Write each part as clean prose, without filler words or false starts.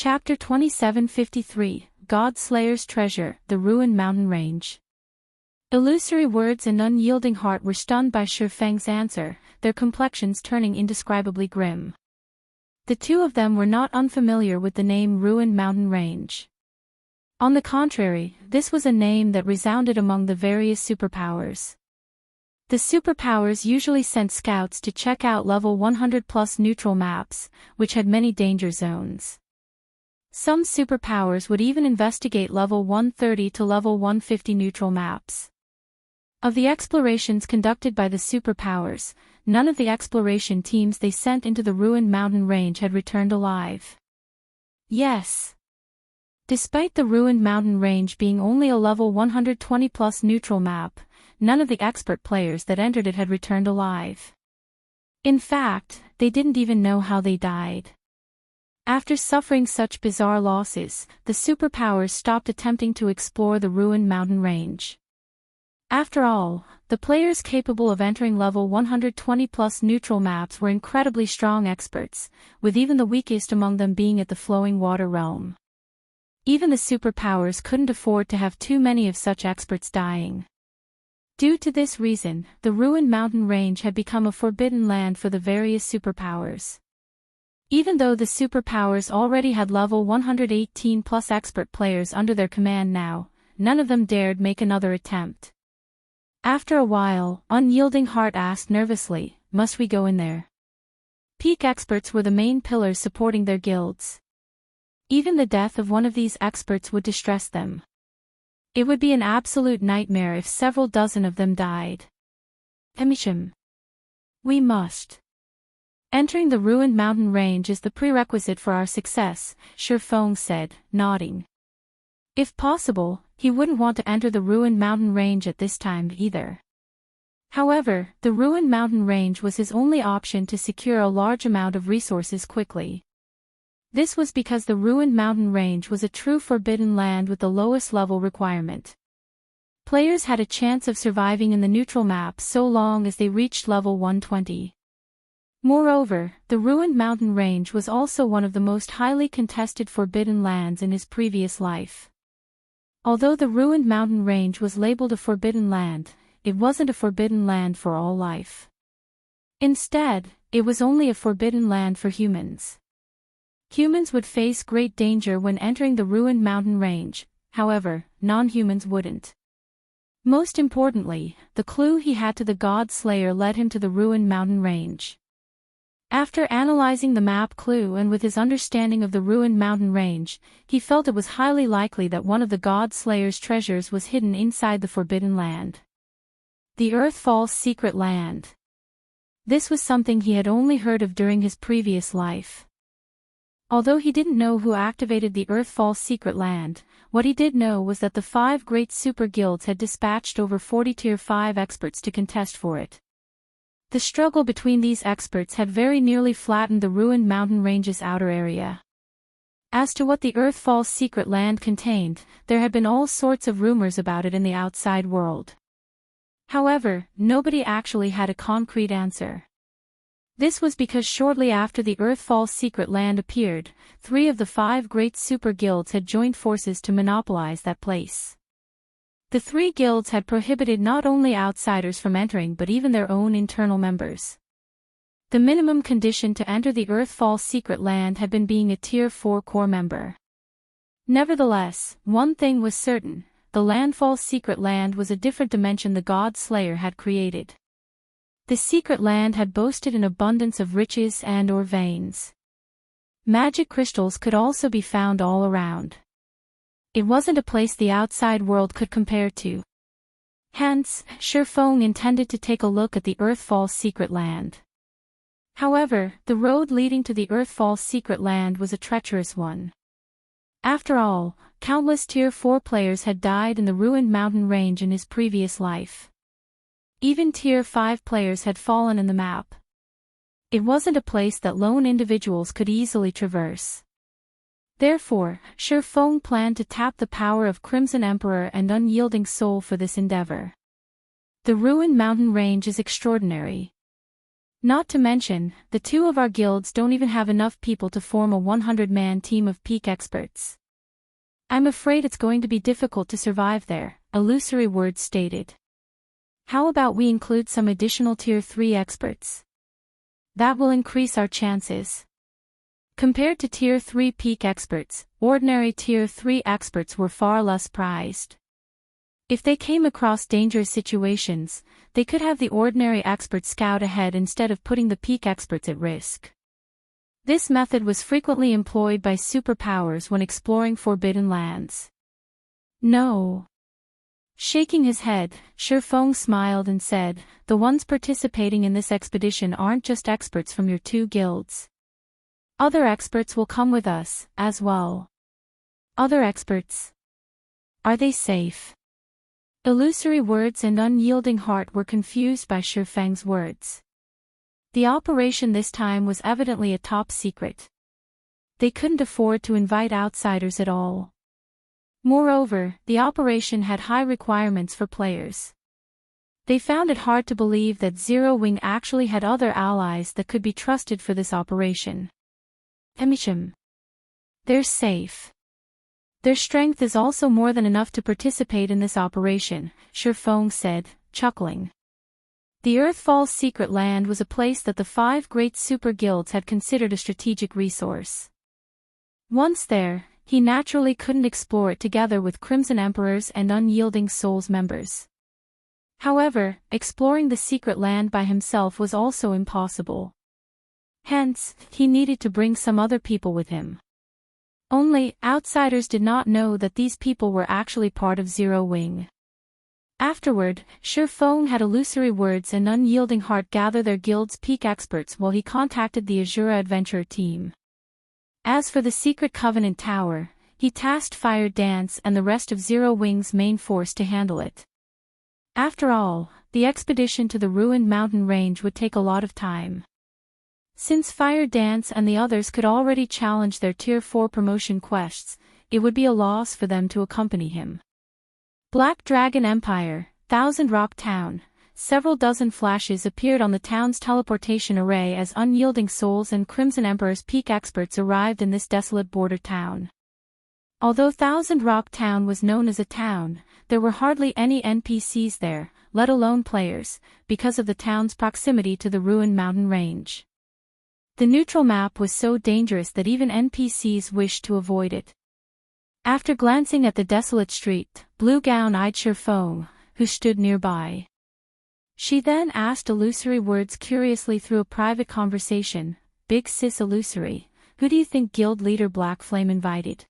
Chapter 2753, God-Slayer's Treasure, the Ruined Mountain Range. Illusory words and unyielding heart were stunned by Feng's answer, their complexions turning indescribably grim. The two of them were not unfamiliar with the name Ruined Mountain Range. On the contrary, this was a name that resounded among the various superpowers. The superpowers usually sent scouts to check out level 100+ neutral maps, which had many danger zones. Some superpowers would even investigate level 130 to level 150 neutral maps. Of the explorations conducted by the superpowers, none of the exploration teams they sent into the Ruined Mountain Range had returned alive. Yes. Despite the Ruined Mountain Range being only a level 120+ neutral map, none of the expert players that entered it had returned alive. In fact, they didn't even know how they died. After suffering such bizarre losses, the superpowers stopped attempting to explore the Ruined Mountain Range. After all, the players capable of entering level 120+ neutral maps were incredibly strong experts, with even the weakest among them being at the Flowing Water Realm. Even the superpowers couldn't afford to have too many of such experts dying. Due to this reason, the Ruined Mountain Range had become a forbidden land for the various superpowers. Even though the superpowers already had level 118+ expert players under their command now, none of them dared make another attempt. After a while, Unyielding Heart asked nervously, "Must we go in there?" Peak experts were the main pillars supporting their guilds. Even the death of one of these experts would distress them. It would be an absolute nightmare if several dozen of them died. Emisham. We must. Entering the Ruined Mountain Range is the prerequisite for our success, Feng said, nodding. If possible, he wouldn't want to enter the Ruined Mountain Range at this time either. However, the Ruined Mountain Range was his only option to secure a large amount of resources quickly. This was because the Ruined Mountain Range was a true forbidden land with the lowest level requirement. Players had a chance of surviving in the neutral map so long as they reached level 120. Moreover, the Ruined Mountain Range was also one of the most highly contested forbidden lands in his previous life. Although the Ruined Mountain Range was labeled a forbidden land, it wasn't a forbidden land for all life. Instead, it was only a forbidden land for humans. Humans would face great danger when entering the Ruined Mountain Range, however, non-humans wouldn't. Most importantly, the clue he had to the God Slayer led him to the Ruined Mountain Range. After analyzing the map clue and with his understanding of the Ruined Mountain Range, he felt it was highly likely that one of the God Slayer's treasures was hidden inside the Forbidden Land. The Earthfall's Secret Land. This was something he had only heard of during his previous life. Although he didn't know who activated the Earthfall's Secret Land, what he did know was that the 5 great super guilds had dispatched over 40 Tier 5 experts to contest for it. The struggle between these experts had very nearly flattened the Ruined Mountain Range's outer area. As to what the Earthfall's Secret Land contained, there had been all sorts of rumors about it in the outside world. However, nobody actually had a concrete answer. This was because shortly after the Earthfall's Secret Land appeared, 3 of the 5 great super guilds had joined forces to monopolize that place. The 3 guilds had prohibited not only outsiders from entering but even their own internal members. The minimum condition to enter the Earthfall's Secret Land had been being a Tier 4 core member. Nevertheless, one thing was certain, the Landfall's Secret Land was a different dimension the God Slayer had created. The Secret Land had boasted an abundance of riches and/or veins. Magic crystals could also be found all around. It wasn't a place the outside world could compare to. Hence, Feng intended to take a look at the Earthfall's Secret Land. However, the road leading to the Earthfall's Secret Land was a treacherous one. After all, countless Tier 4 players had died in the Ruined Mountain Range in his previous life. Even Tier 5 players had fallen in the map. It wasn't a place that lone individuals could easily traverse. Therefore, Feng planned to tap the power of Crimson Emperor and Unyielding Soul for this endeavor. The Ruined Mountain Range is extraordinary. Not to mention, the two of our guilds don't even have enough people to form a 100-man team of peak experts. I'm afraid it's going to be difficult to survive there, Illusory Words stated. How about we include some additional Tier 3 experts? That will increase our chances. Compared to Tier 3 peak experts, ordinary Tier 3 experts were far less prized. If they came across dangerous situations, they could have the ordinary experts scout ahead instead of putting the peak experts at risk. This method was frequently employed by superpowers when exploring forbidden lands. No. Shaking his head, Feng smiled and said, the ones participating in this expedition aren't just experts from your two guilds. Other experts will come with us, as well. Other experts? Are they safe? Illusory Words and Unyielding Heart were confused by Feng's words. The operation this time was evidently a top secret. They couldn't afford to invite outsiders at all. Moreover, the operation had high requirements for players. They found it hard to believe that Zero Wing actually had other allies that could be trusted for this operation. They're safe. Their strength is also more than enough to participate in this operation, Feng said, chuckling. The Earthfall's secret land was a place that the 5 great super guilds had considered a strategic resource. Once there, he naturally couldn't explore it together with Crimson Emperors and Unyielding Souls members. However, exploring the secret land by himself was also impossible. Hence, he needed to bring some other people with him. Only, outsiders did not know that these people were actually part of Zero Wing. Afterward, Feng had Illusory Words and Unyielding Heart gather their guild's peak experts while he contacted the Azura Adventurer team. As for the Secret Covenant Tower, he tasked Fire Dance and the rest of Zero Wing's main force to handle it. After all, the expedition to the ruined mountain range would take a lot of time. Since Fire Dance and the others could already challenge their Tier 4 promotion quests, it would be a loss for them to accompany him. Black Dragon Empire, Thousand Rock Town. Several dozen flashes appeared on the town's teleportation array as Unyielding Souls and Crimson Emperor's peak experts arrived in this desolate border town. Although Thousand Rock Town was known as a town, there were hardly any NPCs there, let alone players, because of the town's proximity to the ruined mountain range. The neutral map was so dangerous that even NPCs wished to avoid it. After glancing at the desolate street, Blue Gown eyed Feng, who stood nearby. She then asked Illusory Words curiously through a private conversation, Big Sis Illusory, who do you think guild leader Black Flame invited?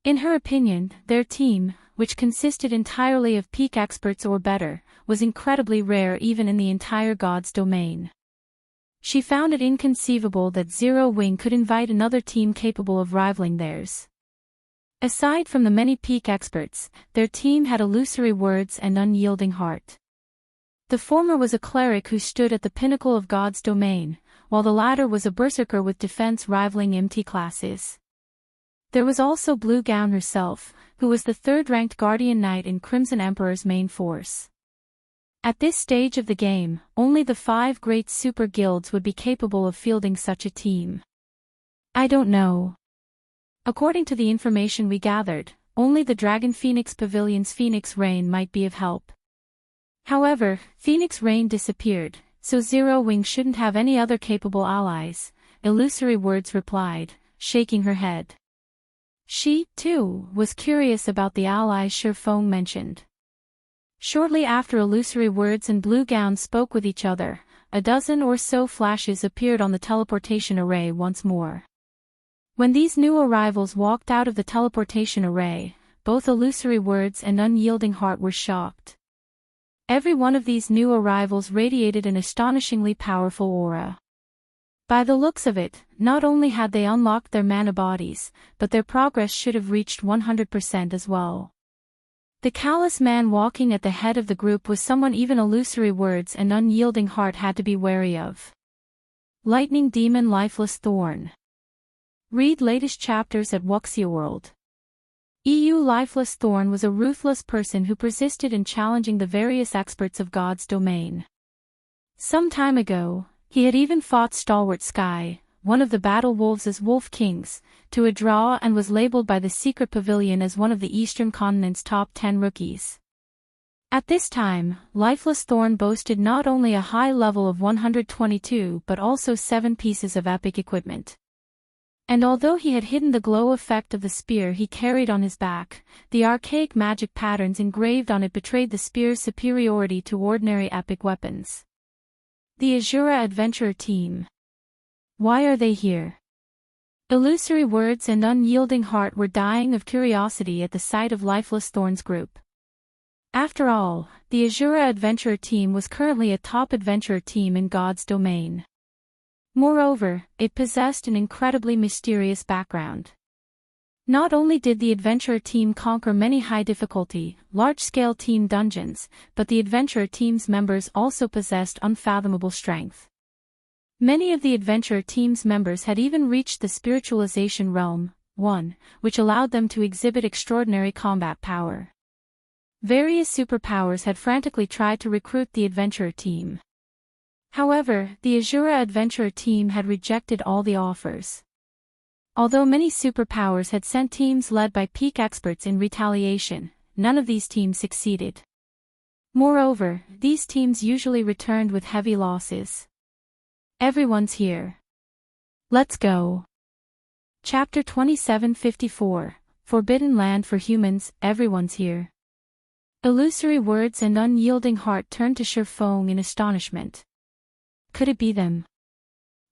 In her opinion, their team, which consisted entirely of peak experts or better, was incredibly rare even in the entire God's domain. She found it inconceivable that Zero Wing could invite another team capable of rivaling theirs. Aside from the many peak experts, their team had Illusory Words and Unyielding Heart. The former was a cleric who stood at the pinnacle of God's domain, while the latter was a berserker with defense rivaling MT classes. There was also Blue Gown herself, who was the third-ranked Guardian Knight in Crimson Emperor's main force. At this stage of the game, only the 5 great super guilds would be capable of fielding such a team. I don't know. According to the information we gathered, only the Dragon Phoenix Pavilion's Phoenix Rain might be of help. However, Phoenix Rain disappeared, so Zero Wing shouldn't have any other capable allies, Illusory Words replied, shaking her head. She, too, was curious about the allies Feng mentioned. Shortly after Illusory Words and Blue Gown spoke with each other, a dozen or so flashes appeared on the teleportation array once more. When these new arrivals walked out of the teleportation array, both Illusory Words and Unyielding Heart were shocked. Every one of these new arrivals radiated an astonishingly powerful aura. By the looks of it, not only had they unlocked their mana bodies, but their progress should have reached 100% as well. The callous man walking at the head of the group was someone even Illusory Words and Unyielding Heart had to be wary of. Lightning Demon Lifeless Thorn. Read latest chapters at Wuxia World. EU Lifeless Thorn was a ruthless person who persisted in challenging the various experts of God's domain. Some time ago, He had even fought stalwart Sky, one of the battle wolves' wolf kings, to a draw and was labeled by the secret pavilion as one of the Eastern Continent's top 10 rookies. At this time, Lifeless Thorn boasted not only a high level of 122 but also 7 pieces of epic equipment. And although he had hidden the glow effect of the spear he carried on his back, the archaic magic patterns engraved on it betrayed the spear's superiority to ordinary epic weapons. The Azura Adventurer Team. Why are they here? Illusory Words and Unyielding Heart were dying of curiosity at the sight of Lifeless Thorn's group. After all, the Azura Adventurer Team was currently a top adventurer team in God's domain. Moreover, it possessed an incredibly mysterious background. Not only did the adventurer team conquer many high-difficulty, large-scale team dungeons, but the adventurer team's members also possessed unfathomable strength. Many of the adventurer team's members had even reached the spiritualization realm, which allowed them to exhibit extraordinary combat power. Various superpowers had frantically tried to recruit the adventurer team. However, the Azura Adventurer Team had rejected all the offers. Although many superpowers had sent teams led by peak experts in retaliation, none of these teams succeeded. Moreover, these teams usually returned with heavy losses. Everyone's here. Let's go. Chapter 2754, Forbidden Land for Humans, Everyone's Here. Illusory Words and Unyielding Heart turned to Feng in astonishment. Could it be them?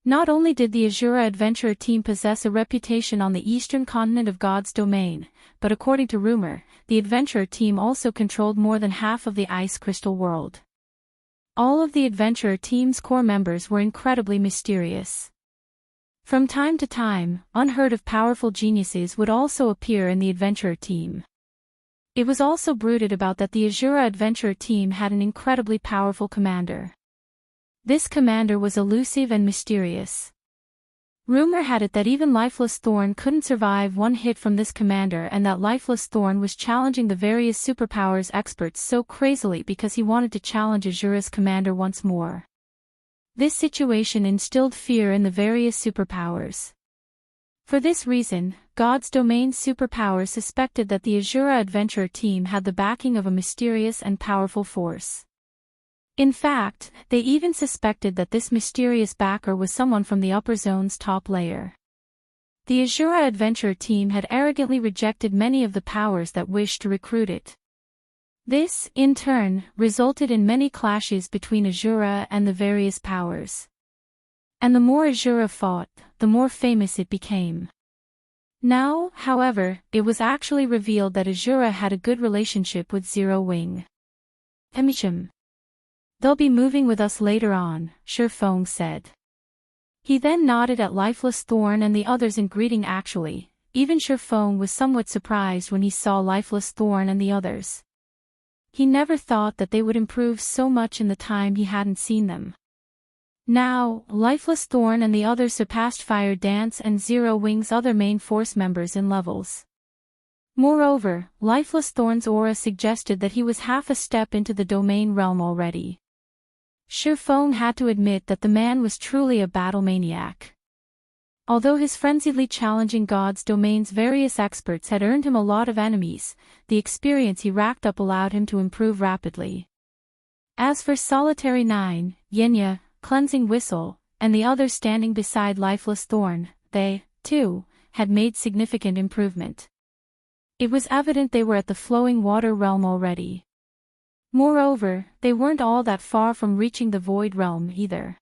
Not only did the Azura Adventurer Team possess a reputation on the eastern continent of God's domain, but according to rumor, the Adventurer Team also controlled more than half of the Ice Crystal world. All of the Adventurer Team's core members were incredibly mysterious. From time to time, unheard-of powerful geniuses would also appear in the Adventurer Team. It was also bruited about that the Azura Adventurer Team had an incredibly powerful commander. This commander was elusive and mysterious. Rumor had it that even Lifeless Thorn couldn't survive one hit from this commander and that Lifeless Thorn was challenging the various superpowers experts so crazily because he wanted to challenge Azura's commander once more. This situation instilled fear in the various superpowers. For this reason, God's domain superpowers suspected that the Azura Adventurer Team had the backing of a mysterious and powerful force. In fact, they even suspected that this mysterious backer was someone from the upper zone's top layer. The Azura Adventurer Team had arrogantly rejected many of the powers that wished to recruit it. This, in turn, resulted in many clashes between Azura and the various powers. And the more Azura fought, the more famous it became. Now, however, it was actually revealed that Azura had a good relationship with Zero Wing. They'll be moving with us later on, Feng said. He then nodded at Lifeless Thorn and the others in greeting. Actually, even Feng was somewhat surprised when he saw Lifeless Thorn and the others. He never thought that they would improve so much in the time he hadn't seen them. Now, Lifeless Thorn and the others surpassed Fire Dance and Zero Wing's other main force members in levels. Moreover, Lifeless Thorn's aura suggested that he was half a step into the domain realm already. Feng had to admit that the man was truly a battle maniac. Although his frenziedly challenging God's domain's various experts had earned him a lot of enemies, the experience he racked up allowed him to improve rapidly. As for Solitary 9, Yenya, Cleansing Whistle, and the others standing beside Lifeless Thorn, they, too, had made significant improvement. It was evident they were at the flowing water realm already. Moreover, they weren't all that far from reaching the void realm either.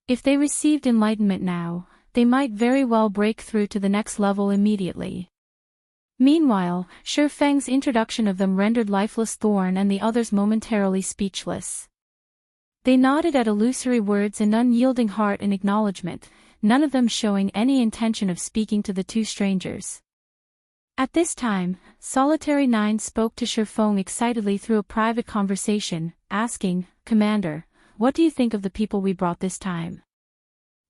If they received enlightenment now, they might very well break through to the next level immediately. Meanwhile, Feng's introduction of them rendered Lifeless Thorn and the others momentarily speechless. They nodded at Illusory Words and Unyielding Heart in acknowledgement, none of them showing any intention of speaking to the two strangers. At this time, Solitary 9 spoke to Feng excitedly through a private conversation, asking, "Commander, what do you think of the people we brought this time?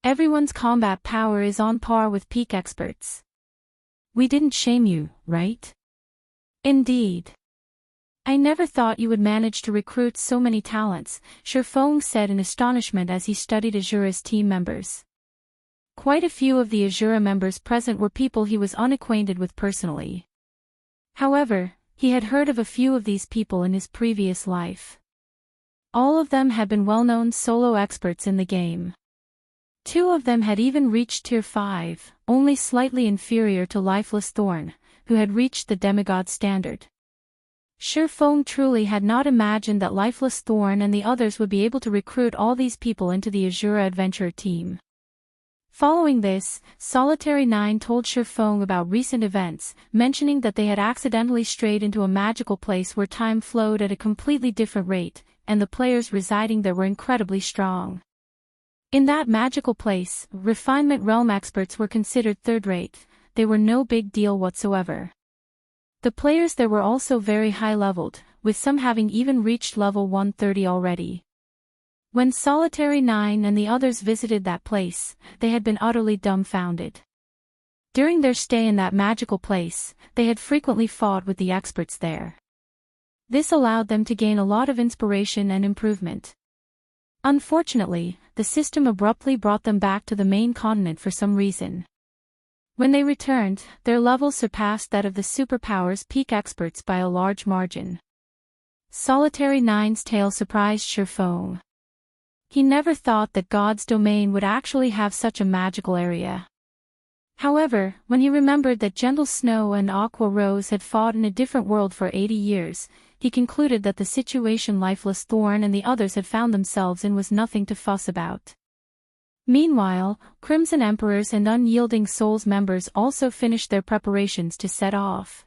Everyone's combat power is on par with peak experts. We didn't shame you, right?" "Indeed. I never thought you would manage to recruit so many talents, Feng said in astonishment as he studied Azura's team members. Quite a few of the Azura members present were people he was unacquainted with personally. However, he had heard of a few of these people in his previous life. All of them had been well-known solo experts in the game. 2 of them had even reached Tier 5, only slightly inferior to Lifeless Thorn, who had reached the demigod standard. Feng truly had not imagined that Lifeless Thorn and the others would be able to recruit all these people into the Azura Adventurer team. Following this, Solitary 9 told Feng about recent events, mentioning that they had accidentally strayed into a magical place where time flowed at a completely different rate, and the players residing there were incredibly strong. In that magical place, refinement realm experts were considered third-rate. They were no big deal whatsoever. The players there were also very high-leveled, with some having even reached level 130 already. When Solitary 9 and the others visited that place, they had been utterly dumbfounded. During their stay in that magical place, they had frequently fought with the experts there. This allowed them to gain a lot of inspiration and improvement. Unfortunately, the system abruptly brought them back to the main continent for some reason. When they returned, their levels surpassed that of the superpowers peak experts by a large margin. Solitary 9's tale surprised Feng. He never thought that God's domain would actually have such a magical area. However, when he remembered that Gentle Snow and Aqua Rose had fought in a different world for 80 years, he concluded that the situation Lifeless Thorn and the others had found themselves in was nothing to fuss about. Meanwhile, Crimson Emperors and Unyielding Souls members also finished their preparations to set off.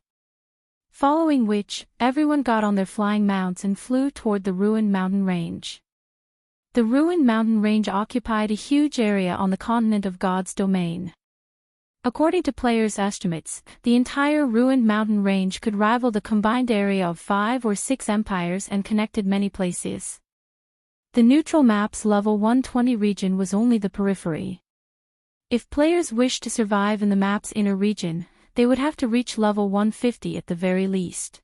Following which, everyone got on their flying mounts and flew toward the Ruined Mountain Range. The Ruined Mountain Range occupied a huge area on the continent of God's domain. According to players' estimates, the entire Ruined Mountain Range could rival the combined area of 5 or 6 empires and connected many places. The neutral map's level 120 region was only the periphery. If players wished to survive in the map's inner region, they would have to reach level 150 at the very least.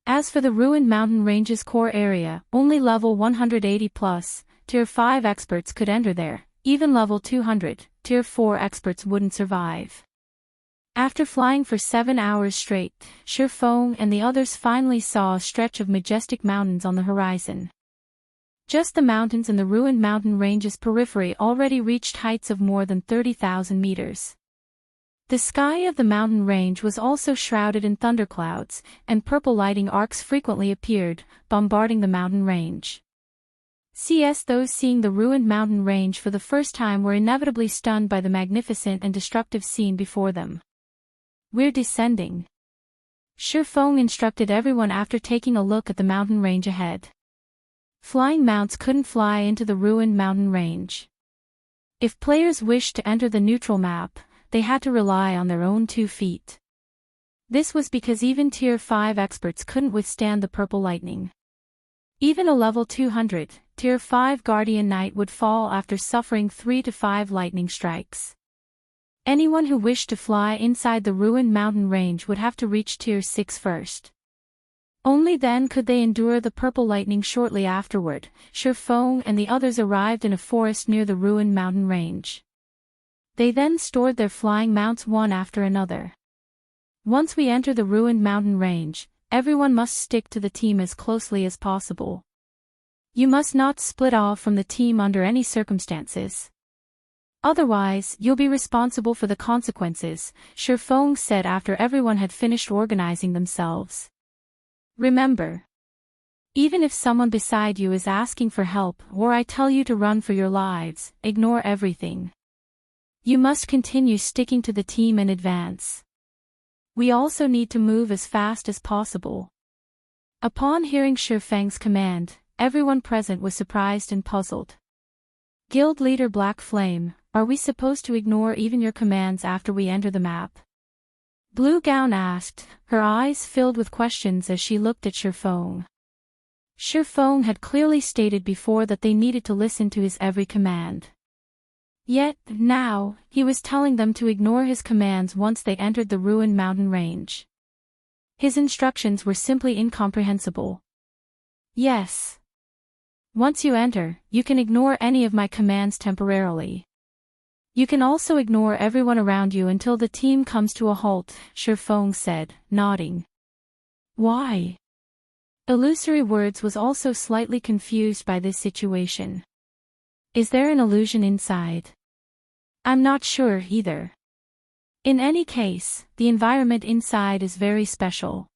As for the Ruined Mountain Range's core area, only level 180+, Tier 5 experts could enter there. Even level 200, Tier 4 experts wouldn't survive. After flying for 7 hours straight, Feng and the others finally saw a stretch of majestic mountains on the horizon. Just the mountains in the Ruined Mountain Range's periphery already reached heights of more than 30,000 meters. The sky of the mountain range was also shrouded in thunderclouds, and purple lighting arcs frequently appeared, bombarding the mountain range. Those seeing the Ruined Mountain Range for the first time were inevitably stunned by the magnificent and destructive scene before them. "We're descending," Feng instructed everyone after taking a look at the mountain range ahead. Flying mounts couldn't fly into the Ruined Mountain Range. If players wished to enter the neutral map, they had to rely on their own 2 feet. This was because even Tier 5 experts couldn't withstand the purple lightning. Even a level 200, Tier 5 Guardian Knight would fall after suffering 3 to 5 lightning strikes. Anyone who wished to fly inside the Ruined Mountain Range would have to reach Tier 6 first. Only then could they endure the purple lightning. Shortly afterward, Feng and the others arrived in a forest near the Ruined Mountain Range. They then stored their flying mounts one after another. "Once we enter the Ruined Mountain Range, everyone must stick to the team as closely as possible. You must not split off from the team under any circumstances. Otherwise, you'll be responsible for the consequences," Feng said after everyone had finished organizing themselves. "Remember, even if someone beside you is asking for help or I tell you to run for your lives, ignore everything. You must continue sticking to the team and advance. We also need to move as fast as possible." Upon hearing Feng's command, everyone present was surprised and puzzled. "Guild Leader Black Flame, are we supposed to ignore even your commands after we enter the map?" Blue Gown asked, her eyes filled with questions as she looked at Feng. Feng had clearly stated before that they needed to listen to his every command. Yet, now, he was telling them to ignore his commands once they entered the Ruined Mountain Range. His instructions were simply incomprehensible. Yes. Once you enter, you can ignore any of my commands temporarily. You can also ignore everyone around you until the team comes to a halt, Feng said, nodding. Why? Illusory Words was also slightly confused by this situation. Is there an illusion inside? I'm not sure either. In any case, the environment inside is very special.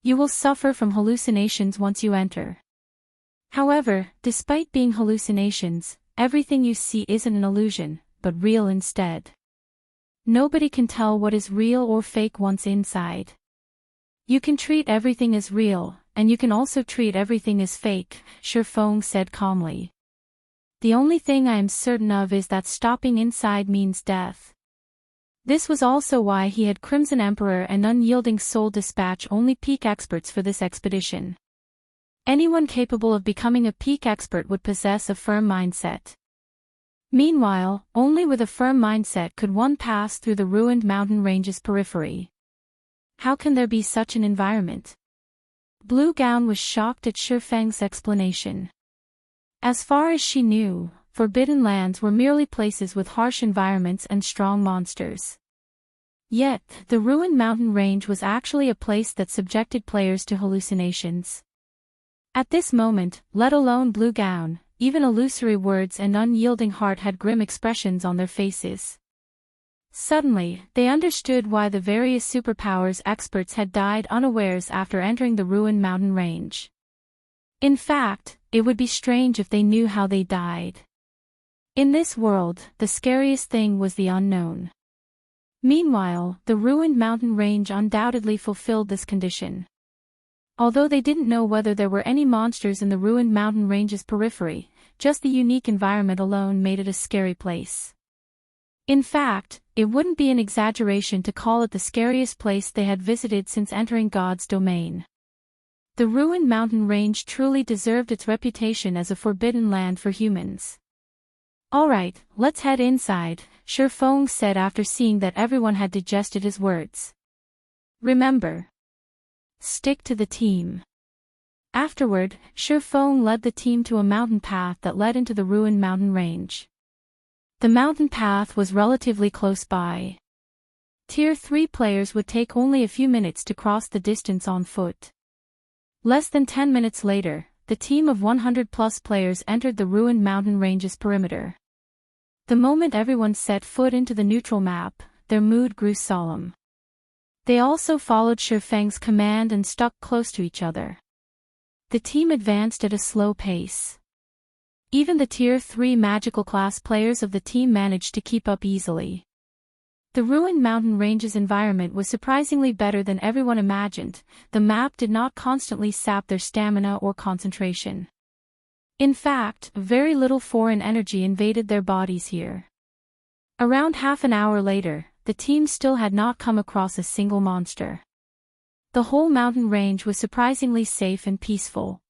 You will suffer from hallucinations once you enter. However, despite being hallucinations, everything you see isn't an illusion, but real instead. Nobody can tell what is real or fake once inside. You can treat everything as real, and you can also treat everything as fake, Feng said calmly. The only thing I am certain of is that stopping inside means death. This was also why he had Crimson Emperor and Unyielding Soul dispatch only peak experts for this expedition. Anyone capable of becoming a peak expert would possess a firm mindset. Meanwhile, only with a firm mindset could one pass through the ruined mountain range's periphery. How can there be such an environment? Blue Gown was shocked at Feng's explanation. As far as she knew, Forbidden Lands were merely places with harsh environments and strong monsters. Yet, the ruined mountain range was actually a place that subjected players to hallucinations. At this moment, let alone Blue Gown, even Illusory Words and Unyielding Heart had grim expressions on their faces. Suddenly, they understood why the various superpowers experts had died unawares after entering the ruined mountain range. In fact, it would be strange if they knew how they died. In this world, the scariest thing was the unknown. Meanwhile, the ruined mountain range undoubtedly fulfilled this condition. Although they didn't know whether there were any monsters in the ruined mountain range's periphery, just the unique environment alone made it a scary place. In fact, it wouldn't be an exaggeration to call it the scariest place they had visited since entering God's domain. The ruined mountain range truly deserved its reputation as a forbidden land for humans. Alright, let's head inside, Feng said after seeing that everyone had digested his words. Remember. Stick to the team. Afterward, Feng led the team to a mountain path that led into the ruined mountain range. The mountain path was relatively close by. Tier 3 players would take only a few minutes to cross the distance on foot. Less than 10 minutes later, the team of 100+ players entered the ruined mountain range's perimeter. The moment everyone set foot into the neutral map, their mood grew solemn. They also followed Feng's command and stuck close to each other. The team advanced at a slow pace. Even the Tier 3 magical class players of the team managed to keep up easily. The ruined mountain range's environment was surprisingly better than everyone imagined. The map did not constantly sap their stamina or concentration. In fact, very little foreign energy invaded their bodies here. Around half an hour later, the team still had not come across a single monster. The whole mountain range was surprisingly safe and peaceful.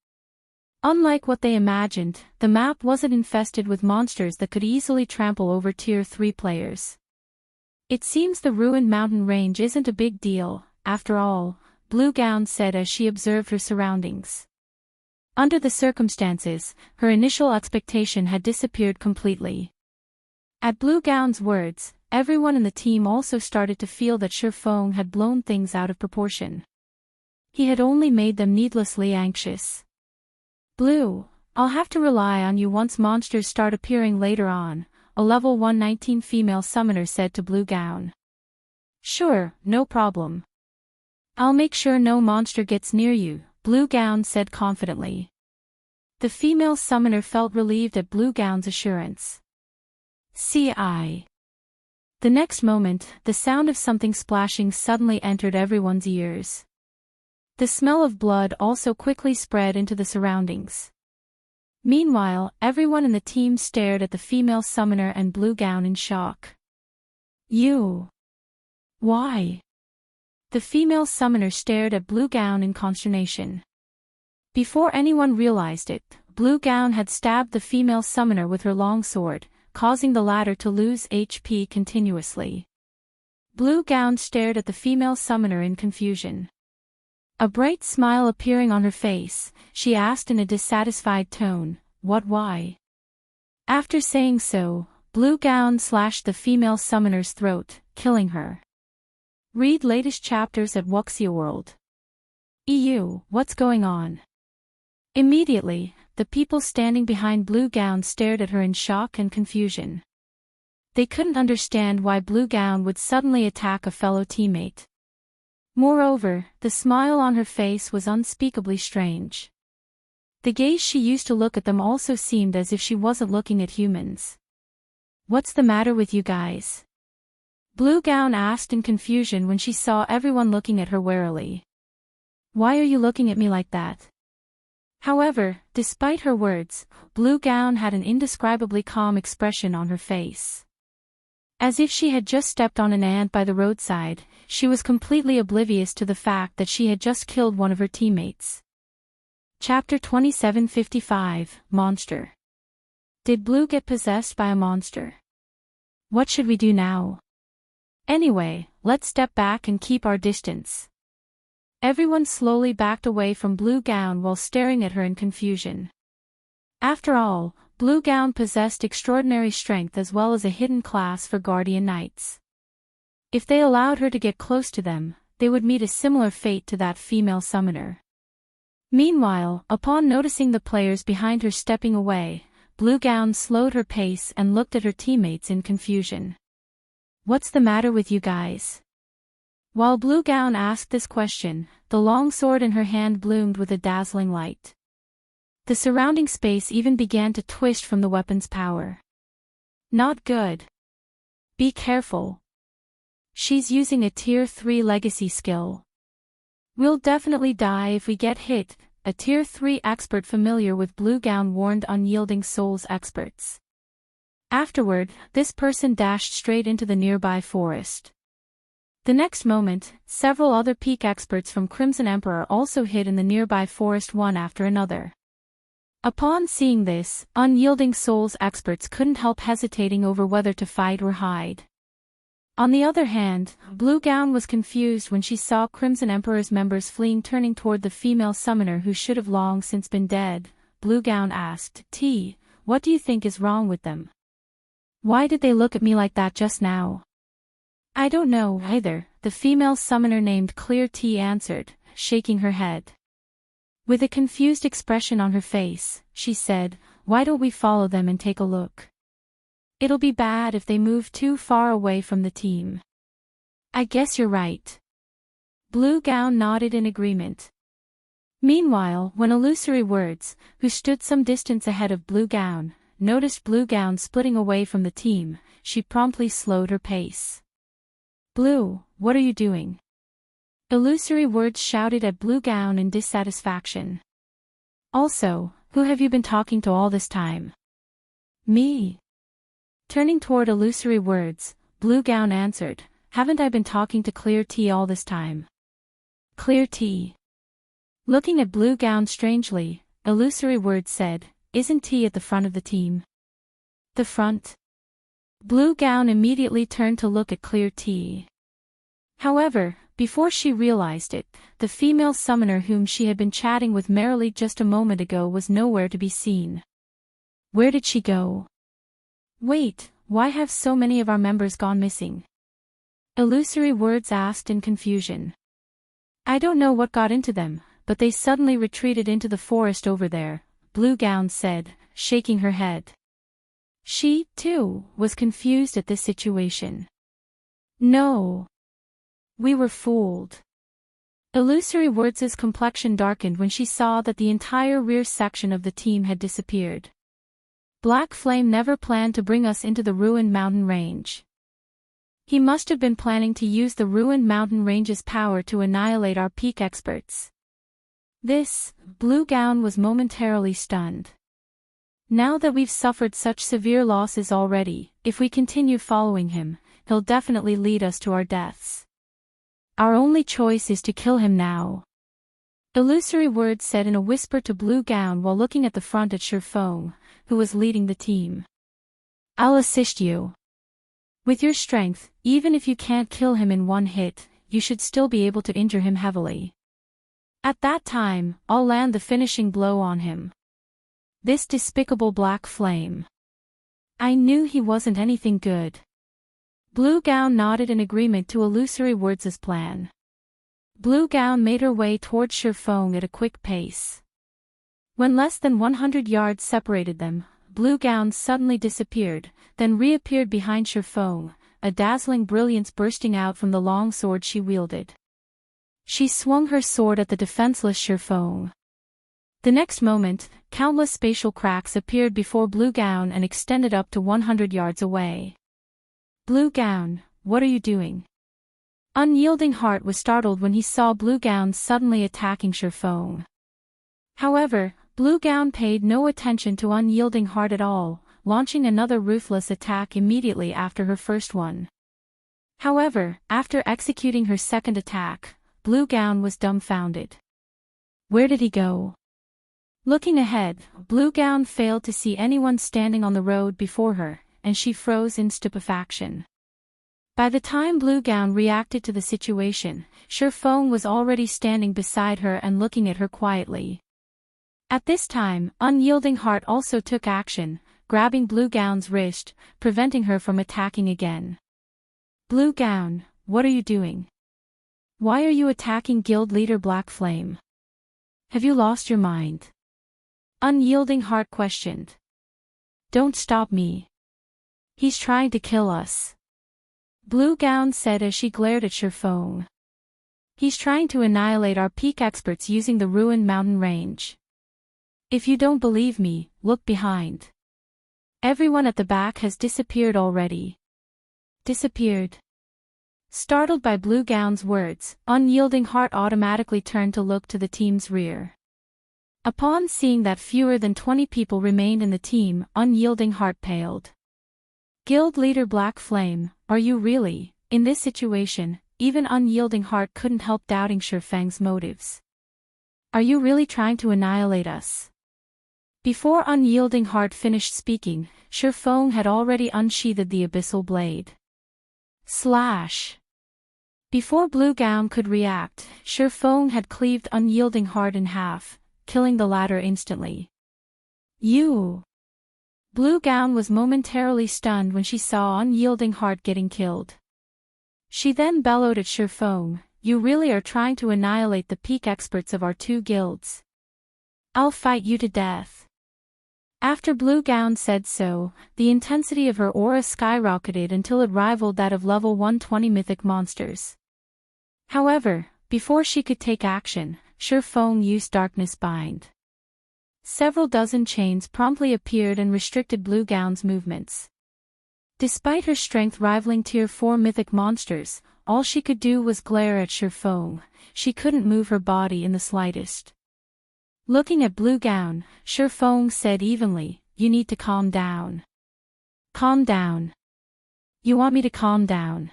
Unlike what they imagined, the map wasn't infested with monsters that could easily trample over Tier 3 players. It seems the ruined mountain range isn't a big deal, after all, Blue Gown said as she observed her surroundings. Under the circumstances, her initial expectation had disappeared completely. At Blue Gown's words, everyone in the team also started to feel that Feng had blown things out of proportion. He had only made them needlessly anxious. Blue, I'll have to rely on you once monsters start appearing later on, a level 119 female summoner said to Blue Gown. Sure, no problem. I'll make sure no monster gets near you, Blue Gown said confidently. The female summoner felt relieved at Blue Gown's assurance. The next moment, the sound of something splashing suddenly entered everyone's ears. The smell of blood also quickly spread into the surroundings. Meanwhile, everyone in the team stared at the female summoner and Blue Gown in shock. You. Why? The female summoner stared at Blue Gown in consternation. Before anyone realized it, Blue Gown had stabbed the female summoner with her long sword, causing the latter to lose HP continuously. Blue Gown stared at the female summoner in confusion. A bright smile appearing on her face, she asked in a dissatisfied tone, "What why?" After saying so, Blue Gown slashed the female summoner's throat, killing her. Read latest chapters at Wuxia EU. What's going on? Immediately, the people standing behind Blue Gown stared at her in shock and confusion. They couldn't understand why Blue Gown would suddenly attack a fellow teammate. Moreover, the smile on her face was unspeakably strange. The gaze she used to look at them also seemed as if she wasn't looking at humans. "What's the matter with you guys?" Blue Gown asked in confusion when she saw everyone looking at her warily. "Why are you looking at me like that?" However, despite her words, Blue Gown had an indescribably calm expression on her face. As if she had just stepped on an ant by the roadside, she was completely oblivious to the fact that she had just killed one of her teammates. Chapter 2755, Monster. Did Blue get possessed by a monster? What should we do now? Anyway, let's step back and keep our distance. Everyone slowly backed away from Blue Gown while staring at her in confusion. After all, Blue Gown possessed extraordinary strength as well as a hidden class for Guardian Knights. If they allowed her to get close to them, they would meet a similar fate to that female summoner. Meanwhile, upon noticing the players behind her stepping away, Blue Gown slowed her pace and looked at her teammates in confusion. "What's the matter with you guys?" While Blue Gown asked this question, the long sword in her hand bloomed with a dazzling light. The surrounding space even began to twist from the weapon's power. "Not good. Be careful. She's using a Tier 3 legacy skill. We'll definitely die if we get hit," a Tier 3 expert familiar with Blue Gown warned Unyielding Souls experts. Afterward, this person dashed straight into the nearby forest. The next moment, several other peak experts from Crimson Emperor also hid in the nearby forest one after another. Upon seeing this, Unyielding Souls experts couldn't help hesitating over whether to fight or hide. On the other hand, Blue Gown was confused when she saw Crimson Emperor's members fleeing, turning toward the female summoner who should have long since been dead. Blue Gown asked, "T, what do you think is wrong with them? Why did they look at me like that just now?" "I don't know either," the female summoner named Clear T answered, shaking her head. With a confused expression on her face, she said, "Why don't we follow them and take a look? It'll be bad if they move too far away from the team." "I guess you're right." Blue Gown nodded in agreement. Meanwhile, when Illusory Words, who stood some distance ahead of Blue Gown, noticed Blue Gown splitting away from the team, she promptly slowed her pace. "Blue, what are you doing?" Illusory Words shouted at Blue Gown in dissatisfaction. "Also, who have you been talking to all this time?" "Me." Turning toward Illusory Words, Blue Gown answered, "Haven't I been talking to Clear T all this time?" "Clear T." Looking at Blue Gown strangely, Illusory Words said, "Isn't T at the front of the team?" "The front?" Blue Gown immediately turned to look at Clear T. However, before she realized it, the female summoner whom she had been chatting with merrily just a moment ago was nowhere to be seen. Where did she go? Wait, why have so many of our members gone missing? Illusory Words asked in confusion. "I don't know what got into them, but they suddenly retreated into the forest over there," Blue Gown said, shaking her head. She, too, was confused at this situation. "No. We were fooled." Illusory Words' complexion darkened when she saw that the entire rear section of the team had disappeared. Black Flame never planned to bring us into the ruined mountain range. He must have been planning to use the ruined mountain range's power to annihilate our peak experts. Blue Gown was momentarily stunned. Now that we've suffered such severe losses already, if we continue following him, he'll definitely lead us to our deaths. Our only choice is to kill him now. Illusory Words said in a whisper to Blue Gown while looking at the front at Feng, who was leading the team. "I'll assist you. With your strength, even if you can't kill him in one hit, you should still be able to injure him heavily." At that time, I'll land the finishing blow on him. This despicable black flame. I knew he wasn't anything good. Blue Gown nodded in agreement to Illusory Words' plan. Blue Gown made her way towards Feng at a quick pace. When less than 100 yards separated them, Blue Gown suddenly disappeared, then reappeared behind Feng, a dazzling brilliance bursting out from the long sword she wielded. She swung her sword at the defenseless Feng. The next moment, countless spatial cracks appeared before Blue Gown and extended up to 100 yards away. Blue Gown, what are you doing? Unyielding Heart was startled when he saw Blue Gown suddenly attacking Feng. However, Blue Gown paid no attention to Unyielding Heart at all, launching another ruthless attack immediately after her first one. However, after executing her second attack, Blue Gown was dumbfounded. Where did he go? Looking ahead, Blue Gown failed to see anyone standing on the road before her, and she froze in stupefaction. By the time Blue Gown reacted to the situation, Feng was already standing beside her and looking at her quietly. At this time, Unyielding Heart also took action, grabbing Blue Gown's wrist, preventing her from attacking again. Blue Gown, what are you doing? Why are you attacking Guild Leader Black Flame? Have you lost your mind? Unyielding Heart questioned. Don't stop me. He's trying to kill us. Blue Gown said as she glared at Feng. He's trying to annihilate our peak experts using the ruined mountain range. If you don't believe me, look behind. Everyone at the back has disappeared already. Disappeared. Startled by Blue Gown's words, Unyielding Heart automatically turned to look to the team's rear. Upon seeing that fewer than 20 people remained in the team, Unyielding Heart paled. Guild Leader Black Flame, are you really? In this situation, even Unyielding Heart couldn't help doubting Feng's motives. Are you really trying to annihilate us? Before Unyielding Heart finished speaking, Feng had already unsheathed the abyssal blade. Slash! Before Blue Gown could react, Feng had cleaved Unyielding Heart in half, killing the latter instantly. You! Blue Gown was momentarily stunned when she saw Unyielding Heart getting killed. She then bellowed at Feng, you really are trying to annihilate the peak experts of our two guilds. I'll fight you to death. After Blue Gown said so, the intensity of her aura skyrocketed until it rivaled that of level 120 mythic monsters. However, before she could take action, Feng used Darkness Bind. Several dozen chains promptly appeared and restricted Blue Gown's movements. Despite her strength rivaling tier 4 mythic monsters, all she could do was glare at Feng. She couldn't move her body in the slightest. Looking at Blue Gown, Feng said evenly, you need to calm down. Calm down. You want me to calm down?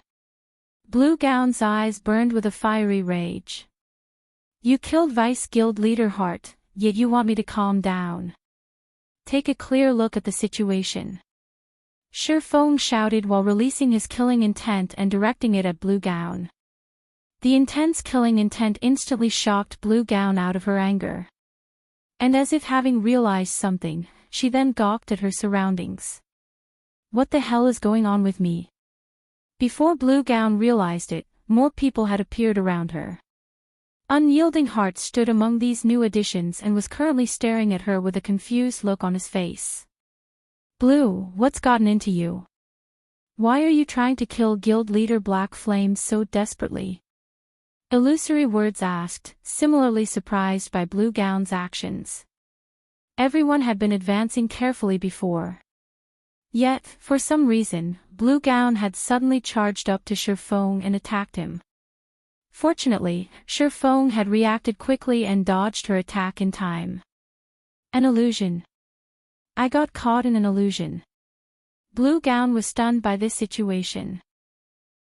Blue Gown's eyes burned with a fiery rage. You killed Vice Guild Leader Heart, yet you want me to calm down. Take a clear look at the situation. Feng shouted while releasing his killing intent and directing it at Blue Gown. The intense killing intent instantly shocked Blue Gown out of her anger. And as if having realized something, she then gawked at her surroundings. What the hell is going on with me? Before Blue Gown realized it, more people had appeared around her. Unyielding Heart stood among these new additions and was currently staring at her with a confused look on his face. Blue, what's gotten into you? Why are you trying to kill Guild Leader Black Flame so desperately? Illusory Words asked, similarly surprised by Blue Gown's actions. Everyone had been advancing carefully before. Yet, for some reason, Blue Gown had suddenly charged up to Feng and attacked him. Fortunately, Feng had reacted quickly and dodged her attack in time. An illusion. I got caught in an illusion. Blue Gown was stunned by this situation.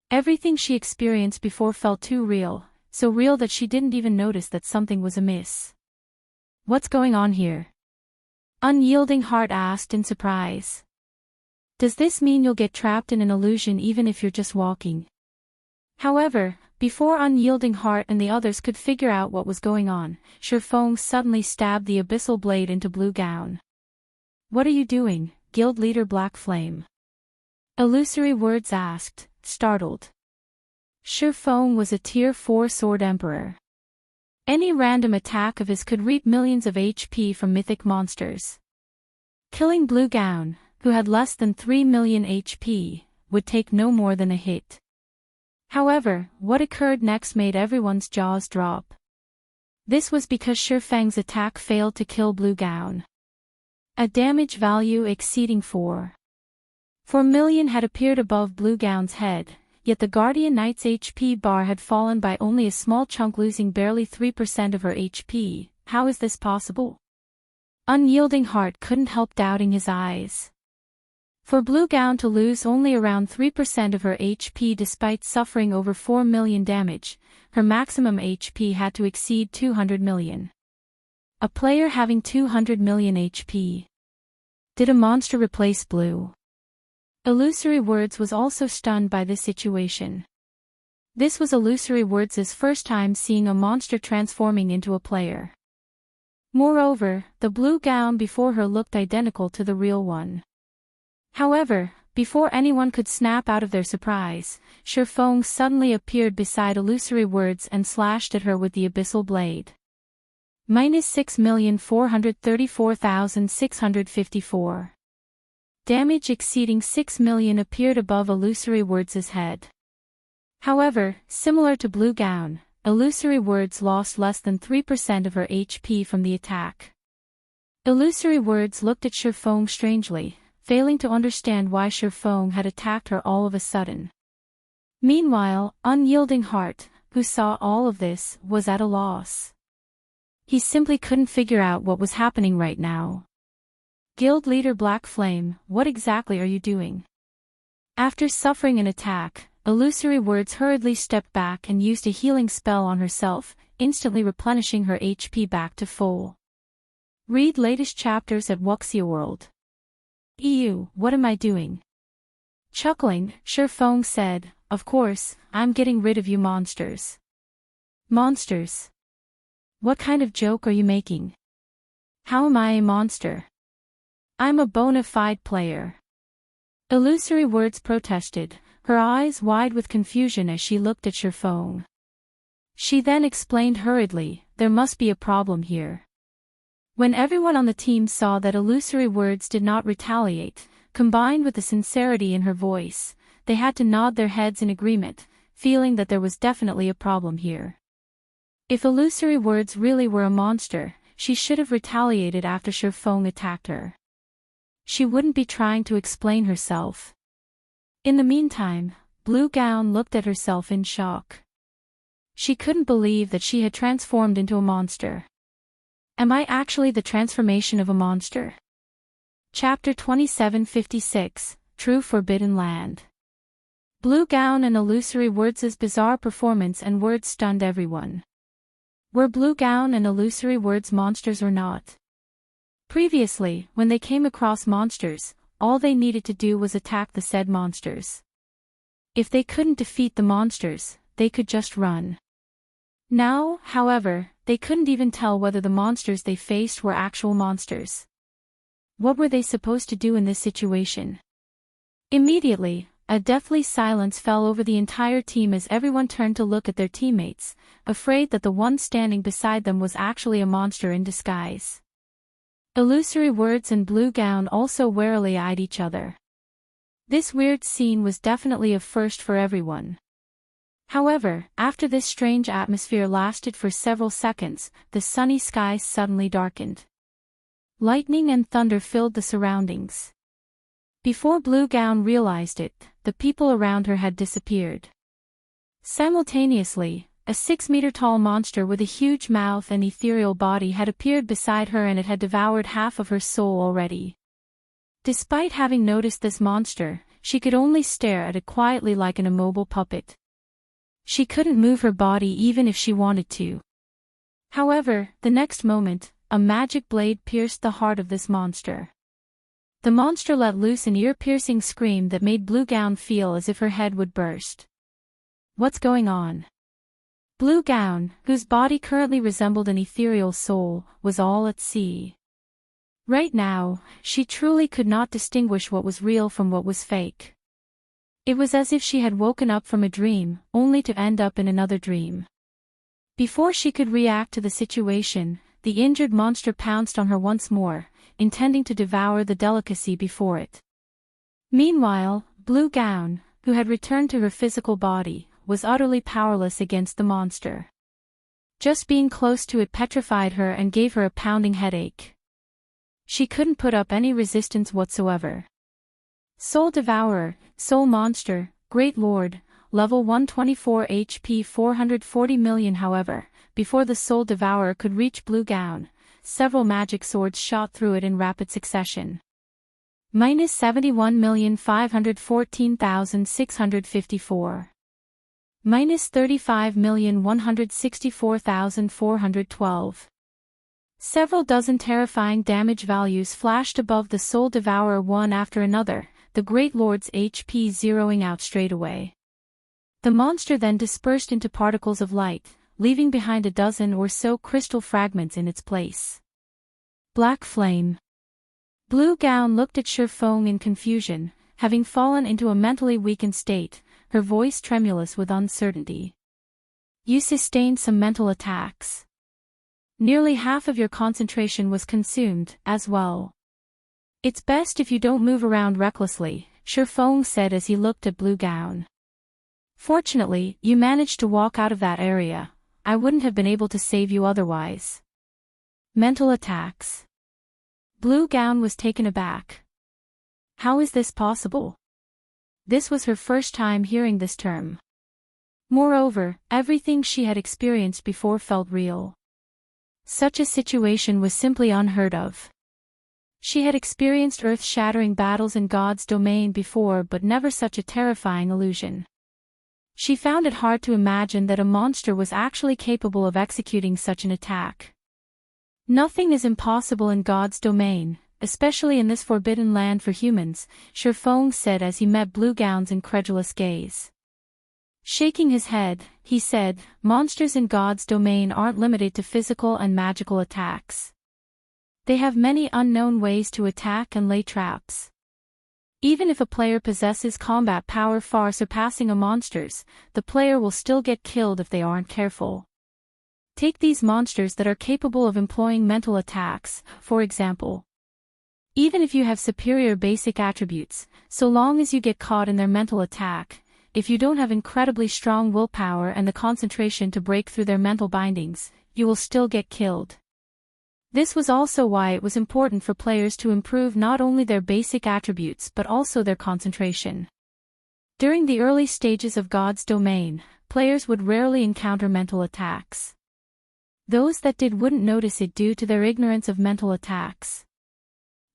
Everything she experienced before felt too real, so real that she didn't even notice that something was amiss. What's going on here? Unyielding Heart asked in surprise. Does this mean you'll get trapped in an illusion even if you're just walking? However, Before Unyielding Heart and the others could figure out what was going on, Feng suddenly stabbed the abyssal blade into Blue Gown. "What are you doing, Guild Leader Black Flame?" Illusory Words asked, startled. Feng was a Tier 4 Sword Emperor. Any random attack of his could reap millions of HP from mythic monsters. Killing Blue Gown, who had less than 3 million HP, would take no more than a hit. However, what occurred next made everyone's jaws drop. This was because Feng's attack failed to kill Blue Gown. A damage value exceeding 4 million had appeared above Blue Gown's head, yet the Guardian Knight's HP bar had fallen by only a small chunk, losing barely 3% of her HP. How is this possible? Unyielding Heart couldn't help doubting his eyes. For Blue Gown to lose only around 3% of her HP despite suffering over 4 million damage, her maximum HP had to exceed 200 million. A player having 200 million HP. Did a monster replace Blue? Illusory Words was also stunned by this situation. This was Illusory Words' first time seeing a monster transforming into a player. Moreover, the Blue Gown before her looked identical to the real one. However, before anyone could snap out of their surprise, Feng suddenly appeared beside Illusory Words and slashed at her with the abyssal blade. -6,434,654. Damage exceeding 6 million appeared above Illusory Words' head. However, similar to Blue Gown, Illusory Words lost less than 3% of her HP from the attack. Illusory Words looked at Feng strangely, failing to understand why Feng had attacked her all of a sudden. Meanwhile, Unyielding Heart, who saw all of this, was at a loss. He simply couldn't figure out what was happening right now. Guild Leader Black Flame, what exactly are you doing? After suffering an attack, Illusory Words hurriedly stepped back and used a healing spell on herself, instantly replenishing her HP back to full. Read latest chapters at Wuxia World. EU, what am I doing? Chuckling, Feng said, "Of course, I'm getting rid of you monsters." Monsters? What kind of joke are you making? How am I a monster? I'm a bona fide player. Illusory Words protested, her eyes wide with confusion as she looked at Feng. She then explained hurriedly, "There must be a problem here." When everyone on the team saw that Illusory Words did not retaliate, combined with the sincerity in her voice, they had to nod their heads in agreement, feeling that there was definitely a problem here. If Illusory Words really were a monster, she should have retaliated after Feng attacked her. She wouldn't be trying to explain herself. In the meantime, Blue Gown looked at herself in shock. She couldn't believe that she had transformed into a monster. Am I actually the transformation of a monster? Chapter 2756, True Forbidden Land. Blue Gown and Illusory Words' bizarre performance and words stunned everyone. Were Blue Gown and Illusory Words monsters or not? Previously, when they came across monsters, all they needed to do was attack the said monsters. If they couldn't defeat the monsters, they could just run. Now, however, they couldn't even tell whether the monsters they faced were actual monsters. What were they supposed to do in this situation? Immediately, a deathly silence fell over the entire team as everyone turned to look at their teammates, afraid that the one standing beside them was actually a monster in disguise. Illusory Words and Blue Gown also warily eyed each other. This weird scene was definitely a first for everyone. However, after this strange atmosphere lasted for several seconds, the sunny sky suddenly darkened. Lightning and thunder filled the surroundings. Before Blue Gown realized it, the people around her had disappeared. Simultaneously, a 6-meter-tall monster with a huge mouth and ethereal body had appeared beside her, and it had devoured half of her soul already. Despite having noticed this monster, she could only stare at it quietly like an immobile puppet. She couldn't move her body even if she wanted to. However, the next moment, a magic blade pierced the heart of this monster. The monster let loose an ear-piercing scream that made Blue Gown feel as if her head would burst. What's going on? Blue Gown, whose body currently resembled an ethereal soul, was all at sea. Right now, she truly could not distinguish what was real from what was fake. It was as if she had woken up from a dream, only to end up in another dream. Before she could react to the situation, the injured monster pounced on her once more, intending to devour the delicacy before it. Meanwhile, Blue Gown, who had returned to her physical body, was utterly powerless against the monster. Just being close to it petrified her and gave her a pounding headache. She couldn't put up any resistance whatsoever. Soul Devourer, Soul Monster, Great Lord, level 124 HP 440 million. However, before the Soul Devourer could reach Blue Gown, several magic swords shot through it in rapid succession. Minus 71,514,654. Minus 35,164,412. Several dozen terrifying damage values flashed above the Soul Devourer one after another, the Great Lord's HP zeroing out straight away. The monster then dispersed into particles of light, leaving behind a dozen or so crystal fragments in its place. Black Flame. Blue Gown looked at Feng in confusion, having fallen into a mentally weakened state, her voice tremulous with uncertainty. You sustained some mental attacks. Nearly half of your concentration was consumed, as well. It's best if you don't move around recklessly, Feng said as he looked at Blue Gown. Fortunately, you managed to walk out of that area. I wouldn't have been able to save you otherwise. Mental attacks. Blue Gown was taken aback. How is this possible? This was her first time hearing this term. Moreover, everything she had experienced before felt real. Such a situation was simply unheard of. She had experienced earth-shattering battles in God's domain before, but never such a terrifying illusion. She found it hard to imagine that a monster was actually capable of executing such an attack. Nothing is impossible in God's domain, especially in this forbidden land for humans, Feng said as he met Blue Gown's incredulous gaze. Shaking his head, he said, monsters in God's domain aren't limited to physical and magical attacks. They have many unknown ways to attack and lay traps. Even if a player possesses combat power far surpassing a monster's, the player will still get killed if they aren't careful. Take these monsters that are capable of employing mental attacks, for example. Even if you have superior basic attributes, so long as you get caught in their mental attack, if you don't have incredibly strong willpower and the concentration to break through their mental bindings, you will still get killed. This was also why it was important for players to improve not only their basic attributes but also their concentration. During the early stages of God's domain, players would rarely encounter mental attacks. Those that did wouldn't notice it due to their ignorance of mental attacks.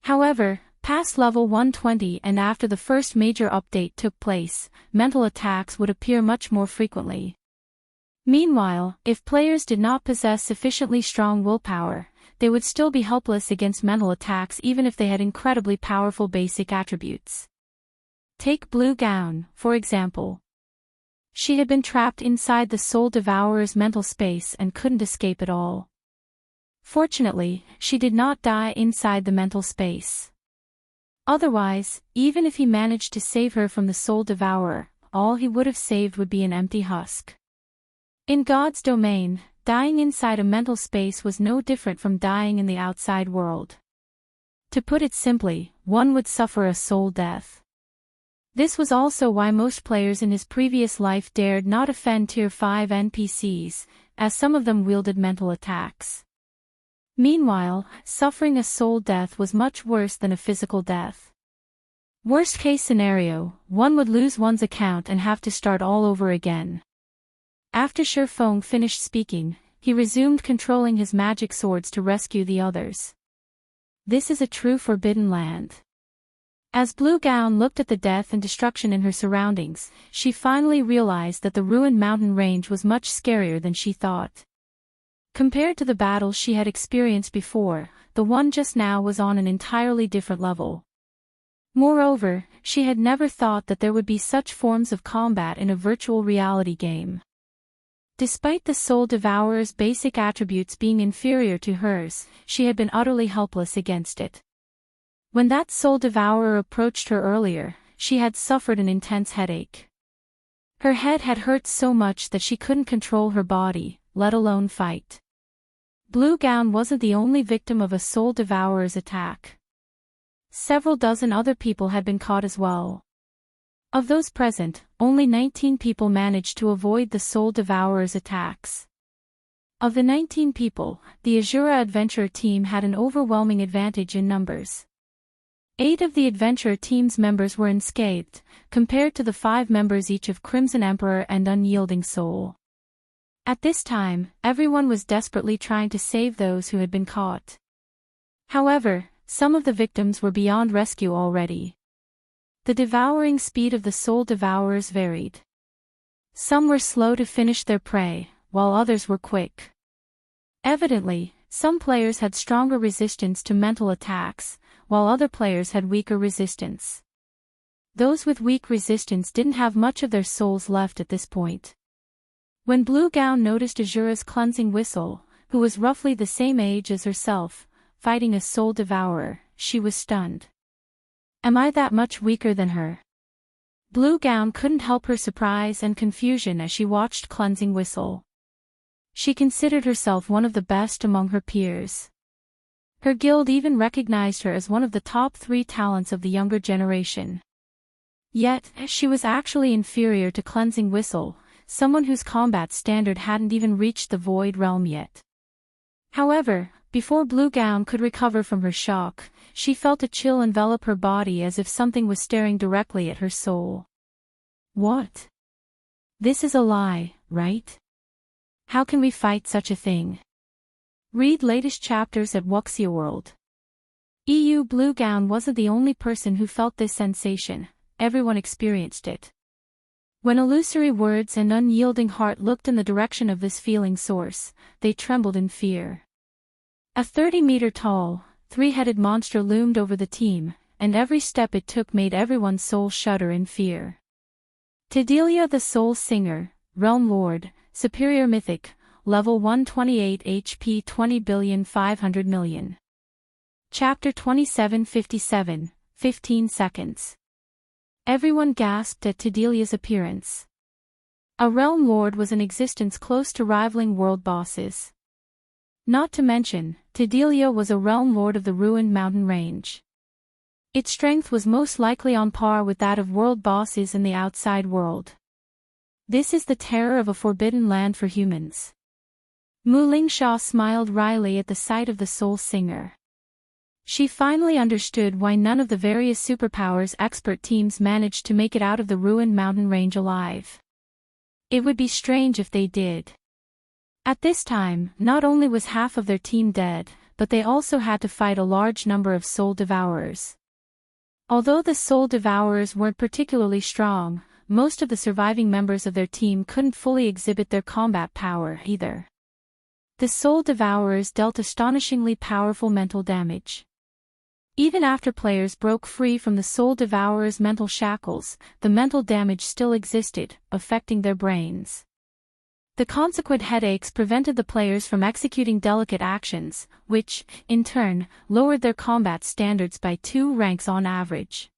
However, past level 120 and after the first major update took place, mental attacks would appear much more frequently. Meanwhile, if players did not possess sufficiently strong willpower, they would still be helpless against mental attacks even if they had incredibly powerful basic attributes. Take Blue Gown, for example. She had been trapped inside the Soul Devourer's mental space and couldn't escape at all. Fortunately, she did not die inside the mental space. Otherwise, even if he managed to save her from the Soul Devourer, all he would have saved would be an empty husk. In God's domain, dying inside a mental space was no different from dying in the outside world. To put it simply, one would suffer a soul death. This was also why most players in his previous life dared not offend Tier 5 NPCs, as some of them wielded mental attacks. Meanwhile, suffering a soul death was much worse than a physical death. Worst case scenario, one would lose one's account and have to start all over again. After Feng finished speaking, he resumed controlling his magic swords to rescue the others. This is a true forbidden land. As Blue Gown looked at the death and destruction in her surroundings, she finally realized that the ruined mountain range was much scarier than she thought. Compared to the battles she had experienced before, the one just now was on an entirely different level. Moreover, she had never thought that there would be such forms of combat in a virtual reality game. Despite the Soul Devourer's basic attributes being inferior to hers, she had been utterly helpless against it. When that Soul Devourer approached her earlier, she had suffered an intense headache. Her head had hurt so much that she couldn't control her body, let alone fight. Blue Gown wasn't the only victim of a Soul Devourer's attack. Several dozen other people had been caught as well. Of those present, only 19 people managed to avoid the Soul Devourer's attacks. Of the 19 people, the Azura Adventurer team had an overwhelming advantage in numbers. 8 of the Adventurer team's members were unscathed, compared to the 5 members each of Crimson Emperor and Unyielding Soul. At this time, everyone was desperately trying to save those who had been caught. However, some of the victims were beyond rescue already. The devouring speed of the Soul Devourers varied. Some were slow to finish their prey, while others were quick. Evidently, some players had stronger resistance to mental attacks, while other players had weaker resistance. Those with weak resistance didn't have much of their souls left at this point. When Blue Gown noticed Azura's cleansing whistle, who was roughly the same age as herself, fighting a Soul Devourer, she was stunned. Am I that much weaker than her? Blue Gown couldn't help her surprise and confusion as she watched Cleansing Whistle. She considered herself one of the best among her peers. Her guild even recognized her as one of the top 3 talents of the younger generation. Yet, she was actually inferior to Cleansing Whistle, someone whose combat standard hadn't even reached the Void Realm yet. However, before Blue Gown could recover from her shock, she felt a chill envelop her body as if something was staring directly at her soul. What? This is a lie, right? How can we fight such a thing? Read latest chapters at Wuxia World. Blue Gown wasn't the only person who felt this sensation, everyone experienced it. When Illusory Words and Unyielding Heart looked in the direction of this feeling source, they trembled in fear. A 30-meter-tall, 3-headed monster loomed over the team, and every step it took made everyone's soul shudder in fear. Tidelia the Soul Singer, Realm Lord, Superior Mythic, Level 128 HP 20,500,000,000. Chapter 2757, 15 seconds. Everyone gasped at Tidelia's appearance. A Realm Lord was in existence close to rivaling world bosses. Not to mention, Tidelia was a Realm Lord of the Ruined Mountain Range. Its strength was most likely on par with that of world bosses in the outside world. This is the terror of a forbidden land for humans. Mu Lingsha smiled wryly at the sight of the Soul Singer. She finally understood why none of the various superpowers expert teams managed to make it out of the Ruined Mountain Range alive. It would be strange if they did. At this time, not only was half of their team dead, but they also had to fight a large number of Soul Devourers. Although the Soul Devourers weren't particularly strong, most of the surviving members of their team couldn't fully exhibit their combat power either. The Soul Devourers dealt astonishingly powerful mental damage. Even after players broke free from the Soul Devourer's mental shackles, the mental damage still existed, affecting their brains. The consequent headaches prevented the players from executing delicate actions, which, in turn, lowered their combat standards by 2 ranks on average.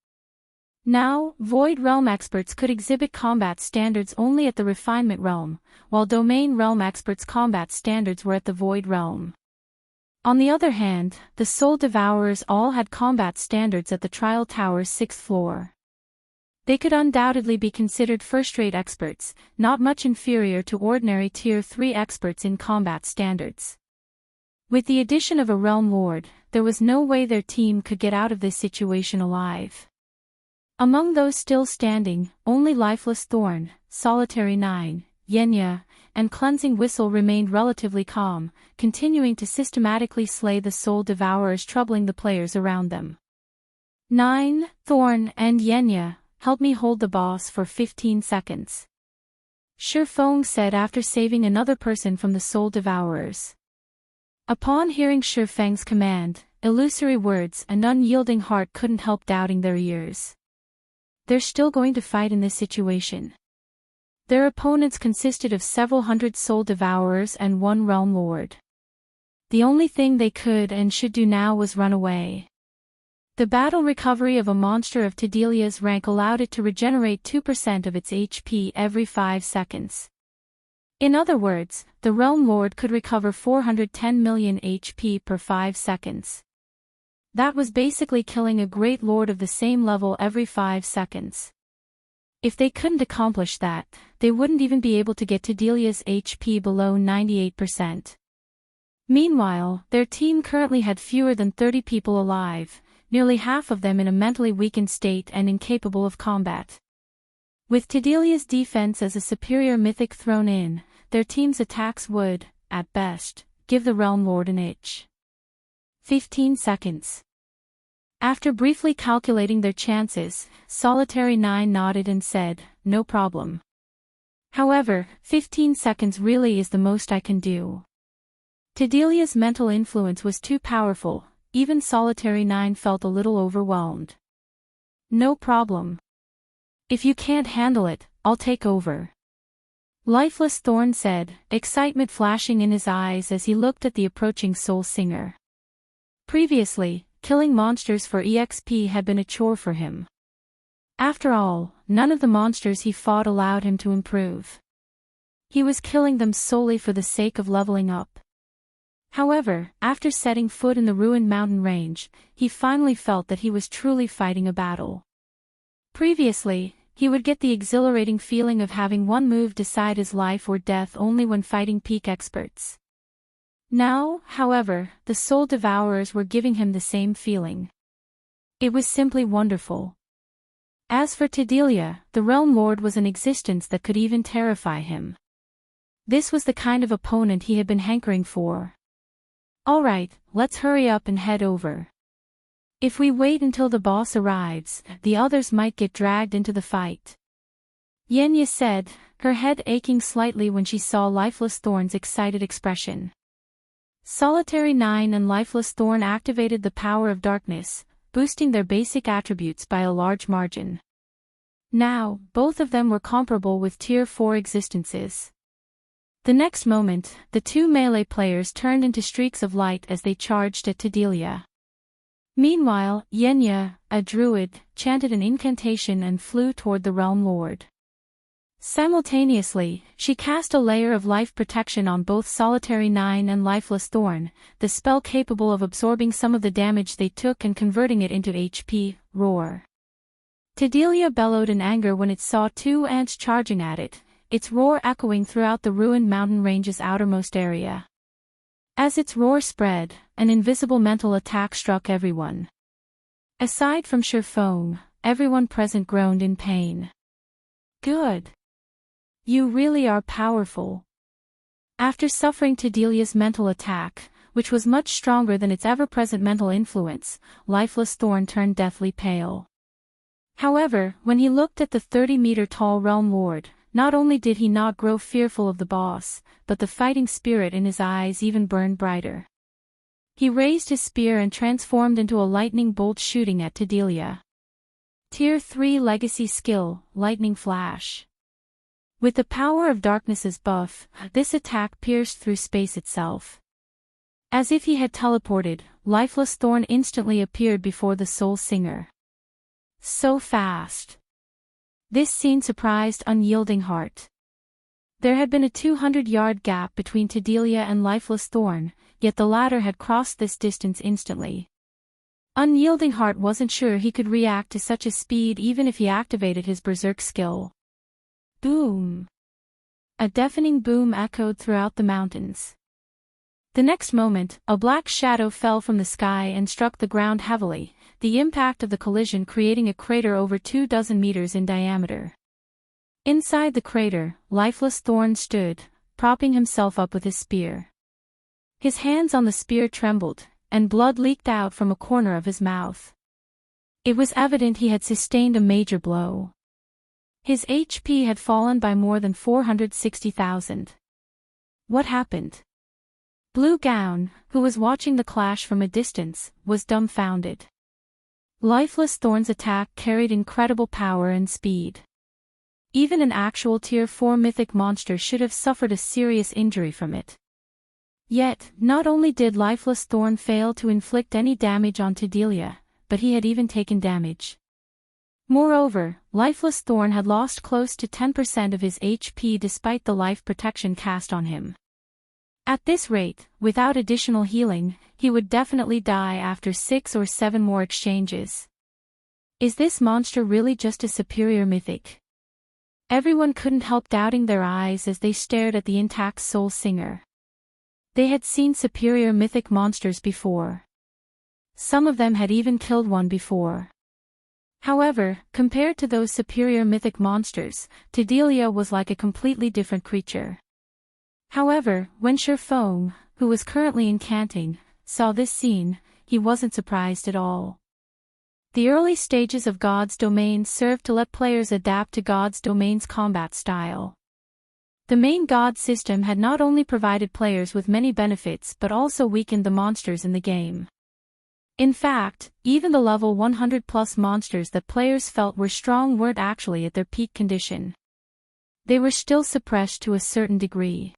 Now, Void Realm experts could exhibit combat standards only at the Refinement Realm, while Domain Realm experts' combat standards were at the Void Realm. On the other hand, the Soul Devourers all had combat standards at the Trial Tower's 6th floor. They could undoubtedly be considered first-rate experts, not much inferior to ordinary Tier 3 experts in combat standards. With the addition of a Realm Lord, there was no way their team could get out of this situation alive. Among those still standing, only Lifeless Thorn, Solitary 9, Yenya, and Cleansing Whistle remained relatively calm, continuing to systematically slay the Soul Devourers troubling the players around them. 9, Thorn and Yenya, help me hold the boss for 15 seconds. Feng said after saving another person from the Soul Devourers. Upon hearing Feng's command, Illusory Words and Unyielding Heart couldn't help doubting their ears. They're still going to fight in this situation. Their opponents consisted of several hundred soul devourers and one realm lord. The only thing they could and should do now was run away. The battle recovery of a monster of Tedelia's rank allowed it to regenerate 2% of its HP every 5 seconds. In other words, the Realm Lord could recover 410 million HP per 5 seconds. That was basically killing a Great Lord of the same level every 5 seconds. If they couldn't accomplish that, they wouldn't even be able to get Tedelia's HP below 98%. Meanwhile, their team currently had fewer than 30 people alive, nearly half of them in a mentally weakened state and incapable of combat. With Tedelia's defense as a superior mythic thrown in, their team's attacks would, at best, give the Realm Lord an itch. 15 seconds. After briefly calculating their chances, Solitary 9 nodded and said, "No problem. However, 15 seconds really is the most I can do." Tedelia's mental influence was too powerful, even Solitary 9 felt a little overwhelmed. "No problem. If you can't handle it, I'll take over." Lifeless Thorn said, excitement flashing in his eyes as he looked at the approaching Soul Singer. Previously, killing monsters for EXP had been a chore for him. After all, none of the monsters he fought allowed him to improve. He was killing them solely for the sake of leveling up. However, after setting foot in the ruined mountain range, he finally felt that he was truly fighting a battle. Previously, he would get the exhilarating feeling of having one move decide his life or death only when fighting peak experts. Now, however, the soul devourers were giving him the same feeling. It was simply wonderful. As for Tedelia, the Realm Lord was an existence that could even terrify him. This was the kind of opponent he had been hankering for. "Alright, let's hurry up and head over. If we wait until the boss arrives, the others might get dragged into the fight," Yenya said, her head aching slightly when she saw Lifeless Thorn's excited expression. Solitary 9 and Lifeless Thorn activated the power of darkness, boosting their basic attributes by a large margin. Now, both of them were comparable with Tier 4 existences. The next moment, the two melee players turned into streaks of light as they charged at Tedelia. Meanwhile, Yenya, a druid, chanted an incantation and flew toward the Realm Lord. Simultaneously, she cast a layer of life protection on both Solitary 9 and Lifeless Thorn, the spell capable of absorbing some of the damage they took and converting it into HP, roar. Tedelia bellowed in anger when it saw two ants charging at it, its roar echoing throughout the ruined mountain range's outermost area. As its roar spread, an invisible mental attack struck everyone. Aside from Feng, everyone present groaned in pain. "Good. You really are powerful." After suffering Tedelia's mental attack, which was much stronger than its ever-present mental influence, Lifeless Thorn turned deathly pale. However, when he looked at the 30-meter-tall Realm Lord, not only did he not grow fearful of the boss, but the fighting spirit in his eyes even burned brighter. He raised his spear and transformed into a lightning bolt shooting at Tedelia. Tier 3 Legacy Skill, Lightning Flash. With the power of darkness's buff, this attack pierced through space itself. As if he had teleported, Lifeless Thorn instantly appeared before the Soul Singer. So fast. This scene surprised Unyielding Heart. There had been a 200-yard gap between Tedelia and Lifeless Thorn, yet the latter had crossed this distance instantly. Unyielding Heart wasn't sure he could react to such a speed even if he activated his Berserk skill. Boom! A deafening boom echoed throughout the mountains. The next moment, a black shadow fell from the sky and struck the ground heavily, the impact of the collision creating a crater over 24 meters in diameter. Inside the crater, Lifeless Thorn stood, propping himself up with his spear. His hands on the spear trembled, and blood leaked out from a corner of his mouth. It was evident he had sustained a major blow. His HP had fallen by more than 460,000. What happened? Blue Gown, who was watching the clash from a distance, was dumbfounded. Lifeless Thorn's attack carried incredible power and speed. Even an actual Tier 4 mythic monster should have suffered a serious injury from it. Yet, not only did Lifeless Thorn fail to inflict any damage on Delia, but he had even taken damage. Moreover, Lifeless Thorn had lost close to 10% of his HP despite the life protection cast on him. At this rate, without additional healing, he would definitely die after 6 or 7 more exchanges. Is this monster really just a superior mythic? Everyone couldn't help doubting their eyes as they stared at the intact Soul Singer. They had seen superior mythic monsters before. Some of them had even killed one before. However, compared to those superior mythic monsters, Delia was like a completely different creature. However, when Feng, who was currently Enchanting, saw this scene, he wasn't surprised at all. The early stages of God's Domain served to let players adapt to God's Domain's combat style. The main God system had not only provided players with many benefits but also weakened the monsters in the game. In fact, even the level 100+ monsters that players felt were strong weren't actually at their peak condition. They were still suppressed to a certain degree.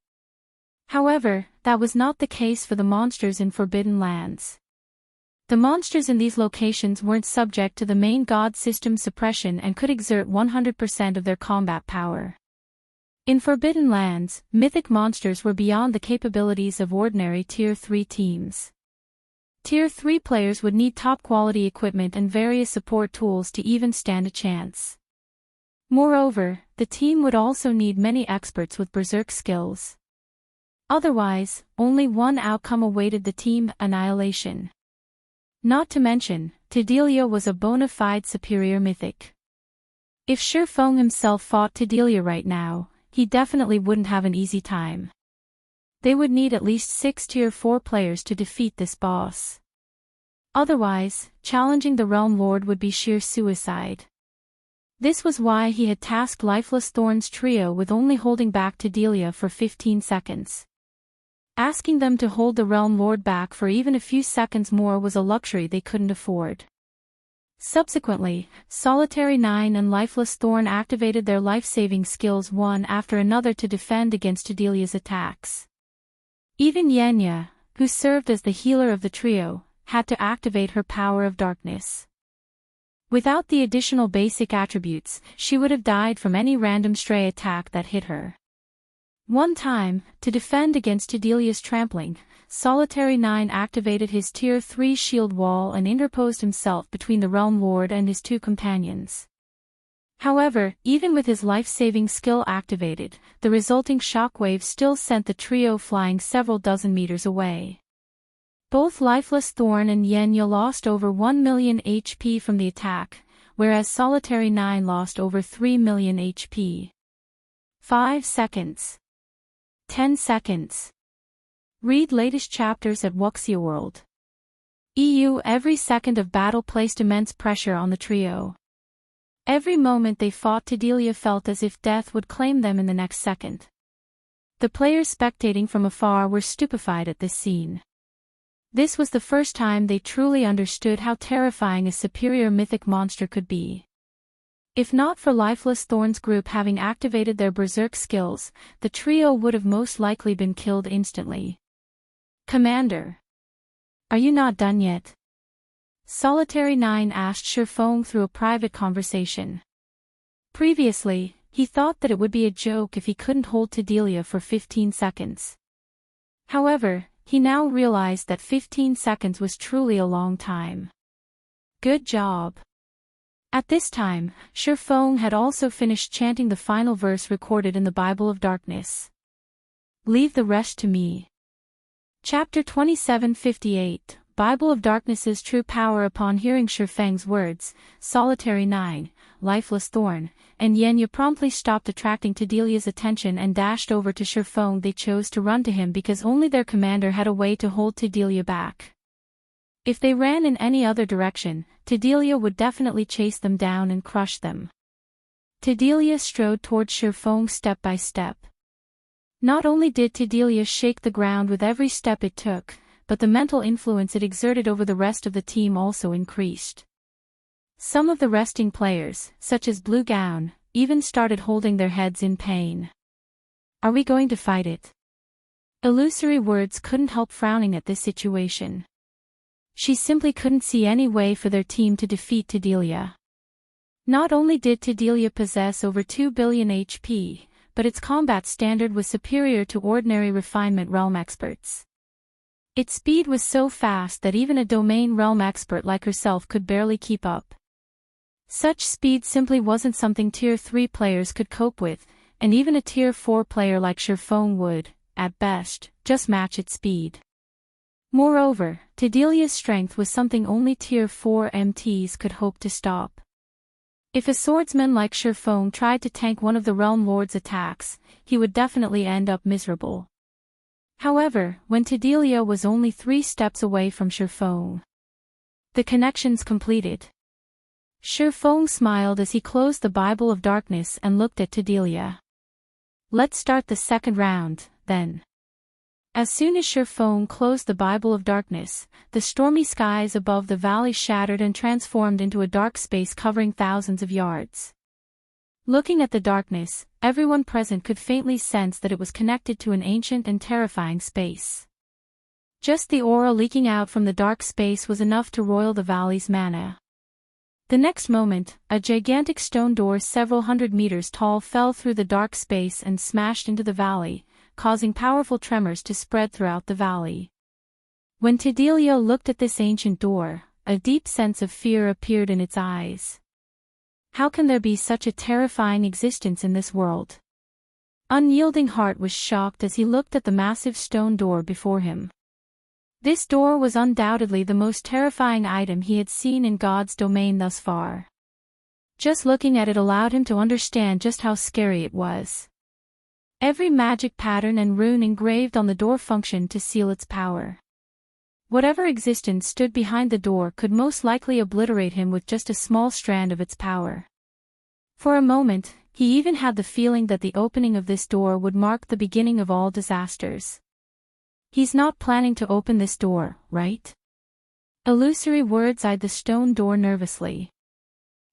However, that was not the case for the monsters in Forbidden Lands. The monsters in these locations weren't subject to the main God system suppression and could exert 100% of their combat power. In Forbidden Lands, mythic monsters were beyond the capabilities of ordinary Tier 3 teams. Tier 3 players would need top-quality equipment and various support tools to even stand a chance. Moreover, the team would also need many experts with berserk skills. Otherwise, only one outcome awaited the team: annihilation. Not to mention, Delia was a bona fide superior mythic. If Feng himself fought Delia right now, he definitely wouldn't have an easy time. They would need at least 6 Tier 4 players to defeat this boss. Otherwise, challenging the Realm Lord would be sheer suicide. This was why he had tasked Lifeless Thorn's trio with only holding back Delia for 15 seconds. Asking them to hold the Realm Lord back for even a few seconds more was a luxury they couldn't afford. Subsequently, Solitary 9 and Lifeless Thorn activated their life-saving skills one after another to defend against Delia's attacks. Even Yenya, who served as the healer of the trio, had to activate her power of darkness. Without the additional basic attributes, she would have died from any random stray attack that hit her. One time, to defend against Delia's trampling, Solitary 9 activated his Tier 3 shield wall and interposed himself between the Realm Lord and his 2 companions. However, even with his life-saving skill activated, the resulting shockwave still sent the trio flying several dozen meters away. Both Lifeless Thorn and Yenya lost over 1 million HP from the attack, whereas Solitary 9 lost over 3 million HP. 5 seconds. 10 seconds. Read latest chapters at Wuxia World. EU. Every second of battle placed immense pressure on the trio. Every moment they fought, Delia felt as if death would claim them in the next second. The players spectating from afar were stupefied at this scene. This was the first time they truly understood how terrifying a superior mythic monster could be. If not for Lifeless Thorn's group having activated their berserk skills, the trio would have most likely been killed instantly. "Commander, are you not done yet?" Solitary 9 asked Feng through a private conversation. Previously, he thought that it would be a joke if he couldn't hold Delia for 15 seconds. However, he now realized that 15 seconds was truly a long time. Good job. At this time, Feng had also finished chanting the final verse recorded in the Bible of Darkness. "Leave the rest to me." Chapter 2758, Bible of Darkness's true power. Upon hearing Feng's words, Solitary 9, Lifeless Thorn, and Yenya promptly stopped attracting Delia's attention and dashed over to Feng. They chose to run to him because only their commander had a way to hold Delia back. If they ran in any other direction, Delia would definitely chase them down and crush them. Delia strode towards Feng step by step. Not only did Delia shake the ground with every step it took, but the mental influence it exerted over the rest of the team also increased. Some of the resting players, such as Blue Gown, even started holding their heads in pain. Are we going to fight it? Illusory words couldn't help frowning at this situation. She simply couldn't see any way for their team to defeat Tedelia. Not only did Tedelia possess over 2 billion HP, but its combat standard was superior to ordinary refinement realm experts. Its speed was so fast that even a domain realm expert like herself could barely keep up. Such speed simply wasn't something Tier 3 players could cope with, and even a Tier 4 player like Feng would, at best, just match its speed. Moreover, Tedelia's strength was something only Tier 4 MTs could hope to stop. If a swordsman like Feng tried to tank one of the Realm Lord's attacks, he would definitely end up miserable. However, when Tedelia was only 3 steps away from Feng, the connections completed. Feng smiled as he closed the Bible of Darkness and looked at Tedelia. Let's start the second round, then. As soon as Feng closed the Bible of Darkness, the stormy skies above the valley shattered and transformed into a dark space covering thousands of yards. Looking at the darkness, everyone present could faintly sense that it was connected to an ancient and terrifying space. Just the aura leaking out from the dark space was enough to roil the valley's mana. The next moment, a gigantic stone door several hundred meters tall fell through the dark space and smashed into the valley, causing powerful tremors to spread throughout the valley. When Tedelia looked at this ancient door, a deep sense of fear appeared in its eyes. How can there be such a terrifying existence in this world? Unyielding Heart was shocked as he looked at the massive stone door before him. This door was undoubtedly the most terrifying item he had seen in God's domain thus far. Just looking at it allowed him to understand just how scary it was. Every magic pattern and rune engraved on the door functioned to seal its power. Whatever existence stood behind the door could most likely obliterate him with just a small strand of its power. For a moment, he even had the feeling that the opening of this door would mark the beginning of all disasters. He's not planning to open this door, right? Illusory words eyed the stone door nervously.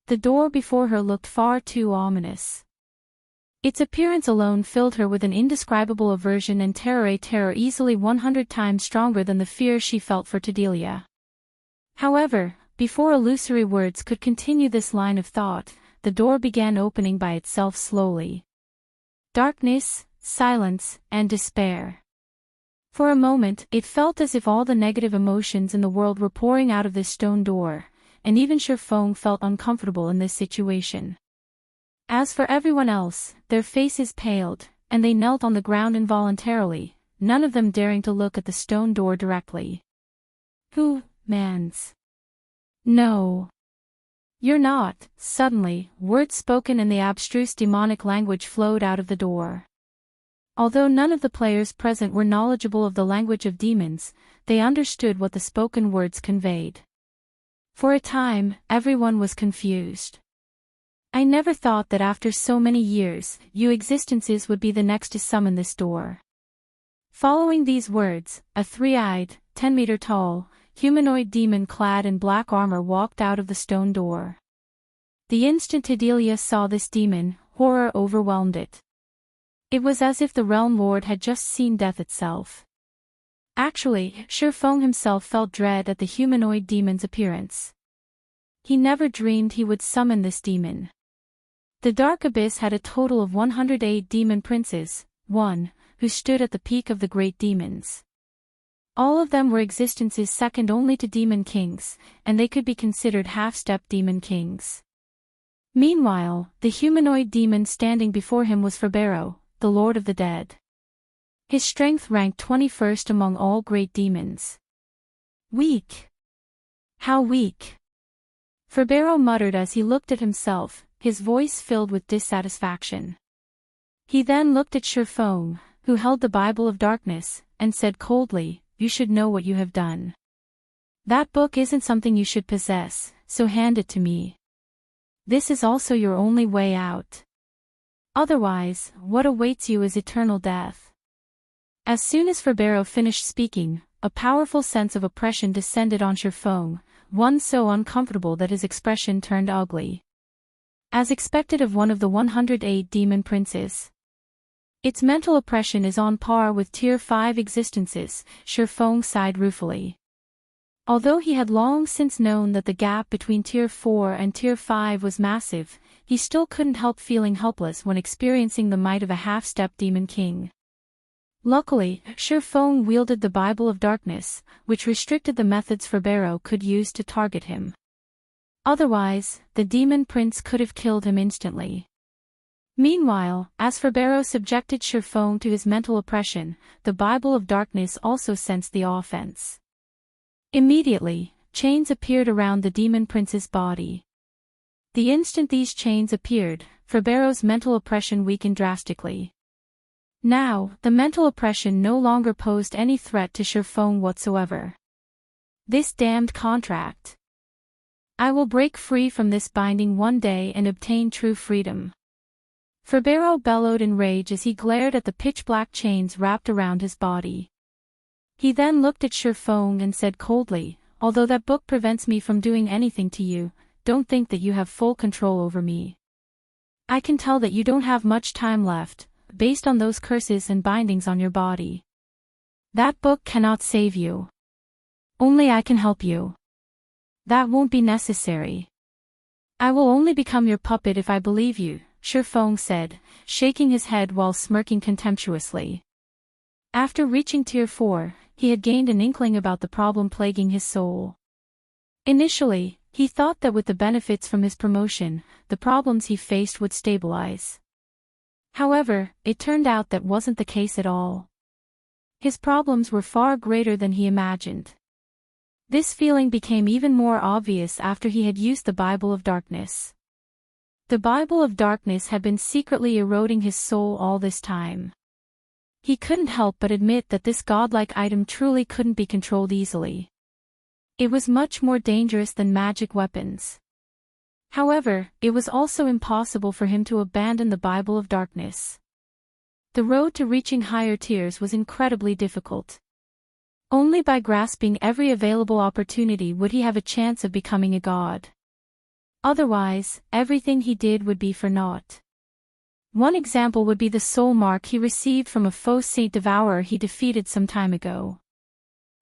The door before her looked far too ominous. Its appearance alone filled her with an indescribable aversion and terror, a terror easily 100 times stronger than the fear she felt for Tedelia. However, before Illusory words could continue this line of thought, the door began opening by itself slowly. Darkness, silence, and despair. For a moment, it felt as if all the negative emotions in the world were pouring out of this stone door, and even Feng felt uncomfortable in this situation. As for everyone else, their faces paled, and they knelt on the ground involuntarily, none of them daring to look at the stone door directly. Who, mans? No. You're not. Suddenly, words spoken in the abstruse demonic language flowed out of the door. Although none of the players present were knowledgeable of the language of demons, they understood what the spoken words conveyed. For a time, everyone was confused. I never thought that after so many years, you existences would be the next to summon this door. Following these words, a 3-eyed, 10-meter-tall, humanoid demon clad in black armor walked out of the stone door. The instant Tedelia saw this demon, horror overwhelmed it. It was as if the Realm Lord had just seen death itself. Actually, Feng himself felt dread at the humanoid demon's appearance. He never dreamed he would summon this demon. The Dark Abyss had a total of 108 demon princes, one, who stood at the peak of the great demons. All of them were existences second only to demon kings, and they could be considered half-step demon kings. Meanwhile, the humanoid demon standing before him was Ferbero, the Lord of the Dead. His strength ranked 21st among all great demons. Weak. How weak. Ferbero muttered as he looked at himself, his voice filled with dissatisfaction. He then looked at Feng, who held the Bible of Darkness, and said coldly, "You should know what you have done. That book isn't something you should possess, so hand it to me. This is also your only way out. Otherwise, what awaits you is eternal death." As soon as Ferbero finished speaking, a powerful sense of oppression descended on Feng, one so uncomfortable that his expression turned ugly. As expected of one of the 108 demon princes. Its mental oppression is on par with Tier 5 existences, Feng sighed ruefully. Although he had long since known that the gap between Tier 4 and Tier 5 was massive, he still couldn't help feeling helpless when experiencing the might of a half-step demon king. Luckily, Feng wielded the Bible of Darkness, which restricted the methods Ferbero could use to target him. Otherwise, the demon prince could have killed him instantly. Meanwhile, as Ferbero subjected Feng to his mental oppression, the Bible of Darkness also sensed the offense. Immediately, chains appeared around the demon prince's body. The instant these chains appeared, Ferbero's mental oppression weakened drastically. Now, the mental oppression no longer posed any threat to Feng whatsoever. This damned contract. I will break free from this binding one day and obtain true freedom. Ferbero bellowed in rage as he glared at the pitch-black chains wrapped around his body. He then looked at Feng and said coldly, although that book prevents me from doing anything to you, don't think that you have full control over me. I can tell that you don't have much time left, based on those curses and bindings on your body. That book cannot save you. Only I can help you. That won't be necessary. I will only become your puppet if I believe you, Feng said, shaking his head while smirking contemptuously. After reaching Tier 4, he had gained an inkling about the problem plaguing his soul. Initially, he thought that with the benefits from his promotion, the problems he faced would stabilize. However, it turned out that wasn't the case at all. His problems were far greater than he imagined. This feeling became even more obvious after he had used the Bible of Darkness. The Bible of Darkness had been secretly eroding his soul all this time. He couldn't help but admit that this godlike item truly couldn't be controlled easily. It was much more dangerous than magic weapons. However, it was also impossible for him to abandon the Bible of Darkness. The road to reaching higher tiers was incredibly difficult. Only by grasping every available opportunity would he have a chance of becoming a god. Otherwise, everything he did would be for naught. One example would be the soul mark he received from a faux Saint Devourer he defeated some time ago.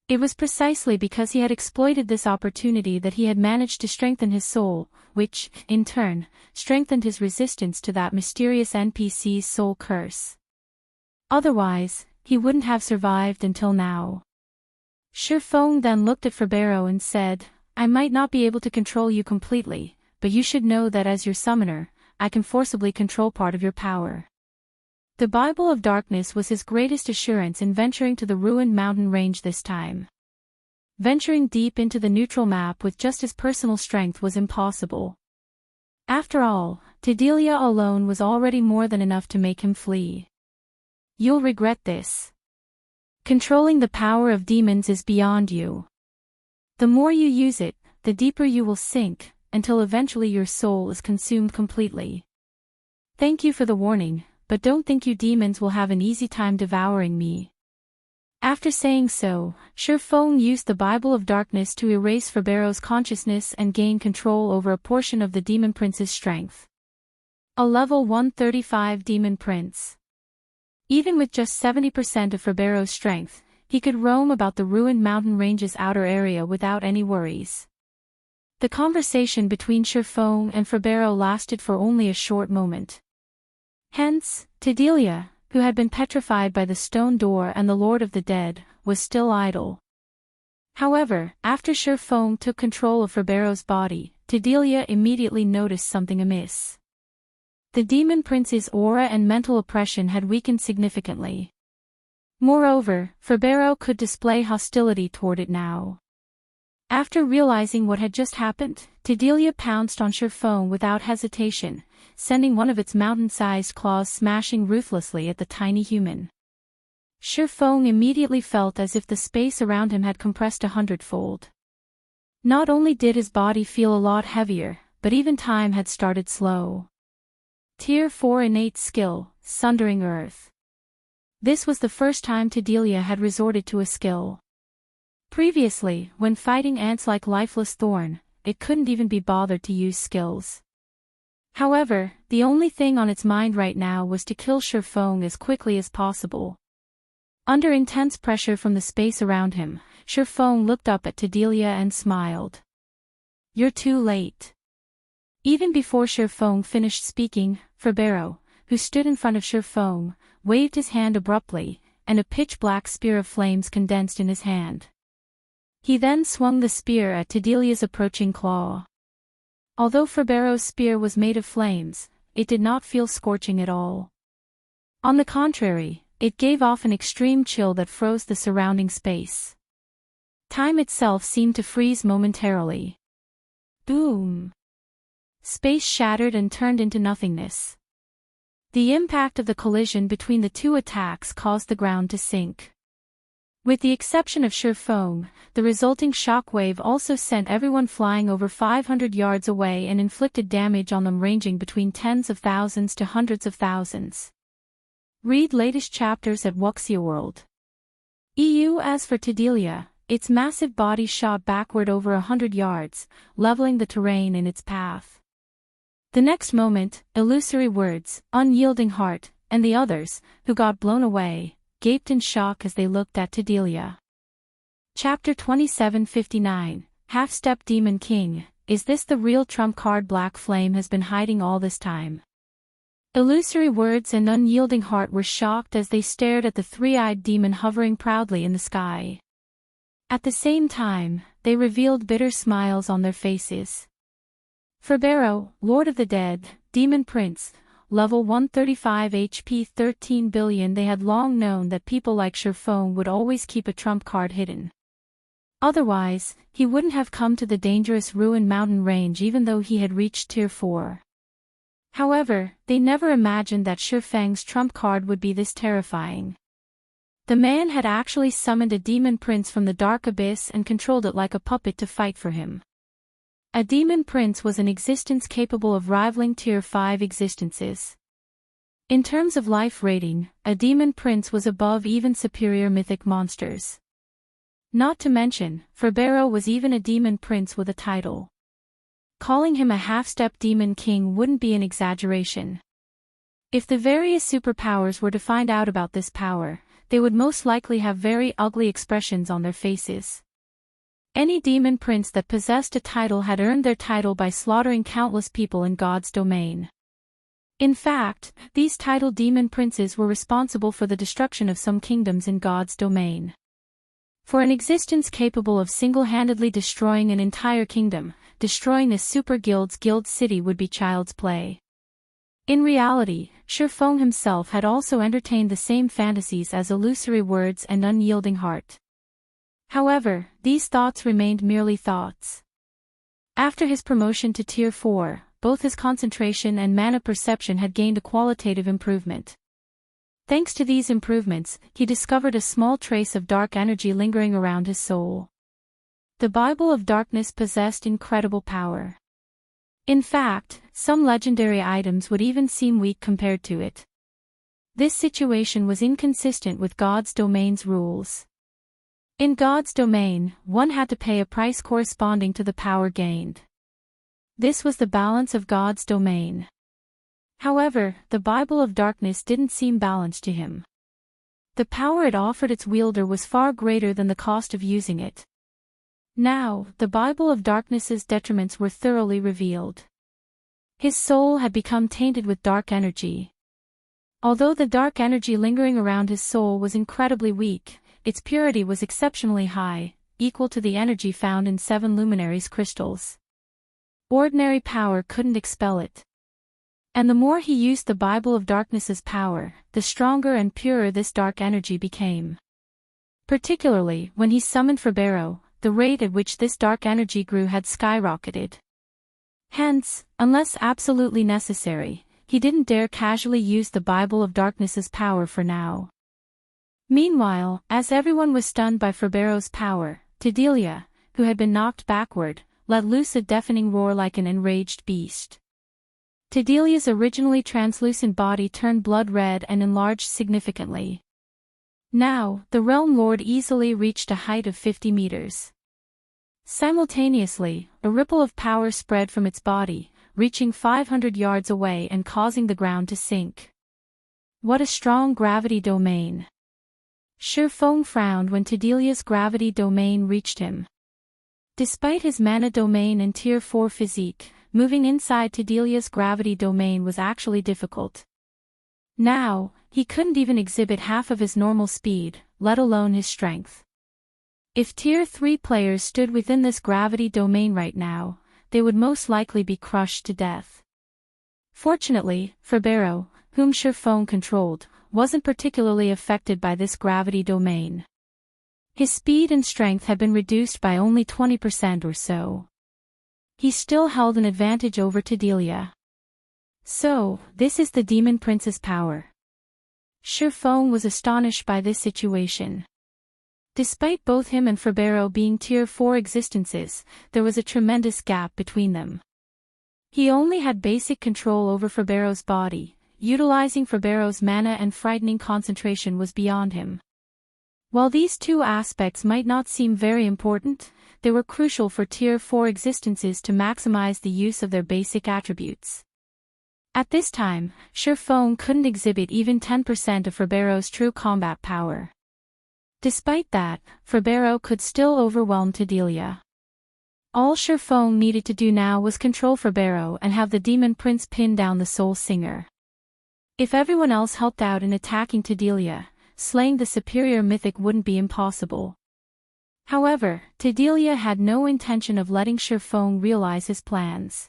It was precisely because he had exploited this opportunity that he had managed to strengthen his soul, which, in turn, strengthened his resistance to that mysterious NPC's soul curse. Otherwise, he wouldn't have survived until now. Feng then looked at Ferbero and said, I might not be able to control you completely, but you should know that as your summoner, I can forcibly control part of your power. The Bible of Darkness was his greatest assurance in venturing to the ruined mountain range this time. Venturing deep into the neutral map with just his personal strength was impossible. After all, Tidelia alone was already more than enough to make him flee. You'll regret this. Controlling the power of demons is beyond you. The more you use it, the deeper you will sink, until eventually your soul is consumed completely. Thank you for the warning, but don't think you demons will have an easy time devouring me. After saying so, Feng used the Bible of Darkness to erase Ferbero's consciousness and gain control over a portion of the Demon Prince's strength. A level 135 Demon Prince. Even with just 70% of Ferbero's strength, he could roam about the ruined mountain range's outer area without any worries. The conversation between Feng and Ferbero lasted for only a short moment. Hence, Tidelia, who had been petrified by the stone door and the Lord of the Dead, was still idle. However, after Feng took control of Ferbero's body, Tidelia immediately noticed something amiss. The Demon Prince's aura and mental oppression had weakened significantly. Moreover, Ferbero could display hostility toward it now. After realizing what had just happened, Tidelia pounced on Feng without hesitation, sending one of its mountain-sized claws smashing ruthlessly at the tiny human. Feng immediately felt as if the space around him had compressed 100-fold. Not only did his body feel a lot heavier, but even time had started slow. Tier 4 innate skill, Sundering Earth. This was the first time Tidelia had resorted to a skill. Previously, when fighting ants like Lifeless Thorn, it couldn't even be bothered to use skills. However, the only thing on its mind right now was to kill Feng as quickly as possible. Under intense pressure from the space around him, Feng looked up at Tedelia and smiled. "You're too late." Even before Feng finished speaking, Ferbero, who stood in front of Feng, waved his hand abruptly, and a pitch-black spear of flames condensed in his hand. He then swung the spear at Tedelia's approaching claw. Although Ferbero's spear was made of flames, it did not feel scorching at all. On the contrary, it gave off an extreme chill that froze the surrounding space. Time itself seemed to freeze momentarily. Boom! Space shattered and turned into nothingness. The impact of the collision between the two attacks caused the ground to sink. With the exception of Feng, the resulting shockwave also sent everyone flying over 500 yards away and inflicted damage on them ranging between tens of thousands to hundreds of thousands. Read latest chapters at Wuxia World. As for Tedelia, its massive body shot backward over 100 yards, leveling the terrain in its path. The next moment, Illusory Words, Unyielding Heart, and the others, who got blown away, gaped in shock as they looked at Tedelia. Chapter 2759, Half-Step Demon King, is this the real trump card Black Flame has been hiding all this time? Illusory Words and Unyielding Heart were shocked as they stared at the three-eyed demon hovering proudly in the sky. At the same time, they revealed bitter smiles on their faces. Ferbero, Lord of the Dead, Demon Prince, level 135 HP 13 billion. They had long known that people like Feng would always keep a trump card hidden. Otherwise, he wouldn't have come to the dangerous Ruin Mountain range even though he had reached Tier 4. However, they never imagined that Feng's trump card would be this terrifying. The man had actually summoned a demon prince from the dark abyss and controlled it like a puppet to fight for him. A demon prince was an existence capable of rivaling Tier 5 existences. In terms of life rating, a demon prince was above even superior mythic monsters. Not to mention, Ferbero was even a demon prince with a title. Calling him a half-step demon king wouldn't be an exaggeration. If the various superpowers were to find out about this power, they would most likely have very ugly expressions on their faces. Any demon prince that possessed a title had earned their title by slaughtering countless people in God's domain. In fact, these titled demon princes were responsible for the destruction of some kingdoms in God's domain. For an existence capable of single-handedly destroying an entire kingdom, destroying a super guild's guild city would be child's play. In reality, Feng himself had also entertained the same fantasies as Illusory Words and Unyielding Heart. However, these thoughts remained merely thoughts. After his promotion to Tier 4, both his concentration and mana perception had gained a qualitative improvement. Thanks to these improvements, he discovered a small trace of dark energy lingering around his soul. The Bible of Darkness possessed incredible power. In fact, some legendary items would even seem weak compared to it. This situation was inconsistent with God's domain's rules. In God's domain, one had to pay a price corresponding to the power gained. This was the balance of God's domain. However, the Bible of Darkness didn't seem balanced to him. The power it offered its wielder was far greater than the cost of using it. Now, the Bible of Darkness's detriments were thoroughly revealed. His soul had become tainted with dark energy. Although the dark energy lingering around his soul was incredibly weak, its purity was exceptionally high, equal to the energy found in 7 luminaries crystals. Ordinary power couldn't expel it. And the more he used the Bible of Darkness's power, the stronger and purer this dark energy became. Particularly, when he summoned Ferbero, the rate at which this dark energy grew had skyrocketed. Hence, unless absolutely necessary, he didn't dare casually use the Bible of Darkness's power for now. Meanwhile, as everyone was stunned by Ferbero's power, Tedelia, who had been knocked backward, let loose a deafening roar like an enraged beast. Tedelia's originally translucent body turned blood red and enlarged significantly. Now, the Realm Lord easily reached a height of 50 meters. Simultaneously, a ripple of power spread from its body, reaching 500 yards away and causing the ground to sink. What a strong gravity domain! Feng frowned when Tedelia's gravity domain reached him. Despite his mana domain and Tier 4 physique, moving inside Tedelia's gravity domain was actually difficult. Now, he couldn't even exhibit half of his normal speed, let alone his strength. If Tier 3 players stood within this gravity domain right now, they would most likely be crushed to death. Fortunately, Febero, whom Feng controlled, wasn't particularly affected by this gravity domain. His speed and strength had been reduced by only 20% or so. He still held an advantage over Tedelia. So, this is the Demon Prince's power. Feng was astonished by this situation. Despite both him and Febero being Tier 4 existences, there was a tremendous gap between them. He only had basic control over Febero's body. Utilizing Febero's mana and frightening concentration was beyond him. While these two aspects might not seem very important, they were crucial for Tier 4 existences to maximize the use of their basic attributes. At this time, Feng couldn't exhibit even 10% of Febero's true combat power. Despite that, Febero could still overwhelm Tedelia. All Feng needed to do now was control Febero and have the Demon Prince pin down the Soul Singer. If everyone else helped out in attacking Tedelia, slaying the superior Mythic wouldn't be impossible. However, Tedelia had no intention of letting Feng realize his plans.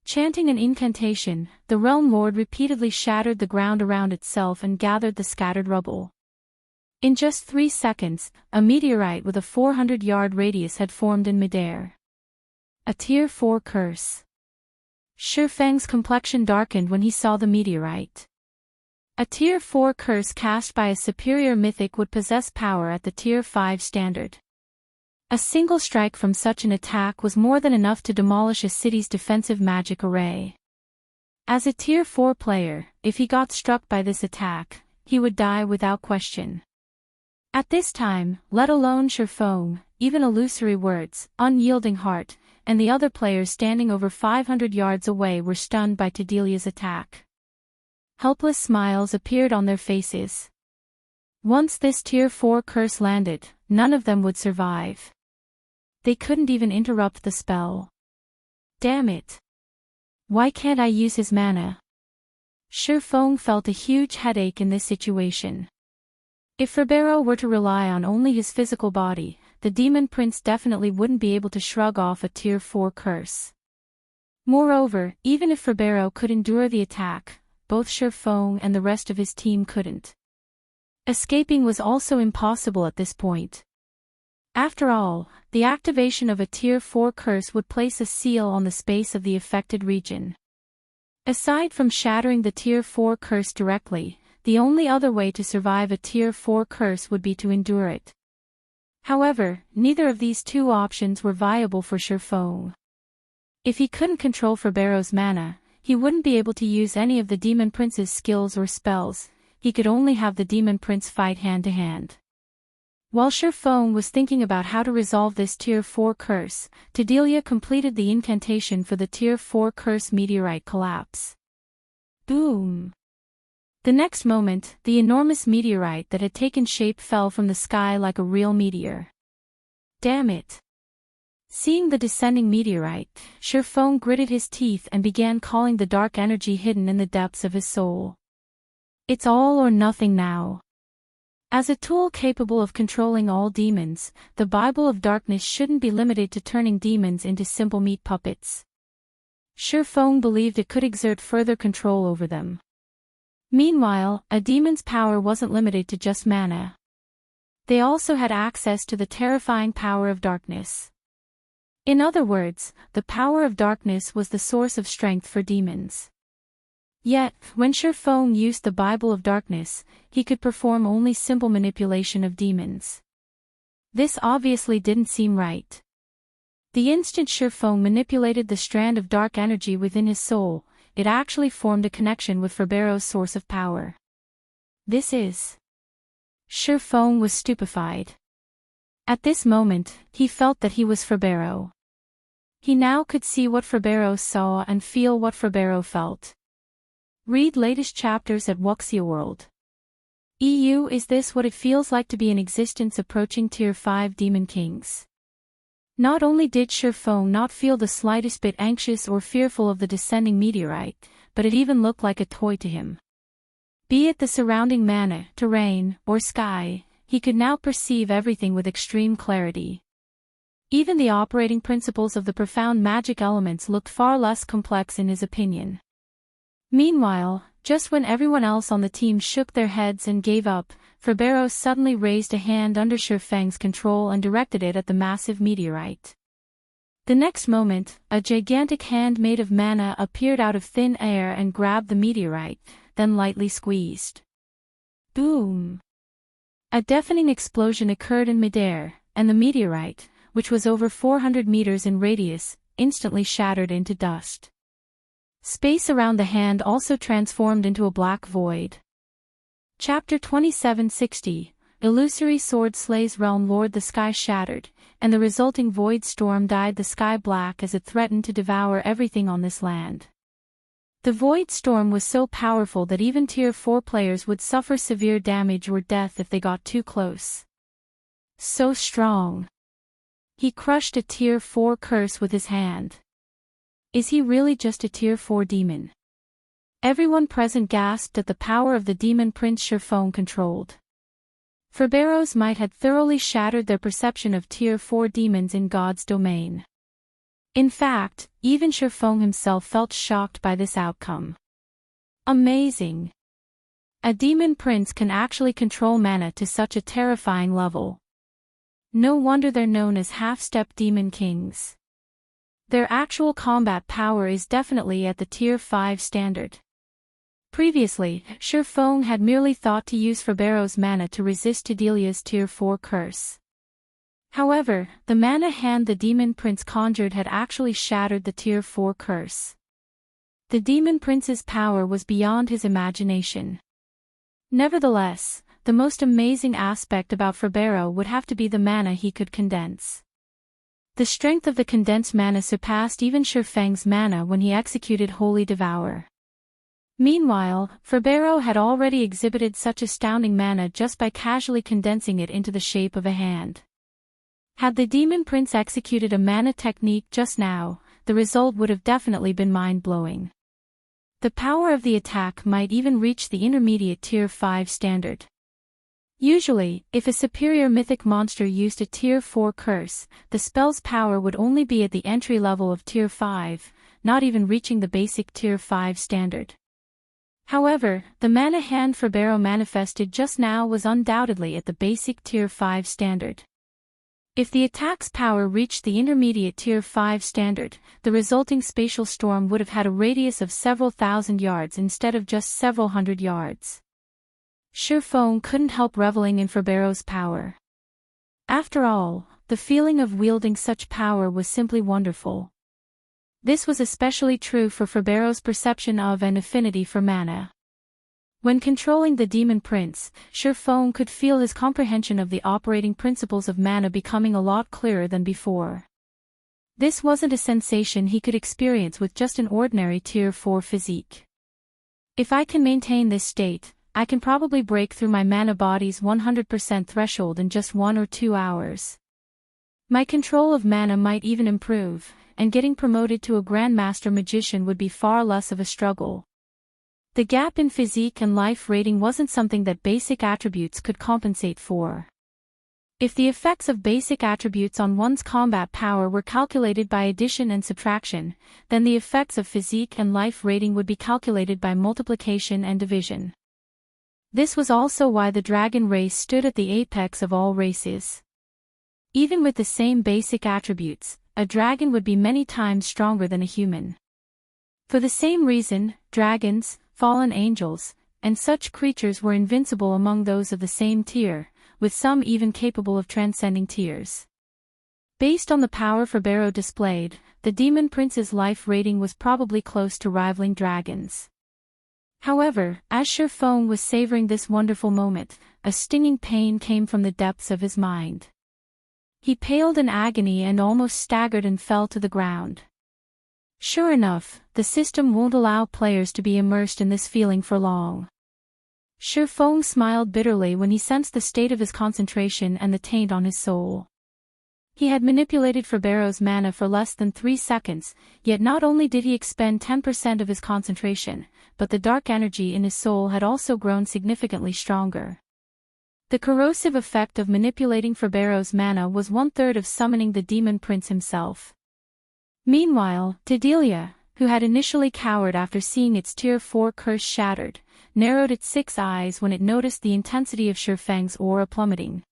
Chanting an incantation, the Realm Lord repeatedly shattered the ground around itself and gathered the scattered rubble. In just 3 seconds, a meteorite with a 400-yard radius had formed in midair. A Tier 4 curse. Feng's complexion darkened when he saw the meteorite. A Tier 4 curse cast by a superior Mythic would possess power at the Tier 5 standard. A single strike from such an attack was more than enough to demolish a city's defensive magic array. As a Tier 4 player, if he got struck by this attack, he would die without question. At this time, let alone Feng, even Illusory Words, Unyielding Heart, and the other players standing over 500 yards away were stunned by Tedelia's attack. Helpless smiles appeared on their faces. Once this Tier 4 curse landed, none of them would survive. They couldn't even interrupt the spell. Damn it! Why can't I use his mana? Feng felt a huge headache in this situation. If Febero were to rely on only his physical body, the Demon Prince definitely wouldn't be able to shrug off a Tier 4 curse. Moreover, even if Febero could endure the attack, both Feng and the rest of his team couldn't. Escaping was also impossible at this point. After all, the activation of a Tier 4 curse would place a seal on the space of the affected region. Aside from shattering the Tier 4 curse directly, the only other way to survive a Tier 4 curse would be to endure it. However, neither of these two options were viable for Feng. If he couldn't control Febero's mana, he wouldn't be able to use any of the Demon Prince's skills or spells. He could only have the Demon Prince fight hand-to-hand. While Feng was thinking about how to resolve this Tier 4 curse, Tedelia completed the incantation for the Tier 4 curse meteorite collapse. Boom! The next moment, the enormous meteorite that had taken shape fell from the sky like a real meteor. Damn it! Seeing the descending meteorite, Feng gritted his teeth and began calling the dark energy hidden in the depths of his soul. It's all or nothing now. As a tool capable of controlling all demons, the Bible of Darkness shouldn't be limited to turning demons into simple meat puppets. Feng believed it could exert further control over them. Meanwhile, a demon's power wasn't limited to just mana. They also had access to the terrifying power of darkness. In other words, the power of darkness was the source of strength for demons. Yet, when Feng used the Bible of Darkness, he could perform only simple manipulation of demons. This obviously didn't seem right. The instant Feng manipulated the strand of dark energy within his soul, it actually formed a connection with Febero's source of power. This is... Feng was stupefied. At this moment, he felt that he was Febero. He now could see what Ferbero saw and feel what Ferbero felt. Read latest chapters at Wuxia World. EU. Is this what it feels like to be in existence approaching Tier 5 Demon Kings? Not only did Feng not feel the slightest bit anxious or fearful of the descending meteorite, but it even looked like a toy to him. Be it the surrounding mana, terrain, or sky, he could now perceive everything with extreme clarity. Even the operating principles of the profound magic elements looked far less complex in his opinion. Meanwhile, just when everyone else on the team shook their heads and gave up, Ferbero suddenly raised a hand under Feng's control and directed it at the massive meteorite. The next moment, a gigantic hand made of mana appeared out of thin air and grabbed the meteorite, then lightly squeezed. Boom! A deafening explosion occurred in midair, and the meteorite, which was over 400 meters in radius, instantly shattered into dust. Space around the hand also transformed into a black void. Chapter 2760, Illusory Sword Slays Realm Lord. The sky shattered, and the resulting void storm dyed the sky black as it threatened to devour everything on this land. The void storm was so powerful that even Tier 4 players would suffer severe damage or death if they got too close. So strong. He crushed a Tier 4 curse with his hand. Is he really just a Tier 4 demon? Everyone present gasped at the power of the demon prince Feng controlled. Ferbero's might had thoroughly shattered their perception of Tier 4 demons in God's domain. In fact, even Feng himself felt shocked by this outcome. Amazing! A demon prince can actually control mana to such a terrifying level. No wonder they're known as half-step demon kings. Their actual combat power is definitely at the Tier 5 standard. Previously, Feng had merely thought to use Ferbero's mana to resist Tidelia's Tier 4 curse. However, the mana hand the demon prince conjured had actually shattered the Tier 4 curse. The demon prince's power was beyond his imagination. Nevertheless, the most amazing aspect about Ferbero would have to be the mana he could condense. The strength of the condensed mana surpassed even Feng's mana when he executed Holy Devour. Meanwhile, Ferbero had already exhibited such astounding mana just by casually condensing it into the shape of a hand. Had the demon prince executed a mana technique just now, the result would have definitely been mind-blowing. The power of the attack might even reach the intermediate Tier 5 standard. Usually, if a superior mythic monster used a Tier 4 curse, the spell's power would only be at the entry level of Tier 5, not even reaching the basic Tier 5 standard. However, the mana hand Ferbero manifested just now was undoubtedly at the basic Tier 5 standard. If the attack's power reached the intermediate Tier 5 standard, the resulting spatial storm would have had a radius of several thousand yards instead of just several hundred yards. Feng couldn't help reveling in Ferbero's power. After all, the feeling of wielding such power was simply wonderful. This was especially true for Ferbero's perception of and affinity for mana. When controlling the demon prince, Feng could feel his comprehension of the operating principles of mana becoming a lot clearer than before. This wasn't a sensation he could experience with just an ordinary Tier 4 physique. If I can maintain this state, I can probably break through my mana body's 100% threshold in just 1 or 2 hours. My control of mana might even improve, and getting promoted to a Grandmaster Magician would be far less of a struggle. The gap in physique and life rating wasn't something that basic attributes could compensate for. If the effects of basic attributes on one's combat power were calculated by addition and subtraction, then the effects of physique and life rating would be calculated by multiplication and division. This was also why the dragon race stood at the apex of all races. Even with the same basic attributes, a dragon would be many times stronger than a human. For the same reason, dragons, fallen angels, and such creatures were invincible among those of the same tier, with some even capable of transcending tiers. Based on the power Ferbero displayed, the demon prince's life rating was probably close to rivaling dragons. However, as Feng was savoring this wonderful moment, a stinging pain came from the depths of his mind. He paled in agony and almost staggered and fell to the ground. Sure enough, the system won't allow players to be immersed in this feeling for long. Feng smiled bitterly when he sensed the state of his concentration and the taint on his soul. He had manipulated Ferbero's mana for less than 3 seconds, yet not only did he expend 10% of his concentration, but the dark energy in his soul had also grown significantly stronger. The corrosive effect of manipulating Ferbero's mana was 1/3 of summoning the Demon Prince himself. Meanwhile, Tidelia, who had initially cowered after seeing its Tier 4 curse shattered, narrowed its 6 eyes when it noticed the intensity of Feng's aura plummeting.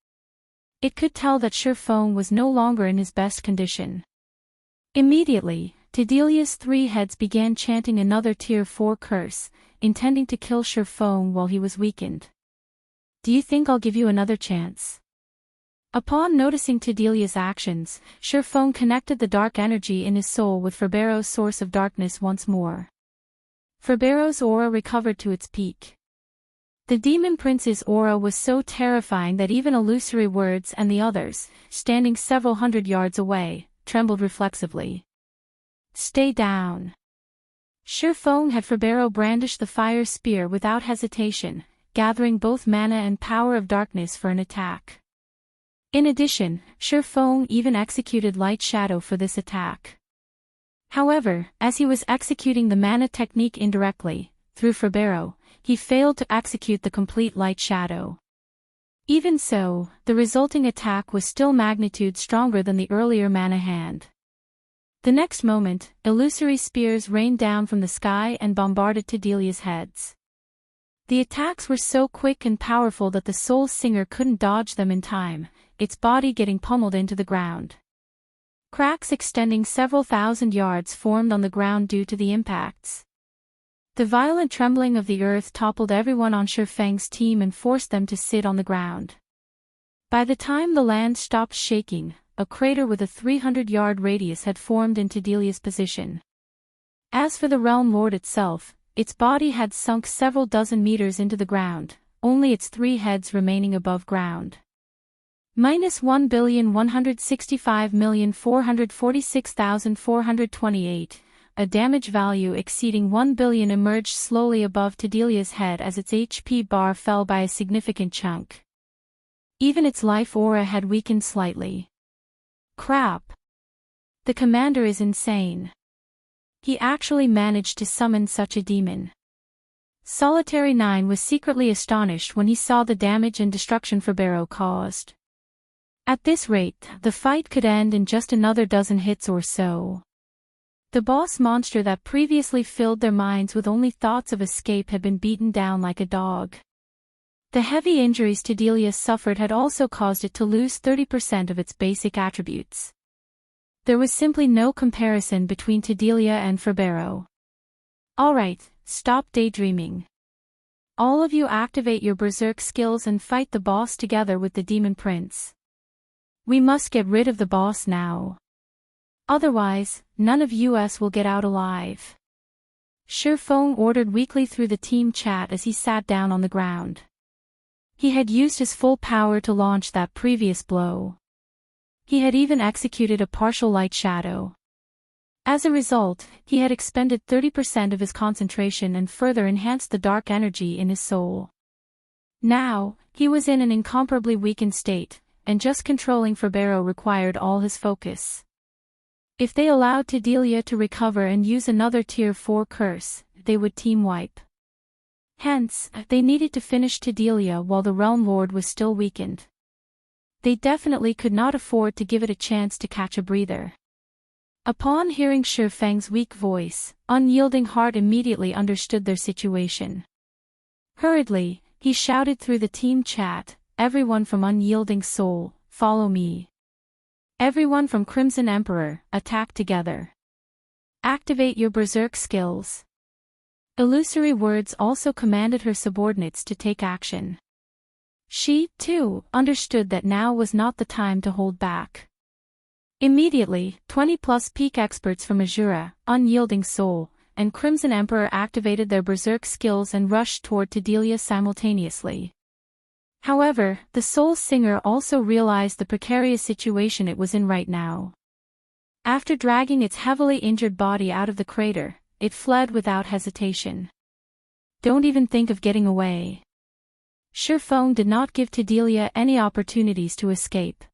It could tell that Feng was no longer in his best condition. Immediately, Tidelia's 3 heads began chanting another Tier 4 curse, intending to kill Feng while he was weakened. "Do you think I'll give you another chance?" Upon noticing Tidelia's actions, Feng connected the dark energy in his soul with Ferbero's source of darkness once more. Ferbero's aura recovered to its peak. The Demon Prince's aura was so terrifying that even Illusory Words and the others, standing several hundred yards away, trembled reflexively. "Stay down." Feng had Ferbero brandish the fire spear without hesitation, gathering both mana and power of darkness for an attack. In addition, Feng even executed Light Shadow for this attack. However, as he was executing the mana technique indirectly, through Ferbero, he failed to execute the complete Light Shadow. Even so, the resulting attack was still magnitude stronger than the earlier mana hand. The next moment, illusory spears rained down from the sky and bombarded Tidelia's heads. The attacks were so quick and powerful that the Soul Singer couldn't dodge them in time, its body getting pummeled into the ground. Cracks extending several thousand yards formed on the ground due to the impacts. The violent trembling of the earth toppled everyone on Feng's team and forced them to sit on the ground. By the time the land stopped shaking, a crater with a 300-yard radius had formed in Tidelia's position. As for the Realm Lord itself, its body had sunk several dozen meters into the ground, only its 3 heads remaining above ground. -1,165,446,428, a damage value exceeding 1 billion emerged slowly above Tidelia's head as its HP bar fell by a significant chunk. Even its life aura had weakened slightly. Crap! The commander is insane. He actually managed to summon such a demon. Solitary 9 was secretly astonished when he saw the damage and destruction Ferbero caused. At this rate, the fight could end in just another dozen hits or so. The boss monster that previously filled their minds with only thoughts of escape had been beaten down like a dog. The heavy injuries Tidelia suffered had also caused it to lose 30% of its basic attributes. There was simply no comparison between Tidelia and Ferbero. Alright, stop daydreaming. All of you activate your berserk skills and fight the boss together with the Demon Prince. We must get rid of the boss now. Otherwise, none of us will get out alive. Feng ordered weakly through the team chat as he sat down on the ground. He had used his full power to launch that previous blow. He had even executed a partial Light Shadow. As a result, he had expended 30% of his concentration and further enhanced the dark energy in his soul. Now, he was in an incomparably weakened state, and just controlling Ferbero required all his focus. If they allowed Tidelia to recover and use another Tier 4 curse, they would team wipe. Hence, they needed to finish Tidelia while the Realm Lord was still weakened. They definitely could not afford to give it a chance to catch a breather. Upon hearing Feng's weak voice, Unyielding Heart immediately understood their situation. Hurriedly, he shouted through the team chat, "Everyone from Unyielding Soul, follow me. Everyone from Crimson Emperor, attack together. Activate your berserk skills." Illusory Words also commanded her subordinates to take action. She, too, understood that now was not the time to hold back. Immediately, 20+ peak experts from Azura, Unyielding Soul, and Crimson Emperor activated their berserk skills and rushed toward Tidelia simultaneously. However, the Soul Singer also realized the precarious situation it was in right now. After dragging its heavily injured body out of the crater, it fled without hesitation. Don't even think of getting away. Feng did not give Delia any opportunities to escape.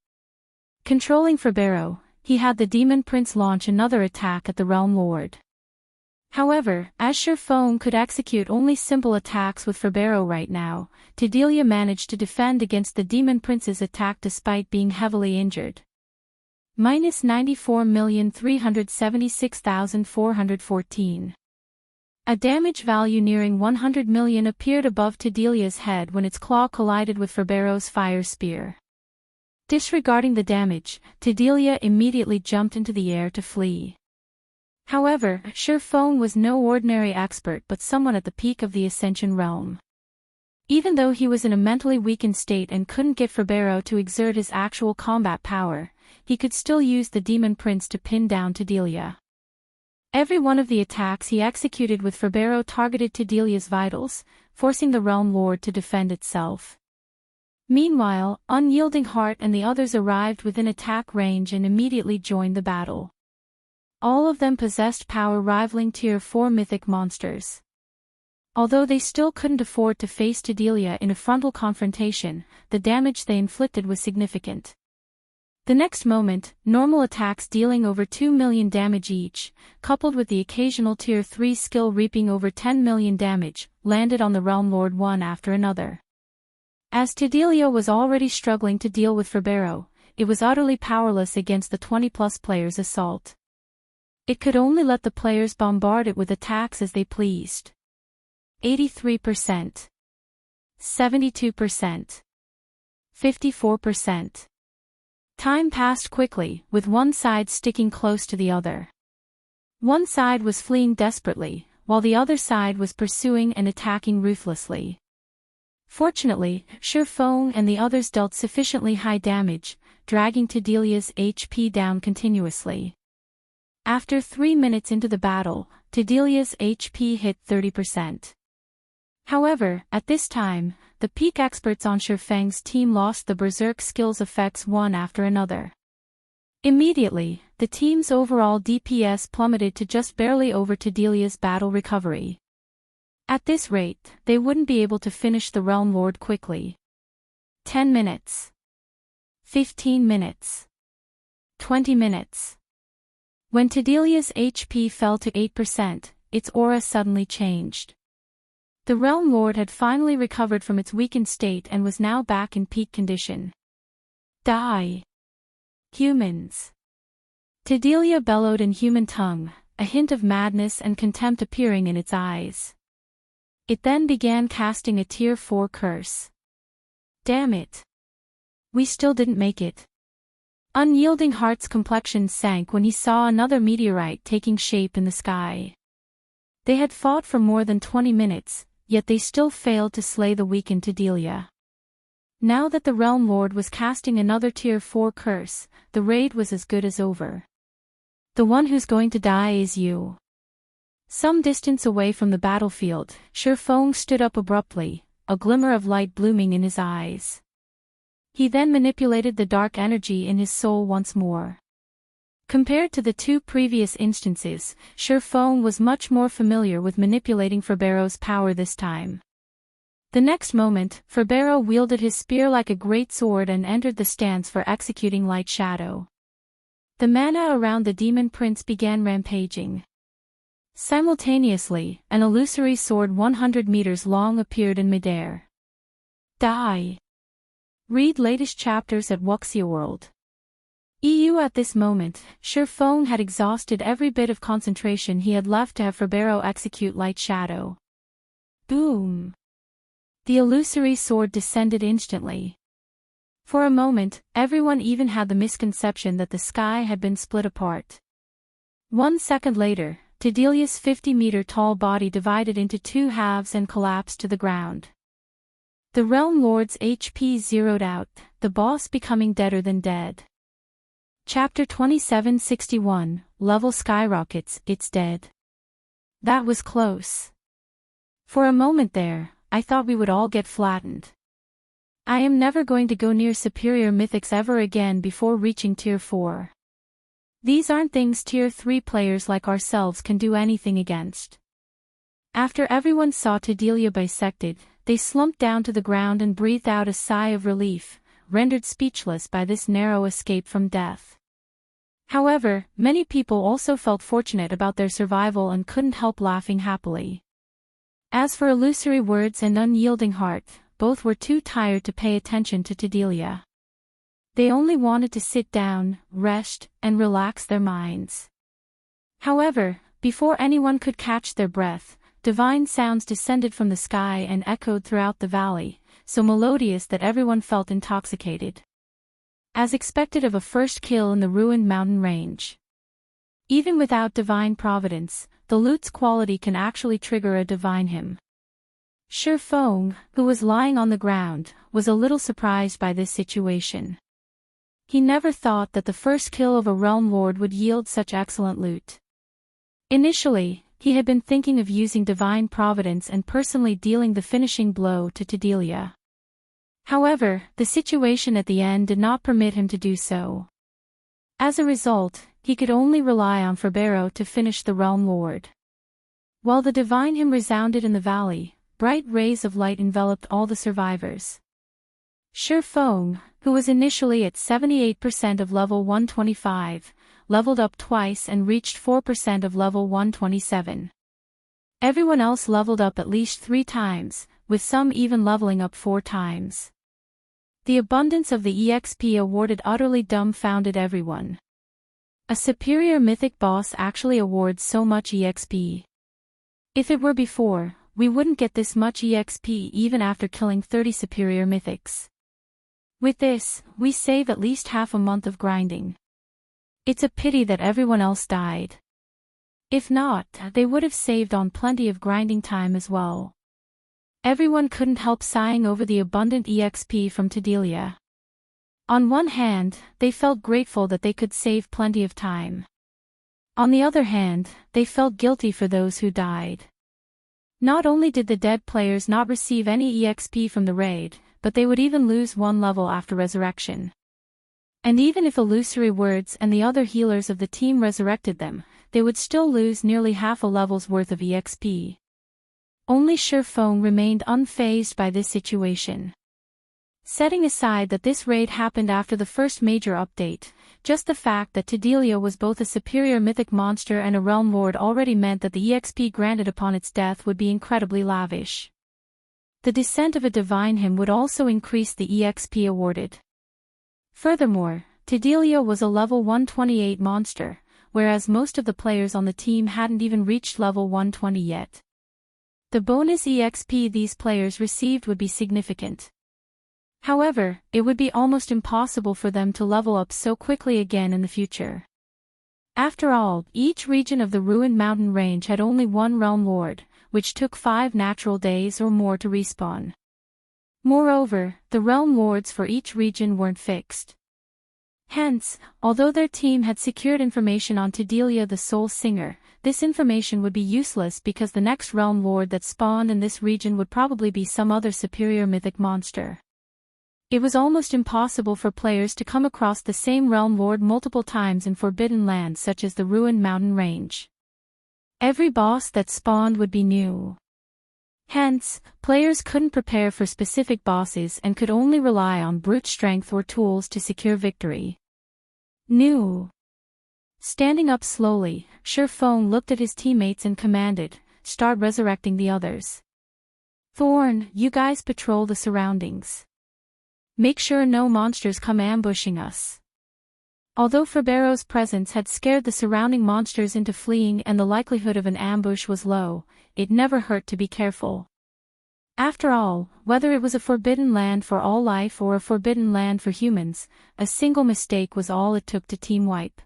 Controlling Ferbero, he had the Demon Prince launch another attack at the Realm Lord. However, as Feng could execute only simple attacks with Ferbero right now, Delia managed to defend against the Demon Prince's attack despite being heavily injured. Minus 94,376,414. A damage value nearing 100 million appeared above Delia's head when its claw collided with Ferbero's fire spear. Disregarding the damage, Delia immediately jumped into the air to flee. However, Feng was no ordinary expert but someone at the peak of the Ascension realm. Even though he was in a mentally weakened state and couldn't get Ferbero to exert his actual combat power, he could still use the Demon Prince to pin down Delia. Every one of the attacks he executed with Ferbero targeted Delia's vitals, forcing the Realm Lord to defend itself. Meanwhile, Unyielding Heart and the others arrived within attack range and immediately joined the battle. All of them possessed power rivaling Tier 4 mythic monsters. Although they still couldn't afford to face Delia in a frontal confrontation, the damage they inflicted was significant. The next moment, normal attacks dealing over 2 million damage each, coupled with the occasional Tier 3 skill reaping over 10 million damage, landed on the Realm Lord one after another. As Delia was already struggling to deal with Ferbero, it was utterly powerless against the 20-plus players' assault. It could only let the players bombard it with attacks as they pleased. 83%. 72%. 54%. Time passed quickly, with one side sticking close to the other. One side was fleeing desperately, while the other side was pursuing and attacking ruthlessly. Fortunately, Feng and the others dealt sufficiently high damage, dragging Delia's HP down continuously. After 3 minutes into the battle, Delia's HP hit 30%. However, at this time, the peak experts on Feng's team lost the Berserk skills effects one after another. Immediately, the team's overall DPS plummeted to just barely over Delia's battle recovery. At this rate, they wouldn't be able to finish the Realm Lord quickly. 10 minutes. 15 minutes. 20 minutes. When Delia's HP fell to 8%, its aura suddenly changed. The Realm Lord had finally recovered from its weakened state and was now back in peak condition. Die! Humans! Delia bellowed in human tongue, a hint of madness and contempt appearing in its eyes. It then began casting a Tier 4 curse. Damn it! We still didn't make it. Unyielding Heart's complexion sank when he saw another meteorite taking shape in the sky. They had fought for more than 20 minutes, yet they still failed to slay the weakened Delia. Now that the Realm Lord was casting another Tier 4 curse, the raid was as good as over. The one who's going to die is you. Some distance away from the battlefield, Feng stood up abruptly, a glimmer of light blooming in his eyes. He then manipulated the dark energy in his soul once more. Compared to the two previous instances, Feng was much more familiar with manipulating Ferbero's power this time. The next moment, Ferbero wielded his spear like a great sword and entered the stance for executing Light Shadow. The mana around the Demon Prince began rampaging. Simultaneously, an illusory sword 100 meters long appeared in midair. Die! Read latest chapters at Wuxia World. EU. At this moment, Feng had exhausted every bit of concentration he had left to have Ferbero execute Light Shadow. Boom! The illusory sword descended instantly. For a moment, everyone even had the misconception that the sky had been split apart. 1 second later, Delia's 50-meter-tall body divided into two halves and collapsed to the ground. The Realm Lord's HP zeroed out, the boss becoming deader than dead. Chapter 2761, Level Skyrockets, It's Dead. That was close. For a moment there, I thought we would all get flattened. I am never going to go near superior mythics ever again before reaching tier 4. These aren't things tier 3 players like ourselves can do anything against. After everyone saw Tedelia bisected, they slumped down to the ground and breathed out a sigh of relief, rendered speechless by this narrow escape from death. However, many people also felt fortunate about their survival and couldn't help laughing happily. As for Illusory Words and Unyielding Heart, both were too tired to pay attention to Tedelia. They only wanted to sit down, rest, and relax their minds. However, before anyone could catch their breath, divine sounds descended from the sky and echoed throughout the valley, so melodious that everyone felt intoxicated. As expected of a first kill in the ruined mountain range. Even without divine providence, the loot's quality can actually trigger a divine hymn. Feng, who was lying on the ground, was a little surprised by this situation. He never thought that the first kill of a realm lord would yield such excellent loot. Initially, he had been thinking of using divine providence and personally dealing the finishing blow to Tedelia. However, the situation at the end did not permit him to do so. As a result, he could only rely on Ferbero to finish the realm lord. While the divine hymn resounded in the valley, bright rays of light enveloped all the survivors. Feng, who was initially at 78% of level 125, leveled up twice and reached 4% of level 127. Everyone else leveled up at least 3 times, with some even leveling up 4 times. The abundance of the EXP awarded utterly dumbfounded everyone. A superior mythic boss actually awards so much EXP. If it were before, we wouldn't get this much EXP even after killing 30 superior mythics. With this, we save at least half a month of grinding. It's a pity that everyone else died. If not, they would have saved on plenty of grinding time as well. Everyone couldn't help sighing over the abundant EXP from Tedelia. On one hand, they felt grateful that they could save plenty of time. On the other hand, they felt guilty for those who died. Not only did the dead players not receive any EXP from the raid, but they would even lose 1 level after resurrection. And even if Illusory Words and the other healers of the team resurrected them, they would still lose nearly half a level's worth of EXP. Only Feng remained unfazed by this situation. Setting aside that this raid happened after the first major update, just the fact that Tedelia was both a superior mythic monster and a realm lord already meant that the EXP granted upon its death would be incredibly lavish. The descent of a divine hymn would also increase the EXP awarded. Furthermore, Tedelia was a level 128 monster, whereas most of the players on the team hadn't even reached level 120 yet. The bonus EXP these players received would be significant. However, it would be almost impossible for them to level up so quickly again in the future. After all, each region of the ruined mountain range had only 1 realm lord, which took 5 natural days or more to respawn. Moreover, the realm lords for each region weren't fixed. Hence, although their team had secured information on Tedelia the Soul Singer, this information would be useless because the next realm lord that spawned in this region would probably be some other superior mythic monster. It was almost impossible for players to come across the same realm lord multiple times in forbidden lands such as the ruined mountain range. Every boss that spawned would be new. Hence, players couldn't prepare for specific bosses and could only rely on brute strength or tools to secure victory. New. Standing up slowly, Feng looked at his teammates and commanded, "Start resurrecting the others. Thorn, you guys patrol the surroundings. Make sure no monsters come ambushing us." Although Ferbero's presence had scared the surrounding monsters into fleeing and the likelihood of an ambush was low, it never hurt to be careful. After all, whether it was a forbidden land for all life or a forbidden land for humans, a single mistake was all it took to team wipe.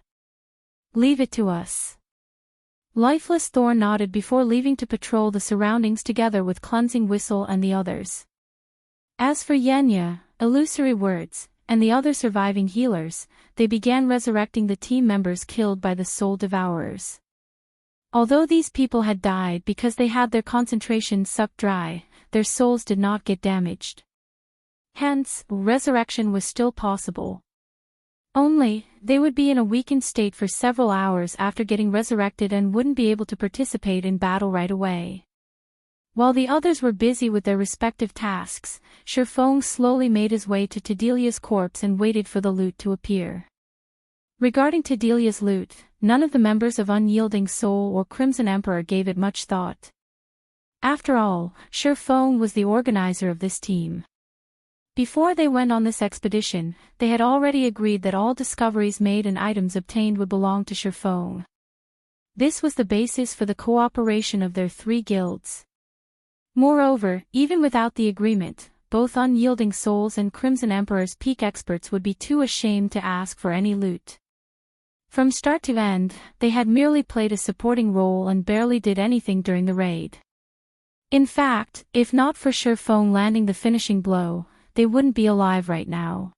"Leave it to us." Lifeless Thorn nodded before leaving to patrol the surroundings together with Cleansing Whistle and the others. As for Yenya, Illusory Words, and the other surviving healers, they began resurrecting the team members killed by the Soul Devourers. Although these people had died because they had their concentration sucked dry, their souls did not get damaged. Hence, resurrection was still possible. Only, they would be in a weakened state for several hours after getting resurrected and wouldn't be able to participate in battle right away. While the others were busy with their respective tasks, Feng slowly made his way to Tedelia's corpse and waited for the loot to appear. Regarding Tedelia's loot, none of the members of Unyielding Soul or Crimson Emperor gave it much thought. After all, Feng was the organizer of this team. Before they went on this expedition, they had already agreed that all discoveries made and items obtained would belong to Feng. This was the basis for the cooperation of their 3 guilds. Moreover, even without the agreement, both Unyielding Souls and Crimson Emperor's peak experts would be too ashamed to ask for any loot. From start to end, they had merely played a supporting role and barely did anything during the raid. In fact, if not for Feng landing the finishing blow, they wouldn't be alive right now.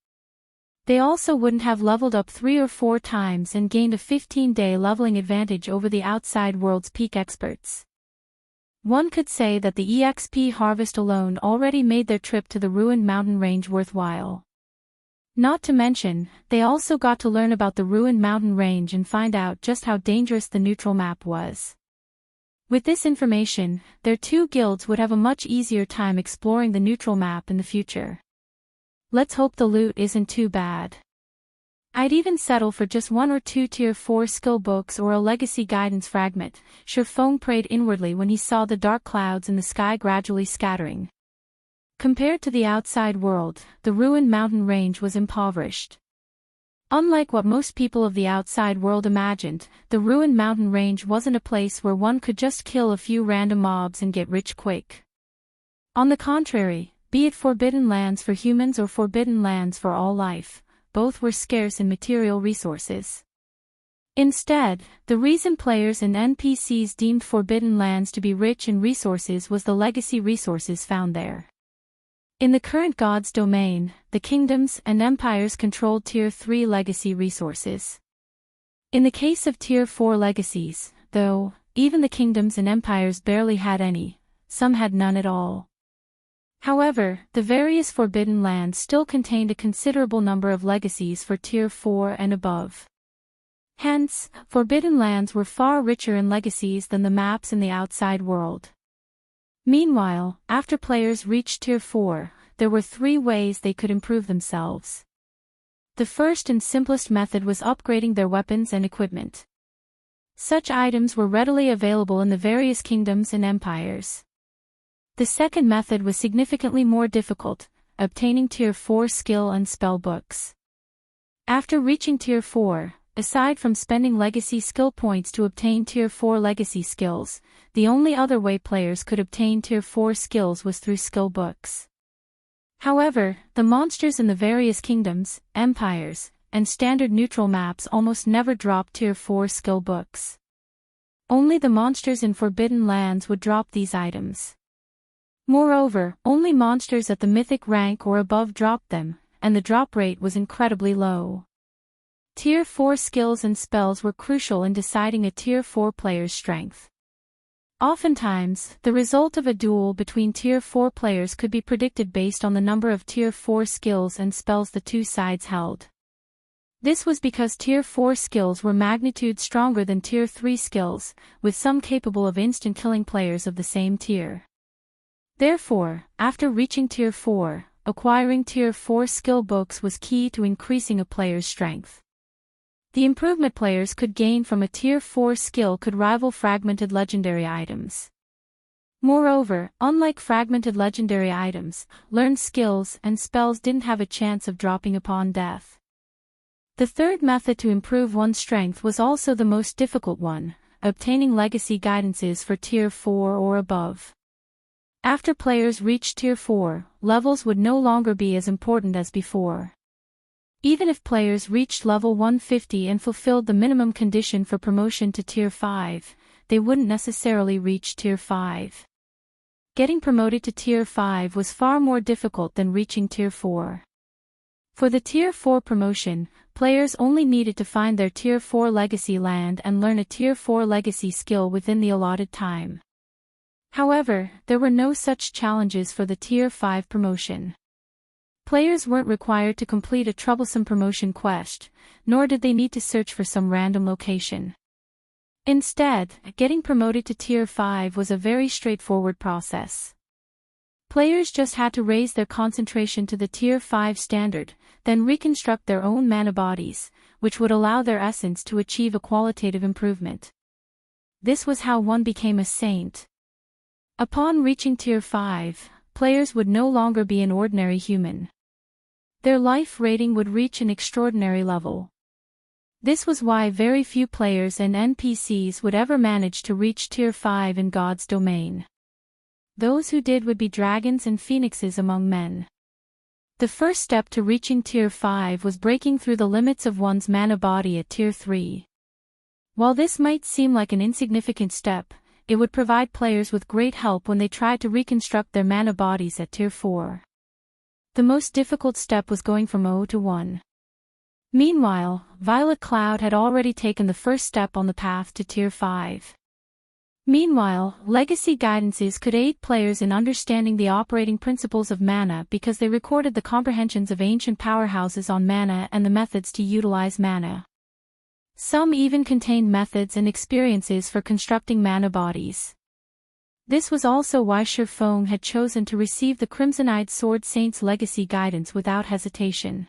They also wouldn't have leveled up 3 or 4 times and gained a 15-day leveling advantage over the outside world's peak experts. One could say that the EXP harvest alone already made their trip to the Ruined Mountain Range worthwhile. Not to mention, they also got to learn about the Ruined Mountain Range and find out just how dangerous the neutral map was. With this information, their 2 guilds would have a much easier time exploring the neutral map in the future. Let's hope the loot isn't too bad. I'd even settle for just 1 or 2 tier 4 skill books or a legacy guidance fragment, Feng prayed inwardly when he saw the dark clouds in the sky gradually scattering. Compared to the outside world, the Ruined Mountain Range was impoverished. Unlike what most people of the outside world imagined, the Ruined Mountain Range wasn't a place where one could just kill a few random mobs and get rich quick. On the contrary, be it Forbidden Lands for humans or Forbidden Lands for all life, both were scarce in material resources. Instead, the reason players and NPCs deemed Forbidden Lands to be rich in resources was the legacy resources found there. In the current God's domain, the kingdoms and empires controlled Tier 3 legacy resources. In the case of Tier 4 legacies, though, even the kingdoms and empires barely had any, some had none at all. However, the various Forbidden Lands still contained a considerable number of legacies for Tier 4 and above. Hence, Forbidden Lands were far richer in legacies than the maps in the outside world. Meanwhile, after players reached Tier 4, there were 3 ways they could improve themselves. The first and simplest method was upgrading their weapons and equipment. Such items were readily available in the various kingdoms and empires. The second method was significantly more difficult, obtaining Tier 4 skill and spell books. After reaching Tier 4, aside from spending legacy skill points to obtain Tier 4 legacy skills, the only other way players could obtain Tier 4 skills was through skill books. However, the monsters in the various kingdoms, empires, and standard neutral maps almost never dropped Tier 4 skill books. Only the monsters in Forbidden Lands would drop these items. Moreover, only monsters at the Mythic rank or above dropped them, and the drop rate was incredibly low. Tier 4 skills and spells were crucial in deciding a Tier 4 player's strength. Oftentimes, the result of a duel between Tier 4 players could be predicted based on the number of Tier 4 skills and spells the 2 sides held. This was because Tier 4 skills were magnitude stronger than Tier 3 skills, with some capable of instant killing players of the same tier. Therefore, after reaching Tier 4, acquiring Tier 4 skill books was key to increasing a player's strength. The improvement players could gain from a Tier 4 skill could rival fragmented legendary items. Moreover, unlike fragmented legendary items, learned skills and spells didn't have a chance of dropping upon death. The third method to improve one's strength was also the most difficult one, obtaining legacy guidances for Tier 4 or above. After players reached Tier 4, levels would no longer be as important as before. Even if players reached level 150 and fulfilled the minimum condition for promotion to Tier 5, they wouldn't necessarily reach Tier 5. Getting promoted to Tier 5 was far more difficult than reaching Tier 4. For the Tier 4 promotion, players only needed to find their Tier 4 legacy land and learn a Tier 4 legacy skill within the allotted time. However, there were no such challenges for the Tier 5 promotion. Players weren't required to complete a troublesome promotion quest, nor did they need to search for some random location. Instead, getting promoted to Tier 5 was a very straightforward process. Players just had to raise their concentration to the Tier 5 standard, then reconstruct their own mana bodies, which would allow their essence to achieve a qualitative improvement. This was how one became a saint. Upon reaching Tier 5, players would no longer be an ordinary human. Their life rating would reach an extraordinary level. This was why very few players and NPCs would ever manage to reach Tier 5 in God's domain. Those who did would be dragons and phoenixes among men. The first step to reaching Tier 5 was breaking through the limits of one's mana body at Tier 3. While this might seem like an insignificant step, it would provide players with great help when they tried to reconstruct their mana bodies at Tier 4. The most difficult step was going from 0 to 1. Meanwhile, Violet Cloud had already taken the first step on the path to Tier 5. Meanwhile, legacy guidances could aid players in understanding the operating principles of mana because they recorded the comprehensions of ancient powerhouses on mana and the methods to utilize mana. Some even contained methods and experiences for constructing mana bodies. This was also why Feng had chosen to receive the Crimson-Eyed Sword Saint's legacy guidance without hesitation.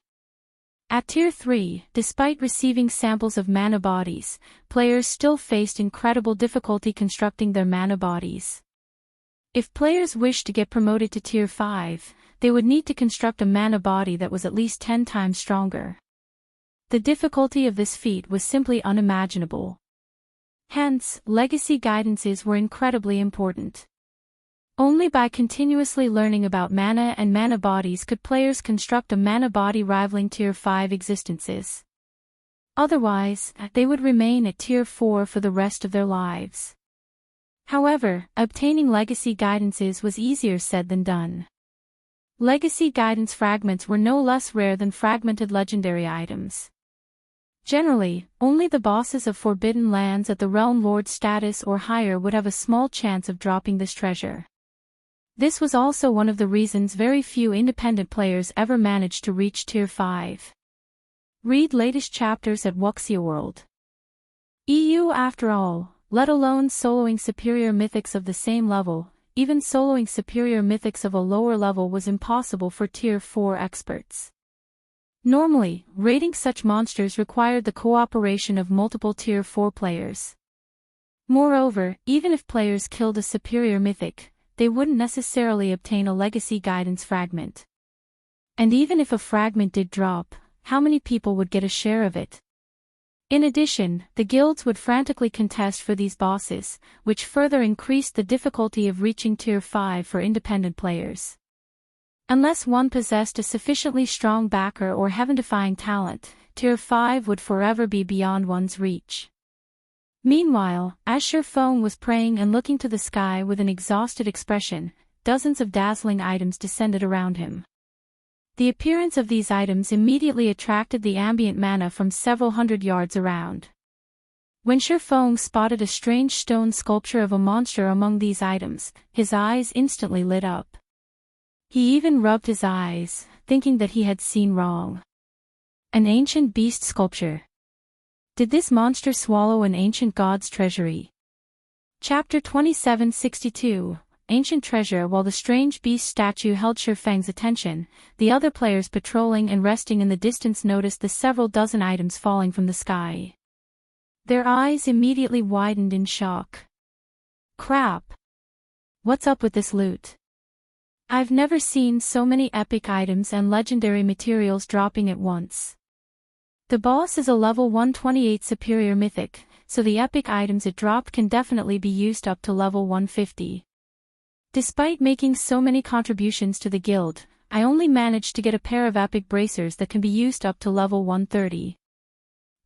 At Tier 3, despite receiving samples of mana bodies, players still faced incredible difficulty constructing their mana bodies. If players wished to get promoted to Tier 5, they would need to construct a mana body that was at least 10 times stronger. The difficulty of this feat was simply unimaginable. Hence, legacy guidances were incredibly important. Only by continuously learning about mana and mana bodies could players construct a mana body rivaling Tier 5 existences. Otherwise, they would remain at Tier 4 for the rest of their lives. However, obtaining legacy guidances was easier said than done. Legacy guidance fragments were no less rare than fragmented legendary items. Generally, only the bosses of Forbidden Lands at the Realm Lord status or higher would have a small chance of dropping this treasure. This was also one of the reasons very few independent players ever managed to reach Tier 5. Read latest chapters at Wuxia World. EU after all, let alone soloing superior mythics of the same level, even soloing superior mythics of a lower level was impossible for Tier 4 experts. Normally, raiding such monsters required the cooperation of multiple Tier 4 players. Moreover, even if players killed a superior mythic, they wouldn't necessarily obtain a legacy guidance fragment. And even if a fragment did drop, how many people would get a share of it? In addition, the guilds would frantically contest for these bosses, which further increased the difficulty of reaching Tier 5 for independent players. Unless one possessed a sufficiently strong backer or heaven-defying talent, Tier 5 would forever be beyond one's reach. Meanwhile, as Feng was praying and looking to the sky with an exhausted expression, dozens of dazzling items descended around him. The appearance of these items immediately attracted the ambient mana from several hundred yards around. When Feng spotted a strange stone sculpture of a monster among these items, his eyes instantly lit up. He even rubbed his eyes, thinking that he had seen wrong. An ancient beast sculpture. Did this monster swallow an ancient god's treasury? Chapter 2762, Ancient Treasure. While the strange beast statue held Feng's attention, the other players patrolling and resting in the distance noticed the several dozen items falling from the sky. Their eyes immediately widened in shock. Crap! What's up with this loot? I've never seen so many epic items and legendary materials dropping at once. The boss is a level 128 superior mythic, so the epic items it dropped can definitely be used up to level 150. Despite making so many contributions to the guild, I only managed to get a pair of epic bracers that can be used up to level 130.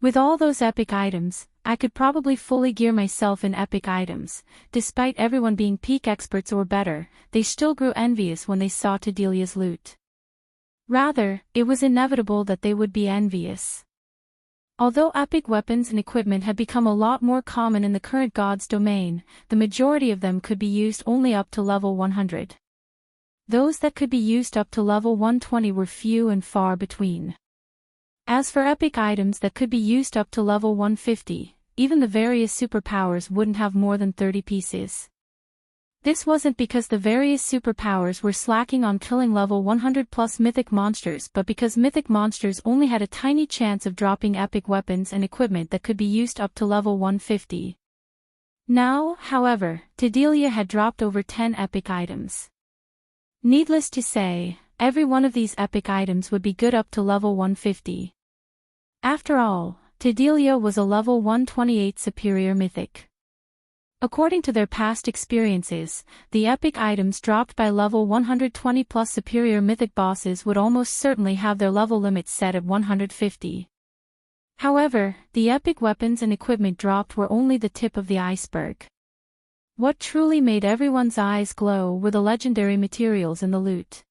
With all those epic items, I could probably fully gear myself in epic items. Despite everyone being peak experts or better, they still grew envious when they saw Tedelia's loot. Rather, it was inevitable that they would be envious. Although epic weapons and equipment had become a lot more common in the current god's domain, the majority of them could be used only up to level 100. Those that could be used up to level 120 were few and far between. As for epic items that could be used up to level 150, even the various superpowers wouldn't have more than 30 pieces. This wasn't because the various superpowers were slacking on killing level 100 plus mythic monsters, but because mythic monsters only had a tiny chance of dropping epic weapons and equipment that could be used up to level 150. Now, however, Delia had dropped over 10 epic items. Needless to say, every one of these epic items would be good up to level 150. After all, Delia was a level 128 superior mythic. According to their past experiences, the epic items dropped by level 120 plus superior mythic bosses would almost certainly have their level limit set at 150. However, the epic weapons and equipment dropped were only the tip of the iceberg. What truly made everyone's eyes glow were the legendary materials in the loot.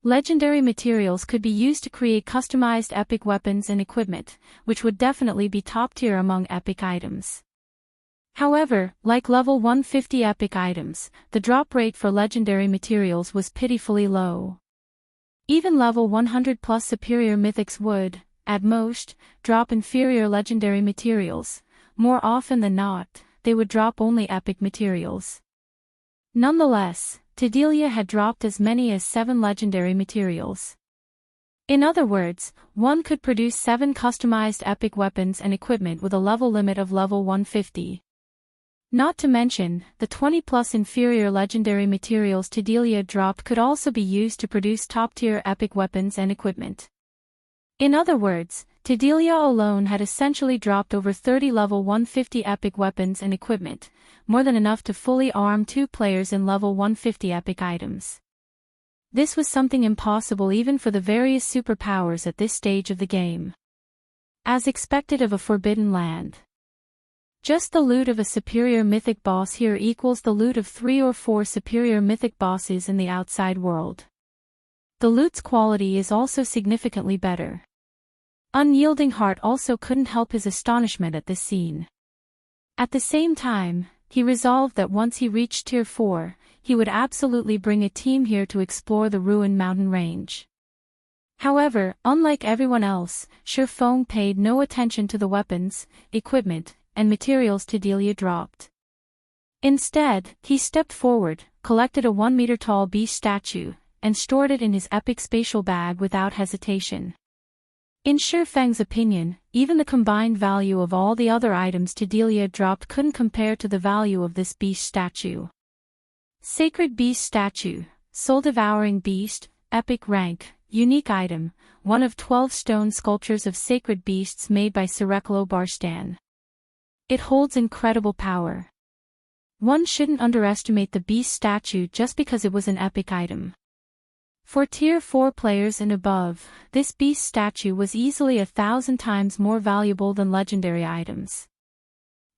Legendary materials could be used to create customized epic weapons and equipment, which would definitely be top tier among epic items. However, like level 150 epic items, the drop rate for legendary materials was pitifully low. Even level 100 plus superior mythics would, at most, drop inferior legendary materials. More often than not, they would drop only epic materials. Nonetheless, Delia had dropped as many as 7 legendary materials. In other words, one could produce 7 customized epic weapons and equipment with a level limit of level 150. Not to mention, the 20 plus inferior legendary materials Delia dropped could also be used to produce top-tier epic weapons and equipment. In other words, Delia alone had essentially dropped over 30 level 150 epic weapons and equipment, more than enough to fully arm 2 players in level 150 epic items. This was something impossible even for the various superpowers at this stage of the game. As expected of a forbidden land. Just the loot of a superior mythic boss here equals the loot of 3 or 4 superior mythic bosses in the outside world. The loot's quality is also significantly better. Unyielding Heart also couldn't help his astonishment at this scene. At the same time, he resolved that once he reached Tier 4, he would absolutely bring a team here to explore the ruined mountain range. However, unlike everyone else, Feng paid no attention to the weapons, equipment, and materials Delia dropped. Instead, he stepped forward, collected a 1-meter-tall beast statue, and stored it in his epic spatial bag without hesitation. In Feng's opinion, even the combined value of all the other items Delia dropped couldn't compare to the value of this beast statue. Sacred Beast Statue, Soul-Devouring Beast, Epic Rank, Unique Item, one of 12 stone sculptures of sacred beasts made by Skyrockets. It holds incredible power. One shouldn't underestimate the beast statue just because it was an epic item. For Tier 4 players and above, this beast statue was easily 1,000 times more valuable than legendary items.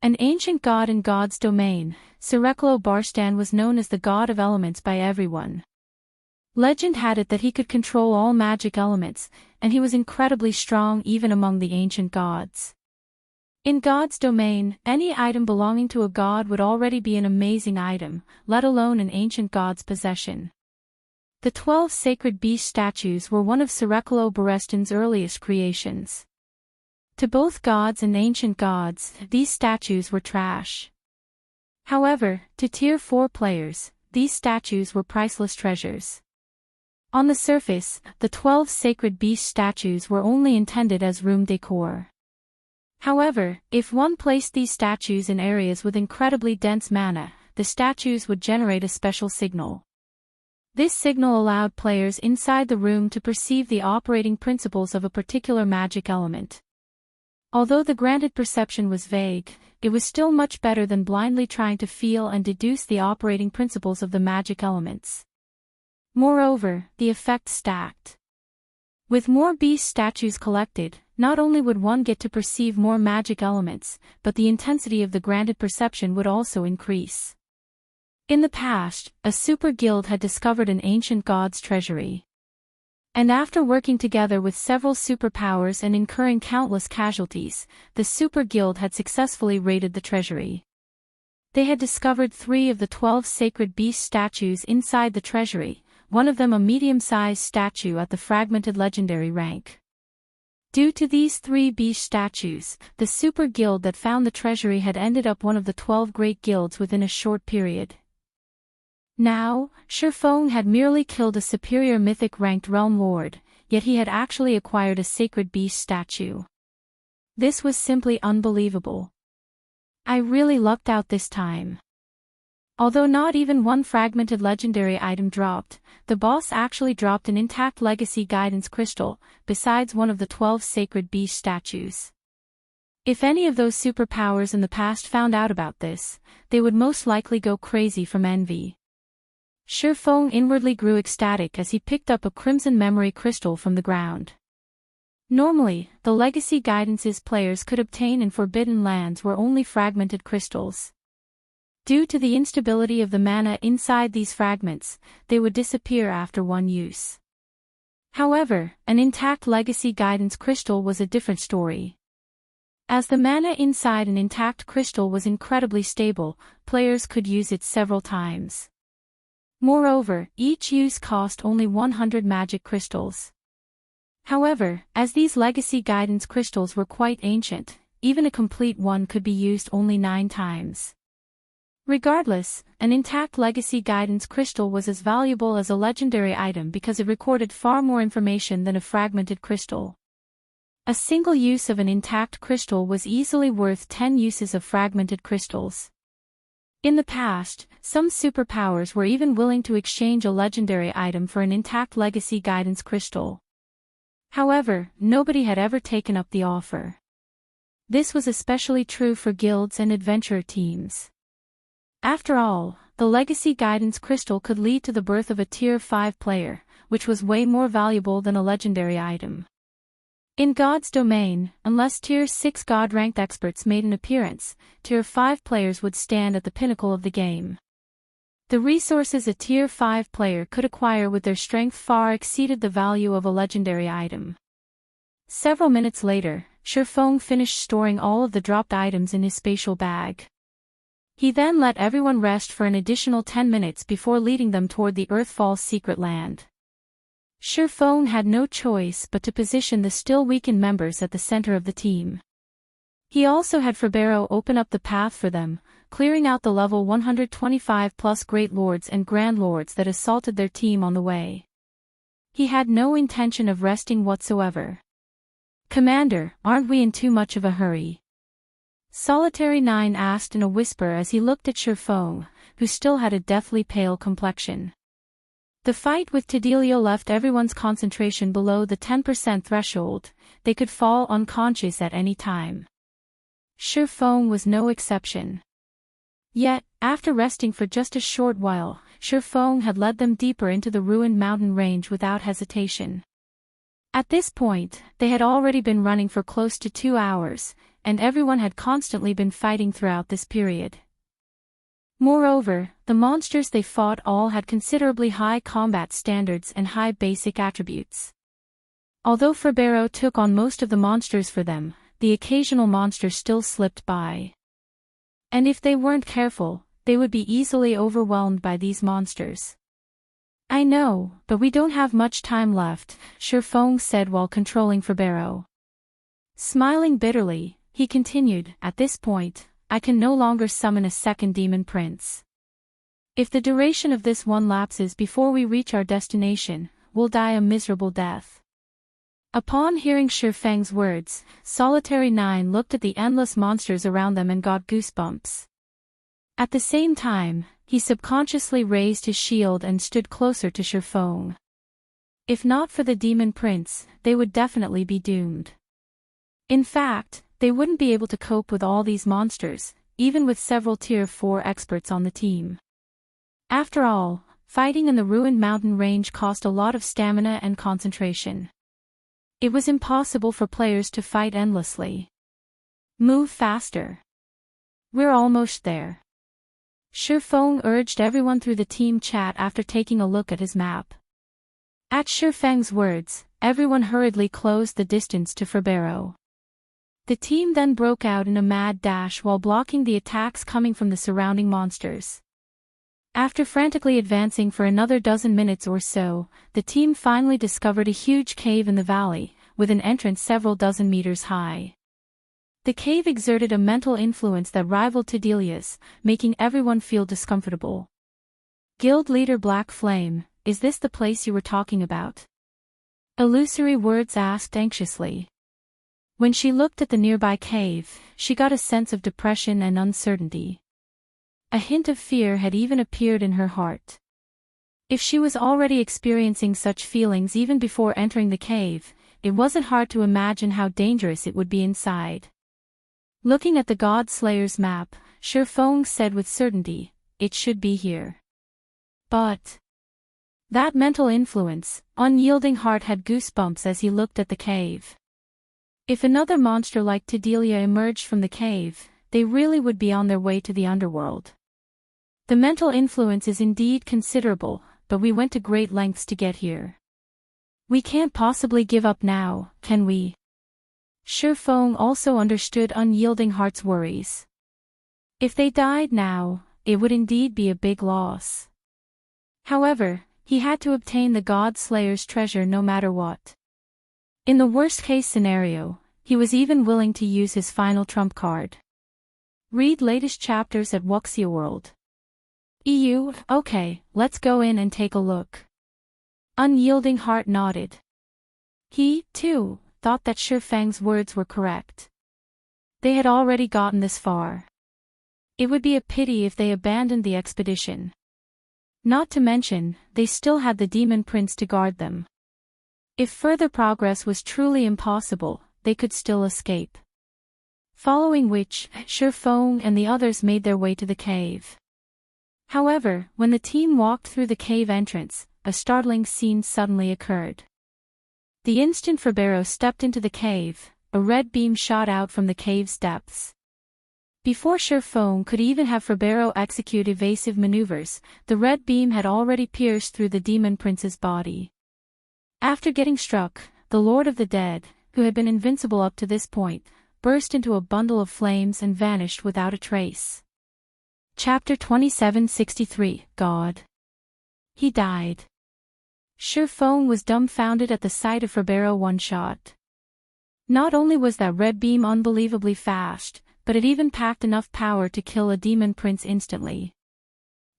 An ancient god in God's domain, Skyrockets was known as the god of elements by everyone. Legend had it that he could control all magic elements, and he was incredibly strong even among the ancient gods. In God's domain, any item belonging to a god would already be an amazing item, let alone an ancient god's possession. The 12 sacred beast statues were one of Skyrockets' earliest creations. To both gods and ancient gods, these statues were trash. However, to Tier 4 players, these statues were priceless treasures. On the surface, the 12 sacred beast statues were only intended as room decor. However, if one placed these statues in areas with incredibly dense mana, the statues would generate a special signal. This signal allowed players inside the room to perceive the operating principles of a particular magic element. Although the granted perception was vague, it was still much better than blindly trying to feel and deduce the operating principles of the magic elements. Moreover, the effect stacked. With more beast statues collected, not only would one get to perceive more magic elements, but the intensity of the granted perception would also increase. In the past, a super guild had discovered an ancient god's treasury. And after working together with several superpowers and incurring countless casualties, the super guild had successfully raided the treasury. They had discovered 3 of the 12 sacred beast statues inside the treasury, one of them a medium-sized statue at the fragmented legendary rank. Due to these 3 beast statues, the super guild that found the treasury had ended up one of the 12 great guilds within a short period. Now, Feng had merely killed a superior mythic-ranked realm lord, yet he had actually acquired a sacred beast statue. This was simply unbelievable. I really lucked out this time. Although not even one fragmented legendary item dropped, the boss actually dropped an intact legacy guidance crystal, besides one of the 12 sacred beast statues. If any of those superpowers in the past found out about this, they would most likely go crazy from envy. Feng inwardly grew ecstatic as he picked up a crimson memory crystal from the ground. Normally, the legacy guidances players could obtain in Forbidden Lands were only fragmented crystals. Due to the instability of the mana inside these fragments, they would disappear after one use. However, an intact legacy guidance crystal was a different story. As the mana inside an intact crystal was incredibly stable, players could use it several times. Moreover, each use cost only 100 magic crystals. However, as these legacy guidance crystals were quite ancient, even a complete one could be used only 9 times. Regardless, an intact legacy guidance crystal was as valuable as a legendary item because it recorded far more information than a fragmented crystal. A single use of an intact crystal was easily worth 10 uses of fragmented crystals. In the past, some superpowers were even willing to exchange a legendary item for an intact legacy guidance crystal. However, nobody had ever taken up the offer. This was especially true for guilds and adventurer teams. After all, the legacy guidance crystal could lead to the birth of a tier 5 player, which was way more valuable than a legendary item. In God's domain, unless tier 6 god-ranked experts made an appearance, tier 5 players would stand at the pinnacle of the game. The resources a tier 5 player could acquire with their strength far exceeded the value of a legendary item. Several minutes later, Feng finished storing all of the dropped items in his spatial bag. He then let everyone rest for an additional 10 minutes before leading them toward the Earthfall's secret land. Feng had no choice but to position the still weakened members at the center of the team. He also had Ferbero open up the path for them, clearing out the level 125 plus Great Lords and Grand Lords that assaulted their team on the way. He had no intention of resting whatsoever. "Commander, aren't we in too much of a hurry?" Solitary 9 asked in a whisper as he looked at Feng, who still had a deathly pale complexion. The fight with Tidelio left everyone's concentration below the 10% threshold. They could fall unconscious at any time. Feng was no exception. Yet, after resting for just a short while, Feng had led them deeper into the ruined mountain range without hesitation. At this point, they had already been running for close to 2 hours, and everyone had constantly been fighting throughout this period. Moreover, the monsters they fought all had considerably high combat standards and high basic attributes. Although Ferbero took on most of the monsters for them, the occasional monster still slipped by. And if they weren't careful, they would be easily overwhelmed by these monsters. "I know, but we don't have much time left," Feng said while controlling Ferbero. Smiling bitterly, he continued, "At this point, I can no longer summon a second demon prince. If the duration of this one lapses before we reach our destination, we'll die a miserable death." Upon hearing Feng's words, Solitary 9 looked at the endless monsters around them and got goosebumps. At the same time, he subconsciously raised his shield and stood closer to Feng. If not for the demon prince, they would definitely be doomed. In fact, they wouldn't be able to cope with all these monsters, even with several tier 4 experts on the team. After all, fighting in the ruined mountain range cost a lot of stamina and concentration. It was impossible for players to fight endlessly. "Move faster. We're almost there." Feng urged everyone through the team chat after taking a look at his map. At Feng's words, everyone hurriedly closed the distance to Ferbero. The team then broke out in a mad dash while blocking the attacks coming from the surrounding monsters. After frantically advancing for another dozen minutes or so, the team finally discovered a huge cave in the valley, with an entrance several dozen meters high. The cave exerted a mental influence that rivaled Tedelia's, making everyone feel discomfortable. Guild leader Black Flame, is this the place you were talking about? Illusory Words asked anxiously. When she looked at the nearby cave, she got a sense of depression and uncertainty. A hint of fear had even appeared in her heart. If she was already experiencing such feelings even before entering the cave, it wasn't hard to imagine how dangerous it would be inside. Looking at the God Slayer's map, Feng said with certainty, "It should be here." But that mental influence, Unyielding Heart had goosebumps as he looked at the cave. If another monster like Tedelia emerged from the cave, they really would be on their way to the underworld. The mental influence is indeed considerable, but we went to great lengths to get here. We can't possibly give up now, can we? Feng also understood Unyielding Heart's worries. If they died now, it would indeed be a big loss. However, he had to obtain the God Slayer's treasure no matter what. In the worst-case scenario, he was even willing to use his final trump card. Read latest chapters at Wuxia World. EU, okay, let's go in and take a look. Unyielding Heart nodded. He, too, thought that Feng's words were correct. They had already gotten this far. It would be a pity if they abandoned the expedition. Not to mention, they still had the Demon Prince to guard them. If further progress was truly impossible, they could still escape. Following which, Feng and the others made their way to the cave. However, when the team walked through the cave entrance, a startling scene suddenly occurred. The instant Fabero stepped into the cave, a red beam shot out from the cave's depths. Before Feng could even have Fabero execute evasive maneuvers, the red beam had already pierced through the Demon Prince's body. After getting struck, the Lord of the Dead, who had been invincible up to this point, burst into a bundle of flames and vanished without a trace. Chapter 2763, God. He died. Feng was dumbfounded at the sight of Fabero one-shot. Not only was that red beam unbelievably fast, but it even packed enough power to kill a demon prince instantly.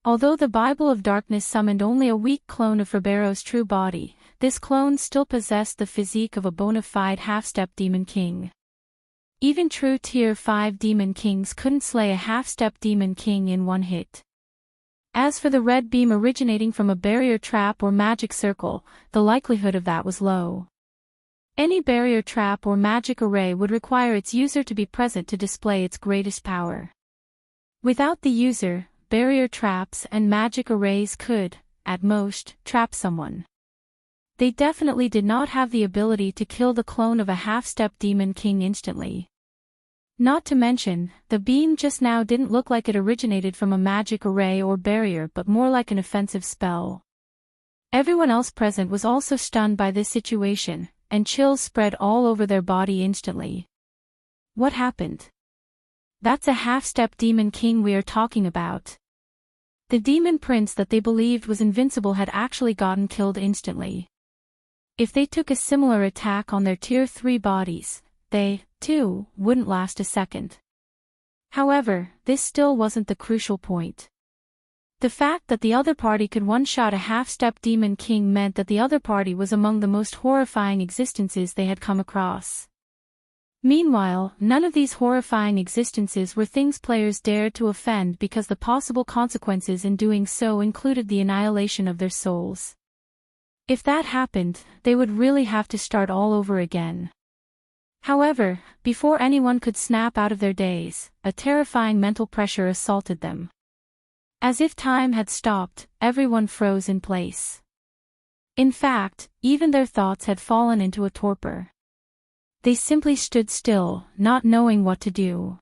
Although the Bible of Darkness summoned only a weak clone of Fabero's true body, this clone still possessed the physique of a bona fide half-step demon king. Even true Tier 5 demon kings couldn't slay a half-step demon king in one hit. As for the red beam originating from a barrier trap or magic circle, the likelihood of that was low. Any barrier trap or magic array would require its user to be present to display its greatest power. Without the user, barrier traps and magic arrays could, at most, trap someone. They definitely did not have the ability to kill the clone of a half-step demon king instantly. Not to mention, the beam just now didn't look like it originated from a magic array or barrier but more like an offensive spell. Everyone else present was also stunned by this situation, and chills spread all over their body instantly. What happened? That's a half-step demon king we are talking about. The demon prince that they believed was invincible had actually gotten killed instantly. If they took a similar attack on their Tier 3 bodies, they, too, wouldn't last a second. However, this still wasn't the crucial point. The fact that the other party could one-shot a half-step demon king meant that the other party was among the most horrifying existences they had come across. Meanwhile, none of these horrifying existences were things players dared to offend because the possible consequences in doing so included the annihilation of their souls. If that happened, they would really have to start all over again. However, before anyone could snap out of their daze, a terrifying mental pressure assaulted them. As if time had stopped, everyone froze in place. In fact, even their thoughts had fallen into a torpor. They simply stood still, not knowing what to do.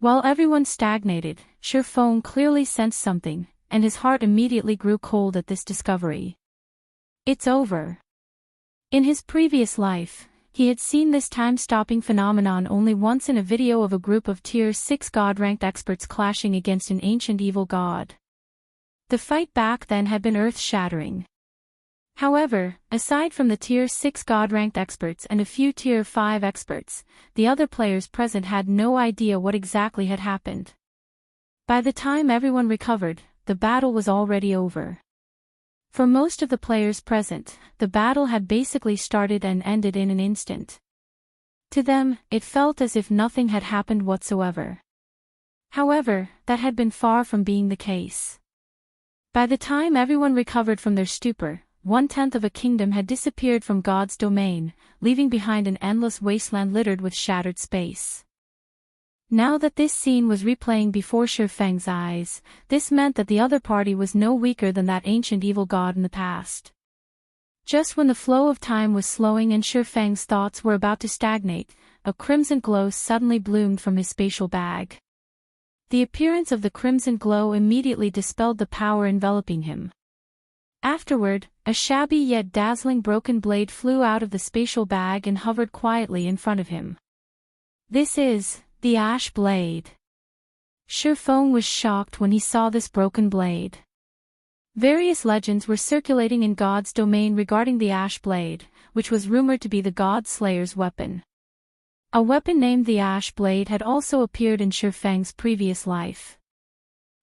While everyone stagnated, Feng clearly sensed something, and his heart immediately grew cold at this discovery. It's over. In his previous life, he had seen this time-stopping phenomenon only once in a video of a group of Tier 6 God-ranked experts clashing against an ancient evil god. The fight back then had been earth-shattering. However, aside from the Tier 6 God-ranked experts and a few Tier 5 experts, the other players present had no idea what exactly had happened. By the time everyone recovered, the battle was already over. For most of the players present, the battle had basically started and ended in an instant. To them, it felt as if nothing had happened whatsoever. However, that had been far from being the case. By the time everyone recovered from their stupor, 1/10 of a kingdom had disappeared from God's domain, leaving behind an endless wasteland littered with shattered space. Now that this scene was replaying before Feng's eyes, this meant that the other party was no weaker than that ancient evil god in the past. Just when the flow of time was slowing and Feng's thoughts were about to stagnate, a crimson glow suddenly bloomed from his spatial bag. The appearance of the crimson glow immediately dispelled the power enveloping him. Afterward, a shabby yet dazzling broken blade flew out of the spatial bag and hovered quietly in front of him. This is the Ash Blade. Feng was shocked when he saw this broken blade. Various legends were circulating in God's domain regarding the Ash Blade, which was rumored to be the God Slayer's weapon. A weapon named the Ash Blade had also appeared in Feng's previous life.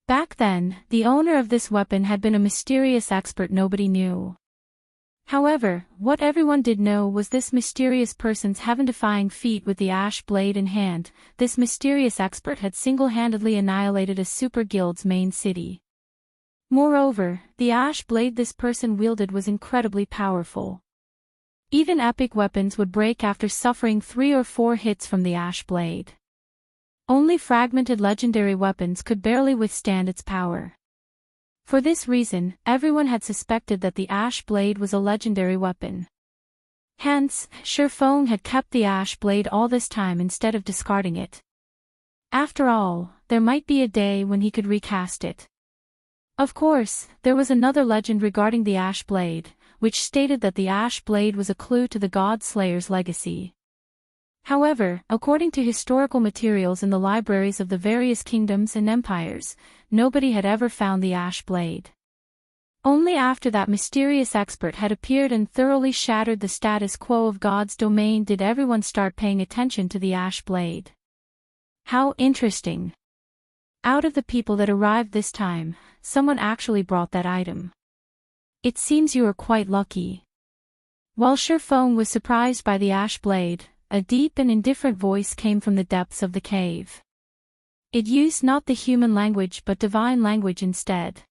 Back then, the owner of this weapon had been a mysterious expert nobody knew. However, what everyone did know was this mysterious person's heaven-defying feat with the Ash Blade in hand. This mysterious expert had single-handedly annihilated a super guild's main city. Moreover, the Ash Blade this person wielded was incredibly powerful. Even epic weapons would break after suffering 3 or 4 hits from the Ash Blade. Only fragmented legendary weapons could barely withstand its power. For this reason, everyone had suspected that the Ash Blade was a legendary weapon. Hence, Feng had kept the Ash Blade all this time instead of discarding it. After all, there might be a day when he could recast it. Of course, there was another legend regarding the Ash Blade, which stated that the Ash Blade was a clue to the God Slayer's legacy. However, according to historical materials in the libraries of the various kingdoms and empires, nobody had ever found the Ash Blade. Only after that mysterious expert had appeared and thoroughly shattered the status quo of God's domain did everyone start paying attention to the Ash Blade. How interesting! Out of the people that arrived this time, someone actually brought that item. It seems you are quite lucky. While Feng was surprised by the Ash Blade, a deep and indifferent voice came from the depths of the cave. It used not the human language but divine language instead.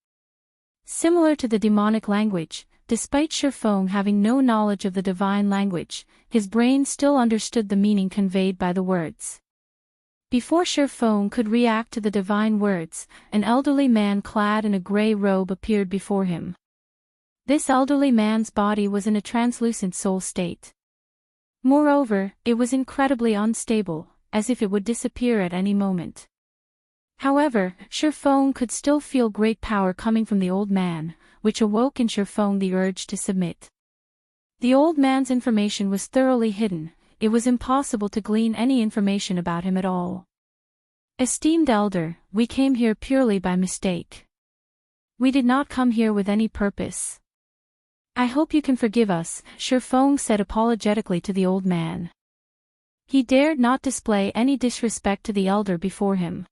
Similar to the demonic language, despite Feng having no knowledge of the divine language, his brain still understood the meaning conveyed by the words. Before Feng could react to the divine words, an elderly man clad in a grey robe appeared before him. This elderly man's body was in a translucent soul state. Moreover, it was incredibly unstable, as if it would disappear at any moment. However, Feng could still feel great power coming from the old man, which awoke in Feng the urge to submit. The old man's information was thoroughly hidden, it was impossible to glean any information about him at all. Esteemed elder, we came here purely by mistake. We did not come here with any purpose. I hope you can forgive us, Feng said apologetically to the old man. He dared not display any disrespect to the elder before him.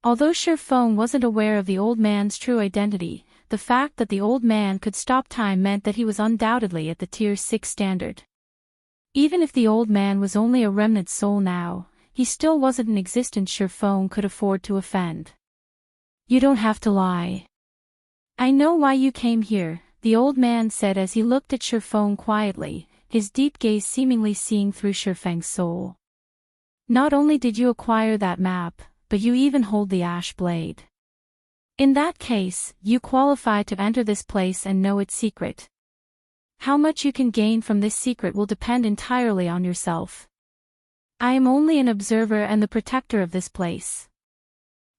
Although Feng wasn't aware of the old man's true identity, the fact that the old man could stop time meant that he was undoubtedly at the Tier 6 standard. Even if the old man was only a remnant soul now, he still wasn't an existence Feng could afford to offend. You don't have to lie. I know why you came here, the old man said as he looked at Feng quietly, his deep gaze seemingly seeing through Feng's soul. Not only did you acquire that map, but you even hold the Ash Blade. In that case, you qualify to enter this place and know its secret. How much you can gain from this secret will depend entirely on yourself. I am only an observer and the protector of this place.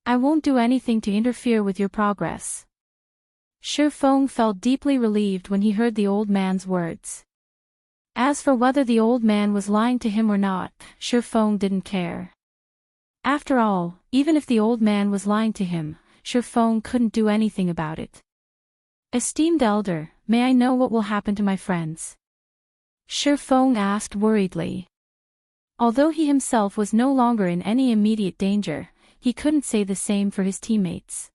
I won't do anything to interfere with your progress. Feng felt deeply relieved when he heard the old man's words. As for whether the old man was lying to him or not, Feng didn't care. After all, even if the old man was lying to him, Feng couldn't do anything about it. Esteemed elder, may I know what will happen to my friends? Feng asked worriedly. Although he himself was no longer in any immediate danger, he couldn't say the same for his teammates.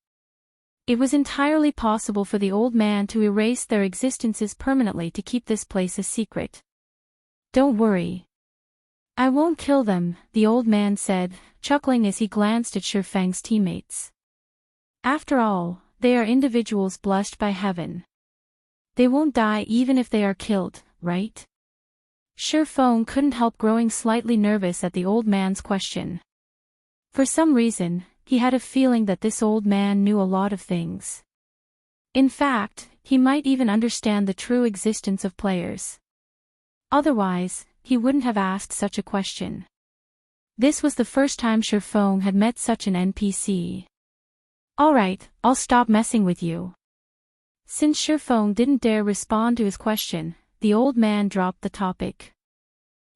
It was entirely possible for the old man to erase their existences permanently to keep this place a secret. Don't worry. I won't kill them, the old man said, chuckling as he glanced at Feng's teammates. After all, they are individuals blessed by heaven. They won't die even if they are killed, right? Feng couldn't help growing slightly nervous at the old man's question. For some reason, he had a feeling that this old man knew a lot of things. In fact, he might even understand the true existence of players. Otherwise, he wouldn't have asked such a question. This was the first time Feng had met such an NPC. Alright, I'll stop messing with you. Since Feng didn't dare respond to his question, the old man dropped the topic.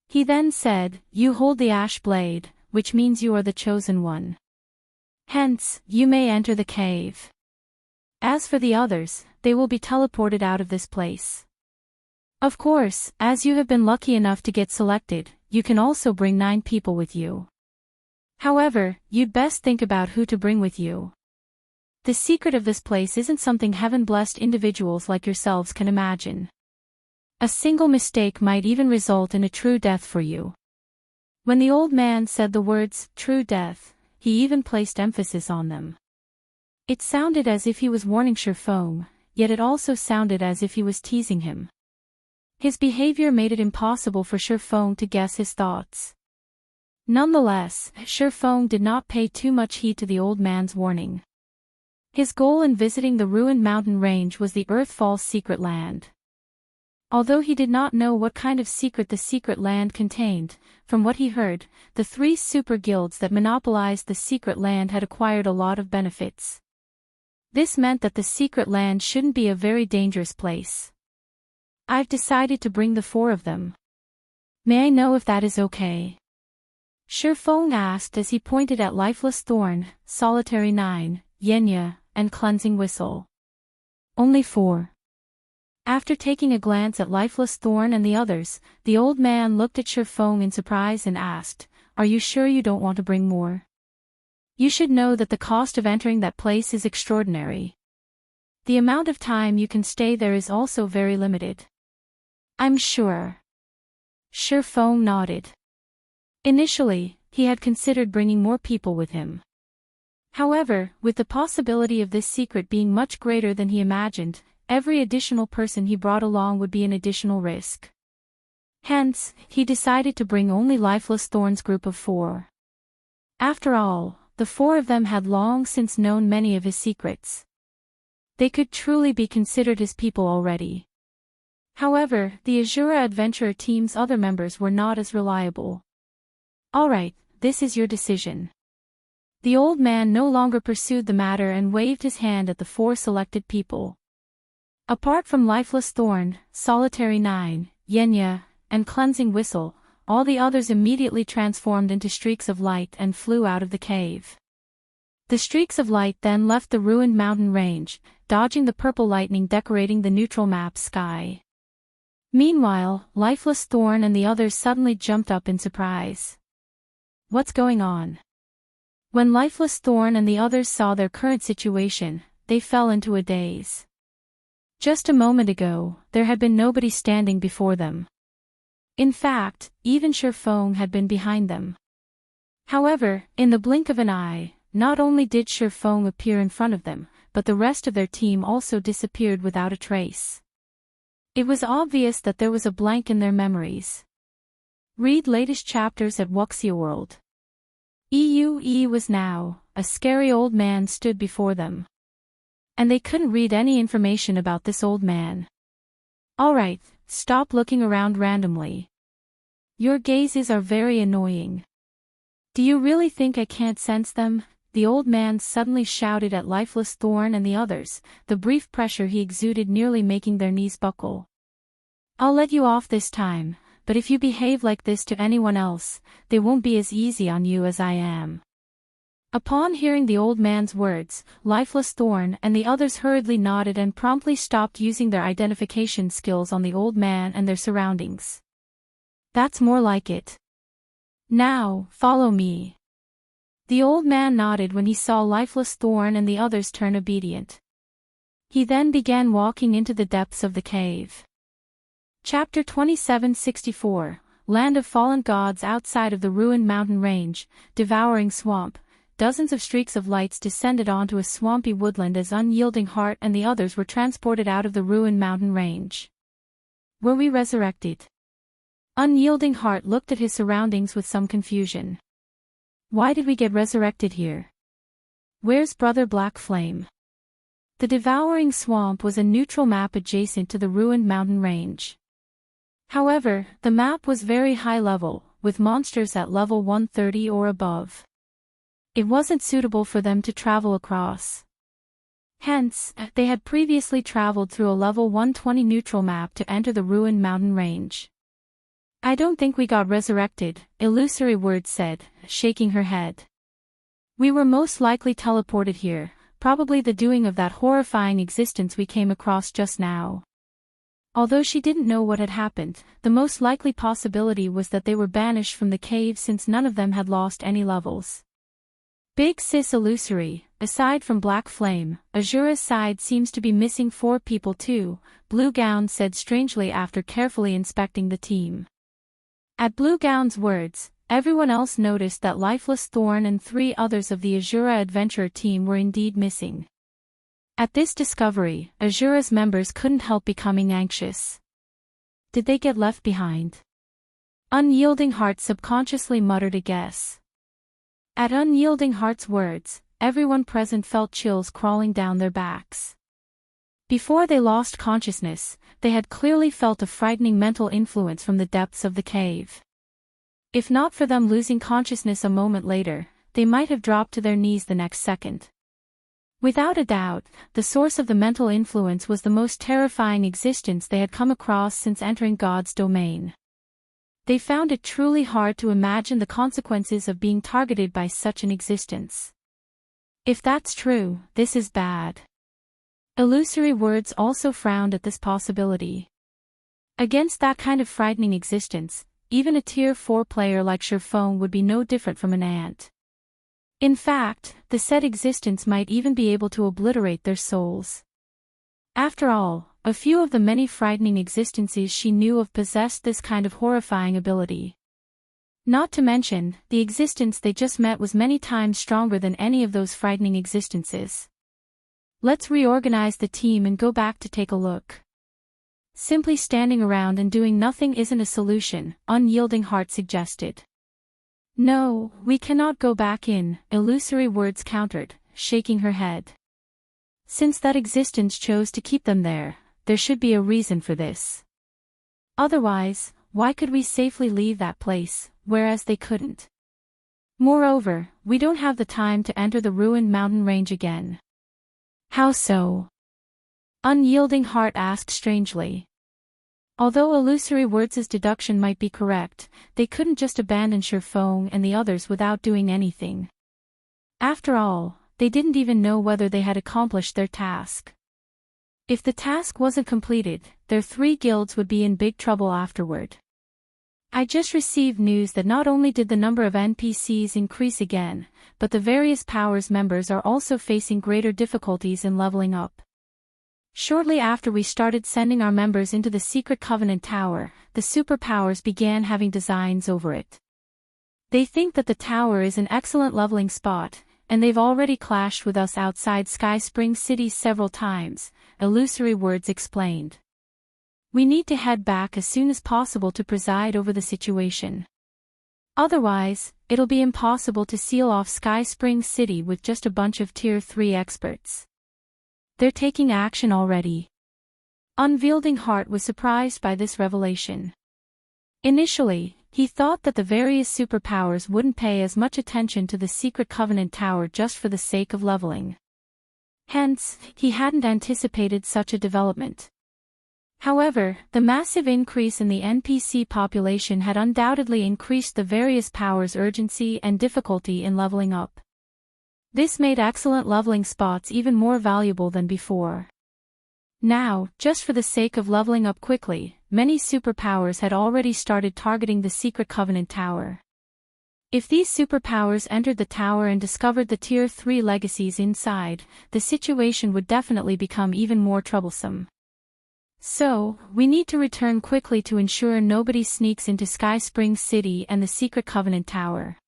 He then said, you hold the ash blade, which means you are the chosen one. Hence, you may enter the cave. As for the others, they will be teleported out of this place. Of course, as you have been lucky enough to get selected, you can also bring 9 people with you. However, you'd best think about who to bring with you. The secret of this place isn't something heaven-blessed individuals like yourselves can imagine. A single mistake might even result in a true death for you. When the old man said the words, true death, he even placed emphasis on them. It sounded as if he was warning Feng, yet it also sounded as if he was teasing him. His behavior made it impossible for Feng to guess his thoughts. Nonetheless, Feng did not pay too much heed to the old man's warning. His goal in visiting the ruined mountain range was the Earthfall's secret land. Although he did not know what kind of secret the secret land contained, from what he heard, the 3 super guilds that monopolized the secret land had acquired a lot of benefits. This meant that the secret land shouldn't be a very dangerous place. I've decided to bring the 4 of them. May I know if that is okay? Feng asked as he pointed at Lifeless Thorn, Solitary 9, Yenya, and Cleansing Whistle. Only 4. After taking a glance at Lifeless Thorn and the others, the old man looked at Feng in surprise and asked, are you sure you don't want to bring more? You should know that the cost of entering that place is extraordinary. The amount of time you can stay there is also very limited. I'm sure. Feng nodded. Initially, he had considered bringing more people with him. However, with the possibility of this secret being much greater than he imagined, every additional person he brought along would be an additional risk. Hence, he decided to bring only Lifeless Thorn's group of 4. After all, the 4 of them had long since known many of his secrets. They could truly be considered his people already. However, the Azura Adventurer team's other members were not as reliable. Alright, this is your decision. The old man no longer pursued the matter and waved his hand at the 4 selected people. Apart from Lifeless Thorn, Solitary 9, Yenya, and Cleansing Whistle, all the others immediately transformed into streaks of light and flew out of the cave. The streaks of light then left the ruined mountain range, dodging the purple lightning decorating the neutral map sky. Meanwhile, Lifeless Thorn and the others suddenly jumped up in surprise. What's going on? When Lifeless Thorn and the others saw their current situation, they fell into a daze. Just a moment ago, there had been nobody standing before them. In fact, even Feng had been behind them. However, in the blink of an eye, not only did Feng appear in front of them, but the rest of their team also disappeared without a trace. It was obvious that there was a blank in their memories. Read latest chapters at Wuxia World. EUE was now, a scary old man stood before them. And they couldn't read any information about this old man. Alright, stop looking around randomly. Your gazes are very annoying. Do you really think I can't sense them? The old man suddenly shouted at Lifeless Thorn and the others, the brief pressure he exuded nearly making their knees buckle. I'll let you off this time, but if you behave like this to anyone else, they won't be as easy on you as I am. Upon hearing the old man's words, Lifeless Thorn and the others hurriedly nodded and promptly stopped using their identification skills on the old man and their surroundings. That's more like it. Now, follow me. The old man nodded when he saw Lifeless Thorn and the others turn obedient. He then began walking into the depths of the cave. Chapter 2764, Land of Fallen Gods. Outside of the ruined mountain range, devouring swamp, dozens of streaks of lights descended onto a swampy woodland as Unyielding Heart and the others were transported out of the ruined mountain range. Were we resurrected? Unyielding Heart looked at his surroundings with some confusion. Why did we get resurrected here? Where's Brother Black Flame? The devouring swamp was a neutral map adjacent to the ruined mountain range. However, the map was very high level, with monsters at level 130 or above. It wasn't suitable for them to travel across. Hence, they had previously traveled through a level 120 neutral map to enter the ruined mountain range. I don't think we got resurrected, Illusory Words said, shaking her head. We were most likely teleported here, probably the doing of that horrifying existence we came across just now. Although she didn't know what had happened, the most likely possibility was that they were banished from the cave since none of them had lost any levels. Big Sis Illusory, aside from Black Flame, Azura's side seems to be missing 4 people too, Blue Gown said strangely after carefully inspecting the team. At Blue Gown's words, everyone else noticed that Lifeless Thorn and 3 others of the Azura Adventurer team were indeed missing. At this discovery, Azura's members couldn't help becoming anxious. Did they get left behind? Unyielding Heart subconsciously muttered a guess. At Unyielding Heart's words, everyone present felt chills crawling down their backs. Before they lost consciousness, they had clearly felt a frightening mental influence from the depths of the cave. If not for them losing consciousness a moment later, they might have dropped to their knees the next second. Without a doubt, the source of the mental influence was the most terrifying existence they had come across since entering God's domain. They found it truly hard to imagine the consequences of being targeted by such an existence. If that's true, this is bad. Illusory Words also frowned at this possibility. Against that kind of frightening existence, even a Tier 4 player like Feng would be no different from an ant. In fact, the said existence might even be able to obliterate their souls. After all, a few of the many frightening existences she knew of possessed this kind of horrifying ability. Not to mention, the existence they just met was many times stronger than any of those frightening existences. Let's reorganize the team and go back to take a look. Simply standing around and doing nothing isn't a solution, Unyielding Heart suggested. No, we cannot go back in, Illusory Words countered, shaking her head. Since that existence chose to keep them there should be a reason for this. Otherwise, why could we safely leave that place, whereas they couldn't? Moreover, we don't have the time to enter the ruined mountain range again. How so? Unyielding Heart asked strangely. Although Illusory Words' deduction might be correct, they couldn't just abandon Feng and the others without doing anything. After all, they didn't even know whether they had accomplished their task. If the task wasn't completed, their 3 guilds would be in big trouble afterward. I just received news that not only did the number of NPCs increase again, but the various powers members are also facing greater difficulties in leveling up. Shortly after we started sending our members into the Secret Covenant Tower, the superpowers began having designs over it. They think that the tower is an excellent leveling spot, and they've already clashed with us outside Sky Spring City several times, Illusory Words explained. We need to head back as soon as possible to preside over the situation. Otherwise, it'll be impossible to seal off Sky Spring City with just a bunch of Tier 3 experts. They're taking action already. Unyielding Heart was surprised by this revelation. Initially, he thought that the various superpowers wouldn't pay as much attention to the Secret Covenant Tower just for the sake of leveling. Hence, he hadn't anticipated such a development. However, the massive increase in the NPC population had undoubtedly increased the various powers' urgency and difficulty in leveling up. This made excellent leveling spots even more valuable than before. Now, just for the sake of leveling up quickly, many superpowers had already started targeting the Secret Covenant Tower. If these superpowers entered the tower and discovered the Tier 3 legacies inside, the situation would definitely become even more troublesome. So, we need to return quickly to ensure nobody sneaks into Sky Springs City and the Secret Covenant Tower.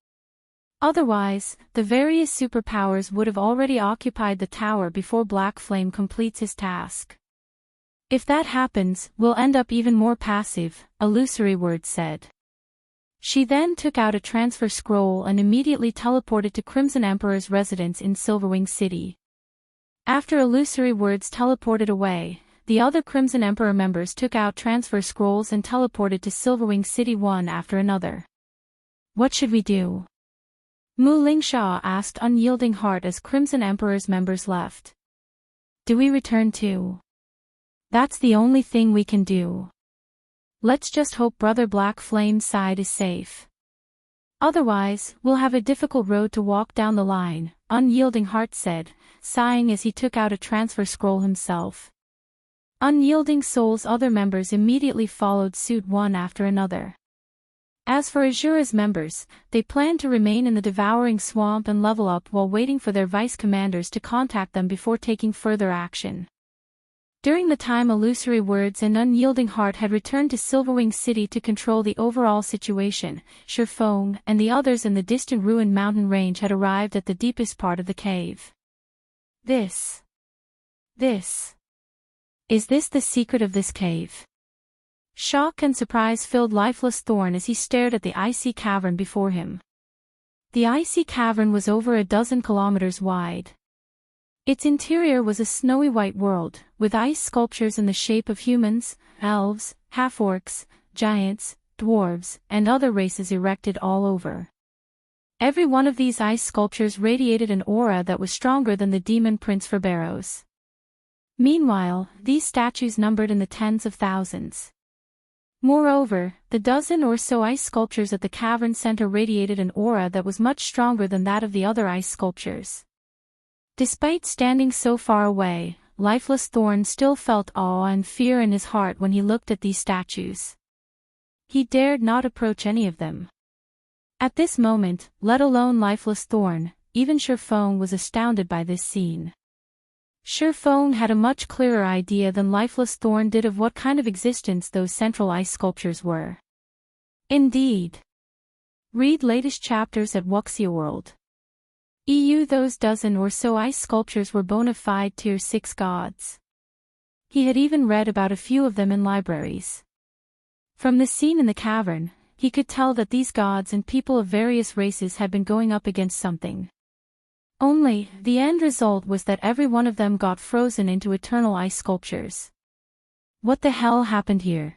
Otherwise, the various superpowers would have already occupied the tower before Black Flame completes his task. If that happens, we'll end up even more passive, Illusory Words said. She then took out a transfer scroll and immediately teleported to Crimson Emperor's residence in Silverwing City. After Illusory Words teleported away, the other Crimson Emperor members took out transfer scrolls and teleported to Silverwing City one after another. What should we do? Mu Lingsha asked Unyielding Heart as Crimson Emperor's members left. Do we return too? That's the only thing we can do. Let's just hope Brother Black Flame's side is safe. Otherwise, we'll have a difficult road to walk down the line, Unyielding Heart said, sighing as he took out a transfer scroll himself. Unyielding Soul's other members immediately followed suit one after another. As for Azura's members, they planned to remain in the Devouring Swamp and level up while waiting for their vice-commanders to contact them before taking further action. During the time Illusory Words and Unyielding Heart had returned to Silverwing City to control the overall situation, Feng and the others in the distant ruined mountain range had arrived at the deepest part of the cave. Is this the secret of this cave? Shock and surprise filled Lifeless Thorn as he stared at the icy cavern before him. The icy cavern was over a dozen kilometers wide. Its interior was a snowy white world, with ice sculptures in the shape of humans, elves, half-orcs, giants, dwarves, and other races erected all over. Every one of these ice sculptures radiated an aura that was stronger than the demon Prince Ferberos. Meanwhile, these statues numbered in the tens of thousands. Moreover, the dozen or so ice sculptures at the cavern center radiated an aura that was much stronger than that of the other ice sculptures. Despite standing so far away, Lifeless Thorn still felt awe and fear in his heart when he looked at these statues. He dared not approach any of them. At this moment, let alone Lifeless Thorn, even Feng was astounded by this scene. Feng had a much clearer idea than Lifeless Thorn did of what kind of existence those central ice sculptures were. Indeed. Read latest chapters at Wuxia World. Those dozen or so ice sculptures were bona fide Tier 6 gods. He had even read about a few of them in libraries. From the scene in the cavern, he could tell that these gods and people of various races had been going up against something. Only, the end result was that every one of them got frozen into eternal ice sculptures. What the hell happened here?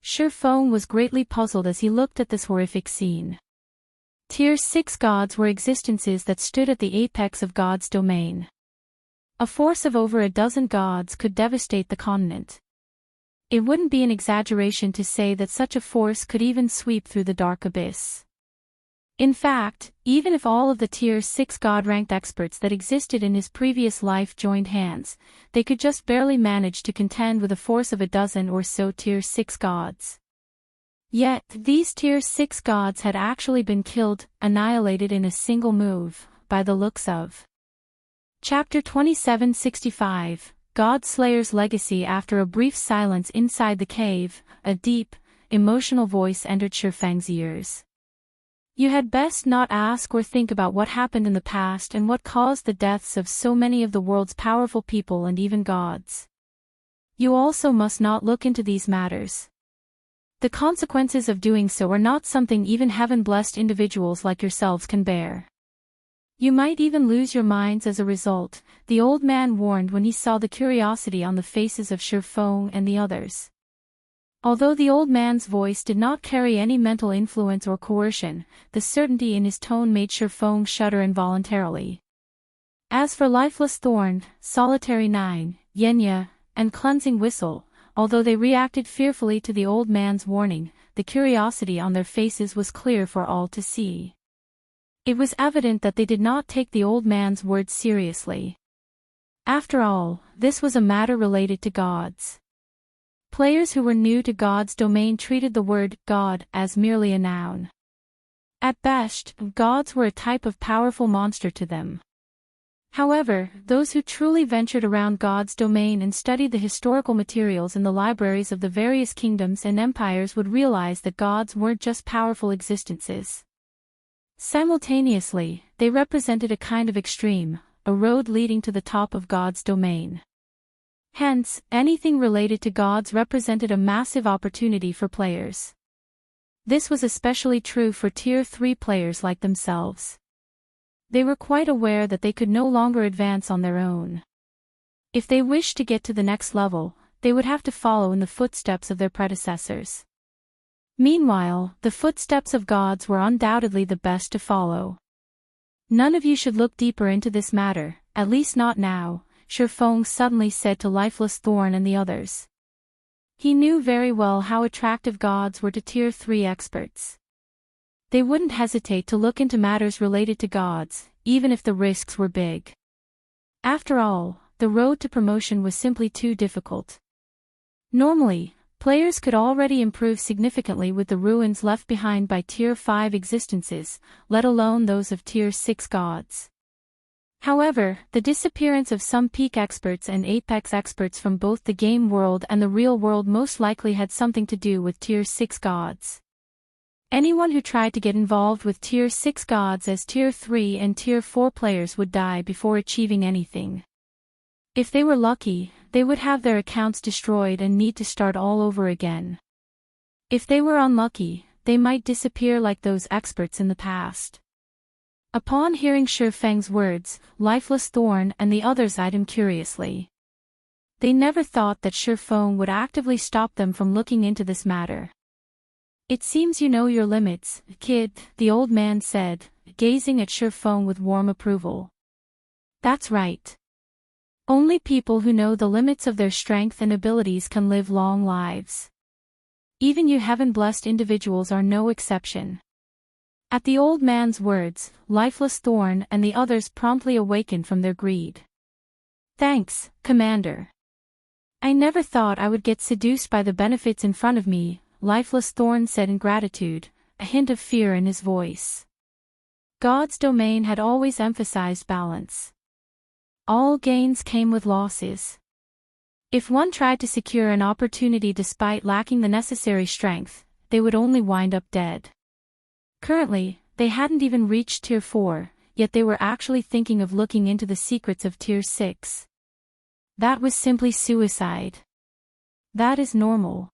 Feng was greatly puzzled as he looked at this horrific scene. Tier 6 gods were existences that stood at the apex of God's domain. A force of over a dozen gods could devastate the continent. It wouldn't be an exaggeration to say that such a force could even sweep through the dark abyss. In fact, even if all of the Tier 6 god-ranked experts that existed in his previous life joined hands, they could just barely manage to contend with a force of a dozen or so Tier 6 gods. Yet, these Tier 6 gods had actually been killed, annihilated in a single move, by the looks of. Chapter 2765, God Slayer's Legacy. After a brief silence inside the cave, a deep, emotional voice entered Feng's ears. You had best not ask or think about what happened in the past and what caused the deaths of so many of the world's powerful people and even gods. You also must not look into these matters. The consequences of doing so are not something even heaven-blessed individuals like yourselves can bear. You might even lose your minds as a result, the old man warned when he saw the curiosity on the faces of Feng and the others. Although the old man's voice did not carry any mental influence or coercion, the certainty in his tone made Feng shudder involuntarily. As for Lifeless Thorn, Solitary 9, Yenya, and Cleansing Whistle, although they reacted fearfully to the old man's warning, the curiosity on their faces was clear for all to see. It was evident that they did not take the old man's words seriously. After all, this was a matter related to gods. Players who were new to God's domain treated the word God as merely a noun. At best, gods were a type of powerful monster to them. However, those who truly ventured around God's domain and studied the historical materials in the libraries of the various kingdoms and empires would realize that gods weren't just powerful existences. Simultaneously, they represented a kind of extreme, a road leading to the top of God's domain. Hence, anything related to gods represented a massive opportunity for players. This was especially true for Tier 3 players like themselves. They were quite aware that they could no longer advance on their own. If they wished to get to the next level, they would have to follow in the footsteps of their predecessors. Meanwhile, the footsteps of gods were undoubtedly the best to follow. None of you should look deeper into this matter, at least not now, Feng suddenly said to Lifeless Thorn and the others. He knew very well how attractive gods were to Tier 3 experts. They wouldn't hesitate to look into matters related to gods, even if the risks were big. After all, the road to promotion was simply too difficult. Normally, players could already improve significantly with the ruins left behind by Tier 5 existences, let alone those of Tier 6 gods. However, the disappearance of some peak experts and apex experts from both the game world and the real world most likely had something to do with Tier 6 gods. Anyone who tried to get involved with Tier 6 gods as Tier 3 and Tier 4 players would die before achieving anything. If they were lucky, they would have their accounts destroyed and need to start all over again. If they were unlucky, they might disappear like those experts in the past. Upon hearing Feng's words, Lifeless Thorn and the others eyed him curiously. They never thought that Feng would actively stop them from looking into this matter. It seems you know your limits, kid, the old man said, gazing at Feng with warm approval. That's right. Only people who know the limits of their strength and abilities can live long lives. Even you heaven-blessed individuals are no exception. At the old man's words, Lifeless Thorn and the others promptly awakened from their greed. Thanks, Commander. I never thought I would get seduced by the benefits in front of me, Lifeless Thorn said in gratitude, a hint of fear in his voice. God's domain had always emphasized balance. All gains came with losses. If one tried to secure an opportunity despite lacking the necessary strength, they would only wind up dead. Currently, they hadn't even reached Tier 4, yet they were actually thinking of looking into the secrets of Tier 6. That was simply suicide. That is normal.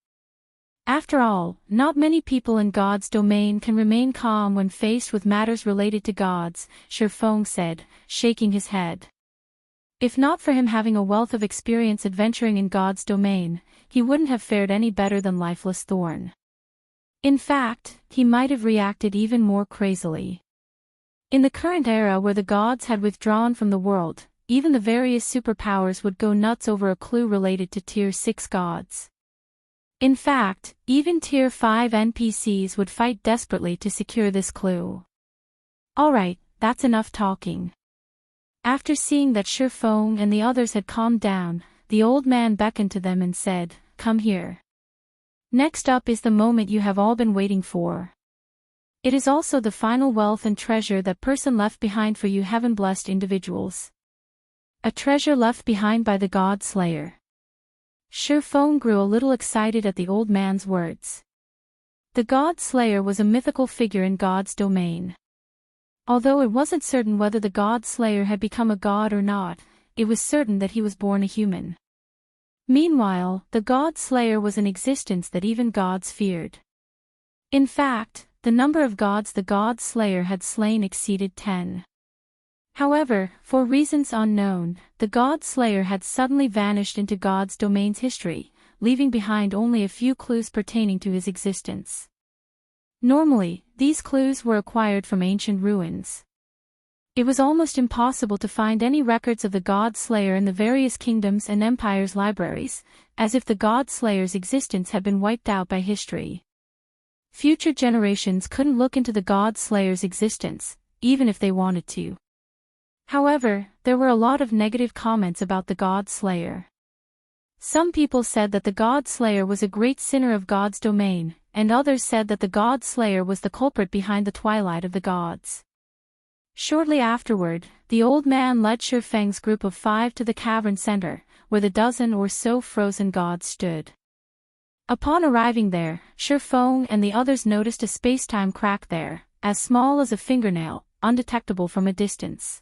After all, not many people in God's domain can remain calm when faced with matters related to gods, Feng said, shaking his head. If not for him having a wealth of experience adventuring in God's domain, he wouldn't have fared any better than Lifeless Thorn. In fact, he might have reacted even more crazily. In the current era where the gods had withdrawn from the world, even the various superpowers would go nuts over a clue related to Tier 6 gods. In fact, even Tier 5 NPCs would fight desperately to secure this clue. Alright, that's enough talking. After seeing that Feng and the others had calmed down, the old man beckoned to them and said, "Come here. Next up is the moment you have all been waiting for. It is also the final wealth and treasure that person left behind for you heaven-blessed individuals. A treasure left behind by the God Slayer." Feng grew a little excited at the old man's words. The God Slayer was a mythical figure in God's domain. Although it wasn't certain whether the God Slayer had become a god or not, it was certain that he was born a human. Meanwhile, the God Slayer was an existence that even gods feared. In fact, the number of gods the God Slayer had slain exceeded 10. However, for reasons unknown, the God Slayer had suddenly vanished into God's domain's history, leaving behind only a few clues pertaining to his existence. Normally, these clues were acquired from ancient ruins. It was almost impossible to find any records of the God Slayer in the various kingdoms and empires' libraries, as if the God Slayer's existence had been wiped out by history. Future generations couldn't look into the God Slayer's existence, even if they wanted to. However, there were a lot of negative comments about the God Slayer. Some people said that the God Slayer was a great sinner of God's domain, and others said that the God Slayer was the culprit behind the twilight of the gods. Shortly afterward, the old man led Feng's group of 5 to the cavern center, where the dozen or so frozen gods stood. Upon arriving there, Feng and the others noticed a space-time crack there, as small as a fingernail, undetectable from a distance.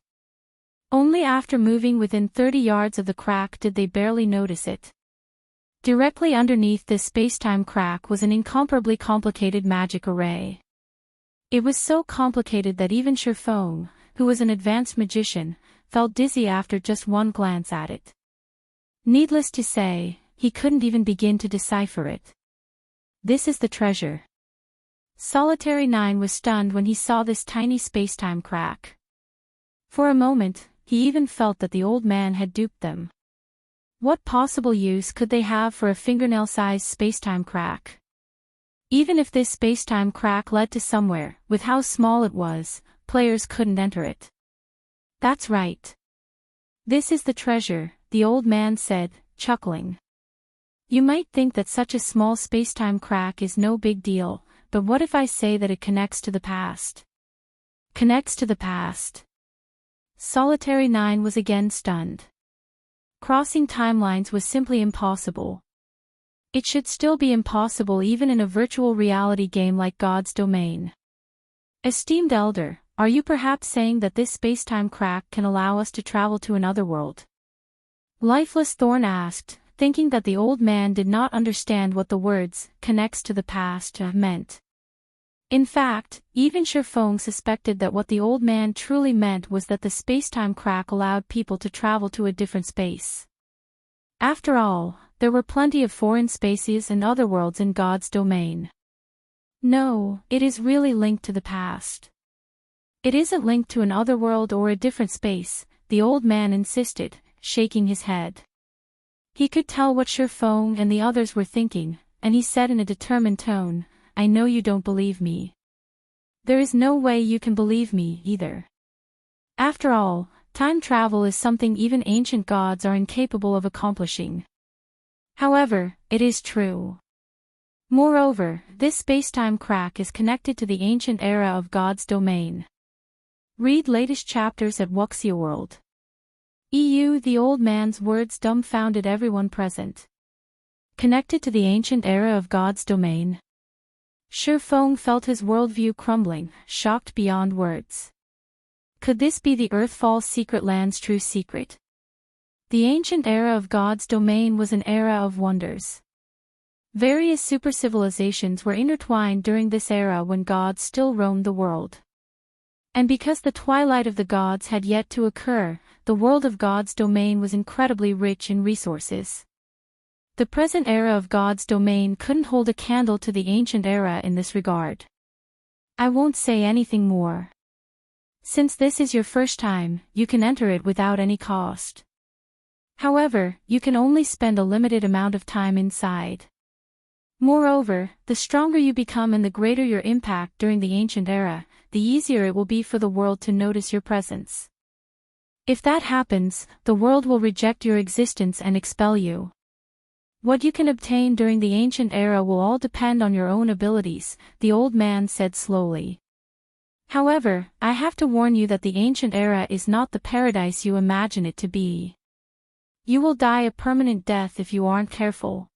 Only after moving within 30 yards of the crack did they barely notice it. Directly underneath this space-time crack was an incomparably complicated magic array. It was so complicated that even Feng, who was an advanced magician, felt dizzy after just one glance at it. Needless to say, he couldn't even begin to decipher it. This is the treasure. Solitary 9 was stunned when he saw this tiny space-time crack. For a moment, he even felt that the old man had duped them. What possible use could they have for a fingernail-sized space-time crack? Even if this space-time crack led to somewhere, with how small it was, players couldn't enter it. That's right. This is the treasure, the old man said, chuckling. You might think that such a small space-time crack is no big deal, but what if I say that it connects to the past? Connects to the past. Solitary 9 was again stunned. Crossing timelines was simply impossible. It should still be impossible even in a virtual reality game like God's Domain. Esteemed Elder, are you perhaps saying that this space-time crack can allow us to travel to another world? Lifeless Thorn asked, thinking that the old man did not understand what the words, connects to the past, meant. In fact, even Feng suspected that what the old man truly meant was that the space-time crack allowed people to travel to a different space. After all, there were plenty of foreign spaces and other worlds in God's domain. No, it is really linked to the past. It isn't linked to an otherworld or a different space, the old man insisted, shaking his head. He could tell what Feng and the others were thinking, and he said in a determined tone, I know you don't believe me. There is no way you can believe me either. After all, time travel is something even ancient gods are incapable of accomplishing. However, it is true. Moreover, this space-time crack is connected to the ancient era of God's domain. Read latest chapters at Wuxia World. The old man's words dumbfounded everyone present. Connected to the ancient era of God's domain. Feng felt his worldview crumbling, shocked beyond words. Could this be the Earthfall secret land's true secret? The ancient era of God's domain was an era of wonders. Various super civilizations were intertwined during this era when gods still roamed the world. And because the twilight of the gods had yet to occur, the world of God's domain was incredibly rich in resources. The present era of God's domain couldn't hold a candle to the ancient era in this regard. I won't say anything more. Since this is your first time, you can enter it without any cost. However, you can only spend a limited amount of time inside. Moreover, the stronger you become and the greater your impact during the ancient era, the easier it will be for the world to notice your presence. If that happens, the world will reject your existence and expel you. What you can obtain during the ancient era will all depend on your own abilities, the old man said slowly. However, I have to warn you that the ancient era is not the paradise you imagine it to be. You will die a permanent death if you aren't careful.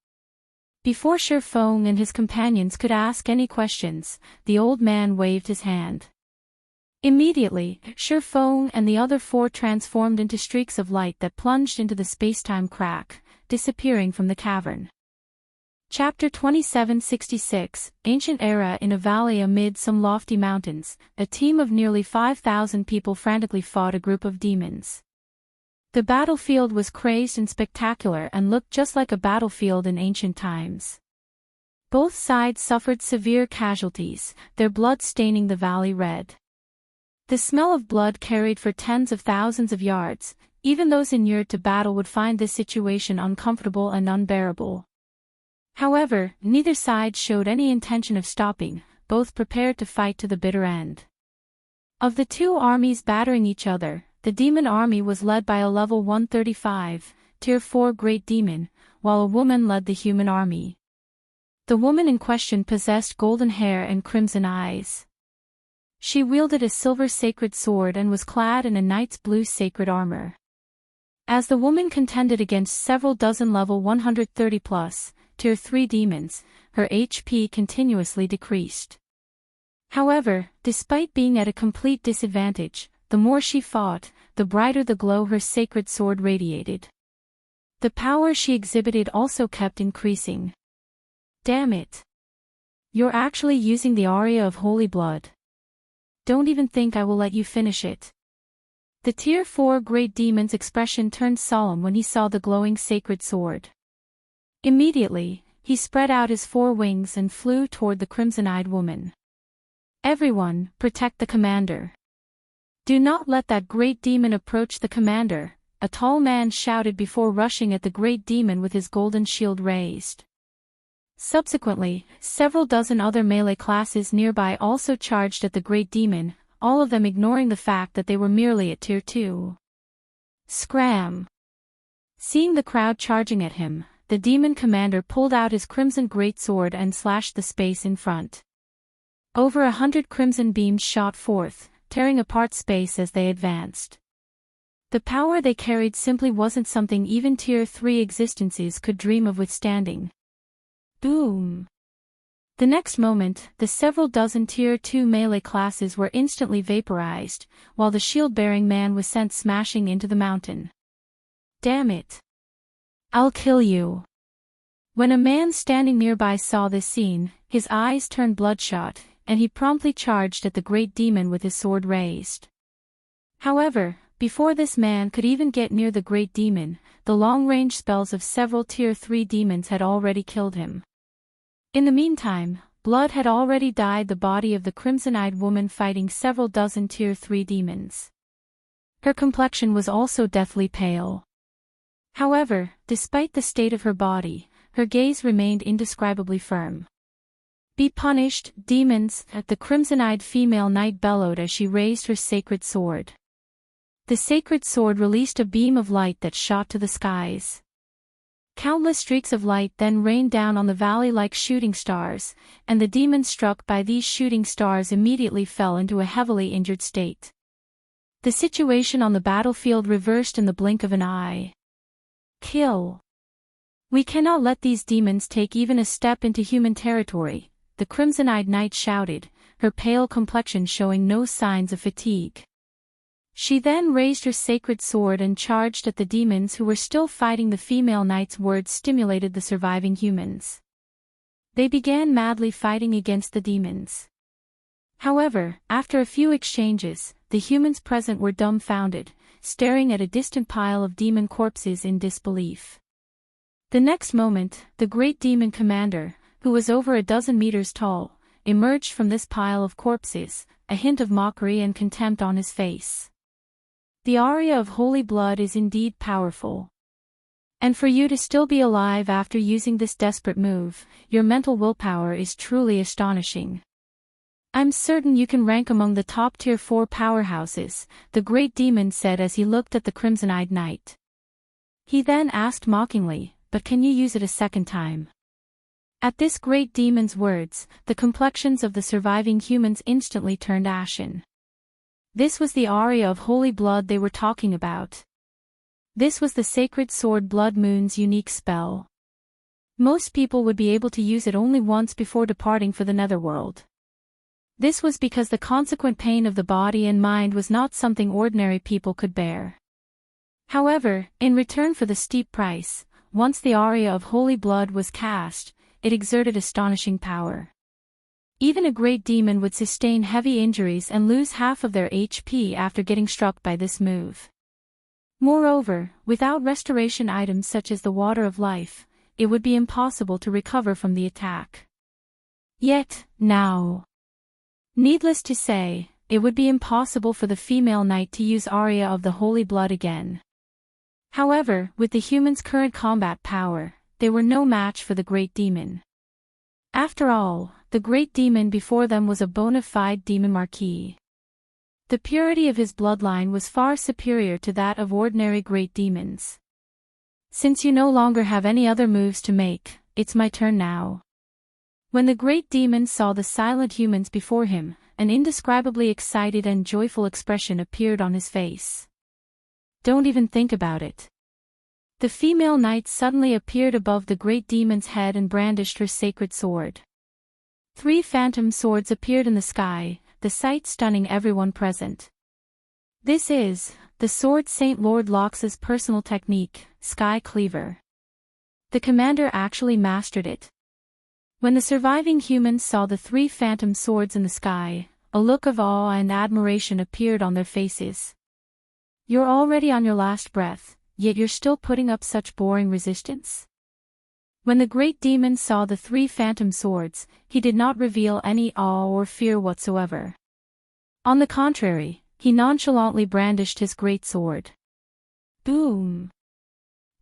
Before Feng and his companions could ask any questions, the old man waved his hand. Immediately, Feng and the other 4 transformed into streaks of light that plunged into the space-time crack, disappearing from the cavern. Chapter 2766, Ancient Era. In a valley amid some lofty mountains, a team of nearly 5,000 people frantically fought a group of demons. The battlefield was crazed and spectacular and looked just like a battlefield in ancient times. Both sides suffered severe casualties, their blood staining the valley red. The smell of blood carried for tens of thousands of yards. Even those inured to battle would find this situation uncomfortable and unbearable. However, neither side showed any intention of stopping, both prepared to fight to the bitter end. Of the two armies battering each other, the demon army was led by a level 135, tier 4 great demon, while a woman led the human army. The woman in question possessed golden hair and crimson eyes. She wielded a silver sacred sword and was clad in a knight's blue sacred armor. As the woman contended against several dozen level 130+, tier 3 demons, her HP continuously decreased. However, despite being at a complete disadvantage, the more she fought, the brighter the glow her sacred sword radiated. The power she exhibited also kept increasing. Damn it! You're actually using the aria of holy blood. Don't even think I will let you finish it. The tier 4 great demon's expression turned solemn when he saw the glowing sacred sword. Immediately, he spread out his 4 wings and flew toward the crimson-eyed woman. Everyone, protect the commander. Do not let that great demon approach the commander, a tall man shouted before rushing at the great demon with his golden shield raised. Subsequently, several dozen other melee classes nearby also charged at the great demon, all of them ignoring the fact that they were merely at tier 2. Scram! Seeing the crowd charging at him, the demon commander pulled out his crimson greatsword and slashed the space in front. Over 100 crimson beams shot forth, tearing apart space as they advanced. The power they carried simply wasn't something even tier 3 existences could dream of withstanding. Boom! The next moment, the several dozen tier 2 melee classes were instantly vaporized, while the shield-bearing man was sent smashing into the mountain. Damn it! I'll kill you! When a man standing nearby saw this scene, his eyes turned bloodshot, and he promptly charged at the great demon with his sword raised. However, before this man could even get near the great demon, the long-range spells of several tier 3 demons had already killed him. In the meantime, blood had already dyed the body of the crimson-eyed woman fighting several dozen tier 3 demons. Her complexion was also deathly pale. However, despite the state of her body, her gaze remained indescribably firm. Be punished, demons, the crimson-eyed female knight bellowed as she raised her sacred sword. The sacred sword released a beam of light that shot to the skies. Countless streaks of light then rained down on the valley like shooting stars, and the demons struck by these shooting stars immediately fell into a heavily injured state. The situation on the battlefield reversed in the blink of an eye. Kill! We cannot let these demons take even a step into human territory, the crimson-eyed knight shouted, her pale complexion showing no signs of fatigue. She then raised her sacred sword and charged at the demons who were still fighting. The female knight's words stimulated the surviving humans. They began madly fighting against the demons. However, after a few exchanges, the humans present were dumbfounded, staring at a distant pile of demon corpses in disbelief. The next moment, the great demon commander, who was over a dozen meters tall, emerged from this pile of corpses, a hint of mockery and contempt on his face. The aria of holy blood is indeed powerful. And for you to still be alive after using this desperate move, your mental willpower is truly astonishing. I'm certain you can rank among the top tier 4 powerhouses, the great demon said as he looked at the crimson-eyed knight. He then asked mockingly, but can you use it a second time? At this great demon's words, the complexions of the surviving humans instantly turned ashen. This was the aria of holy blood they were talking about. This was the sacred sword Blood Moon's unique spell. Most people would be able to use it only once before departing for the netherworld. This was because the consequent pain of the body and mind was not something ordinary people could bear. However, in return for the steep price, once the aria of holy blood was cast, it exerted astonishing power. Even a great demon would sustain heavy injuries and lose half of their HP after getting struck by this move. Moreover, without restoration items such as the Water of Life, it would be impossible to recover from the attack. Yet, now. Needless to say, it would be impossible for the female knight to use aria of the holy blood again. However, with the humans' current combat power, they were no match for the great demon. After all, the great demon before them was a bona fide demon marquis. The purity of his bloodline was far superior to that of ordinary great demons. Since you no longer have any other moves to make, it's my turn now. When the great demon saw the silent humans before him, an indescribably excited and joyful expression appeared on his face. Don't even think about it. The female knight suddenly appeared above the great demon's head and brandished her sacred sword. 3 phantom swords appeared in the sky, the sight stunning everyone present. This is the sword Saint Lord Lox's personal technique, Sky Cleaver. The commander actually mastered it. When the surviving humans saw the 3 phantom swords in the sky, a look of awe and admiration appeared on their faces. You're already on your last breath, yet you're still putting up such boring resistance? When the great demon saw the 3 phantom swords, he did not reveal any awe or fear whatsoever. On the contrary, he nonchalantly brandished his great sword. Boom!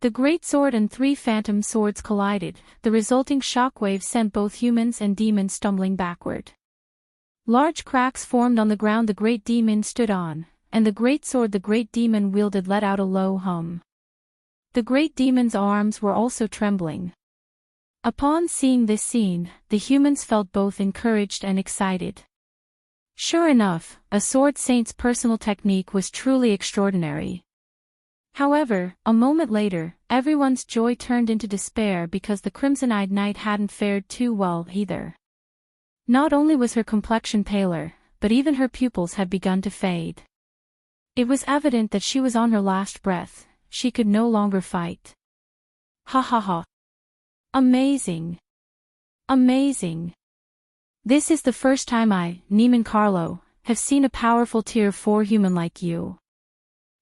The great sword and 3 phantom swords collided, the resulting shockwave sent both humans and demons stumbling backward. Large cracks formed on the ground the great demon stood on, and the great sword the great demon wielded let out a low hum. The great demon's arms were also trembling. Upon seeing this scene, the humans felt both encouraged and excited. Sure enough, a sword saint's personal technique was truly extraordinary. However, a moment later, everyone's joy turned into despair because the crimson-eyed knight hadn't fared too well either. Not only was her complexion paler, but even her pupils had begun to fade. It was evident that she was on her last breath, she could no longer fight. Ha ha ha. Amazing. Amazing. This is the first time I, Neiman Carlo, have seen a powerful tier 4 human like you.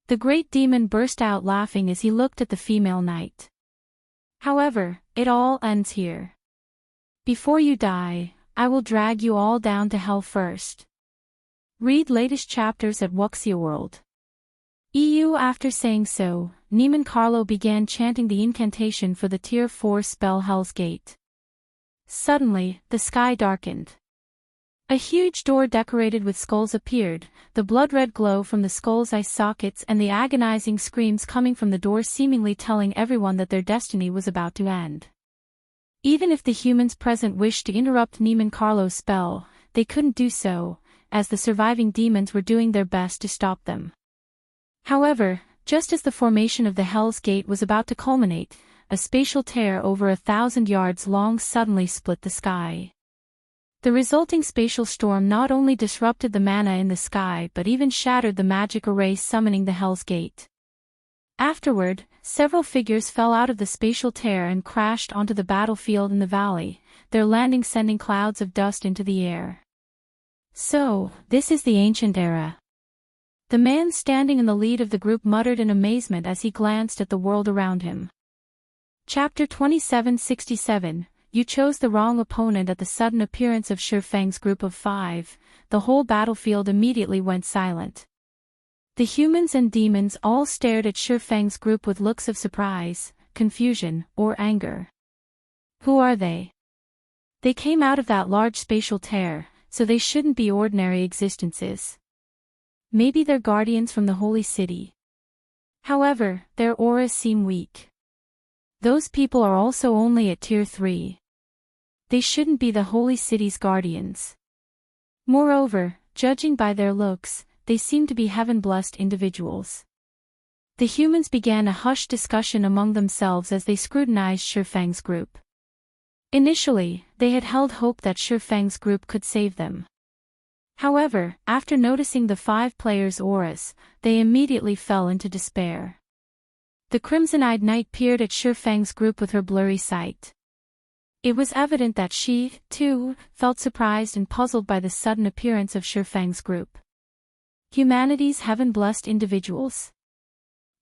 The great demon burst out laughing as he looked at the female knight. However, it all ends here. Before you die, I will drag you all down to hell first. Read latest chapters at Wuxia World. EU. After saying so, Neiman Carlo began chanting the incantation for the Tier 4 spell Hell's Gate. Suddenly, the sky darkened. A huge door decorated with skulls appeared, the blood-red glow from the skull's eye sockets and the agonizing screams coming from the door seemingly telling everyone that their destiny was about to end. Even if the humans present wished to interrupt Neiman Carlo's spell, they couldn't do so, as the surviving demons were doing their best to stop them. However, just as the formation of the Hell's Gate was about to culminate, a spatial tear over 1,000 yards long suddenly split the sky. The resulting spatial storm not only disrupted the mana in the sky but even shattered the magic array summoning the Hell's Gate. Afterward, several figures fell out of the spatial tear and crashed onto the battlefield in the valley, their landing sending clouds of dust into the air. So, this is the ancient era. The man standing in the lead of the group muttered in amazement as he glanced at the world around him. Chapter 2767. You chose the wrong opponent. At the sudden appearance of Feng's group of 5, the whole battlefield immediately went silent. The humans and demons all stared at Feng's group with looks of surprise, confusion, or anger. Who are they? They came out of that large spatial tear, so they shouldn't be ordinary existences. Maybe they're guardians from the holy city. However, their auras seem weak. Those people are also only at tier 3. They shouldn't be the holy city's guardians. Moreover, judging by their looks, they seem to be heaven-blessed individuals. The humans began a hushed discussion among themselves as they scrutinized Feng's group. Initially, they had held hope that Feng's group could save them. However, after noticing the 5 players' auras, they immediately fell into despair. The crimson-eyed knight peered at Feng's group with her blurry sight. It was evident that she, too, felt surprised and puzzled by the sudden appearance of Feng's group. Humanity's heaven-blessed individuals.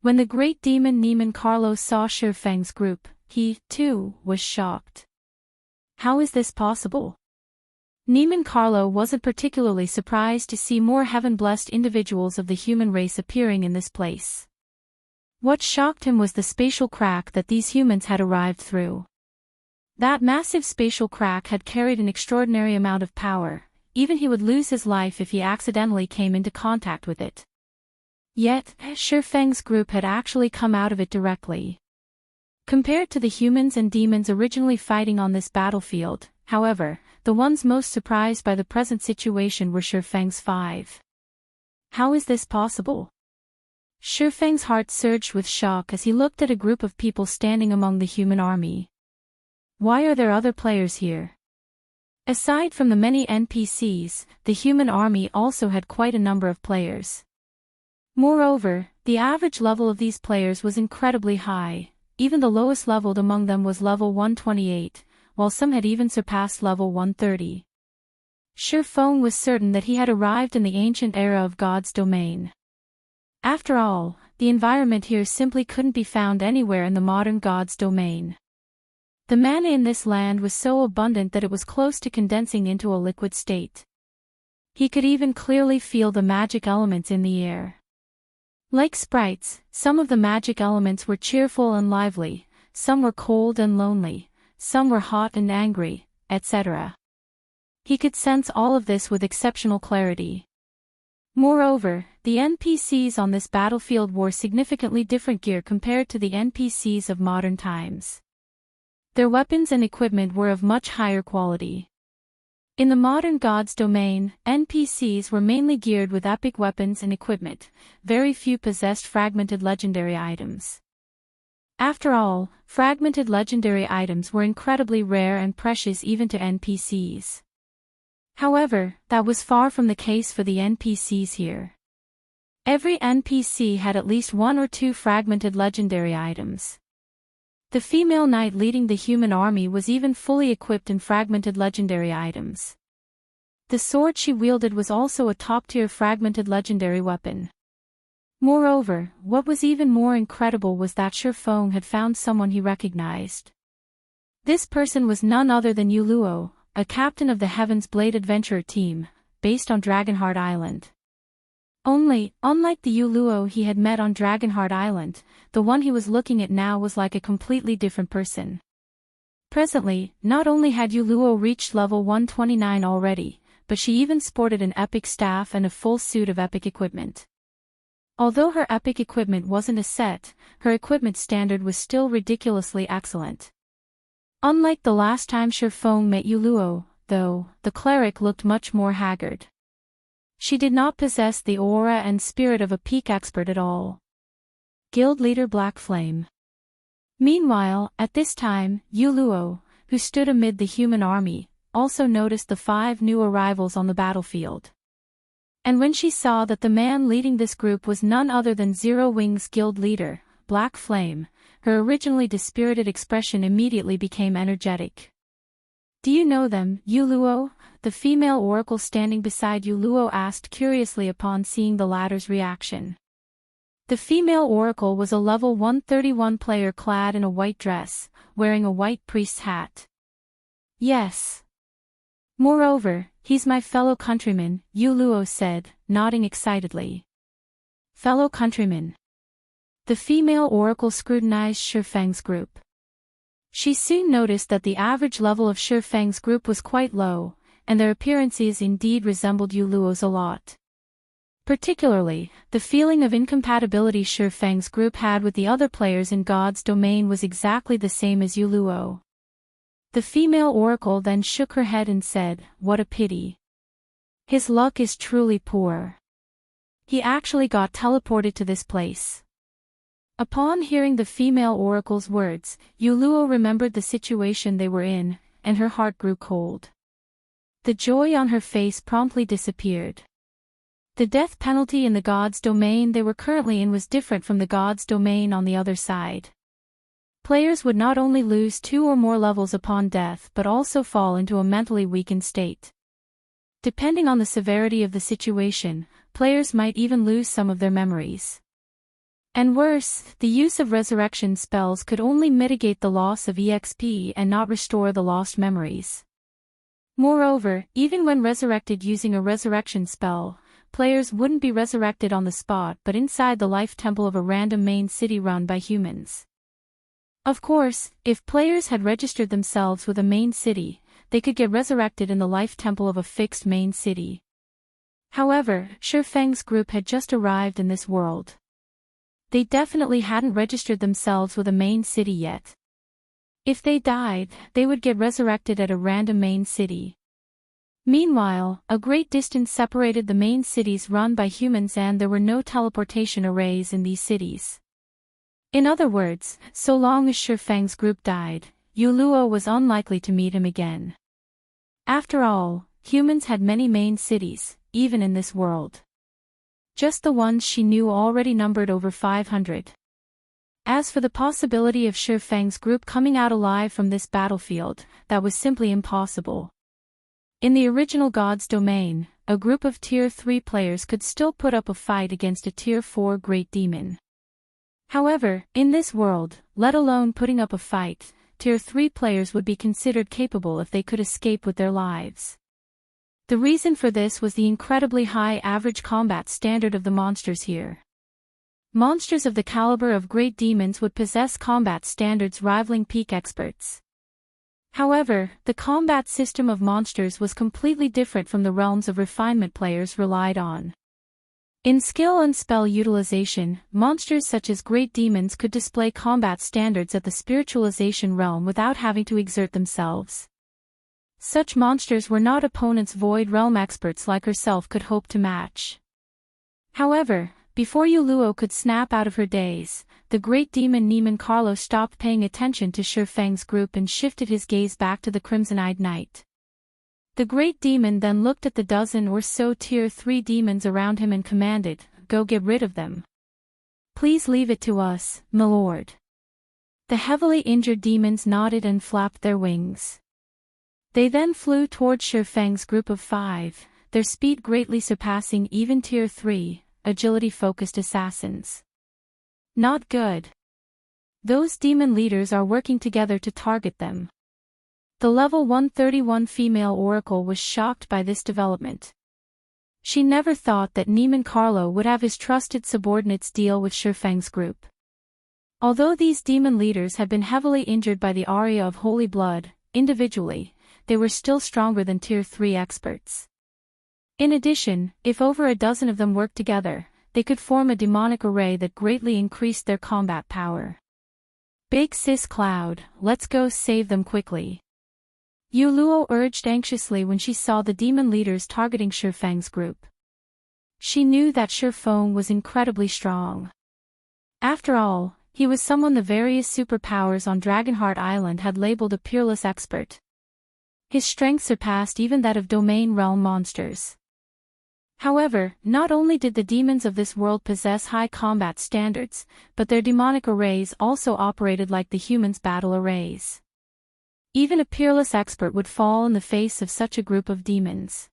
When the great demon Neiman Carlo saw Feng's group, he, too, was shocked. How is this possible? Neiman Carlo wasn't particularly surprised to see more heaven-blessed individuals of the human race appearing in this place. What shocked him was the spatial crack that these humans had arrived through. That massive spatial crack had carried an extraordinary amount of power, even he would lose his life if he accidentally came into contact with it. Yet, Feng's group had actually come out of it directly. Compared to the humans and demons originally fighting on this battlefield, however, the ones most surprised by the present situation were Feng's 5. How is this possible? Feng's heart surged with shock as he looked at a group of people standing among the human army. Why are there other players here? Aside from the many NPCs, the human army also had quite a number of players. Moreover, the average level of these players was incredibly high. Even the lowest leveled among them was level 128, while some had even surpassed level 130. Feng was certain that he had arrived in the ancient era of God's domain. After all, the environment here simply couldn't be found anywhere in the modern God's domain. The mana in this land was so abundant that it was close to condensing into a liquid state. He could even clearly feel the magic elements in the air. Like sprites, some of the magic elements were cheerful and lively, some were cold and lonely, some were hot and angry, etc. He could sense all of this with exceptional clarity. Moreover, the NPCs on this battlefield wore significantly different gear compared to the NPCs of modern times. Their weapons and equipment were of much higher quality. In the modern God's domain, NPCs were mainly geared with epic weapons and equipment, very few possessed fragmented legendary items. After all, fragmented legendary items were incredibly rare and precious even to NPCs. However, that was far from the case for the NPCs here. Every NPC had at least 1 or 2 fragmented legendary items. The female knight leading the human army was even fully equipped in fragmented legendary items. The sword she wielded was also a top-tier fragmented legendary weapon. Moreover, what was even more incredible was that Feng had found someone he recognized. This person was none other than Yuluo, a captain of the Heaven's Blade Adventurer team, based on Dragonheart Island. Only, unlike the Yuluo he had met on Dragonheart Island, the one he was looking at now was like a completely different person. Presently, not only had Yuluo reached level 129 already, but she even sported an epic staff and a full suit of epic equipment. Although her epic equipment wasn't a set, her equipment standard was still ridiculously excellent. Unlike the last time Feng met Yuluo, though, the cleric looked much more haggard. She did not possess the aura and spirit of a peak expert at all. Guild leader Black Flame. Meanwhile, at this time, Yuluo, who stood amid the human army, also noticed the 5 new arrivals on the battlefield. And when she saw that the man leading this group was none other than Zero Wings guild leader, Black Flame, her originally dispirited expression immediately became energetic. Do you know them, Yuluo? The female oracle standing beside Yuluo asked curiously upon seeing the latter's reaction. The female oracle was a level 131 player clad in a white dress, wearing a white priest's hat. Yes. Moreover, he's my fellow countryman, Yuluo said, nodding excitedly. Fellow countryman. The female oracle scrutinized Feng's group. She soon noticed that the average level of Feng's group was quite low, and their appearances indeed resembled Yuluo's a lot. Particularly, the feeling of incompatibility Feng's group had with the other players in God's domain was exactly the same as Yuluo. The female oracle then shook her head and said, "What a pity. His luck is truly poor. He actually got teleported to this place." Upon hearing the female oracle's words, Yuluo remembered the situation they were in, and her heart grew cold. The joy on her face promptly disappeared. The death penalty in the God's domain they were currently in was different from the God's domain on the other side. Players would not only lose 2 or more levels upon death but also fall into a mentally weakened state. Depending on the severity of the situation, players might even lose some of their memories. And worse, the use of resurrection spells could only mitigate the loss of EXP and not restore the lost memories. Moreover, even when resurrected using a resurrection spell, players wouldn't be resurrected on the spot but inside the life temple of a random main city run by humans. Of course, if players had registered themselves with a main city, they could get resurrected in the life temple of a fixed main city. However, Feng's group had just arrived in this world. They definitely hadn't registered themselves with a main city yet. If they died, they would get resurrected at a random main city. Meanwhile, a great distance separated the main cities run by humans and there were no teleportation arrays in these cities. In other words, so long as Feng's group died, Yuluo was unlikely to meet him again. After all, humans had many main cities, even in this world. Just the ones she knew already numbered over 500. As for the possibility of Feng's group coming out alive from this battlefield, that was simply impossible. In the original God's domain, a group of Tier 3 players could still put up a fight against a Tier 4 Great Demon. However, in this world, let alone putting up a fight, Tier 3 players would be considered capable if they could escape with their lives. The reason for this was the incredibly high average combat standard of the monsters here. Monsters of the caliber of great demons would possess combat standards rivaling peak experts. However, the combat system of monsters was completely different from the realms of refinement players relied on. In skill and spell utilization, monsters such as great demons could display combat standards at the spiritualization realm without having to exert themselves. Such monsters were not opponents Void Realm experts like herself could hope to match. However, before Yuluo could snap out of her daze, the great demon Neiman Carlo stopped paying attention to Feng's group and shifted his gaze back to the crimson-eyed knight. The great demon then looked at the dozen or so Tier 3 demons around him and commanded, "Go get rid of them. Please leave it to us, my lord." The heavily injured demons nodded and flapped their wings. They then flew toward Feng's group of 5, their speed greatly surpassing even Tier 3, agility-focused assassins. Not good. Those demon leaders are working together to target them. The level 131 female oracle was shocked by this development. She never thought that Neiman Carlo would have his trusted subordinates deal with Feng's group. Although these demon leaders had been heavily injured by the aria of holy blood, individually, they were still stronger than Tier 3 experts. In addition, if over a dozen of them worked together, they could form a demonic array that greatly increased their combat power. Big sis Cloud, let's go save them quickly. Yuluo urged anxiously when she saw the demon leaders targeting Feng's group. She knew that Feng was incredibly strong. After all, he was someone the various superpowers on Dragonheart Island had labeled a peerless expert. His strength surpassed even that of domain realm monsters. However, not only did the demons of this world possess high combat standards, but their demonic arrays also operated like the humans' battle arrays. Even a peerless expert would fall in the face of such a group of demons.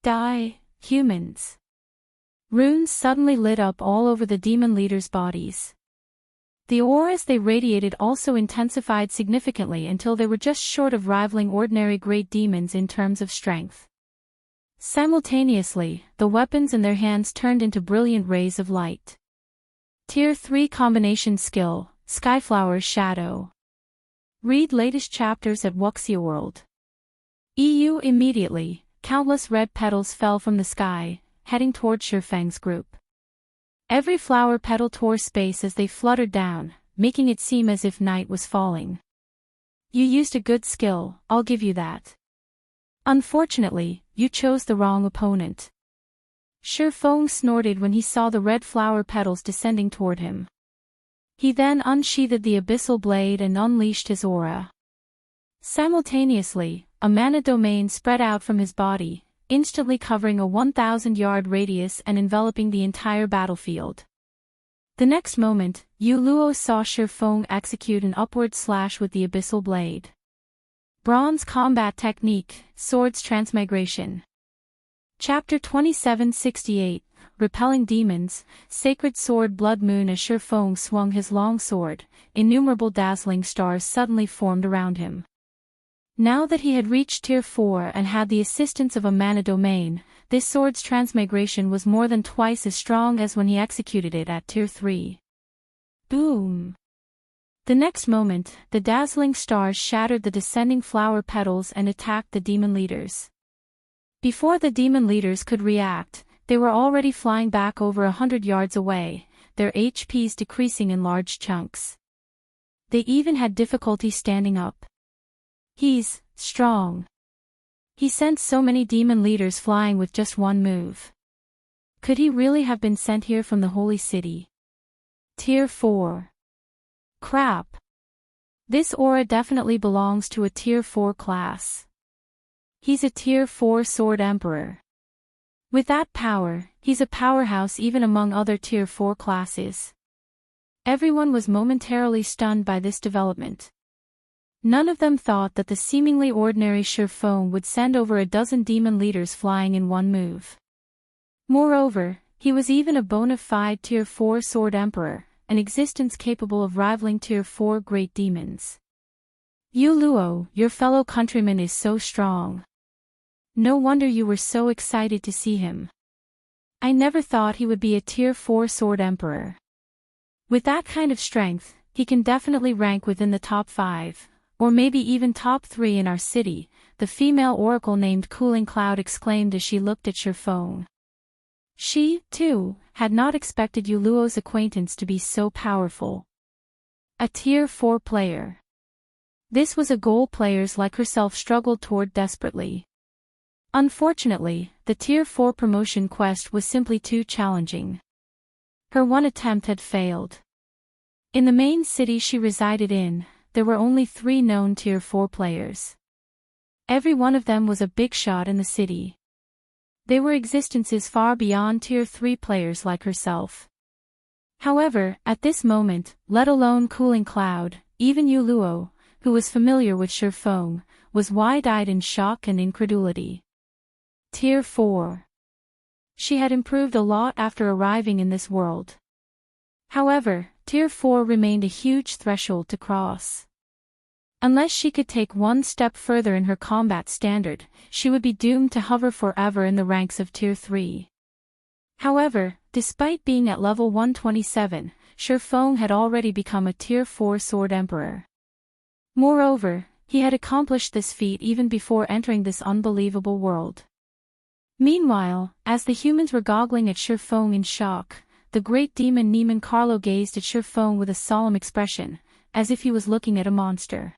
Die, humans. Runes suddenly lit up all over the demon leaders' bodies. The auras they radiated also intensified significantly until they were just short of rivaling ordinary great demons in terms of strength. Simultaneously, the weapons in their hands turned into brilliant rays of light. Tier 3 combination skill, Skyflower's Shadow. Read latest chapters at Wuxia World. EU immediately, countless red petals fell from the sky, heading toward Feng's group. Every flower petal tore space as they fluttered down, making it seem as if night was falling. You used a good skill, I'll give you that. Unfortunately, you chose the wrong opponent. Feng snorted when he saw the red flower petals descending toward him. He then unsheathed the abyssal blade and unleashed his aura. Simultaneously, a mana domain spread out from his body, instantly covering a 1,000-yard radius and enveloping the entire battlefield. The next moment, Yuluo saw Feng execute an upward slash with the abyssal blade. Bronze Combat Technique, Swords Transmigration. Chapter 2768, Repelling Demons, Sacred Sword Blood Moon. As Feng swung his long sword, innumerable dazzling stars suddenly formed around him. Now that he had reached Tier 4 and had the assistance of a mana domain, this sword's transmigration was more than twice as strong as when he executed it at Tier 3. Boom! The next moment, the dazzling stars shattered the descending flower petals and attacked the demon leaders. Before the demon leaders could react, they were already flying back over 100 yards away, their HPs decreasing in large chunks. They even had difficulty standing up. He's strong. He sent so many demon leaders flying with just one move. Could he really have been sent here from the Holy City? Tier 4. Crap. This aura definitely belongs to a Tier 4 class. He's a Tier 4 Sword Emperor. With that power, he's a powerhouse even among other Tier 4 classes. Everyone was momentarily stunned by this development. None of them thought that the seemingly ordinary Feng would send over a dozen demon leaders flying in one move. Moreover, he was even a bona fide Tier 4 Sword Emperor, an existence capable of rivaling Tier 4 great demons. Yu Luo, your fellow countryman is so strong. No wonder you were so excited to see him. I never thought he would be a Tier 4 Sword Emperor. With that kind of strength, he can definitely rank within the top 5, or maybe even top 3 in our city, the female oracle named Cooling Cloud exclaimed as she looked at Feng. She, too, had not expected Yu Luo's acquaintance to be so powerful. A Tier 4 player. This was a goal players like herself struggled toward desperately. Unfortunately, the Tier 4 promotion quest was simply too challenging. Her one attempt had failed. In the main city she resided in, there were only 3 known Tier 4 players. Every one of them was a big shot in the city. They were existences far beyond Tier 3 players like herself. However, at this moment, let alone Cooling Cloud, even Yu Luo, who was familiar with Feng, was wide-eyed in shock and incredulity. Tier 4. She had improved a lot after arriving in this world. However, Tier 4 remained a huge threshold to cross. Unless she could take one step further in her combat standard, she would be doomed to hover forever in the ranks of Tier 3. However, despite being at level 127, Feng had already become a Tier 4 Sword Emperor. Moreover, he had accomplished this feat even before entering this unbelievable world. Meanwhile, as the humans were goggling at Feng in shock, the great demon Niemann Carlo gazed at Feng with a solemn expression, as if he was looking at a monster.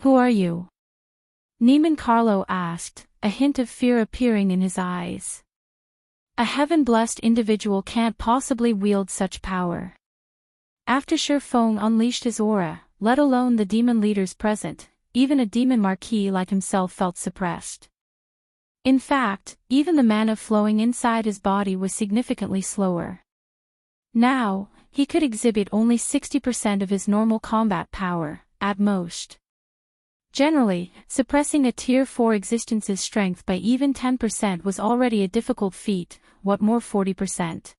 Who are you? Niemann Carlo asked, a hint of fear appearing in his eyes. A heaven-blessed individual can't possibly wield such power. After Feng unleashed his aura, let alone the demon leaders present, even a demon marquis like himself felt suppressed. In fact, even the mana flowing inside his body was significantly slower. Now, he could exhibit only 60% of his normal combat power, at most. Generally, suppressing a Tier 4 existence's strength by even 10% was already a difficult feat, what more 40%.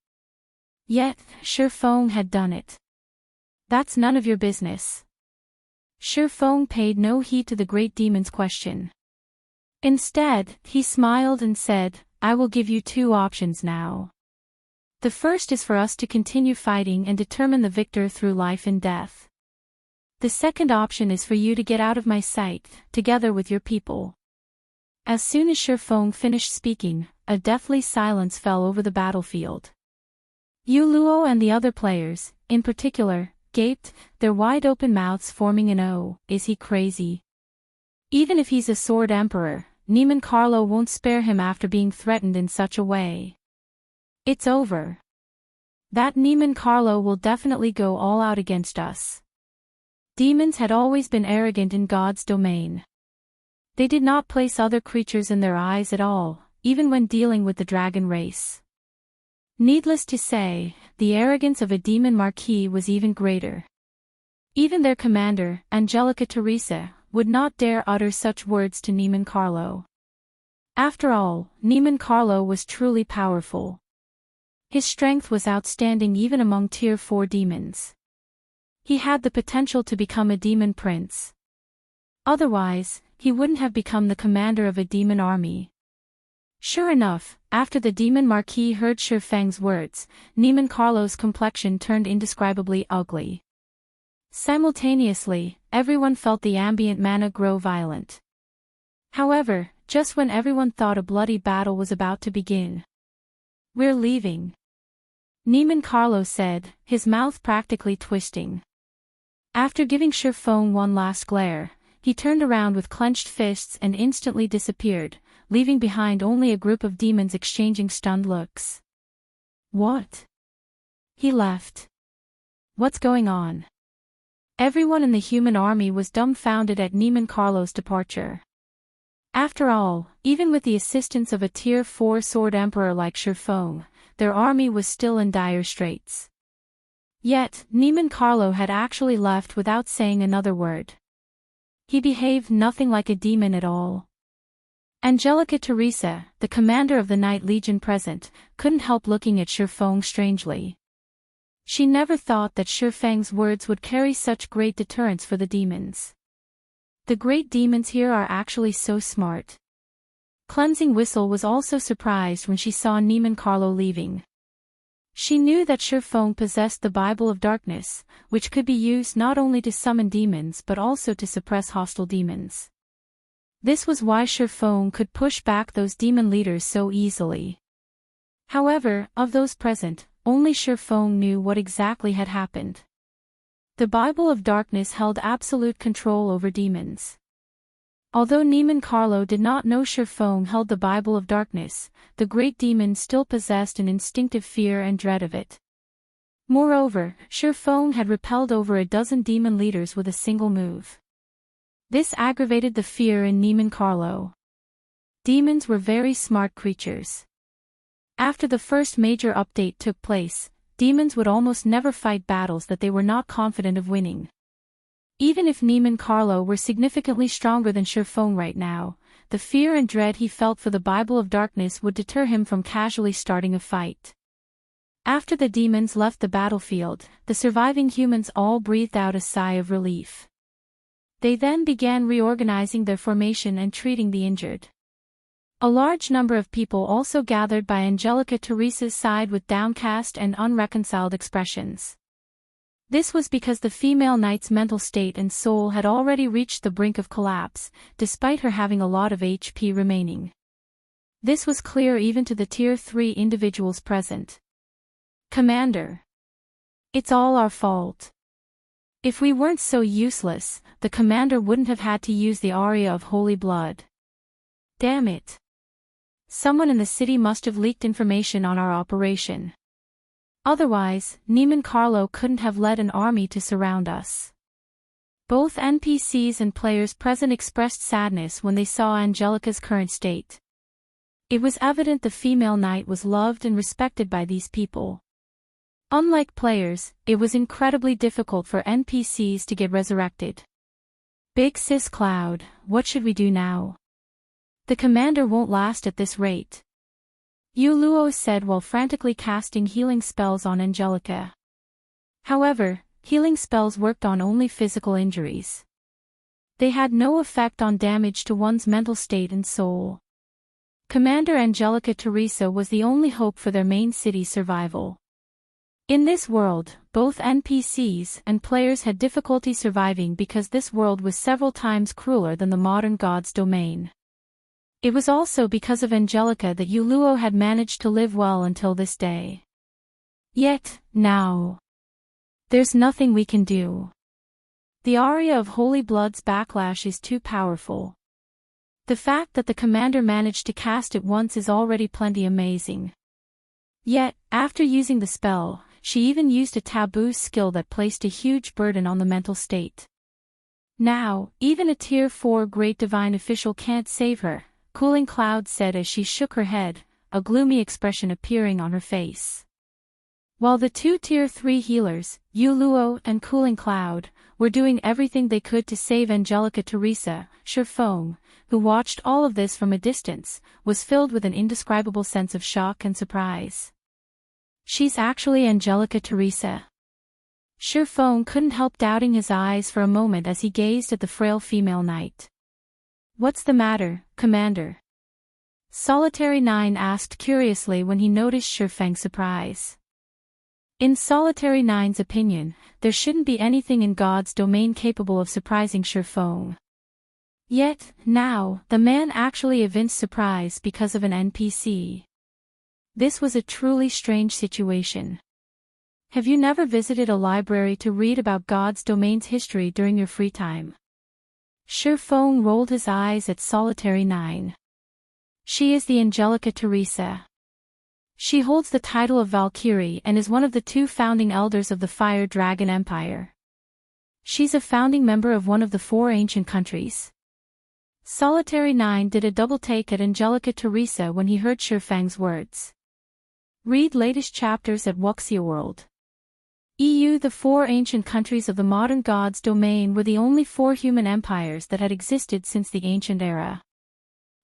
Yet, Feng had done it. That's none of your business. Feng paid no heed to the great demon's question. Instead, he smiled and said, I will give you 2 options now. The first is for us to continue fighting and determine the victor through life and death. The second option is for you to get out of my sight, together with your people. As soon as Feng finished speaking, a deathly silence fell over the battlefield. Yu Luo and the other players, in particular, gaped, their wide-open mouths forming an O, is he crazy? Even if he's a Sword Emperor, Niemann Carlo won't spare him after being threatened in such a way. It's over. That Niemann Carlo will definitely go all out against us. Demons had always been arrogant in God's domain. They did not place other creatures in their eyes at all, even when dealing with the dragon race. Needless to say, the arrogance of a demon marquis was even greater. Even their commander, Angelica Teresa, would not dare utter such words to Niemann Carlo. After all, Niemann Carlo was truly powerful. His strength was outstanding even among Tier 4 demons. He had the potential to become a demon prince. Otherwise, he wouldn't have become the commander of a demon army. Sure enough, after the demon marquis heard Feng's words, Niemann Carlo's complexion turned indescribably ugly. Simultaneously, everyone felt the ambient mana grow violent. However, just when everyone thought a bloody battle was about to begin. "We're leaving," Neiman Carlo said, his mouth practically twisting. After giving Feng one last glare, he turned around with clenched fists and instantly disappeared, leaving behind only a group of demons exchanging stunned looks. "What?" He left. "What's going on?" Everyone in the human army was dumbfounded at Neiman Carlo's departure. After all, even with the assistance of a Tier 4 Sword Emperor like Feng, their army was still in dire straits. Yet, Neiman Carlo had actually left without saying another word. He behaved nothing like a demon at all. Angelica Teresa, the commander of the Night Legion present, couldn't help looking at Feng strangely. She never thought that Feng's words would carry such great deterrence for the demons. The great demons here are actually so smart. Cleansing Whistle was also surprised when she saw Neiman Carlo leaving. She knew that Feng possessed the Bible of Darkness, which could be used not only to summon demons but also to suppress hostile demons. This was why Feng could push back those demon leaders so easily. However, of those present, only Feng knew what exactly had happened. The Bible of Darkness held absolute control over demons. Although Neiman Carlo did not know Feng held the Bible of Darkness, the great demons still possessed an instinctive fear and dread of it. Moreover, Feng had repelled over a dozen demon leaders with a single move. This aggravated the fear in Neiman Carlo. Demons were very smart creatures. After the first major update took place, demons would almost never fight battles that they were not confident of winning. Even if Neiman Carlo were significantly stronger than Feng right now, the fear and dread he felt for the Bible of Darkness would deter him from casually starting a fight. After the demons left the battlefield, the surviving humans all breathed out a sigh of relief. They then began reorganizing their formation and treating the injured. A large number of people also gathered by Angelica Teresa's side with downcast and unreconciled expressions. This was because the female knight's mental state and soul had already reached the brink of collapse, despite her having a lot of HP remaining. This was clear even to the Tier 3 individuals present. "Commander. It's all our fault. If we weren't so useless, the commander wouldn't have had to use the aria of holy blood. Damn it. Someone in the city must have leaked information on our operation. Otherwise, Neiman Carlo couldn't have led an army to surround us." Both NPCs and players present expressed sadness when they saw Angelica's current state. It was evident the female knight was loved and respected by these people. Unlike players, it was incredibly difficult for NPCs to get resurrected. "Big Sis Cloud, what should we do now? The commander won't last at this rate," Luo said while frantically casting healing spells on Angelica. However, healing spells worked on only physical injuries. They had no effect on damage to one's mental state and soul. Commander Angelica Teresa was the only hope for their main city's survival. In this world, both NPCs and players had difficulty surviving because this world was several times crueler than the modern god's domain. It was also because of Angelica that Luo had managed to live well until this day. Yet, now, there's nothing we can do. The aria of Holy Blood's backlash is too powerful. The fact that the commander managed to cast it once is already plenty amazing. Yet, after using the spell, she even used a taboo skill that placed a huge burden on the mental state. Now, even a Tier 4 Great Divine official can't save her, Cooling Cloud said as she shook her head, a gloomy expression appearing on her face. While the two Tier 3 healers, Luo and Cooling Cloud, were doing everything they could to save Angelica Teresa, Feng, who watched all of this from a distance, was filled with an indescribable sense of shock and surprise. She's actually Angelica Teresa. Feng couldn't help doubting his eyes for a moment as he gazed at the frail female knight. "What's the matter, Commander?" Solitary 9 asked curiously when he noticed Feng's surprise. In Solitary Nine's opinion, there shouldn't be anything in God's domain capable of surprising Feng. Yet, now, the man actually evinced surprise because of an NPC. This was a truly strange situation. Have you never visited a library to read about God's domain's history during your free time? Feng rolled his eyes at Solitary Nine. She is the Angelica Teresa. She holds the title of Valkyrie and is one of the 2 founding elders of the Fire Dragon Empire. She's a founding member of one of the 4 ancient countries. Solitary Nine did a double take at Angelica Teresa when he heard Feng's words. Read latest chapters at Wuxia World. The 4 ancient countries of the modern God's domain were the only 4 human empires that had existed since the ancient era.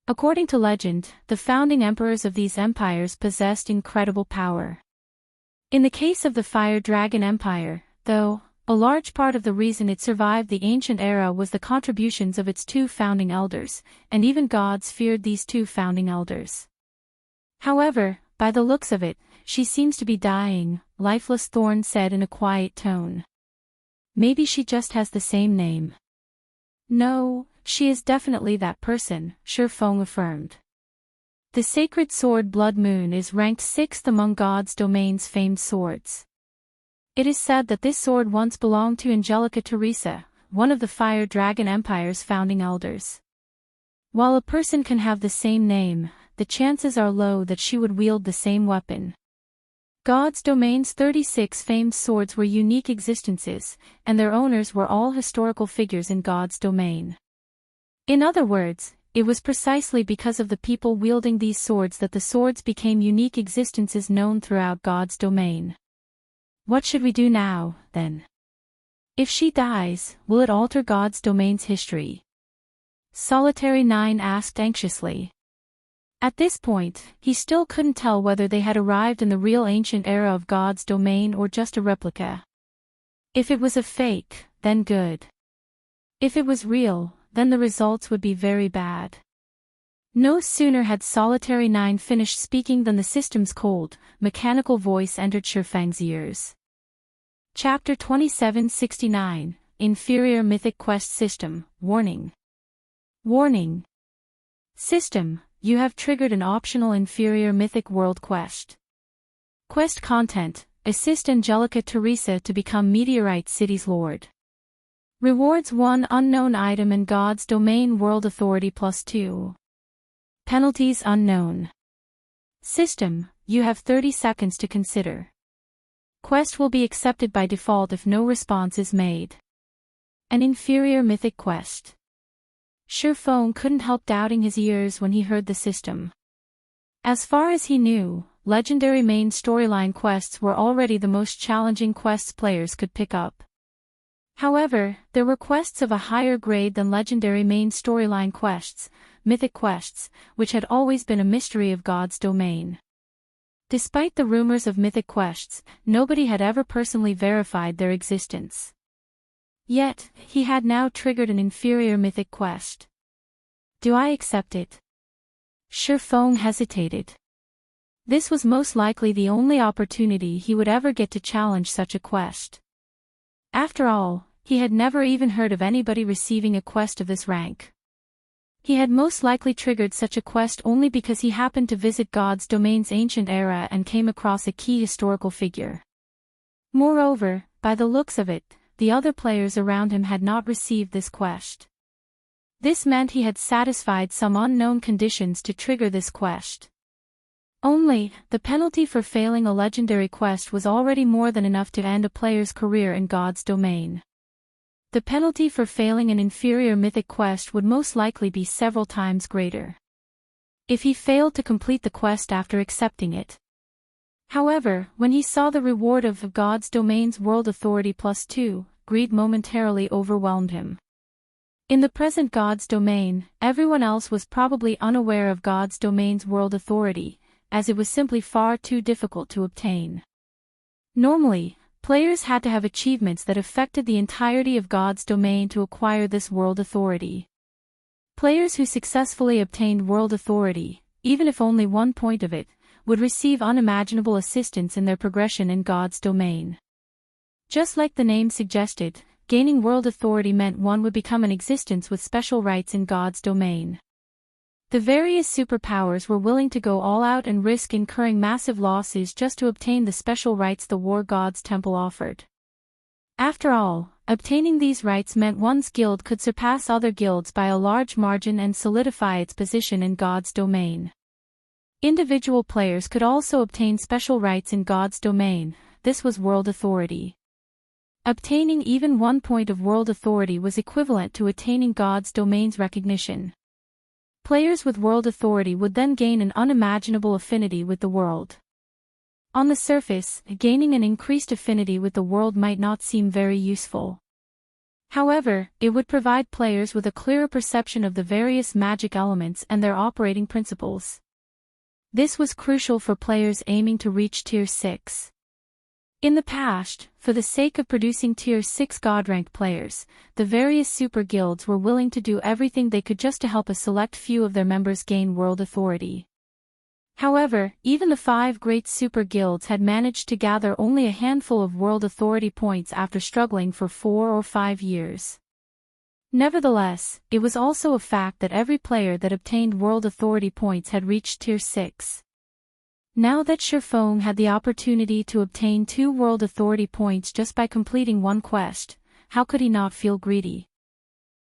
According to legend, the founding emperors of these empires possessed incredible power. In the case of the Fire Dragon Empire, though, a large part of the reason it survived the ancient era was the contributions of its 2 founding elders, and even gods feared these 2 founding elders. However, by the looks of it, she seems to be dying, Lifeless Thorn said in a quiet tone. Maybe she just has the same name. No, she is definitely that person, Feng affirmed. The sacred sword Blood Moon is ranked 6th among God's domain's famed swords. It is said that this sword once belonged to Angelica Teresa, one of the Fire Dragon Empire's founding elders. While a person can have the same name, the chances are low that she would wield the same weapon. God's domain's 36 famed swords were unique existences, and their owners were all historical figures in God's domain. In other words, it was precisely because of the people wielding these swords that the swords became unique existences known throughout God's domain. What should we do now, then? If she dies, will it alter God's domain's history? Solitary Nine asked anxiously. At this point, he still couldn't tell whether they had arrived in the real ancient era of God's domain or just a replica. If it was a fake, then good. If it was real, then the results would be very bad. No sooner had Solitary Nine finished speaking than the system's cold, mechanical voice entered Feng's ears. Chapter 2769, Inferior Mythic Quest System, Warning. Warning. System, you have triggered an optional Inferior Mythic World Quest. Quest content, assist Angelica Teresa to become Meteorite City's Lord. Rewards 1 unknown item in God's Domain World Authority +2. Penalties unknown. System, you have 30 seconds to consider. Quest will be accepted by default if no response is made. An Inferior Mythic Quest. Feng couldn't help doubting his ears when he heard the system. As far as he knew, legendary main storyline quests were already the most challenging quests players could pick up. However, there were quests of a higher grade than legendary main storyline quests, mythic quests, which had always been a mystery of God's domain. Despite the rumors of mythic quests, nobody had ever personally verified their existence. Yet, he had now triggered an inferior mythic quest. Do I accept it? Feng hesitated. This was most likely the only opportunity he would ever get to challenge such a quest. After all, he had never even heard of anybody receiving a quest of this rank. He had most likely triggered such a quest only because he happened to visit God's domain's ancient era and came across a key historical figure. Moreover, by the looks of it, the other players around him had not received this quest. This meant he had satisfied some unknown conditions to trigger this quest. Only, the penalty for failing a legendary quest was already more than enough to end a player's career in God's domain. The penalty for failing an inferior mythic quest would most likely be several times greater. If he failed to complete the quest after accepting it. However, when he saw the reward of God's domain's world authority +2, greed momentarily overwhelmed him. In the present God's domain, everyone else was probably unaware of God's domain's world authority, as it was simply far too difficult to obtain. Normally, players had to have achievements that affected the entirety of God's domain to acquire this world authority. Players who successfully obtained world authority, even if only 1 point of it, would receive unimaginable assistance in their progression in God's domain. Just like the name suggested, gaining world authority meant one would become an existence with special rights in God's domain. The various superpowers were willing to go all out and risk incurring massive losses just to obtain the special rights the war god's temple offered. After all, obtaining these rights meant one's guild could surpass other guilds by a large margin and solidify its position in God's domain. Individual players could also obtain special rights in God's domain. This was world authority. Obtaining even 1 point of world authority was equivalent to attaining God's domain's recognition. Players with world authority would then gain an unimaginable affinity with the world. On the surface, gaining an increased affinity with the world might not seem very useful. However, it would provide players with a clearer perception of the various magic elements and their operating principles. This was crucial for players aiming to reach Tier 6. In the past, for the sake of producing Tier 6 God-ranked players, the various super guilds were willing to do everything they could just to help a select few of their members gain world authority. However, even the 5 great super guilds had managed to gather only a handful of world authority points after struggling for 4 or 5 years. Nevertheless, it was also a fact that every player that obtained world authority points had reached Tier 6. Now that Feng had the opportunity to obtain 2 world authority points just by completing one quest, how could he not feel greedy?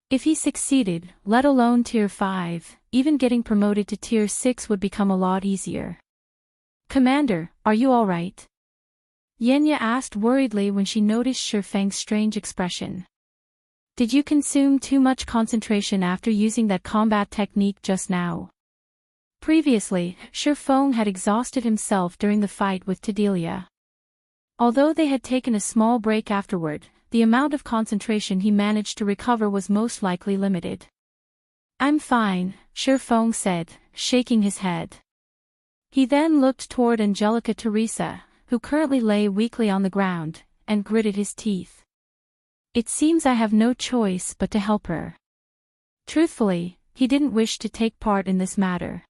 If he succeeded, let alone Tier 5, even getting promoted to Tier 6 would become a lot easier. "Commander, are you alright?" Yenya asked worriedly when she noticed Feng's strange expression. "Did you consume too much concentration after using that combat technique just now?" Previously, Feng had exhausted himself during the fight with Tedelia. Although they had taken a small break afterward, the amount of concentration he managed to recover was most likely limited. "I'm fine," Feng said, shaking his head. He then looked toward Angelica Teresa, who currently lay weakly on the ground, and gritted his teeth. "It seems I have no choice but to help her." Truthfully, he didn't wish to take part in this matter.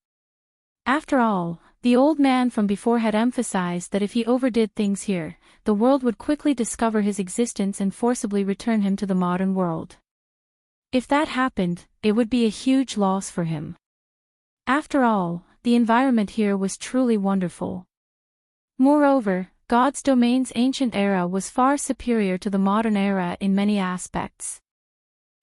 After all, the old man from before had emphasized that if he overdid things here, the world would quickly discover his existence and forcibly return him to the modern world. If that happened, it would be a huge loss for him. After all, the environment here was truly wonderful. Moreover, God's domain's ancient era was far superior to the modern era in many aspects.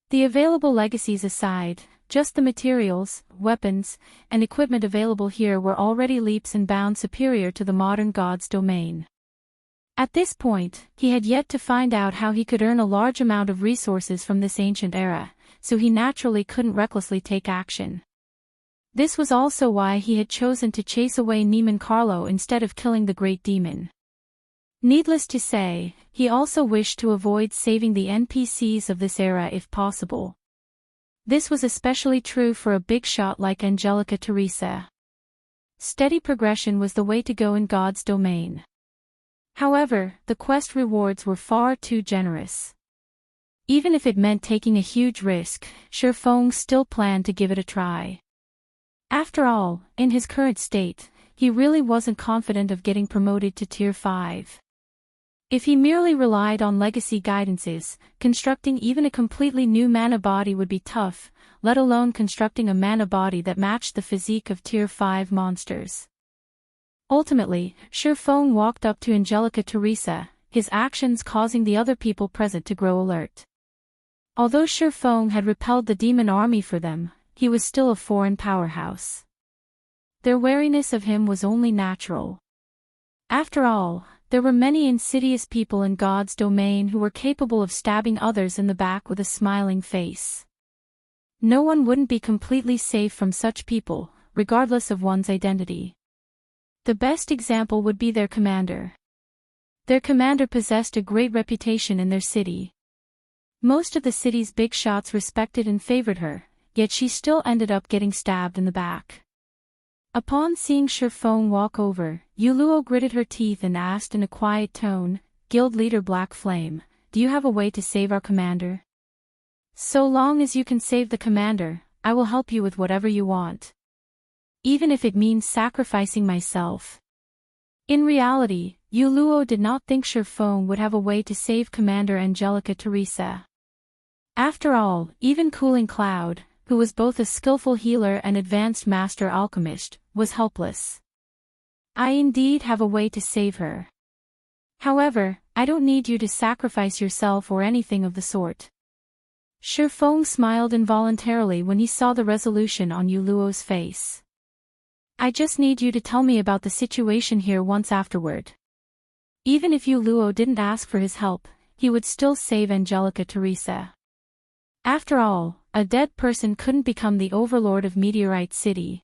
The available legacies aside, just the materials, weapons, and equipment available here were already leaps and bounds superior to the modern God's domain. At this point, he had yet to find out how he could earn a large amount of resources from this ancient era, so he naturally couldn't recklessly take action. This was also why he had chosen to chase away Neiman Carlo instead of killing the great demon. Needless to say, he also wished to avoid saving the NPCs of this era if possible. This was especially true for a big shot like Angelica Teresa. Steady progression was the way to go in God's domain. However, the quest rewards were far too generous. Even if it meant taking a huge risk, Feng still planned to give it a try. After all, in his current state, he really wasn't confident of getting promoted to Tier 5. If he merely relied on legacy guidances, constructing even a completely new mana body would be tough, let alone constructing a mana body that matched the physique of Tier 5 monsters. Ultimately, Feng walked up to Angelica Teresa, his actions causing the other people present to grow alert. Although Feng had repelled the demon army for them, he was still a foreign powerhouse. Their wariness of him was only natural. After all, there were many insidious people in God's domain who were capable of stabbing others in the back with a smiling face. No one wouldn't be completely safe from such people, regardless of one's identity. The best example would be their commander. Their commander possessed a great reputation in their city. Most of the city's big shots respected and favored her, yet she still ended up getting stabbed in the back. Upon seeing Feng walk over, Yuluo gritted her teeth and asked in a quiet tone, "Guild leader Black Flame, do you have a way to save our commander?" "So long as you can save the commander, I will help you with whatever you want." even if it means sacrificing myself. In reality, Yuluo did not think Feng would have a way to save Commander Angelica Teresa. After all, even Cooling Cloud, who was both a skillful healer and advanced master alchemist, was helpless. I indeed have a way to save her. However, I don't need you to sacrifice yourself or anything of the sort. Feng smiled involuntarily when he saw the resolution on Yuluo's face. I just need you to tell me about the situation here once afterward. Even if Yuluo didn't ask for his help, he would still save Angelica Teresa. After all, a dead person couldn't become the overlord of Meteorite City.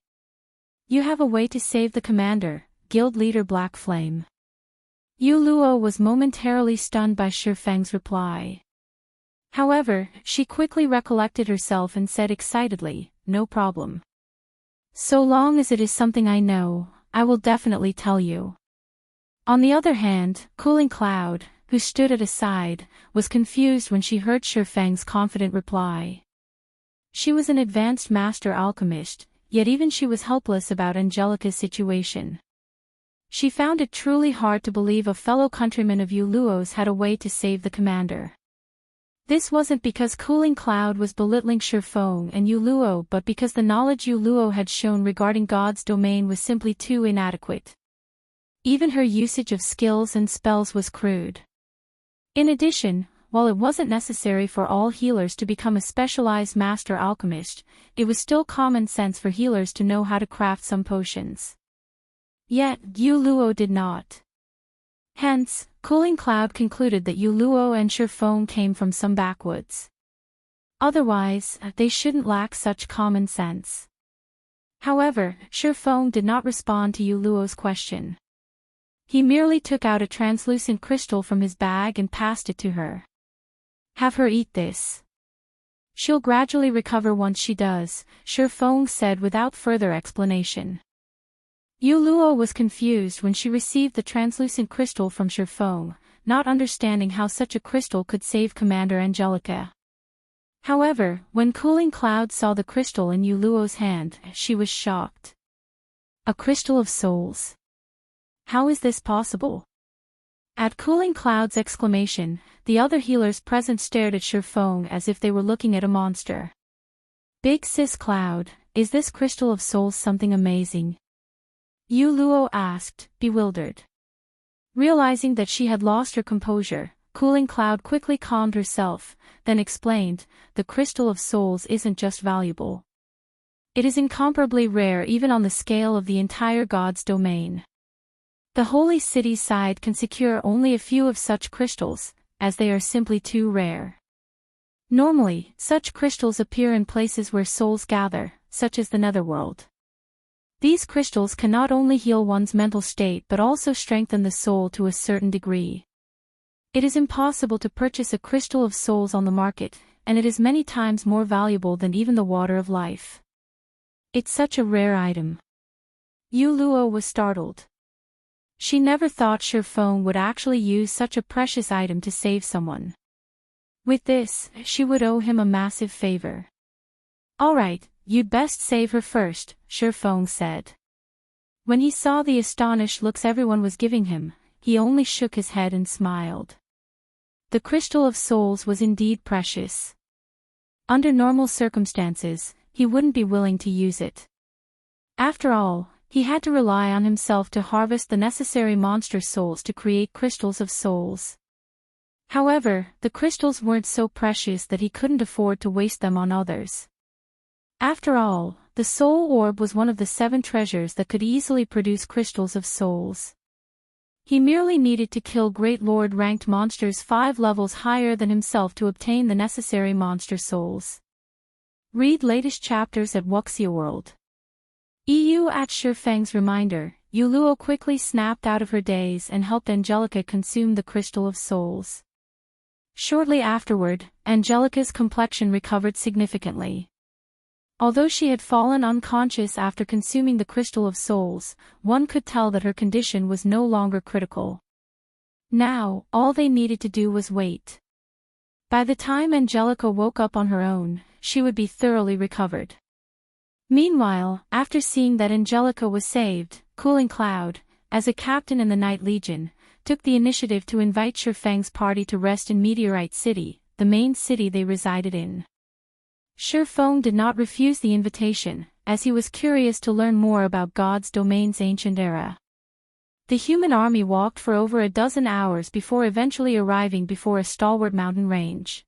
You have a way to save the commander, guild leader Black Flame. Yuluo was momentarily stunned by Feng's reply. However, she quickly recollected herself and said excitedly, no problem. So long as it is something I know, I will definitely tell you. On the other hand, Cooling Cloud, who stood at a side, was confused when she heard Feng's confident reply. She was an advanced master alchemist, yet even she was helpless about Angelica's situation. She found it truly hard to believe a fellow countryman of Yuluo's had a way to save the commander. This wasn't because Cooling Cloud was belittling Feng and Yuluo, but because the knowledge Yuluo had shown regarding God's domain was simply too inadequate. Even her usage of skills and spells was crude. In addition, while it wasn't necessary for all healers to become a specialized master alchemist, it was still common sense for healers to know how to craft some potions. Yet, Yuluo did not. Hence, Cooling Cloud concluded that Yuluo and Feng came from some backwoods. Otherwise, they shouldn't lack such common sense. However, Feng did not respond to Yuluo's question. He merely took out a translucent crystal from his bag and passed it to her. Have her eat this. She'll gradually recover once she does, Feng said without further explanation. Yuluo was confused when she received the translucent crystal from Feng, not understanding how such a crystal could save Commander Angelica. However, when Cooling Cloud saw the crystal in Yuluo's hand, she was shocked. A crystal of souls. How is this possible? At Cooling Cloud's exclamation, the other healers present stared at Feng as if they were looking at a monster. Big Sis Cloud, is this crystal of souls something amazing? Yuluo asked, bewildered. Realizing that she had lost her composure, Cooling Cloud quickly calmed herself, then explained, the crystal of souls isn't just valuable. It is incomparably rare even on the scale of the entire God's domain. The Holy City side can secure only a few of such crystals, as they are simply too rare. Normally, such crystals appear in places where souls gather, such as the Netherworld. These crystals can not only heal one's mental state but also strengthen the soul to a certain degree. It is impossible to purchase a crystal of souls on the market, and it is many times more valuable than even the water of life. It's such a rare item. Yuluo was startled. She never thought Feng would actually use such a precious item to save someone. With this, she would owe him a massive favor. Alright, you'd best save her first, Feng said. When he saw the astonished looks everyone was giving him, he only shook his head and smiled. The crystal of souls was indeed precious. Under normal circumstances, he wouldn't be willing to use it. After all, he had to rely on himself to harvest the necessary monster souls to create crystals of souls. However, the crystals weren't so precious that he couldn't afford to waste them on others. After all, the soul orb was one of the 7 treasures that could easily produce crystals of souls. He merely needed to kill Great Lord ranked monsters 5 levels higher than himself to obtain the necessary monster souls. Read latest chapters at Wuxia World. EU at Feng's reminder, Yuluo quickly snapped out of her daze and helped Angelica consume the crystal of souls. Shortly afterward, Angelica's complexion recovered significantly. Although she had fallen unconscious after consuming the crystal of souls, one could tell that her condition was no longer critical. Now, all they needed to do was wait. By the time Angelica woke up on her own, she would be thoroughly recovered. Meanwhile, after seeing that Angelica was saved, Cooling Cloud, as a captain in the Night Legion, took the initiative to invite Feng's party to rest in Meteorite City, the main city they resided in. Feng did not refuse the invitation, as he was curious to learn more about God's domain's ancient era. The human army walked for over a dozen hours before eventually arriving before a stalwart mountain range.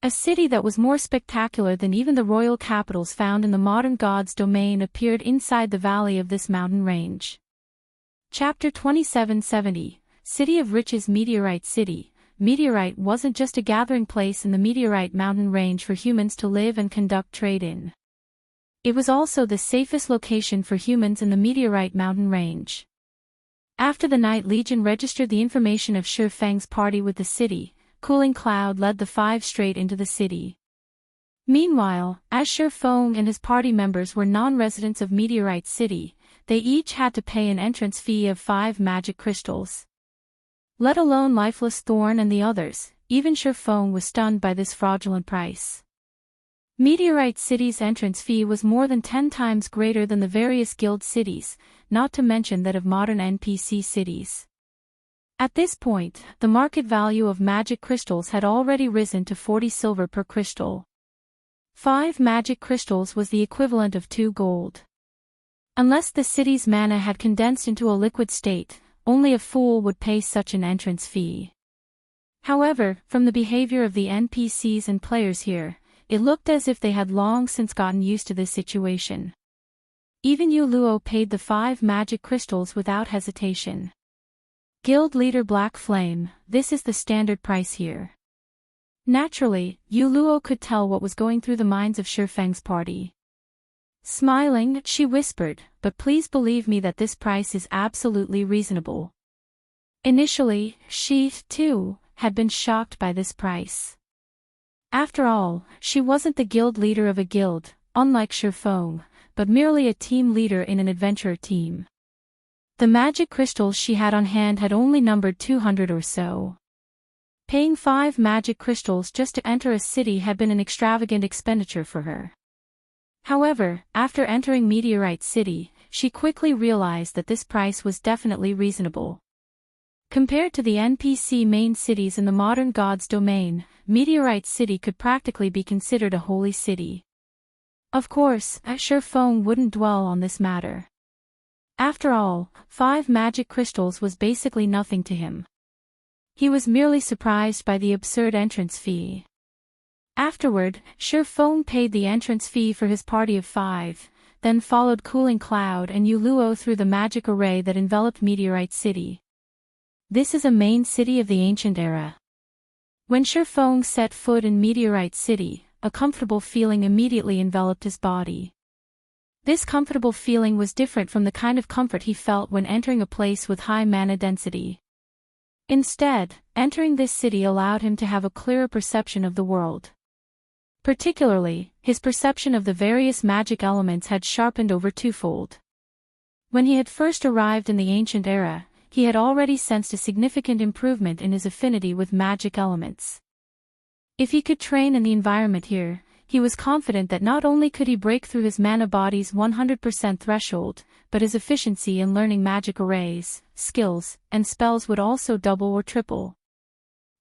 A city that was more spectacular than even the royal capitals found in the modern God's domain appeared inside the valley of this mountain range. Chapter 2770, City of Riches. Meteorite City. Meteorite wasn't just a gathering place in the Meteorite mountain range for humans to live and conduct trade in. It was also the safest location for humans in the Meteorite mountain range. After the Night Legion registered the information of Feng's party with the city, Cooling Cloud led the five straight into the city. Meanwhile, as Feng and his party members were non-residents of Meteorite City, they each had to pay an entrance fee of 5 magic crystals. Let alone Lifeless Thorn and the others, even Feng was stunned by this fraudulent price. Meteorite City's entrance fee was more than 10 times greater than the various guild cities, not to mention that of modern NPC cities. At this point, the market value of magic crystals had already risen to 40 silver per crystal. 5 magic crystals was the equivalent of 2 gold. Unless the city's mana had condensed into a liquid state, only a fool would pay such an entrance fee. However, from the behavior of the NPCs and players here, it looked as if they had long since gotten used to this situation. Even Yu Luo paid the 5 magic crystals without hesitation. Guild leader Black Flame, this is the standard price here. Naturally, Yu Luo could tell what was going through the minds of Feng's party. Smiling, she whispered, but please believe me that this price is absolutely reasonable. Initially, she, too, had been shocked by this price. After all, she wasn't the guild leader of a guild, unlike Feng, but merely a team leader in an adventurer team. The magic crystals she had on hand had only numbered 200 or so. Paying 5 magic crystals just to enter a city had been an extravagant expenditure for her. However, after entering Meteorite City, she quickly realized that this price was definitely reasonable. Compared to the NPC main cities in the modern God's domain, Meteorite City could practically be considered a holy city. Of course, Feng wouldn't dwell on this matter. After all, 5 magic crystals was basically nothing to him. He was merely surprised by the absurd entrance fee. Afterward, Feng paid the entrance fee for his party of 5, then followed Cooling Cloud and Yu Luo through the magic array that enveloped Meteorite City. This is a main city of the ancient era. When Feng set foot in Meteorite City, a comfortable feeling immediately enveloped his body. This comfortable feeling was different from the kind of comfort he felt when entering a place with high mana density. Instead, entering this city allowed him to have a clearer perception of the world. Particularly, his perception of the various magic elements had sharpened over twofold. When he had first arrived in the ancient era, he had already sensed a significant improvement in his affinity with magic elements. If he could train in the environment here, he was confident that not only could he break through his mana body's 100% threshold, but his efficiency in learning magic arrays, skills, and spells would also double or triple.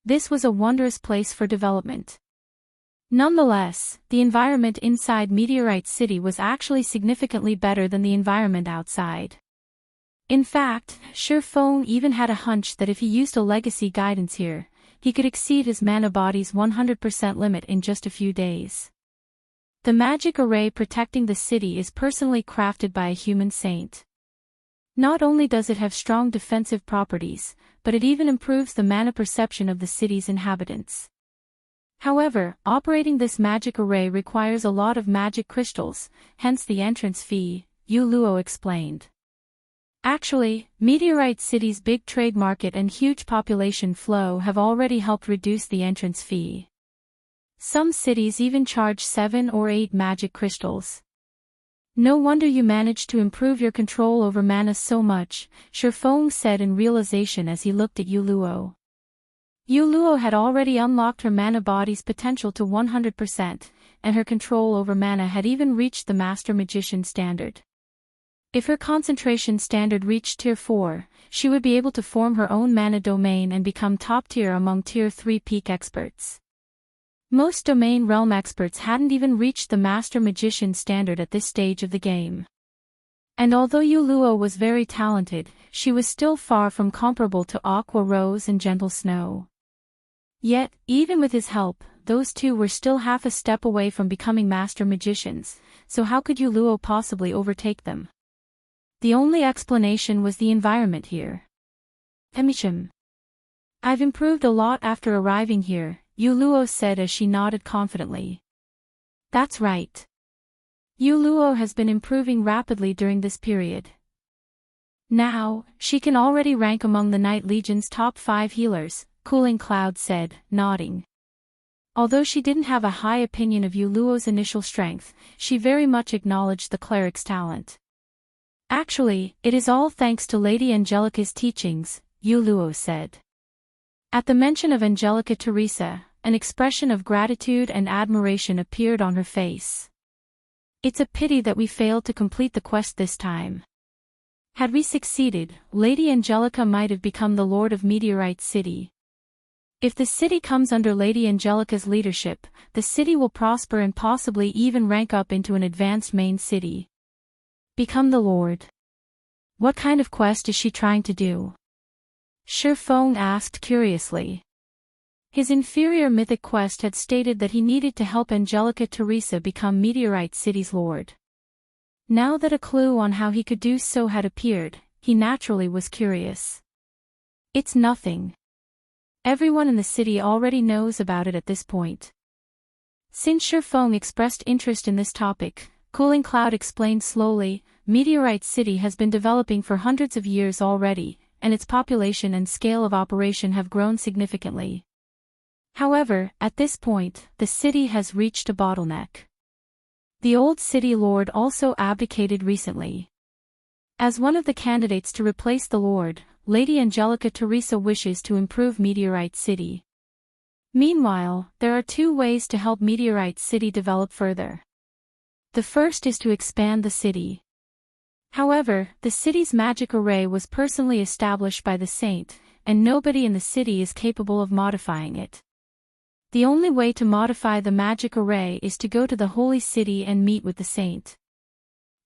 This was a wondrous place for development. Nonetheless, the environment inside Meteorite City was actually significantly better than the environment outside. In fact, Feng even had a hunch that if he used a legacy guidance here, he could exceed his mana body's 100% limit in just a few days. The magic array protecting the city is personally crafted by a human saint. Not only does it have strong defensive properties, but it even improves the mana perception of the city's inhabitants. However, operating this magic array requires a lot of magic crystals, hence the entrance fee, Yu Luo explained. Actually, Meteorite City's big trade market and huge population flow have already helped reduce the entrance fee. Some cities even charge 7 or 8 magic crystals. No wonder you managed to improve your control over mana so much, Feng said in realization as he looked at Yu Luo. Yu Luo had already unlocked her mana body's potential to 100%, and her control over mana had even reached the Master Magician standard. If her concentration standard reached Tier 4, she would be able to form her own mana domain and become top tier among Tier 3 peak experts. Most domain realm experts hadn't even reached the Master Magician standard at this stage of the game. And although Yuluo was very talented, she was still far from comparable to Aqua Rose and Gentle Snow. Yet, even with his help, those two were still half a step away from becoming Master Magicians, so how could Yuluo possibly overtake them? The only explanation was the environment here. I've improved a lot after arriving here, Yuluo said as she nodded confidently. That's right. Yuluo has been improving rapidly during this period. Now, she can already rank among the Night Legion's top 5 healers, Cooling Cloud said, nodding. Although she didn't have a high opinion of Yuluo's initial strength, she very much acknowledged the cleric's talent. Actually, it is all thanks to Lady Angelica's teachings, Yuluo said. At the mention of Angelica Teresa, an expression of gratitude and admiration appeared on her face. It's a pity that we failed to complete the quest this time. Had we succeeded, Lady Angelica might have become the Lord of Meteorite City. If the city comes under Lady Angelica's leadership, the city will prosper and possibly even rank up into an advanced main city. Become the Lord. What kind of quest is she trying to do? Feng asked curiously. His inferior mythic quest had stated that he needed to help Angelica Teresa become Meteorite City's lord. Now that a clue on how he could do so had appeared, he naturally was curious. It's nothing. Everyone in the city already knows about it at this point. Since Feng expressed interest in this topic, Cooling Cloud explained slowly, Meteorite City has been developing for hundreds of years already, and its population and scale of operation have grown significantly. However, at this point, the city has reached a bottleneck. The old city lord also abdicated recently. As one of the candidates to replace the lord, Lady Angelica Teresa wishes to improve Meteorite City. Meanwhile, there are 2 ways to help Meteorite City develop further. The first is to expand the city. However, the city's magic array was personally established by the saint, and nobody in the city is capable of modifying it. The only way to modify the magic array is to go to the holy city and meet with the saint.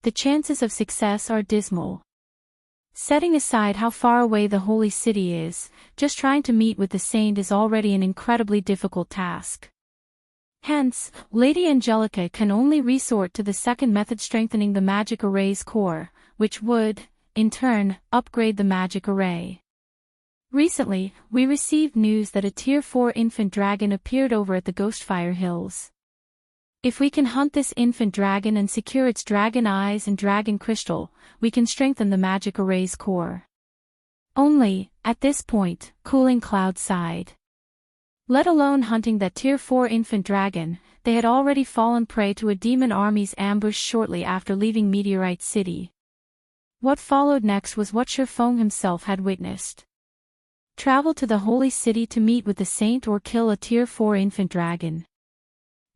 The chances of success are dismal. Setting aside how far away the holy city is, just trying to meet with the saint is already an incredibly difficult task. Hence, Lady Angelica can only resort to the second method, strengthening the magic array's core, which would, in turn, upgrade the magic array. Recently, we received news that a Tier 4 infant dragon appeared over at the Ghostfire Hills. If we can hunt this infant dragon and secure its dragon eyes and dragon crystal, we can strengthen the magic array's core. Only, at this point, Cooling Cloud sighed. Let alone hunting that Tier 4 infant dragon, they had already fallen prey to a demon army's ambush shortly after leaving Meteorite City. What followed next was what Feng himself had witnessed. Travel to the holy city to meet with the saint or kill a Tier 4 infant dragon.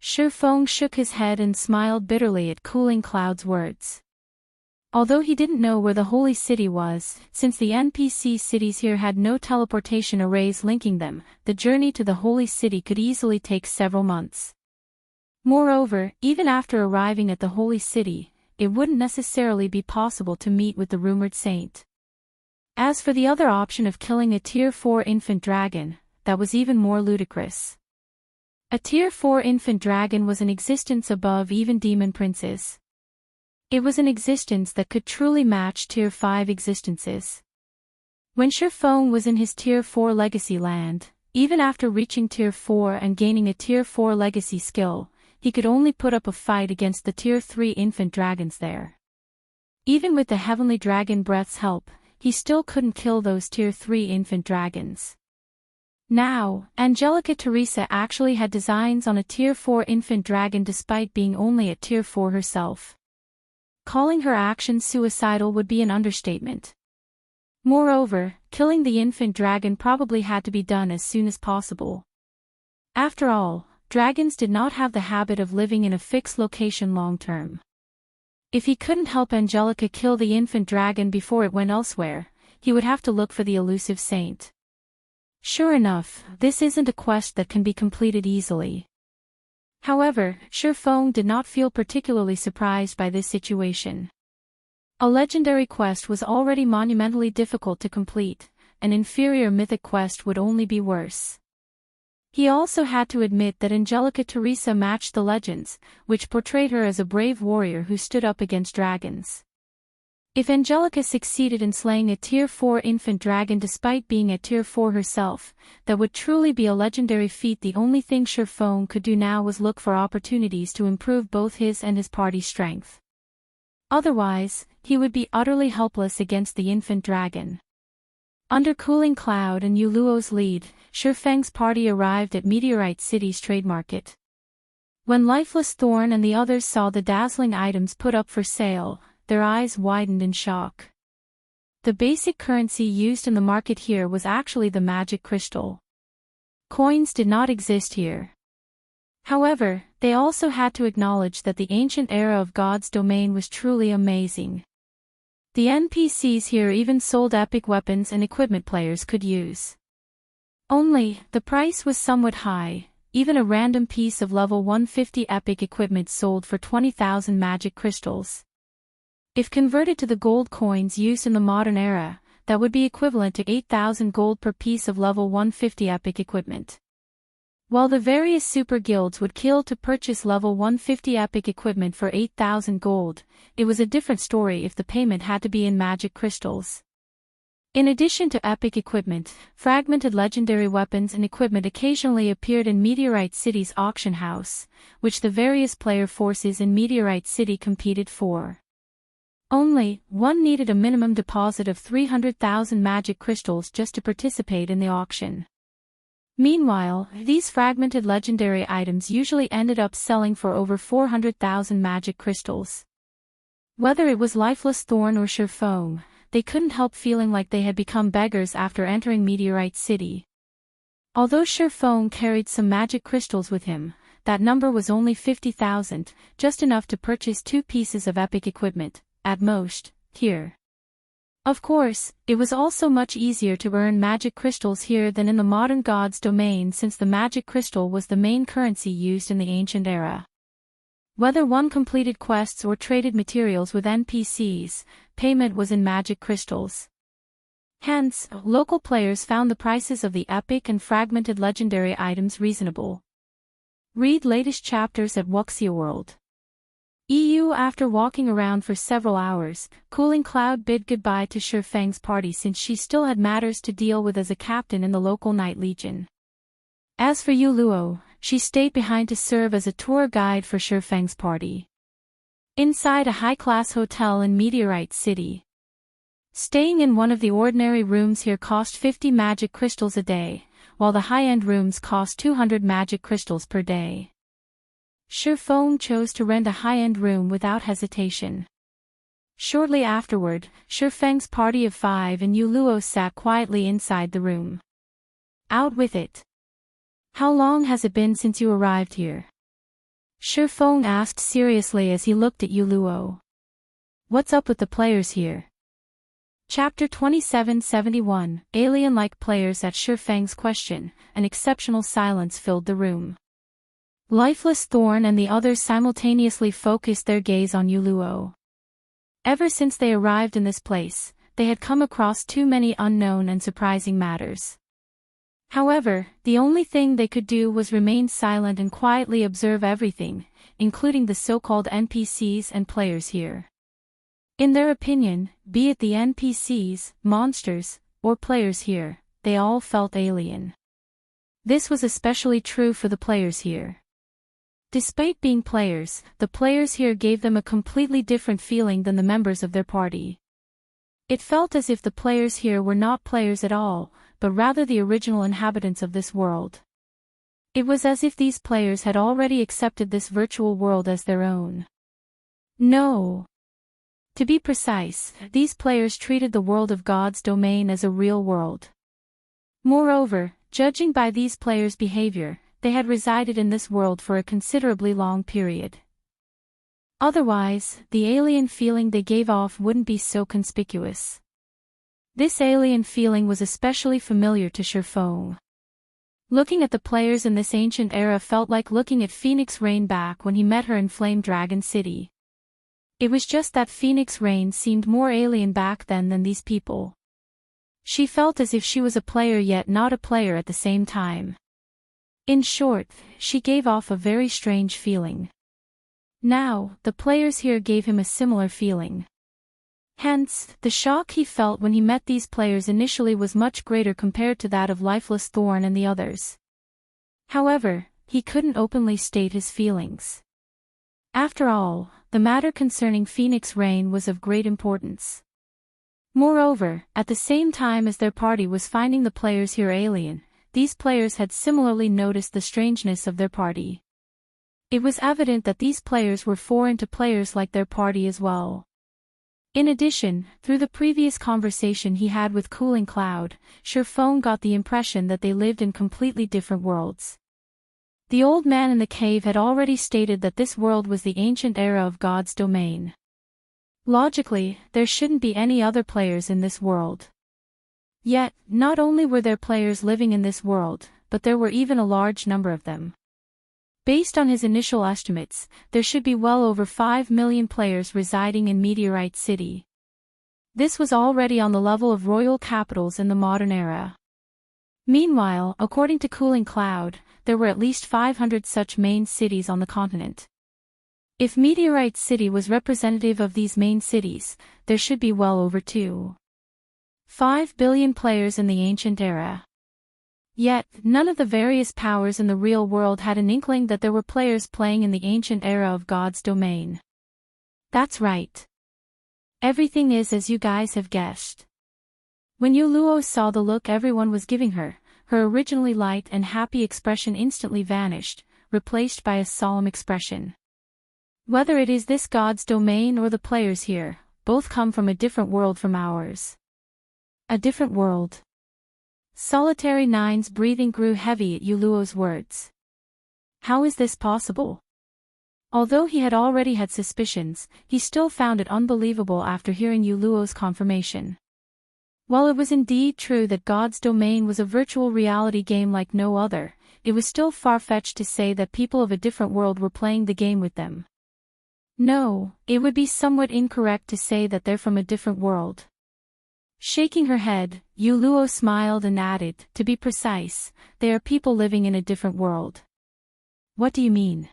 Feng shook his head and smiled bitterly at Cooling Cloud's words. Although he didn't know where the holy city was, since the NPC cities here had no teleportation arrays linking them, the journey to the holy city could easily take several months. Moreover, even after arriving at the holy city, it wouldn't necessarily be possible to meet with the rumored saint. As for the other option of killing a Tier 4 infant dragon, that was even more ludicrous. A Tier 4 infant dragon was an existence above even demon princes. It was an existence that could truly match Tier 5 existences. When Feng was in his Tier 4 legacy land, even after reaching Tier 4 and gaining a Tier 4 legacy skill, he could only put up a fight against the Tier 3 infant dragons there. Even with the Heavenly Dragon Breath's help, he still couldn't kill those Tier 3 infant dragons. Now, Angelica Teresa actually had designs on a Tier 4 infant dragon despite being only at Tier 4 herself. Calling her actions suicidal would be an understatement. Moreover, killing the infant dragon probably had to be done as soon as possible. After all, dragons did not have the habit of living in a fixed location long term. If he couldn't help Angelica kill the infant dragon before it went elsewhere, he would have to look for the elusive saint. Sure enough, this isn't a quest that can be completed easily. However, Feng did not feel particularly surprised by this situation. A legendary quest was already monumentally difficult to complete, an inferior mythic quest would only be worse. He also had to admit that Angelica Teresa matched the legends, which portrayed her as a brave warrior who stood up against dragons. If Angelica succeeded in slaying a Tier 4 infant dragon despite being at Tier 4 herself, that would truly be a legendary feat. The only thing Feng could do now was look for opportunities to improve both his and his party's strength. Otherwise, he would be utterly helpless against the infant dragon. Under Cooling Cloud and Yuluo's lead, Feng's party arrived at Meteorite City's trade market. When Lifeless Thorn and the others saw the dazzling items put up for sale, their eyes widened in shock. The basic currency used in the market here was actually the magic crystal. Coins did not exist here. However, they also had to acknowledge that the ancient era of God's domain was truly amazing. The NPCs here even sold epic weapons and equipment players could use. Only, the price was somewhat high. Even a random piece of level 150 epic equipment sold for 20,000 magic crystals. If converted to the gold coins used in the modern era, that would be equivalent to 8,000 gold per piece of level 150 epic equipment. While the various super guilds would kill to purchase level 150 epic equipment for 8,000 gold, it was a different story if the payment had to be in magic crystals. In addition to epic equipment, fragmented legendary weapons and equipment occasionally appeared in Meteorite City's auction house, which the various player forces in Meteorite City competed for. Only, one needed a minimum deposit of 300,000 magic crystals just to participate in the auction. Meanwhile, these fragmented legendary items usually ended up selling for over 400,000 magic crystals. Whether it was Lifeless Thorn or Feng, they couldn't help feeling like they had become beggars after entering Meteorite City. Although Feng carried some magic crystals with him, that number was only 50,000, just enough to purchase 2 pieces of epic equipment, at most, here. Of course, it was also much easier to earn magic crystals here than in the modern God's domain since the magic crystal was the main currency used in the ancient era. Whether one completed quests or traded materials with NPCs, payment was in magic crystals. Hence, local players found the prices of the epic and fragmented legendary items reasonable. Read latest chapters at Wuxia World. EU. After walking around for several hours, Cooling Cloud bid goodbye to Feng's party since she still had matters to deal with as a captain in the local Night Legion. As for Yuluo, she stayed behind to serve as a tour guide for Feng's party. Inside a high-class hotel in Meteorite City. Staying in one of the ordinary rooms here cost 50 magic crystals a day, while the high-end rooms cost 200 magic crystals per day. Feng chose to rent a high-end room without hesitation. Shortly afterward, Feng's party of 5 and Yuluo sat quietly inside the room. Out with it. How long has it been since you arrived here? Feng asked seriously as he looked at Yuluo. What's up with the players here? Chapter 2771, Alien-like players. At Feng's question, an exceptional silence filled the room. Lifeless Thorn and the others simultaneously focused their gaze on Yuluo. Ever since they arrived in this place, they had come across too many unknown and surprising matters. However, the only thing they could do was remain silent and quietly observe everything, including the so-called NPCs and players here. In their opinion, be it the NPCs, monsters, or players here, they all felt alien. This was especially true for the players here. Despite being players, the players here gave them a completely different feeling than the members of their party. It felt as if the players here were not players at all, but rather the original inhabitants of this world. It was as if these players had already accepted this virtual world as their own. No. To be precise, these players treated the world of God's domain as a real world. Moreover, judging by these players' behavior, they had resided in this world for a considerably long period. Otherwise, the alien feeling they gave off wouldn't be so conspicuous. This alien feeling was especially familiar to Feng. Looking at the players in this ancient era felt like looking at Phoenix Rain back when he met her in Flame Dragon City. It was just that Phoenix Rain seemed more alien back then than these people. She felt as if she was a player yet not a player at the same time. In short, she gave off a very strange feeling. Now, the players here gave him a similar feeling. Hence, the shock he felt when he met these players initially was much greater compared to that of Lifeless Thorn and the others. However, he couldn't openly state his feelings. After all, the matter concerning Phoenix Rain was of great importance. Moreover, at the same time as their party was finding the players here alien, these players had similarly noticed the strangeness of their party. It was evident that these players were foreign to players like their party as well. In addition, through the previous conversation he had with Cooling Cloud, Feng got the impression that they lived in completely different worlds. The old man in the cave had already stated that this world was the ancient era of God's domain. Logically, there shouldn't be any other players in this world. Yet, not only were there players living in this world, but there were even a large number of them. Based on his initial estimates, there should be well over 5 million players residing in Meteorite City. This was already on the level of royal capitals in the modern era. Meanwhile, according to Cooling Cloud, there were at least 500 such main cities on the continent. If Meteorite City was representative of these main cities, there should be well over 2.5 billion players in the ancient era. Yet, none of the various powers in the real world had an inkling that there were players playing in the ancient era of God's domain. That's right. Everything is as you guys have guessed. When Yuluo saw the look everyone was giving her, her originally light and happy expression instantly vanished, replaced by a solemn expression. Whether it is this God's domain or the players here, both come from a different world from ours. A different world. Solitary Nine's breathing grew heavy at Yuluo's words. How is this possible? Although he had already had suspicions, he still found it unbelievable after hearing Yuluo's confirmation. While it was indeed true that God's domain was a virtual reality game like no other, it was still far-fetched to say that people of a different world were playing the game with them. No, it would be somewhat incorrect to say that they're from a different world. Shaking her head, Yuluo smiled and added, to be precise, they are people living in a different world. What do you mean?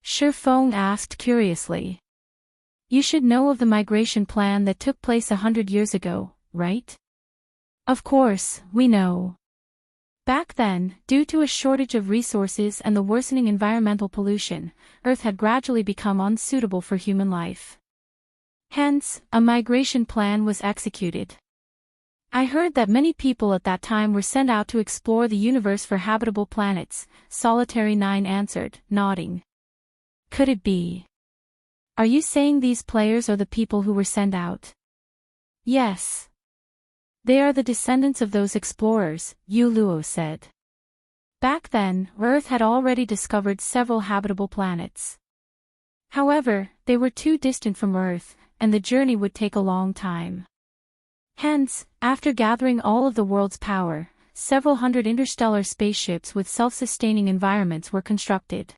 Feng asked curiously. You should know of the migration plan that took place 100 years ago, right? Of course, we know. Back then, due to a shortage of resources and the worsening environmental pollution, Earth had gradually become unsuitable for human life. Hence, a migration plan was executed. I heard that many people at that time were sent out to explore the universe for habitable planets, Solitary Nine answered, nodding. Could it be? Are you saying these players are the people who were sent out? Yes. They are the descendants of those explorers, Yuluo said. Back then, Earth had already discovered several habitable planets. However, they were too distant from Earth, and the journey would take a long time. Hence, after gathering all of the world's power, several hundred interstellar spaceships with self-sustaining environments were constructed.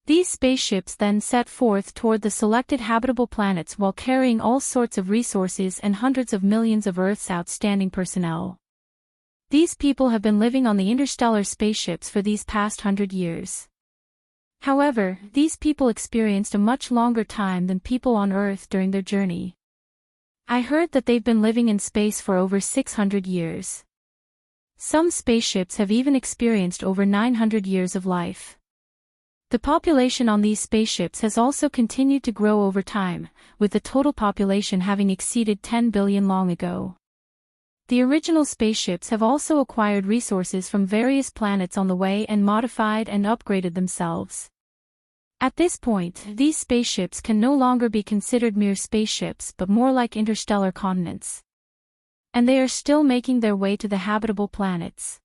These spaceships then set forth toward the selected habitable planets while carrying all sorts of resources and hundreds of millions of Earth's outstanding personnel. These people have been living on the interstellar spaceships for these past 100 years. However, these people experienced a much longer time than people on Earth during their journey. I heard that they've been living in space for over 600 years. Some spaceships have even experienced over 900 years of life. The population on these spaceships has also continued to grow over time, with the total population having exceeded 10 billion long ago. The original spaceships have also acquired resources from various planets on the way and modified and upgraded themselves. At this point, these spaceships can no longer be considered mere spaceships but more like interstellar continents. And they are still making their way to the habitable planets.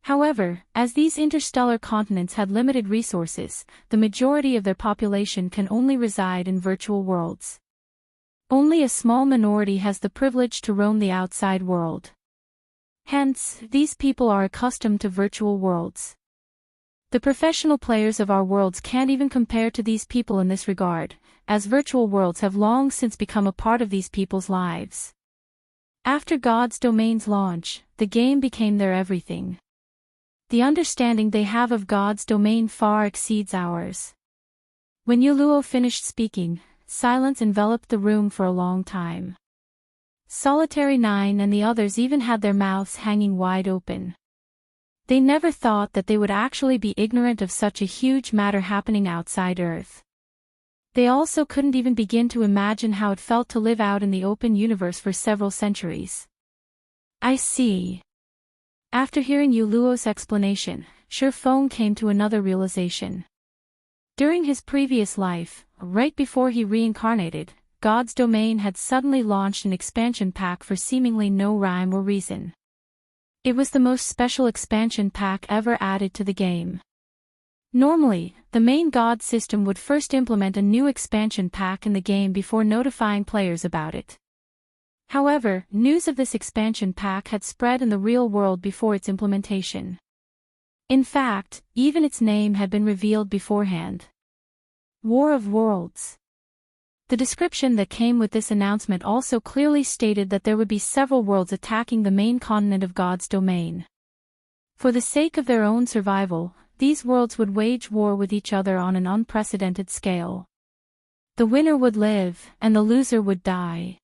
However, as these interstellar continents had limited resources, the majority of their population can only reside in virtual worlds. Only a small minority has the privilege to roam the outside world. Hence, these people are accustomed to virtual worlds. The professional players of our worlds can't even compare to these people in this regard, as virtual worlds have long since become a part of these people's lives. After God's Domain's launch, the game became their everything. The understanding they have of God's Domain far exceeds ours. When Yuluo finished speaking, silence enveloped the room for a long time. Solitary 9 and the others even had their mouths hanging wide open. They never thought that they would actually be ignorant of such a huge matter happening outside Earth. They also couldn't even begin to imagine how it felt to live out in the open universe for several centuries. I see. After hearing Yuluo's explanation, Feng came to another realization. During his previous life, right before he reincarnated, God's Domain had suddenly launched an expansion pack for seemingly no rhyme or reason. It was the most special expansion pack ever added to the game. Normally, the main God system would first implement a new expansion pack in the game before notifying players about it. However, news of this expansion pack had spread in the real world before its implementation. In fact, even its name had been revealed beforehand. War of Worlds. The description that came with this announcement also clearly stated that there would be several worlds attacking the main continent of God's Domain. For the sake of their own survival, these worlds would wage war with each other on an unprecedented scale. The winner would live, and the loser would die.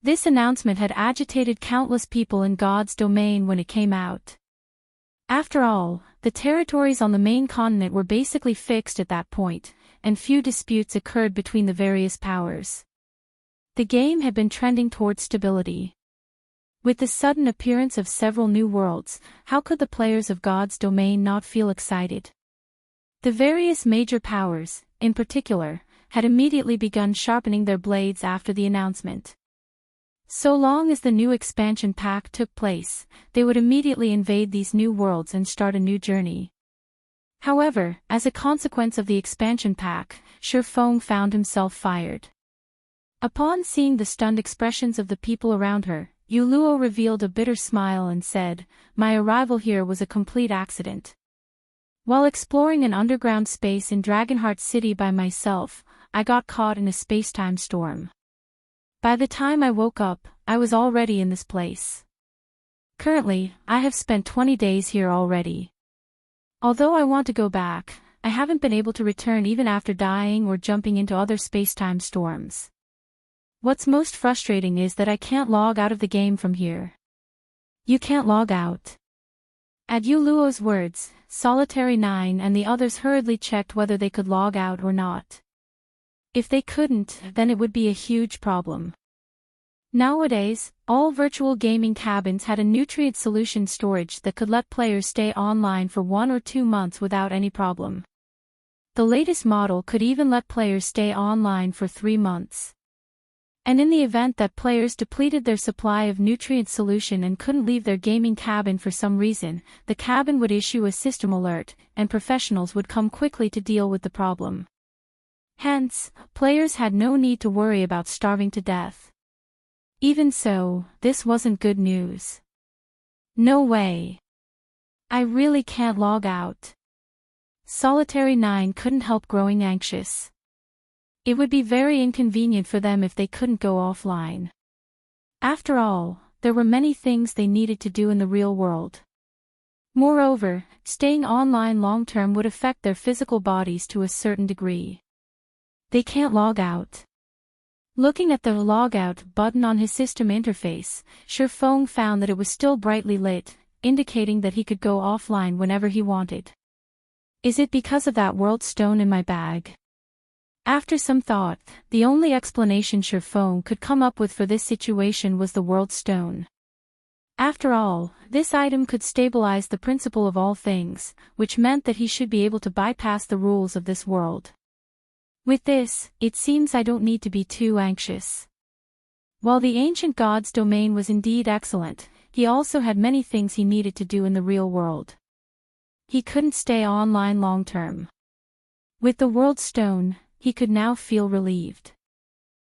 This announcement had agitated countless people in God's Domain when it came out. After all, the territories on the main continent were basically fixed at that point, and few disputes occurred between the various powers. The game had been trending toward stability. With the sudden appearance of several new worlds, how could the players of God's Domain not feel excited? The various major powers, in particular, had immediately begun sharpening their blades after the announcement. So long as the new expansion pack took place, they would immediately invade these new worlds and start a new journey. However, as a consequence of the expansion pack, Feng found himself fired. Upon seeing the stunned expressions of the people around her, Yuluo revealed a bitter smile and said, "My arrival here was a complete accident. While exploring an underground space in Dragonheart City by myself, I got caught in a space-time storm. By the time I woke up, I was already in this place. Currently, I have spent 20 days here already. Although I want to go back, I haven't been able to return even after dying or jumping into other space-time storms. What's most frustrating is that I can't log out of the game from here." "You can't log out?" At Yuluo's words, Solitary 9 and the others hurriedly checked whether they could log out or not. If they couldn't, then it would be a huge problem. Nowadays, all virtual gaming cabins had a nutrient solution storage that could let players stay online for 1 or 2 months without any problem. The latest model could even let players stay online for 3 months. And in the event that players depleted their supply of nutrient solution and couldn't leave their gaming cabin for some reason, the cabin would issue a system alert, and professionals would come quickly to deal with the problem. Hence, players had no need to worry about starving to death. Even so, this wasn't good news. "No way. I really can't log out." Solitary 9 couldn't help growing anxious. It would be very inconvenient for them if they couldn't go offline. After all, there were many things they needed to do in the real world. Moreover, staying online long-term would affect their physical bodies to a certain degree. They can't log out. Looking at the logout button on his system interface, Feng found that it was still brightly lit, indicating that he could go offline whenever he wanted. "Is it because of that world stone in my bag?" After some thought, the only explanation Feng could come up with for this situation was the world stone. After all, this item could stabilize the principle of all things, which meant that he should be able to bypass the rules of this world. With this, it seems I don't need to be too anxious. While the ancient god's domain was indeed excellent, he also had many things he needed to do in the real world. He couldn't stay online long-term. With the World Stone, he could now feel relieved.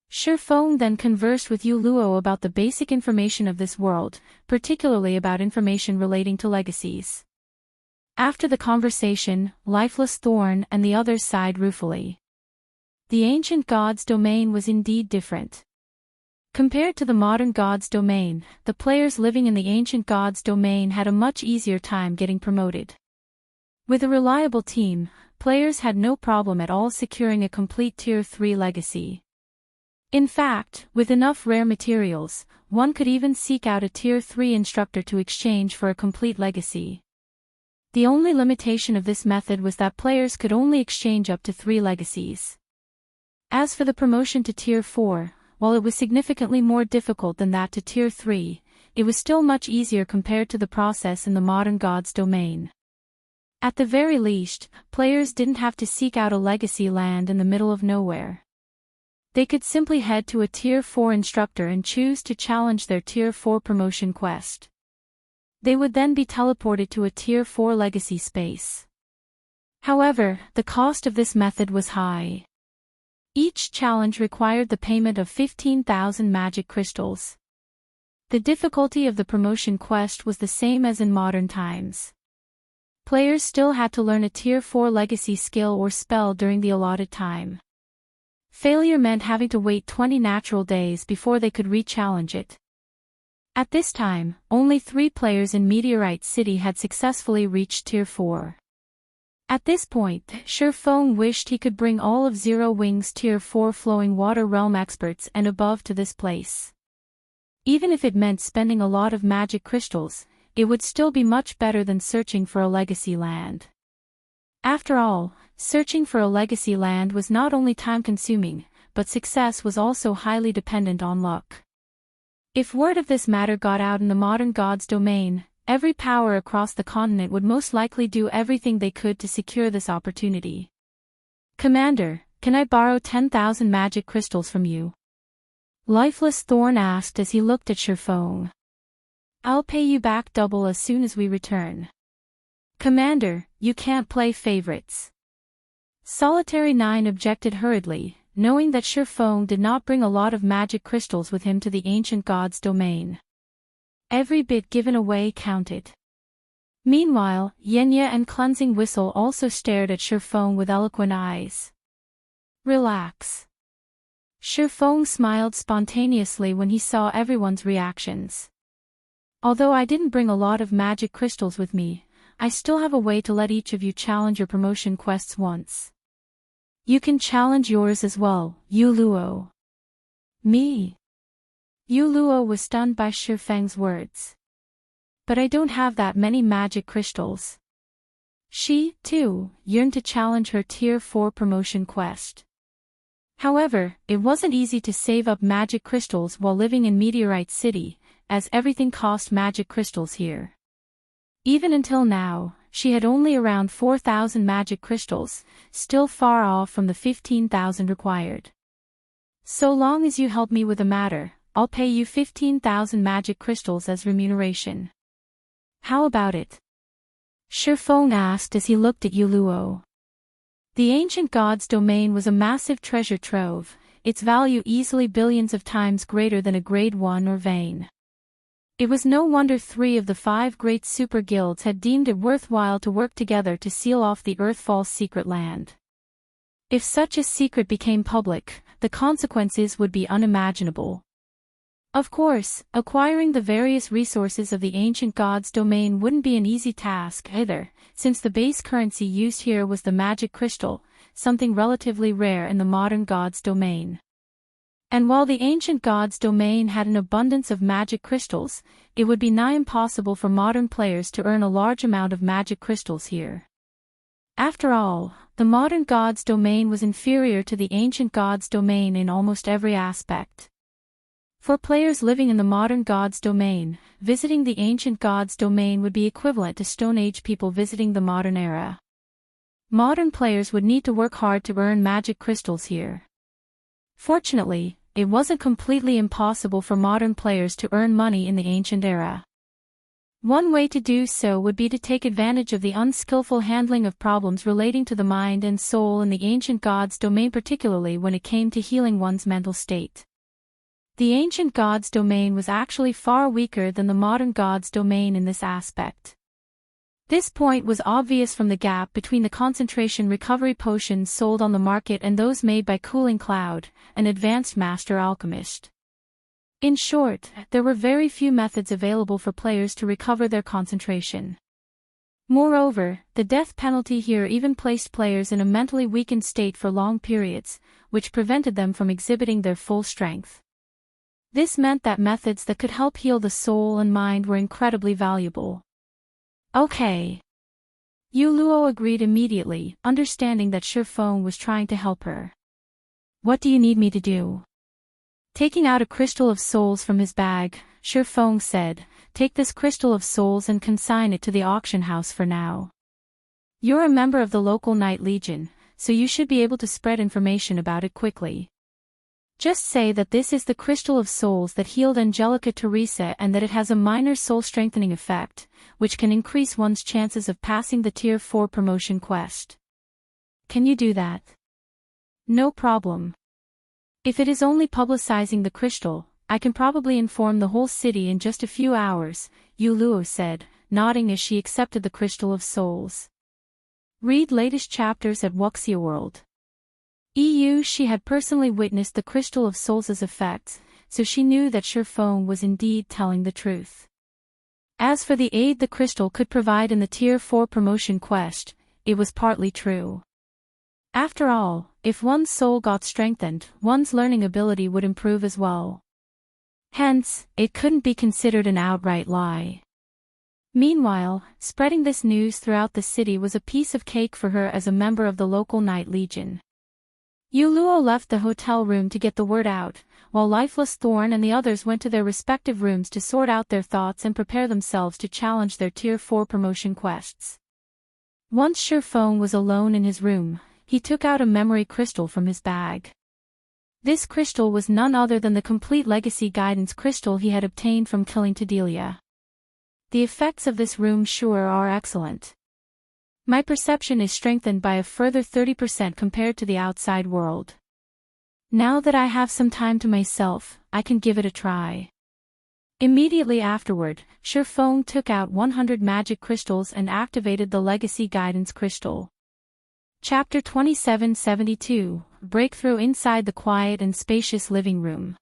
Feng then conversed with Yu Luo about the basic information of this world, particularly about information relating to legacies. After the conversation, Lifeless Thorn and the others sighed ruefully. The ancient god's domain was indeed different. Compared to the modern god's domain, the players living in the ancient god's domain had a much easier time getting promoted. With a reliable team, players had no problem at all securing a complete Tier 3 legacy. In fact, with enough rare materials, one could even seek out a Tier 3 instructor to exchange for a complete legacy. The only limitation of this method was that players could only exchange up to 3 legacies. As for the promotion to Tier 4, while it was significantly more difficult than that to Tier 3, it was still much easier compared to the process in the modern god's domain. At the very least, players didn't have to seek out a legacy land in the middle of nowhere. They could simply head to a Tier 4 instructor and choose to challenge their Tier 4 promotion quest. They would then be teleported to a Tier 4 legacy space. However, the cost of this method was high. Each challenge required the payment of 15,000 magic crystals. The difficulty of the promotion quest was the same as in modern times. Players still had to learn a Tier 4 legacy skill or spell during the allotted time. Failure meant having to wait 20 natural days before they could re-challenge it. At this time, only 3 players in Meteorite City had successfully reached Tier 4. At this point, Feng wished he could bring all of Zero Wing's Tier 4 Flowing Water Realm experts and above to this place. Even if it meant spending a lot of magic crystals, it would still be much better than searching for a legacy land. After all, searching for a legacy land was not only time-consuming, but success was also highly dependent on luck. If word of this matter got out in the modern god's domain, every power across the continent would most likely do everything they could to secure this opportunity. "Commander, can I borrow 10,000 magic crystals from you?" Lifeless Thorn asked as he looked at Feng. "I'll pay you back double as soon as we return." "Commander, you can't play favorites." Solitary 9 objected hurriedly, knowing that Feng did not bring a lot of magic crystals with him to the ancient god's domain. Every bit given away counted. Meanwhile, Yenya and Cleansing Whistle also stared at Feng with eloquent eyes. "Relax." Feng smiled spontaneously when he saw everyone's reactions. "Although I didn't bring a lot of magic crystals with me, I still have a way to let each of you challenge your promotion quests once. You can challenge yours as well, Yu Luo." "Me?" Yu Luo was stunned by Feng's words. "But I don't have that many magic crystals." She, too, yearned to challenge her Tier 4 promotion quest. However, it wasn't easy to save up magic crystals while living in Meteorite City, as everything cost magic crystals here. Even until now, she had only around 4,000 magic crystals, still far off from the 15,000 required. "So long as you help me with the matter, I'll pay you 15,000 magic crystals as remuneration. How about it?" Feng asked as he looked at Yu Luo. The ancient god's domain was a massive treasure trove, its value easily billions of times greater than a Grade 1 or Vein. It was no wonder 3 of the 5 great super guilds had deemed it worthwhile to work together to seal off the Earthfall's secret land. If such a secret became public, the consequences would be unimaginable. Of course, acquiring the various resources of the ancient god's domain wouldn't be an easy task either, since the base currency used here was the magic crystal, something relatively rare in the modern god's domain. And while the ancient god's domain had an abundance of magic crystals, it would be nigh impossible for modern players to earn a large amount of magic crystals here. After all, the modern god's domain was inferior to the ancient god's domain in almost every aspect. For players living in the modern god's domain, visiting the ancient god's domain would be equivalent to Stone Age people visiting the modern era. Modern players would need to work hard to earn magic crystals here. Fortunately, it wasn't completely impossible for modern players to earn money in the ancient era. One way to do so would be to take advantage of the unskillful handling of problems relating to the mind and soul in the ancient gods' domain, particularly when it came to healing one's mental state. The ancient gods' domain was actually far weaker than the modern gods' domain in this aspect. This point was obvious from the gap between the concentration recovery potions sold on the market and those made by Cooling Cloud, an advanced master alchemist. In short, there were very few methods available for players to recover their concentration. Moreover, the death penalty here even placed players in a mentally weakened state for long periods, which prevented them from exhibiting their full strength. This meant that methods that could help heal the soul and mind were incredibly valuable. Okay. Yu Luo agreed immediately, understanding that Feng was trying to help her. What do you need me to do? Taking out a crystal of souls from his bag, Feng said, take this crystal of souls and consign it to the auction house for now. You're a member of the local Knight Legion, so you should be able to spread information about it quickly. Just say that this is the crystal of souls that healed Angelica Teresa and that it has a minor soul-strengthening effect, which can increase one's chances of passing the Tier 4 promotion quest. Can you do that? No problem. If it is only publicizing the crystal, I can probably inform the whole city in just a few hours, Yu Luo said, nodding as she accepted the crystal of souls. Read latest chapters at Wuxia World. She had personally witnessed the crystal of souls' effects, so she knew that Feng was indeed telling the truth. As for the aid the crystal could provide in the Tier 4 promotion quest, it was partly true. After all, if one's soul got strengthened, one's learning ability would improve as well. Hence, it couldn't be considered an outright lie. Meanwhile, spreading this news throughout the city was a piece of cake for her as a member of the local Knight Legion. Yu Luo left the hotel room to get the word out, while Lifeless Thorn and the others went to their respective rooms to sort out their thoughts and prepare themselves to challenge their Tier 4 promotion quests. Once Feng was alone in his room, he took out a memory crystal from his bag. This crystal was none other than the complete legacy guidance crystal he had obtained from killing Tadelia. The effects of this room sure are excellent. My perception is strengthened by a further 30% compared to the outside world. Now that I have some time to myself, I can give it a try. Immediately afterward, Feng took out 100 magic crystals and activated the legacy guidance crystal. Chapter 2772, Breakthrough inside the quiet and spacious living room.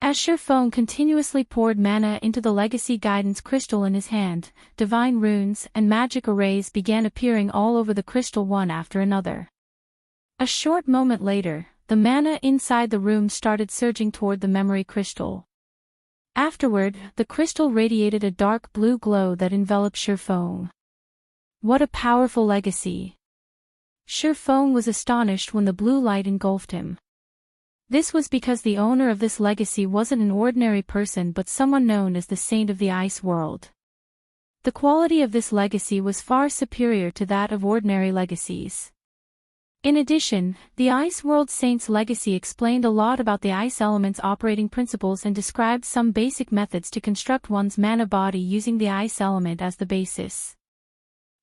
As Feng continuously poured mana into the legacy guidance crystal in his hand, divine runes and magic arrays began appearing all over the crystal one after another. A short moment later, the mana inside the room started surging toward the memory crystal. Afterward, the crystal radiated a dark blue glow that enveloped Feng. What a powerful legacy! Feng was astonished when the blue light engulfed him. This was because the owner of this legacy wasn't an ordinary person but someone known as the Saint of the Ice World. The quality of this legacy was far superior to that of ordinary legacies. In addition, the Ice World Saint's legacy explained a lot about the ice element's operating principles and described some basic methods to construct one's mana body using the ice element as the basis.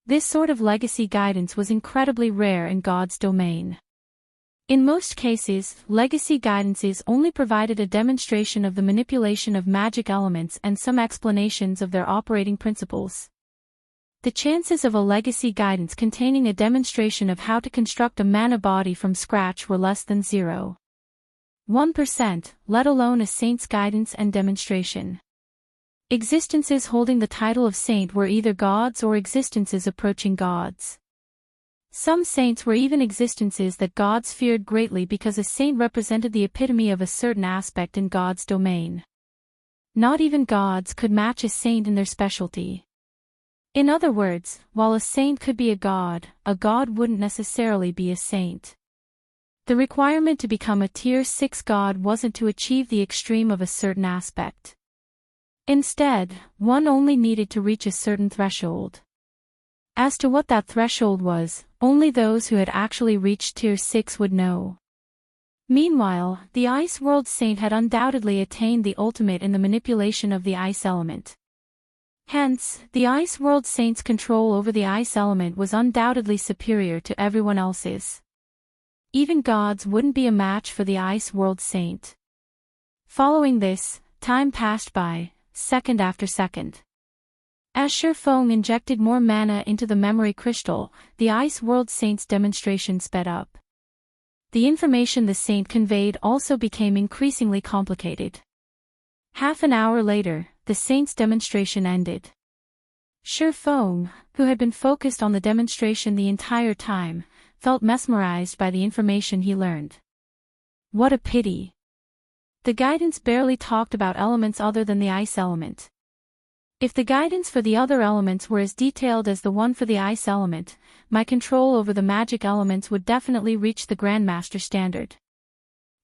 This sort of legacy guidance was incredibly rare in God's domain. In most cases, legacy guidances only provided a demonstration of the manipulation of magic elements and some explanations of their operating principles. The chances of a legacy guidance containing a demonstration of how to construct a mana body from scratch were less than 0.1%, let alone a saint's guidance and demonstration. Existences holding the title of saint were either gods or existences approaching gods. Some saints were even existences that gods feared greatly because a saint represented the epitome of a certain aspect in God's domain. Not even gods could match a saint in their specialty. In other words, while a saint could be a god wouldn't necessarily be a saint. The requirement to become a Tier 6 god wasn't to achieve the extreme of a certain aspect. Instead, one only needed to reach a certain threshold. As to what that threshold was, only those who had actually reached Tier 6 would know. Meanwhile, the Ice World Saint had undoubtedly attained the ultimate in the manipulation of the ice element. Hence, the Ice World Saint's control over the ice element was undoubtedly superior to everyone else's. Even gods wouldn't be a match for the Ice World Saint. Following this, time passed by, second after second. As Feng injected more mana into the memory crystal, the Ice World Saint's demonstration sped up. The information the saint conveyed also became increasingly complicated. Half an hour later, the saint's demonstration ended. Feng, who had been focused on the demonstration the entire time, felt mesmerized by the information he learned. What a pity! The guidance barely talked about elements other than the ice element. If the guidance for the other elements were as detailed as the one for the ice element, my control over the magic elements would definitely reach the Grandmaster standard.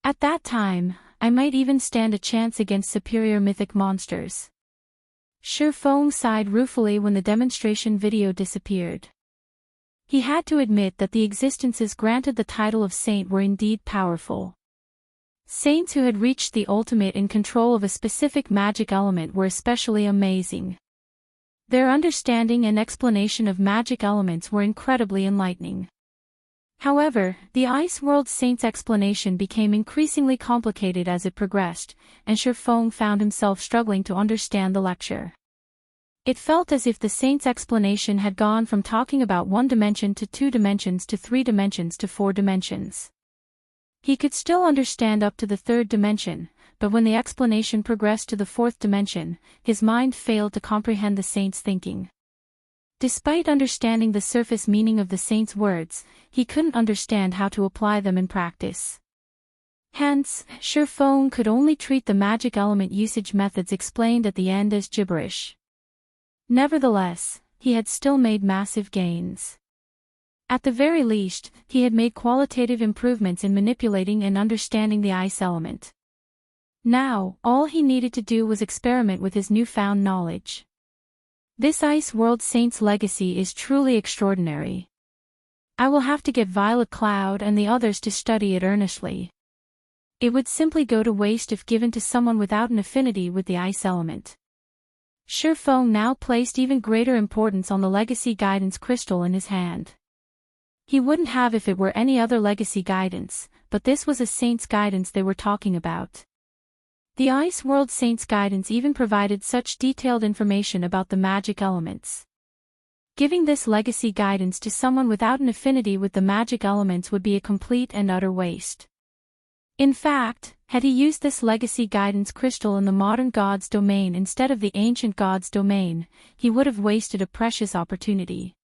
At that time, I might even stand a chance against superior mythic monsters. Feng sighed ruefully when the demonstration video disappeared. He had to admit that the existences granted the title of saint were indeed powerful. Saints who had reached the ultimate in control of a specific magic element were especially amazing. Their understanding and explanation of magic elements were incredibly enlightening. However, the Ice World Saint's explanation became increasingly complicated as it progressed, and Feng found himself struggling to understand the lecture. It felt as if the saint's explanation had gone from talking about 1 dimension to 2 dimensions to 3 dimensions to 4 dimensions. He could still understand up to the 3rd dimension, but when the explanation progressed to the 4th dimension, his mind failed to comprehend the saint's thinking. Despite understanding the surface meaning of the saint's words, he couldn't understand how to apply them in practice. Hence, Feng could only treat the magic element usage methods explained at the end as gibberish. Nevertheless, he had still made massive gains. At the very least, he had made qualitative improvements in manipulating and understanding the ice element. Now, all he needed to do was experiment with his newfound knowledge. This Ice World Saint's legacy is truly extraordinary. I will have to get Violet Cloud and the others to study it earnestly. It would simply go to waste if given to someone without an affinity with the ice element. Feng now placed even greater importance on the legacy guidance crystal in his hand. He wouldn't have if it were any other legacy guidance, but this was a saint's guidance they were talking about. The Ice World Saint's guidance even provided such detailed information about the magic elements. Giving this legacy guidance to someone without an affinity with the magic elements would be a complete and utter waste. In fact, had he used this legacy guidance crystal in the modern god's domain instead of the ancient god's domain, he would have wasted a precious opportunity.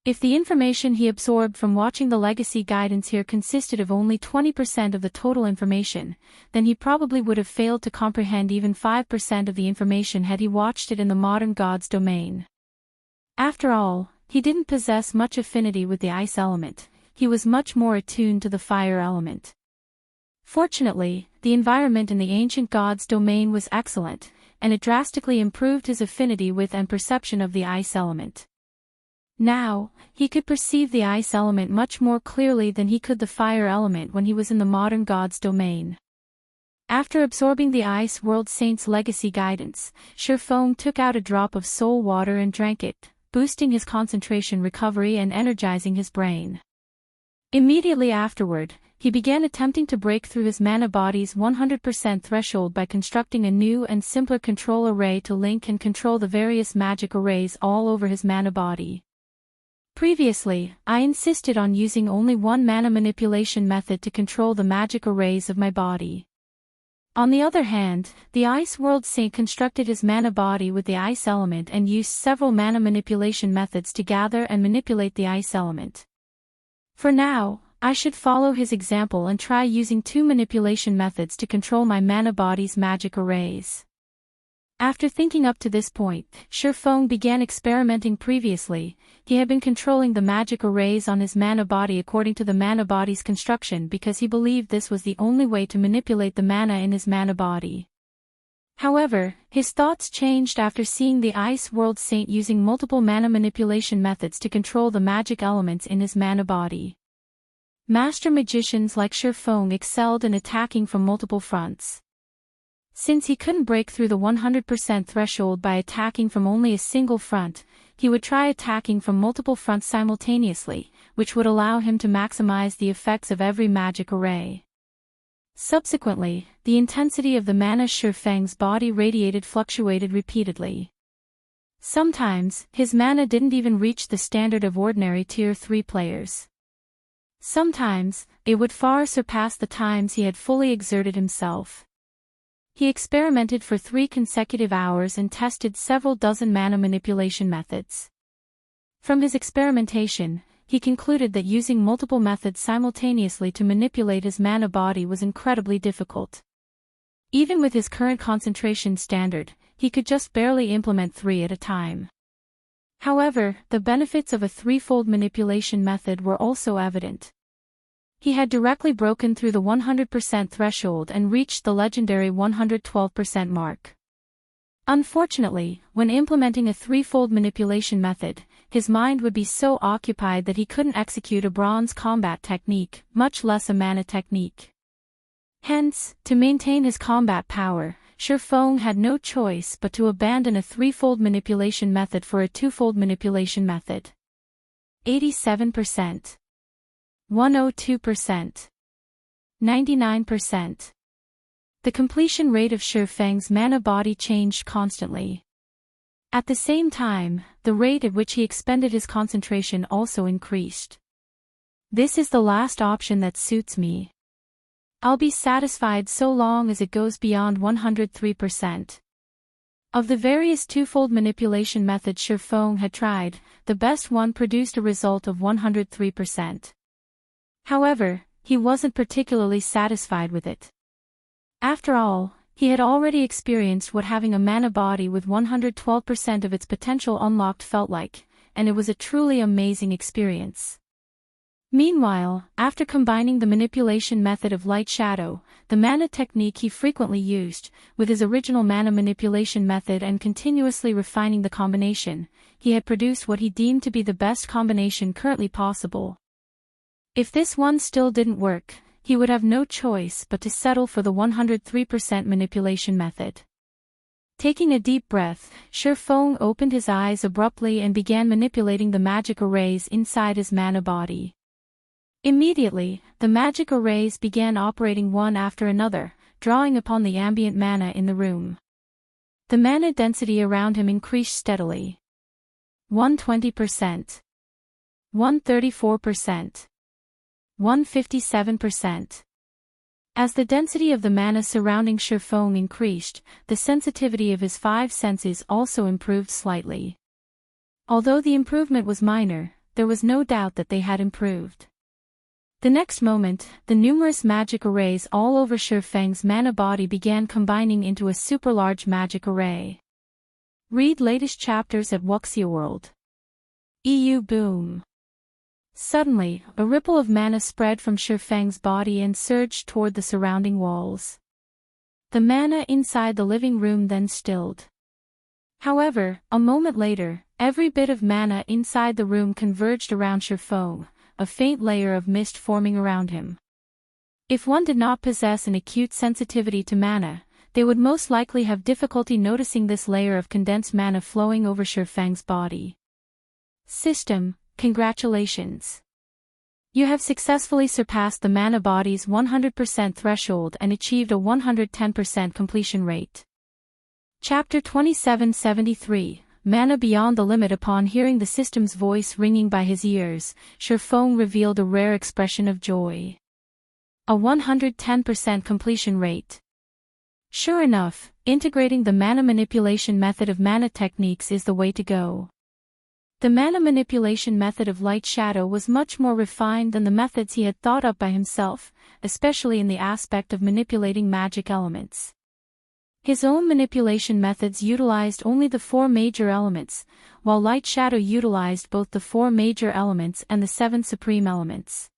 If the information he absorbed from watching the legacy guidance here consisted of only 20% of the total information, then he probably would have failed to comprehend even 5% of the information had he watched it in the modern god's domain. After all, he didn't possess much affinity with the ice element, he was much more attuned to the fire element. Fortunately, the environment in the ancient god's domain was excellent, and it drastically improved his affinity with and perception of the ice element. Now, he could perceive the ice element much more clearly than he could the fire element when he was in the modern god's domain. After absorbing the Ice World Saint's legacy guidance, Feng took out a drop of soul water and drank it, boosting his concentration recovery and energizing his brain. Immediately afterward, he began attempting to break through his mana body's 100% threshold by constructing a new and simpler control array to link and control the various magic arrays all over his mana body. Previously, I insisted on using only one mana manipulation method to control the magic arrays of my body. On the other hand, the Ice World Saint constructed his mana body with the ice element and used several mana manipulation methods to gather and manipulate the ice element. For now, I should follow his example and try using 2 manipulation methods to control my mana body's magic arrays. After thinking up to this point, Feng began experimenting. Previously, he had been controlling the magic arrays on his mana body according to the mana body's construction because he believed this was the only way to manipulate the mana in his mana body. However, his thoughts changed after seeing the Ice World Saint using multiple mana manipulation methods to control the magic elements in his mana body. Master magicians like Feng excelled in attacking from multiple fronts. Since he couldn't break through the 100% threshold by attacking from only a single front, he would try attacking from multiple fronts simultaneously, which would allow him to maximize the effects of every magic array. Subsequently, the intensity of the mana Feng's body radiated fluctuated repeatedly. Sometimes, his mana didn't even reach the standard of ordinary Tier 3 players. Sometimes, it would far surpass the times he had fully exerted himself. He experimented for 3 consecutive hours and tested several dozen mana manipulation methods. From his experimentation, he concluded that using multiple methods simultaneously to manipulate his mana body was incredibly difficult. Even with his current concentration standard, he could just barely implement 3 at a time. However, the benefits of a threefold manipulation method were also evident. He had directly broken through the 100% threshold and reached the legendary 112% mark. Unfortunately, when implementing a threefold manipulation method, his mind would be so occupied that he couldn't execute a bronze combat technique, much less a mana technique. Hence, to maintain his combat power, Feng had no choice but to abandon a threefold manipulation method for a twofold manipulation method. 87%. 102%. 99%. The completion rate of Feng's mana body changed constantly. At the same time, the rate at which he expended his concentration also increased. This is the last option that suits me. I'll be satisfied so long as it goes beyond 103%. Of the various twofold manipulation methods Feng had tried, the best one produced a result of 103%. However, he wasn't particularly satisfied with it. After all, he had already experienced what having a mana body with 112% of its potential unlocked felt like, and it was a truly amazing experience. Meanwhile, after combining the manipulation method of light-shadow, the mana technique he frequently used, with his original mana manipulation method and continuously refining the combination, he had produced what he deemed to be the best combination currently possible. If this one still didn't work, he would have no choice but to settle for the 103% manipulation method. Taking a deep breath, Feng opened his eyes abruptly and began manipulating the magic arrays inside his mana body. Immediately, the magic arrays began operating one after another, drawing upon the ambient mana in the room. The mana density around him increased steadily. 120%. 134%. 157%. As the density of the mana surrounding Feng increased, the sensitivity of his 5 senses also improved slightly. Although the improvement was minor, there was no doubt that they had improved. The next moment, the numerous magic arrays all over Feng's mana body began combining into a super-large magic array. Read latest chapters at Wuxia World. EU Boom. Suddenly, a ripple of mana spread from Feng's body and surged toward the surrounding walls. The mana inside the living room then stilled. However, a moment later, every bit of mana inside the room converged around Feng, a faint layer of mist forming around him. If one did not possess an acute sensitivity to mana, they would most likely have difficulty noticing this layer of condensed mana flowing over Feng's body. System, congratulations. You have successfully surpassed the mana body's 100% threshold and achieved a 110% completion rate. Chapter 2773, Mana Beyond the Limit. Upon hearing the system's voice ringing by his ears, Feng revealed a rare expression of joy. A 110% completion rate. Sure enough, integrating the mana manipulation method of mana techniques is the way to go. The mana manipulation method of light-shadow was much more refined than the methods he had thought up by himself, especially in the aspect of manipulating magic elements. His own manipulation methods utilized only the 4 major elements, while light-shadow utilized both the 4 major elements and the 7 supreme elements.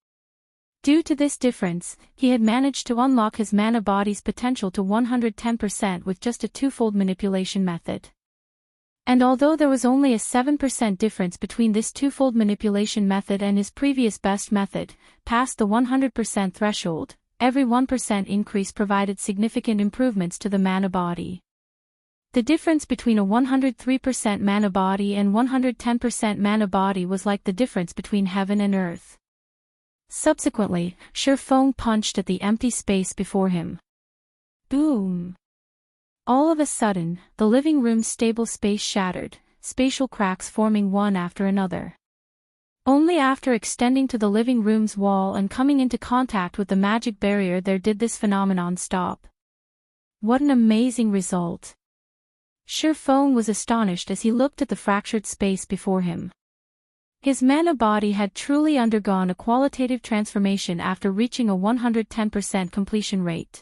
Due to this difference, he had managed to unlock his mana body's potential to 110% with just a twofold manipulation method. And although there was only a 7% difference between this twofold manipulation method and his previous best method, past the 100% threshold, every 1% increase provided significant improvements to the mana body. The difference between a 103% mana body and 110% mana body was like the difference between heaven and earth. Subsequently, Feng punched at the empty space before him. Boom! All of a sudden, the living room's stable space shattered, spatial cracks forming one after another. Only after extending to the living room's wall and coming into contact with the magic barrier did this phenomenon stop. What an amazing result! Feng was astonished as he looked at the fractured space before him. His mana body had truly undergone a qualitative transformation after reaching a 110% completion rate.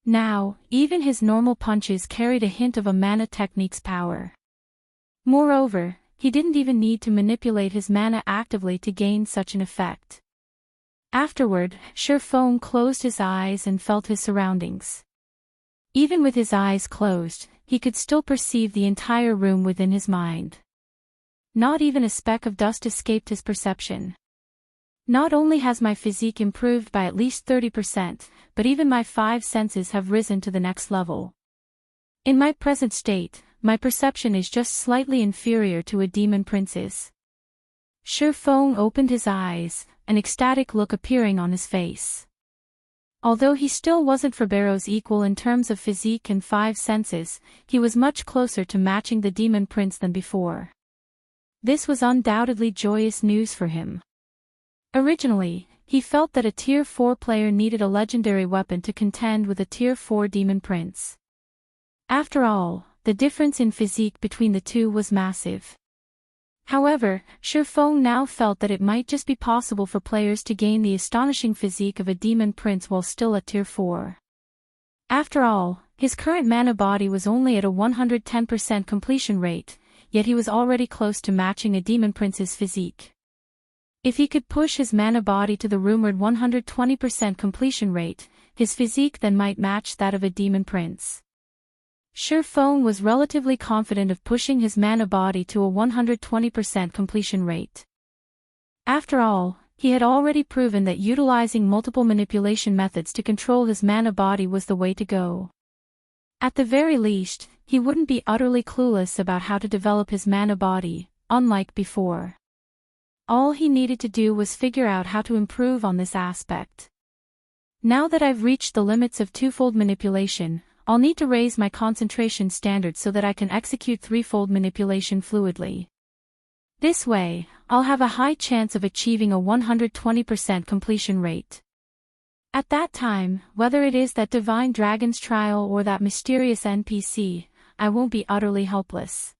Now, even his normal punches carried a hint of a mana technique's power. Moreover, he didn't even need to manipulate his mana actively to gain such an effect. Afterward, Feng closed his eyes and felt his surroundings. Even with his eyes closed, he could still perceive the entire room within his mind. Not even a speck of dust escaped his perception. Not only has my physique improved by at least 30%, but even my 5 senses have risen to the next level. In my present state, my perception is just slightly inferior to a demon prince's. Feng opened his eyes, an ecstatic look appearing on his face. Although he still wasn't Ferbero's equal in terms of physique and 5 senses, he was much closer to matching the demon prince than before. This was undoubtedly joyous news for him. Originally, he felt that a Tier 4 player needed a legendary weapon to contend with a Tier 4 demon prince. After all, the difference in physique between the two was massive. However, Feng now felt that it might just be possible for players to gain the astonishing physique of a demon prince while still at Tier 4. After all, his current mana body was only at a 110% completion rate, yet he was already close to matching a demon prince's physique. If he could push his mana body to the rumored 120% completion rate, his physique then might match that of a demon prince. Feng was relatively confident of pushing his mana body to a 120% completion rate. After all, he had already proven that utilizing multiple manipulation methods to control his mana body was the way to go. At the very least, he wouldn't be utterly clueless about how to develop his mana body, unlike before. All he needed to do was figure out how to improve on this aspect. Now that I've reached the limits of twofold manipulation, I'll need to raise my concentration standard so that I can execute threefold manipulation fluidly. This way, I'll have a high chance of achieving a 120% completion rate. At that time, whether it is that divine dragon's trial or that mysterious NPC, I won't be utterly helpless.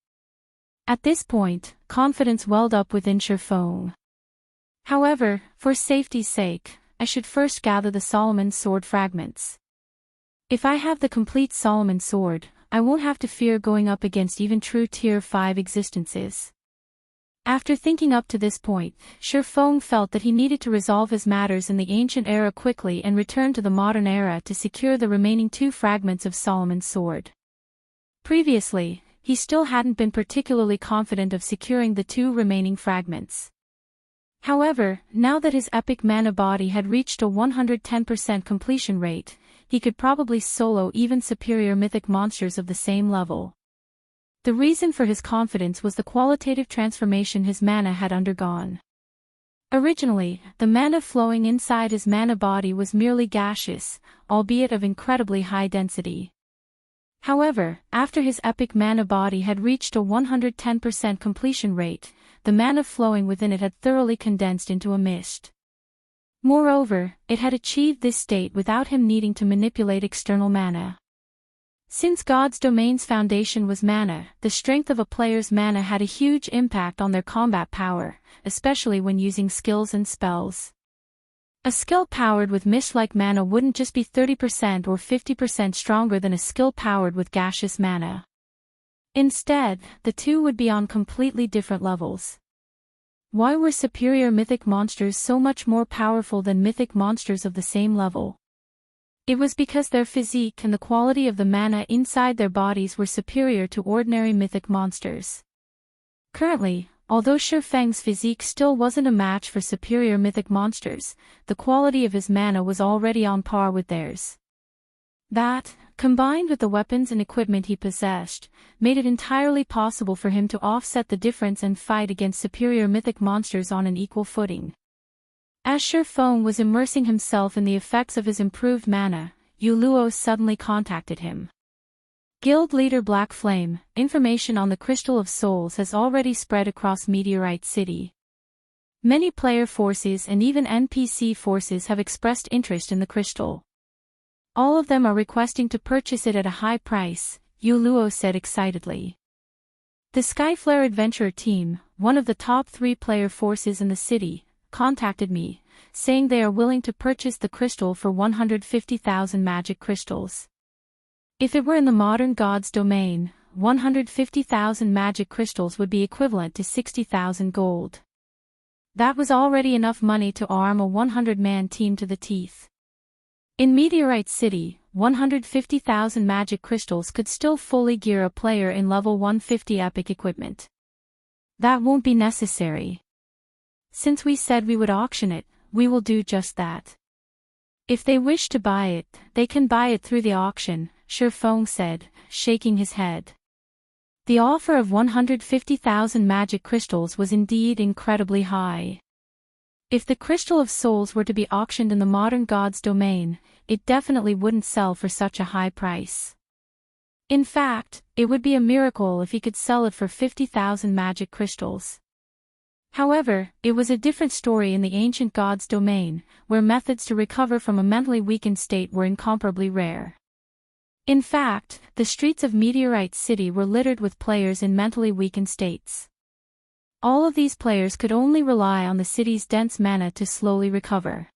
At this point, confidence welled up within Feng. However, for safety's sake, I should first gather the Solomon's sword fragments. If I have the complete Solomon sword, I won't have to fear going up against even true Tier 5 existences. After thinking up to this point, Feng felt that he needed to resolve his matters in the ancient era quickly and return to the modern era to secure the remaining 2 fragments of Solomon's sword. Previously, he still hadn't been particularly confident of securing the 2 remaining fragments. However, now that his epic mana body had reached a 110% completion rate, he could probably solo even superior mythic monsters of the same level. The reason for his confidence was the qualitative transformation his mana had undergone. Originally, the mana flowing inside his mana body was merely gaseous, albeit of incredibly high density. However, after his epic mana body had reached a 110% completion rate, the mana flowing within it had thoroughly condensed into a mist. Moreover, it had achieved this state without him needing to manipulate external mana. Since God's domain's foundation was mana, the strength of a player's mana had a huge impact on their combat power, especially when using skills and spells. A skill powered with mist-like mana wouldn't just be 30% or 50% stronger than a skill powered with gaseous mana. Instead, the two would be on completely different levels. Why were superior mythic monsters so much more powerful than mythic monsters of the same level? It was because their physique and the quality of the mana inside their bodies were superior to ordinary mythic monsters. Currently, Although Feng's physique still wasn't a match for superior mythic monsters, the quality of his mana was already on par with theirs. That, combined with the weapons and equipment he possessed, made it entirely possible for him to offset the difference and fight against superior mythic monsters on an equal footing. As Feng was immersing himself in the effects of his improved mana, Luo suddenly contacted him. Guild leader Black Flame, information on the Crystal of Souls has already spread across Meteorite City. Many player forces and even NPC forces have expressed interest in the crystal. All of them are requesting to purchase it at a high price, Luo said excitedly. The Skyflare adventurer team, one of the top 3 player forces in the city, contacted me, saying they are willing to purchase the crystal for 150,000 magic crystals. If it were in the modern god's domain, 150,000 magic crystals would be equivalent to 60,000 gold. That was already enough money to arm a 100-man team to the teeth. In Meteorite City, 150,000 magic crystals could still fully gear a player in level 150 epic equipment. That won't be necessary. Since we said we would auction it, we will do just that. If they wish to buy it, they can buy it through the auction, Feng said, shaking his head. The offer of 150,000 magic crystals was indeed incredibly high. If the Crystal of Souls were to be auctioned in the modern god's domain, it definitely wouldn't sell for such a high price. In fact, it would be a miracle if he could sell it for 50,000 magic crystals. However, it was a different story in the ancient god's domain, where methods to recover from a mentally weakened state were incomparably rare. In fact, the streets of Meteorite City were littered with players in mentally weakened states. All of these players could only rely on the city's dense mana to slowly recover.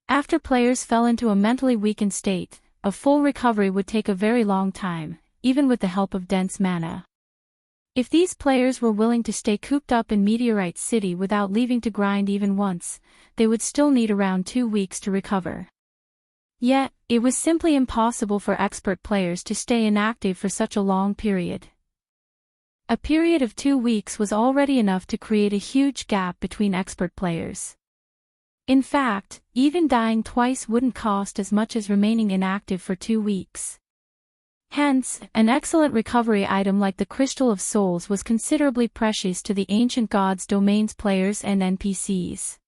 After players fell into a mentally weakened state, a full recovery would take a very long time, even with the help of dense mana. If these players were willing to stay cooped up in Meteorite City without leaving to grind even once, they would still need around 2 weeks to recover. Yet, it was simply impossible for expert players to stay inactive for such a long period. A period of 2 weeks was already enough to create a huge gap between expert players. In fact, even dying twice wouldn't cost as much as remaining inactive for 2 weeks. Hence, an excellent recovery item like the Crystal of Souls was considerably precious to the ancient god's domain's players and NPCs.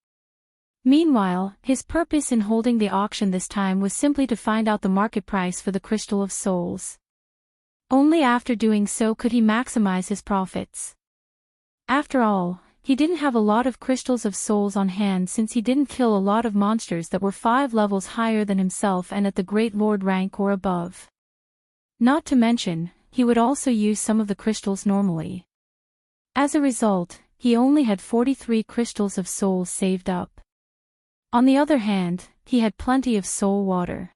Meanwhile, his purpose in holding the auction this time was simply to find out the market price for the Crystal of Souls. Only after doing so could he maximize his profits. After all, he didn't have a lot of Crystals of Souls on hand since he didn't kill a lot of monsters that were 5 levels higher than himself and at the Great Lord rank or above. Not to mention, he would also use some of the crystals normally. As a result, he only had 43 Crystals of Souls saved up. On the other hand, he had plenty of soul water.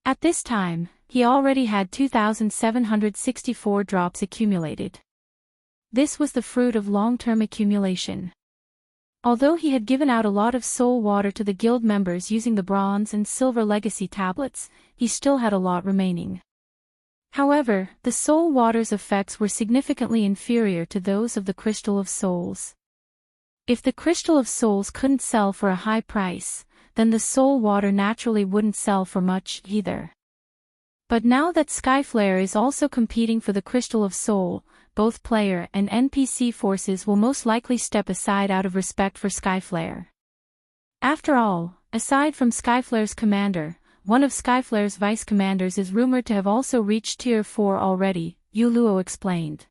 At this time, he already had 2,764 drops accumulated. This was the fruit of long-term accumulation. Although he had given out a lot of soul water to the guild members using the bronze and silver legacy tablets, he still had a lot remaining. However, the soul water's effects were significantly inferior to those of the Crystal of Souls. If the Crystal of Souls couldn't sell for a high price, then the soul water naturally wouldn't sell for much either. But now that Skyflare is also competing for the Crystal of Soul, both player and NPC forces will most likely step aside out of respect for Skyflare. After all, aside from Skyflare's commander, one of Skyflare's vice commanders is rumored to have also reached Tier 4 already, Luo explained.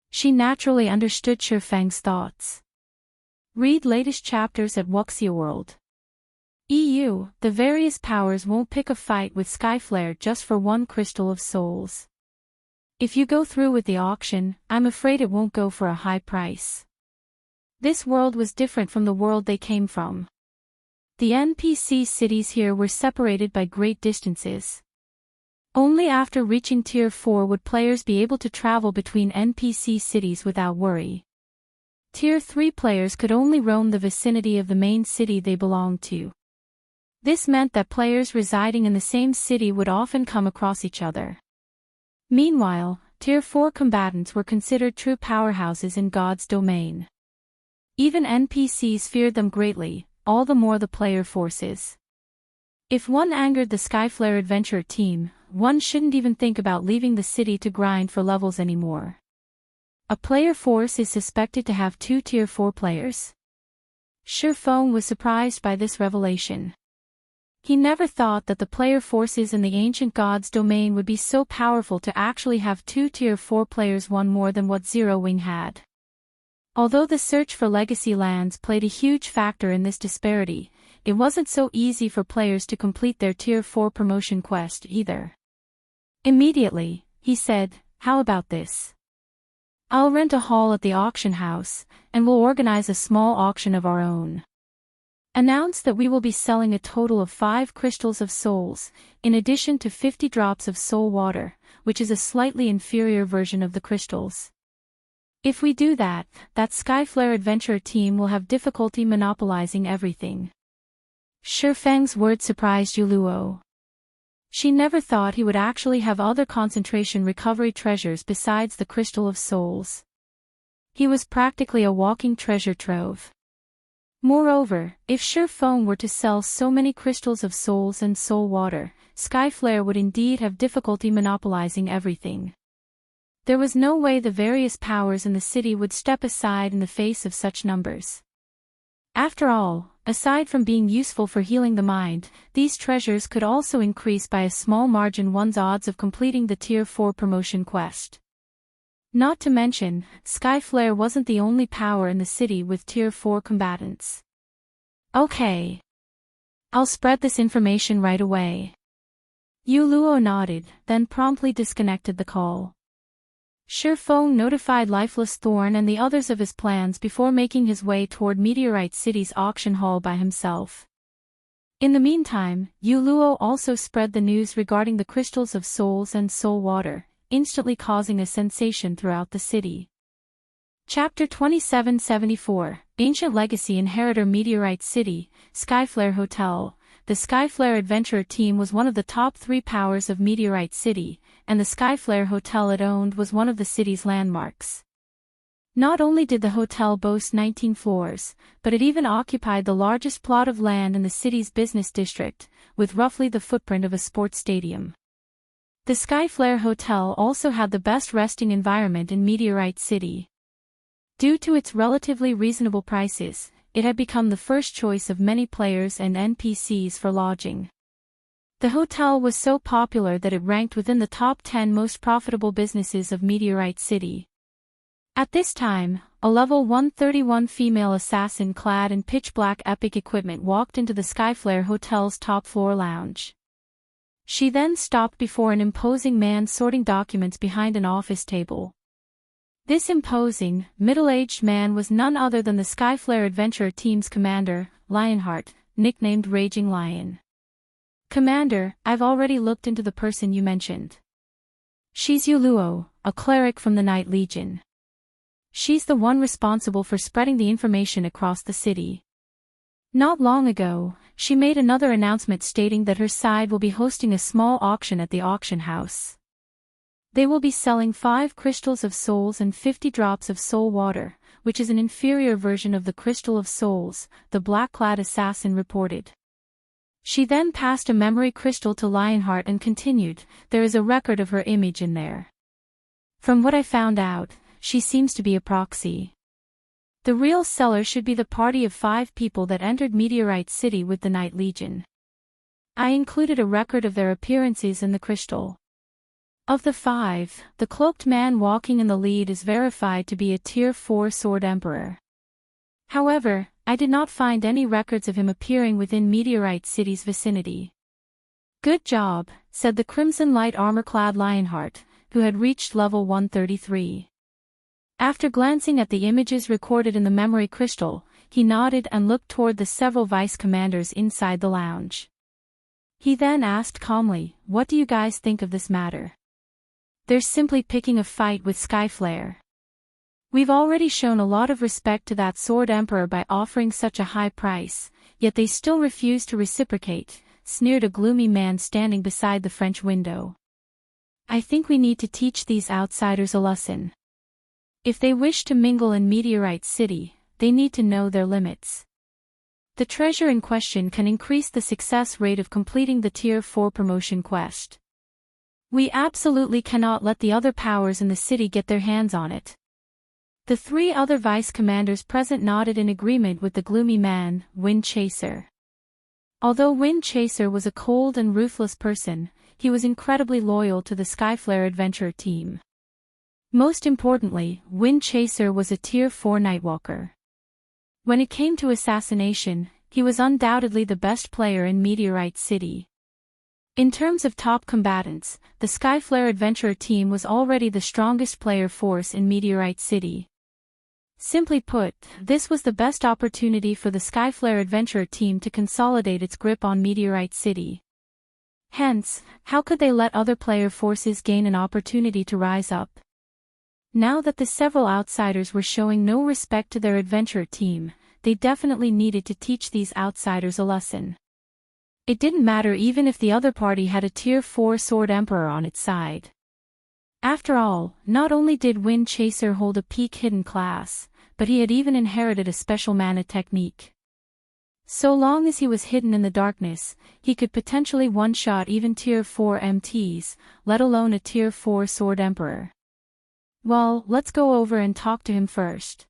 She naturally understood Feng's thoughts. Read latest chapters at Wuxia World. EU, the various powers won't pick a fight with Skyflare just for one Crystal of Souls. If you go through with the auction, I'm afraid it won't go for a high price. This world was different from the world they came from. The NPC cities here were separated by great distances. Only after reaching Tier 4 would players be able to travel between NPC cities without worry. Tier 3 players could only roam the vicinity of the main city they belonged to. This meant that players residing in the same city would often come across each other. Meanwhile, Tier 4 combatants were considered true powerhouses in God's domain. Even NPCs feared them greatly, all the more the player forces. If one angered the Skyflare adventurer team, one shouldn't even think about leaving the city to grind for levels anymore. A player force is suspected to have 2 Tier 4 players. Feng was surprised by this revelation. He never thought that the player forces in the ancient god's domain would be so powerful to actually have 2 Tier 4 players, one more than what Zero Wing had. Although the search for legacy lands played a huge factor in this disparity, it wasn't so easy for players to complete their Tier 4 promotion quest either. Immediately, he said, "How about this? I'll rent a hall at the auction house, and we'll organize a small auction of our own. Announce that we will be selling a total of 5 crystals of souls, in addition to 50 drops of soul water, which is a slightly inferior version of the crystals. If we do that, that Skyflare adventurer team will have difficulty monopolizing everything." Feng's words surprised Yuluo. She never thought he would actually have other concentration recovery treasures besides the Crystal of Souls. He was practically a walking treasure trove. Moreover, if Feng were to sell so many crystals of souls and soul water, Skyflare would indeed have difficulty monopolizing everything. There was no way the various powers in the city would step aside in the face of such numbers. After all, aside from being useful for healing the mind, these treasures could also increase by a small margin one's odds of completing the Tier 4 promotion quest. Not to mention, Skyflare wasn't the only power in the city with Tier 4 combatants. "Okay. I'll spread this information right away." Yuluo nodded, then promptly disconnected the call. Feng notified Lifeless Thorn and the others of his plans before making his way toward Meteorite City's auction hall by himself. In the meantime, Yuluo also spread the news regarding the crystals of souls and soul water, instantly causing a sensation throughout the city. Chapter 2774, Ancient Legacy Inheritor Meteorite City, Skyflare Hotel. The Skyflare adventurer team was one of the top 3 powers of Meteorite City, and the Skyflare hotel it owned was one of the city's landmarks. Not only did the hotel boast 19 floors, but it even occupied the largest plot of land in the city's business district, with roughly the footprint of a sports stadium. The Skyflare Hotel also had the best resting environment in Meteorite City. Due to its relatively reasonable prices, it had become the first choice of many players and NPCs for lodging. The hotel was so popular that it ranked within the top 10 most profitable businesses of Meteorite City. At this time, a level 131 female assassin clad in pitch-black epic equipment walked into the Skyflare Hotel's top-floor lounge. She then stopped before an imposing man sorting documents behind an office table. This imposing, middle-aged man was none other than the Skyflare adventurer team's commander, Lionheart, nicknamed Raging Lion. "Commander, I've already looked into the person you mentioned. She's Yuluo, a cleric from the Night Legion. She's the one responsible for spreading the information across the city. Not long ago, she made another announcement stating that her side will be hosting a small auction at the auction house. They will be selling 5 crystals of souls and 50 drops of soul water, which is an inferior version of the Crystal of Souls," the black-clad assassin reported. She then passed a memory crystal to Lionheart and continued, "There is a record of her image in there. From what I found out, she seems to be a proxy. The real seller should be the party of 5 people that entered Meteorite City with the Night Legion. I included a record of their appearances in the crystal. Of the 5, the cloaked man walking in the lead is verified to be a Tier 4 Sword Emperor. However, I did not find any records of him appearing within Meteorite City's vicinity." "Good job," said the crimson light armor-clad Lionheart, who had reached level 133. After glancing at the images recorded in the memory crystal, he nodded and looked toward the several vice commanders inside the lounge. He then asked calmly, "What do you guys think of this matter? They're simply picking a fight with Skyflare. We've already shown a lot of respect to that Sword Emperor by offering such a high price, yet they still refuse to reciprocate," sneered a gloomy man standing beside the French window. I think we need to teach these outsiders a lesson. If they wish to mingle in Meteorite City, they need to know their limits. The treasure in question can increase the success rate of completing the Tier 4 promotion quest. We absolutely cannot let the other powers in the city get their hands on it. The three other vice commanders present nodded in agreement with the gloomy man, Wind Chaser. Although Wind Chaser was a cold and ruthless person, he was incredibly loyal to the Skyflare adventurer team. Most importantly, Wind Chaser was a Tier 4 Nightwalker. When it came to assassination, he was undoubtedly the best player in Meteorite City. In terms of top combatants, the Skyflare adventurer team was already the strongest player force in Meteorite City. Simply put, this was the best opportunity for the Skyflare adventurer team to consolidate its grip on Meteorite City. Hence, how could they let other player forces gain an opportunity to rise up? Now that the several outsiders were showing no respect to their adventurer team, they definitely needed to teach these outsiders a lesson. It didn't matter even if the other party had a Tier 4 Sword Emperor on its side. After all, not only did Wind Chaser hold a peak hidden class, but he had even inherited a special mana technique. So long as he was hidden in the darkness, he could potentially one-shot even Tier 4 MTs, let alone a Tier 4 Sword Emperor. Well, let's go over and talk to him first.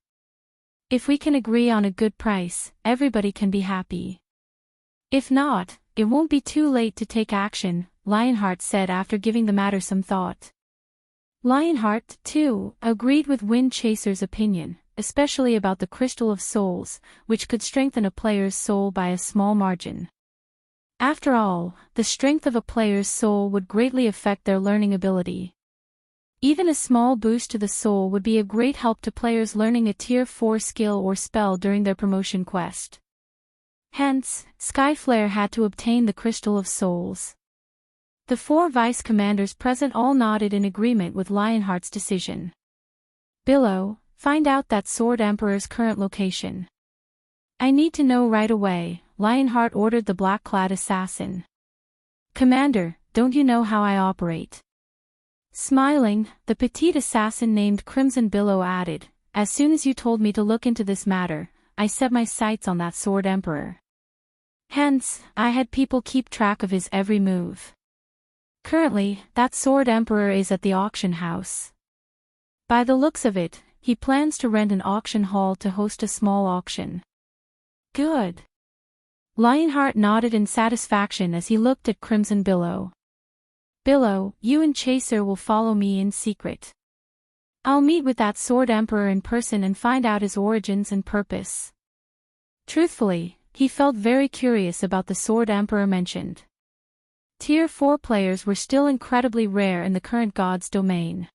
If we can agree on a good price, everybody can be happy. If not, it won't be too late to take action, Lionheart said after giving the matter some thought. Lionheart, too, agreed with Wind Chaser's opinion, especially about the Crystal of Souls, which could strengthen a player's soul by a small margin. After all, the strength of a player's soul would greatly affect their learning ability. Even a small boost to the soul would be a great help to players learning a Tier 4 skill or spell during their promotion quest. Hence, Skyflare had to obtain the Crystal of Souls. The four vice commanders present all nodded in agreement with Lionheart's decision. Billow, find out that Sword Emperor's current location. I need to know right away, Lionheart ordered the black-clad assassin. Commander, don't you know how I operate? Smiling, the petite assassin named Crimson Billow added, as soon as you told me to look into this matter, I set my sights on that Sword Emperor. Hence, I had people keep track of his every move. Currently, that Sword Emperor is at the auction house. By the looks of it, he plans to rent an auction hall to host a small auction. Good. Lionheart nodded in satisfaction as he looked at Crimson Billow. Billow, you and Chaser will follow me in secret. I'll meet with that Sword Emperor in person and find out his origins and purpose. Truthfully, he felt very curious about the Sword Emperor mentioned. Tier 4 players were still incredibly rare in the current God's domain.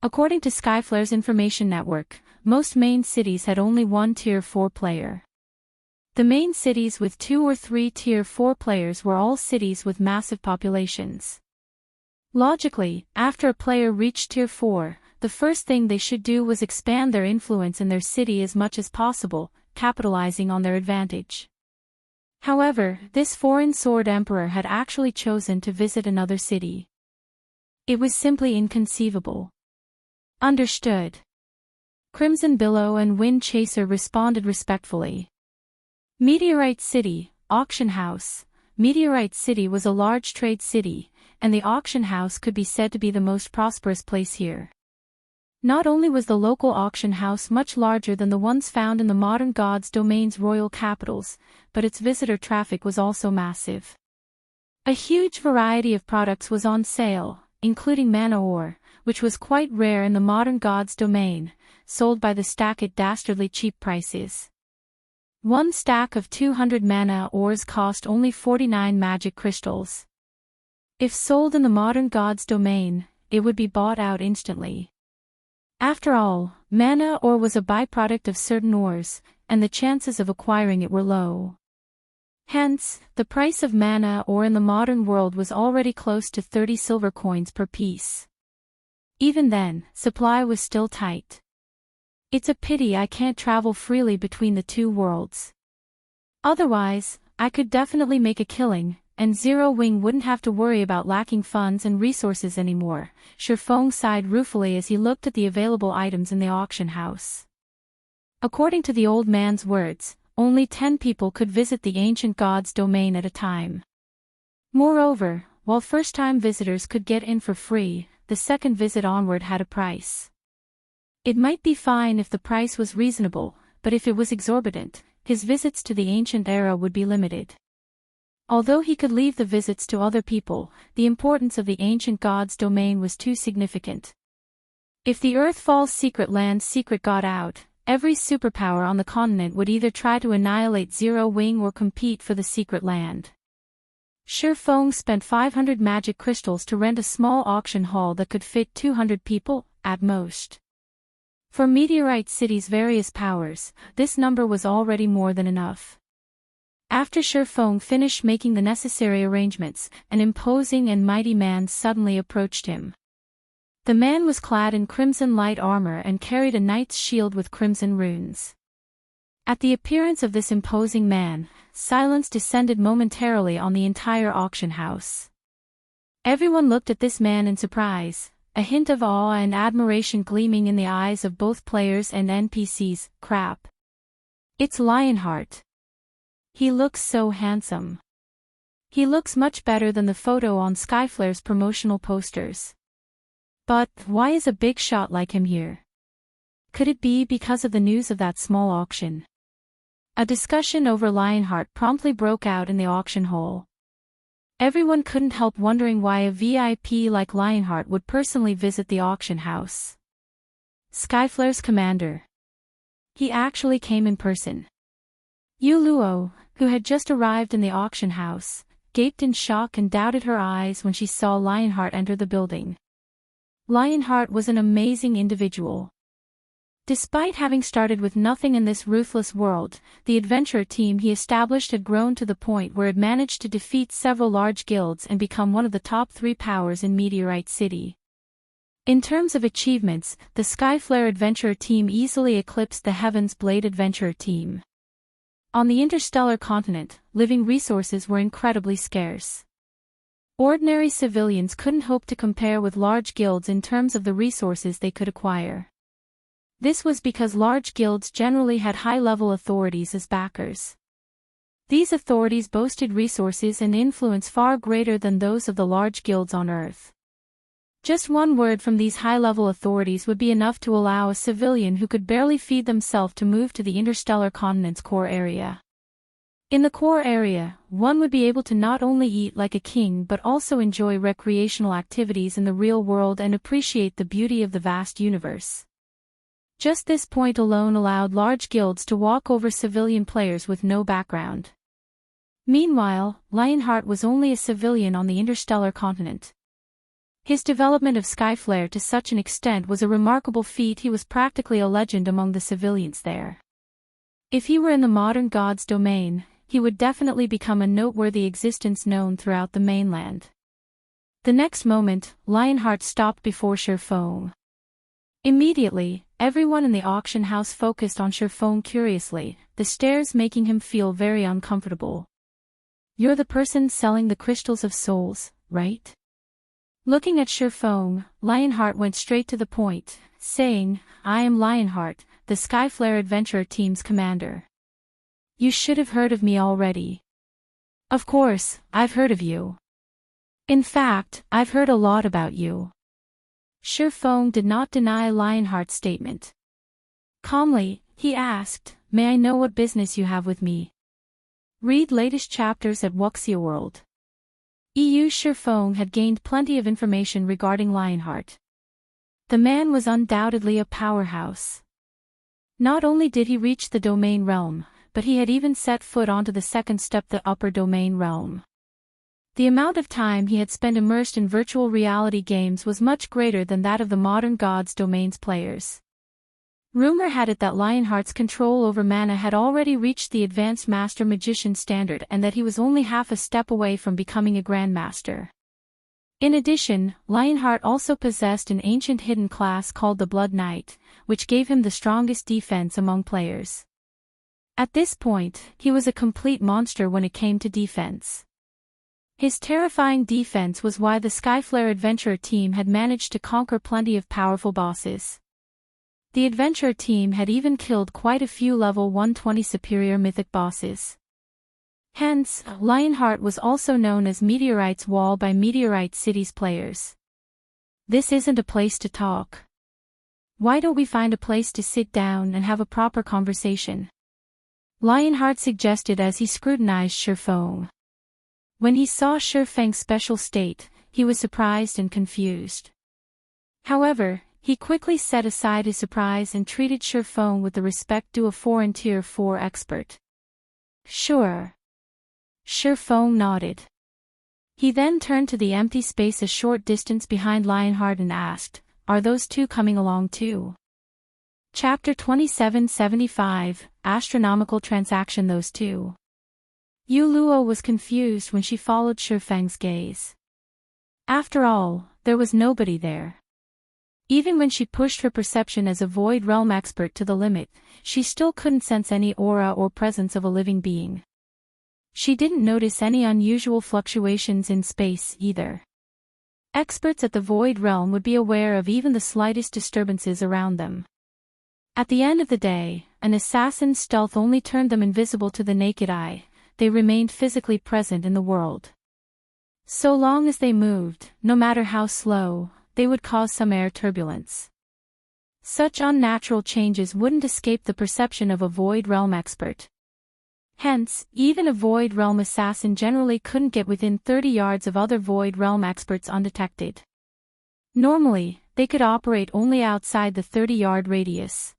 According to Skyflare's information network, most main cities had only one Tier 4 player. The main cities with 2 or 3 Tier 4 players were all cities with massive populations. Logically, after a player reached Tier 4, the first thing they should do was expand their influence in their city as much as possible, capitalizing on their advantage. However, this foreign Sword Emperor had actually chosen to visit another city. It was simply inconceivable. Understood. Crimson Billow and Wind Chaser responded respectfully. Meteorite City, Auction House. Meteorite City was a large trade city, and the auction house could be said to be the most prosperous place here. Not only was the local auction house much larger than the ones found in the modern God's domain's royal capitals, but its visitor traffic was also massive. A huge variety of products was on sale, including mana ore, which was quite rare in the modern God's domain, sold by the stack at dastardly cheap prices. One stack of 200 mana ores cost only 49 magic crystals. If sold in the modern God's domain, it would be bought out instantly. After all, mana ore was a byproduct of certain ores, and the chances of acquiring it were low. Hence, the price of mana ore in the modern world was already close to 30 silver coins per piece. Even then, supply was still tight. It's a pity I can't travel freely between the two worlds. Otherwise, I could definitely make a killing, and Zero Wing wouldn't have to worry about lacking funds and resources anymore. Feng sighed ruefully as he looked at the available items in the auction house. According to the old man's words, only 10 people could visit the ancient god's domain at a time. Moreover, while first-time visitors could get in for free, the second visit onward had a price. It might be fine if the price was reasonable, but if it was exorbitant, his visits to the ancient era would be limited. Although he could leave the visits to other people, the importance of the ancient god's domain was too significant. If the Earthfall's secret land's secret got out, every superpower on the continent would either try to annihilate Zero Wing or compete for the secret land. Feng spent 500 magic crystals to rent a small auction hall that could fit 200 people, at most. For Meteorite City's various powers, this number was already more than enough. After Feng finished making the necessary arrangements, an imposing and mighty man suddenly approached him. The man was clad in crimson light armor and carried a knight's shield with crimson runes. At the appearance of this imposing man, silence descended momentarily on the entire auction house. Everyone looked at this man in surprise, a hint of awe and admiration gleaming in the eyes of both players and NPCs. Crap. It's Lionheart. He looks so handsome. He looks much better than the photo on Skyflare's promotional posters. But why is a big shot like him here? Could it be because of the news of that small auction? A discussion over Lionheart promptly broke out in the auction hall. Everyone couldn't help wondering why a VIP like Lionheart would personally visit the auction house. Skyflare's commander. He actually came in person. Yu Luo, who had just arrived in the auction house, gaped in shock and doubted her eyes when she saw Lionheart enter the building. Lionheart was an amazing individual. Despite having started with nothing in this ruthless world, the adventurer team he established had grown to the point where it managed to defeat several large guilds and become one of the top 3 powers in Meteorite City. In terms of achievements, the Skyflare adventurer team easily eclipsed the Heaven's Blade adventurer team. On the interstellar continent, living resources were incredibly scarce. Ordinary civilians couldn't hope to compare with large guilds in terms of the resources they could acquire. This was because large guilds generally had high-level authorities as backers. These authorities boasted resources and influence far greater than those of the large guilds on Earth. Just one word from these high-level authorities would be enough to allow a civilian who could barely feed themselves to move to the interstellar continent's core area. In the core area, one would be able to not only eat like a king but also enjoy recreational activities in the real world and appreciate the beauty of the vast universe. Just this point alone allowed large guilds to walk over civilian players with no background. Meanwhile, Lionheart was only a civilian on the interstellar continent. His development of Skyflare to such an extent was a remarkable feat. He was practically a legend among the civilians there. If he were in the modern god's domain, he would definitely become a noteworthy existence known throughout the mainland. The next moment, Lionheart stopped before Feng. Immediately, everyone in the auction house focused on Feng curiously, the stares making him feel very uncomfortable. "You're the person selling the crystals of souls, right?" Looking at Feng, Lionheart went straight to the point, saying, "I am Lionheart, the Skyflare adventurer team's commander. You should have heard of me already." "Of course, I've heard of you. In fact, I've heard a lot about you." Feng did not deny Lionheart's statement. Calmly, he asked, "May I know what business you have with me?" Read latest chapters at Wuxia World. Feng had gained plenty of information regarding Lionheart. The man was undoubtedly a powerhouse. Not only did he reach the domain realm, but he had even set foot onto the second step, the upper domain realm. The amount of time he had spent immersed in virtual reality games was much greater than that of the modern God's Domain's players. Rumor had it that Lionheart's control over mana had already reached the Advanced Master Magician standard and that he was only half a step away from becoming a Grandmaster. In addition, Lionheart also possessed an ancient hidden class called the Blood Knight, which gave him the strongest defense among players. At this point, he was a complete monster when it came to defense. His terrifying defense was why the Skyflare adventurer team had managed to conquer plenty of powerful bosses. The adventurer team had even killed quite a few level 120 superior mythic bosses. Hence, Lionheart was also known as Meteorite's Wall by Meteorite City's players. This isn't a place to talk. Why don't we find a place to sit down and have a proper conversation? Lionheart suggested as he scrutinized Feng. When he saw Feng's special state, he was surprised and confused. However, he quickly set aside his surprise and treated Feng with the respect due a foreign Tier 4 expert. Sure. Feng nodded. He then turned to the empty space a short distance behind Lionheart and asked, "Are those two coming along too?" Chapter 2775, Astronomical Transaction. Those two. Yu Luo was confused when she followed Feng's gaze. After all, there was nobody there. Even when she pushed her perception as a Void Realm expert to the limit, she still couldn't sense any aura or presence of a living being. She didn't notice any unusual fluctuations in space either. Experts at the Void Realm would be aware of even the slightest disturbances around them. At the end of the day, an assassin's stealth only turned them invisible to the naked eye. They remained physically present in the world. So long as they moved, no matter how slow, they would cause some air turbulence. Such unnatural changes wouldn't escape the perception of a Void Realm expert. Hence, even a Void Realm assassin generally couldn't get within 30 yards of other Void Realm experts undetected. Normally, they could operate only outside the 30-yard radius.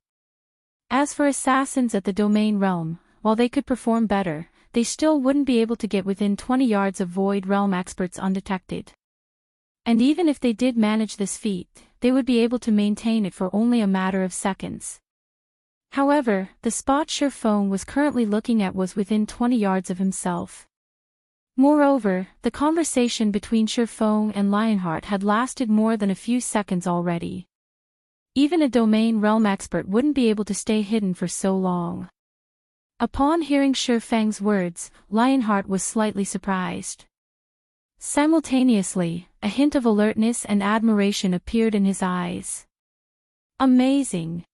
As for assassins at the Domain Realm, while they could perform better, they still wouldn't be able to get within 20 yards of Void Realm experts undetected. And even if they did manage this feat, they would be able to maintain it for only a matter of seconds. However, the spot Feng was currently looking at was within 20 yards of himself. Moreover, the conversation between Feng and Lionheart had lasted more than a few seconds already. Even a Domain Realm expert wouldn't be able to stay hidden for so long. Upon hearing Feng's words, Lionheart was slightly surprised. Simultaneously, a hint of alertness and admiration appeared in his eyes. Amazing!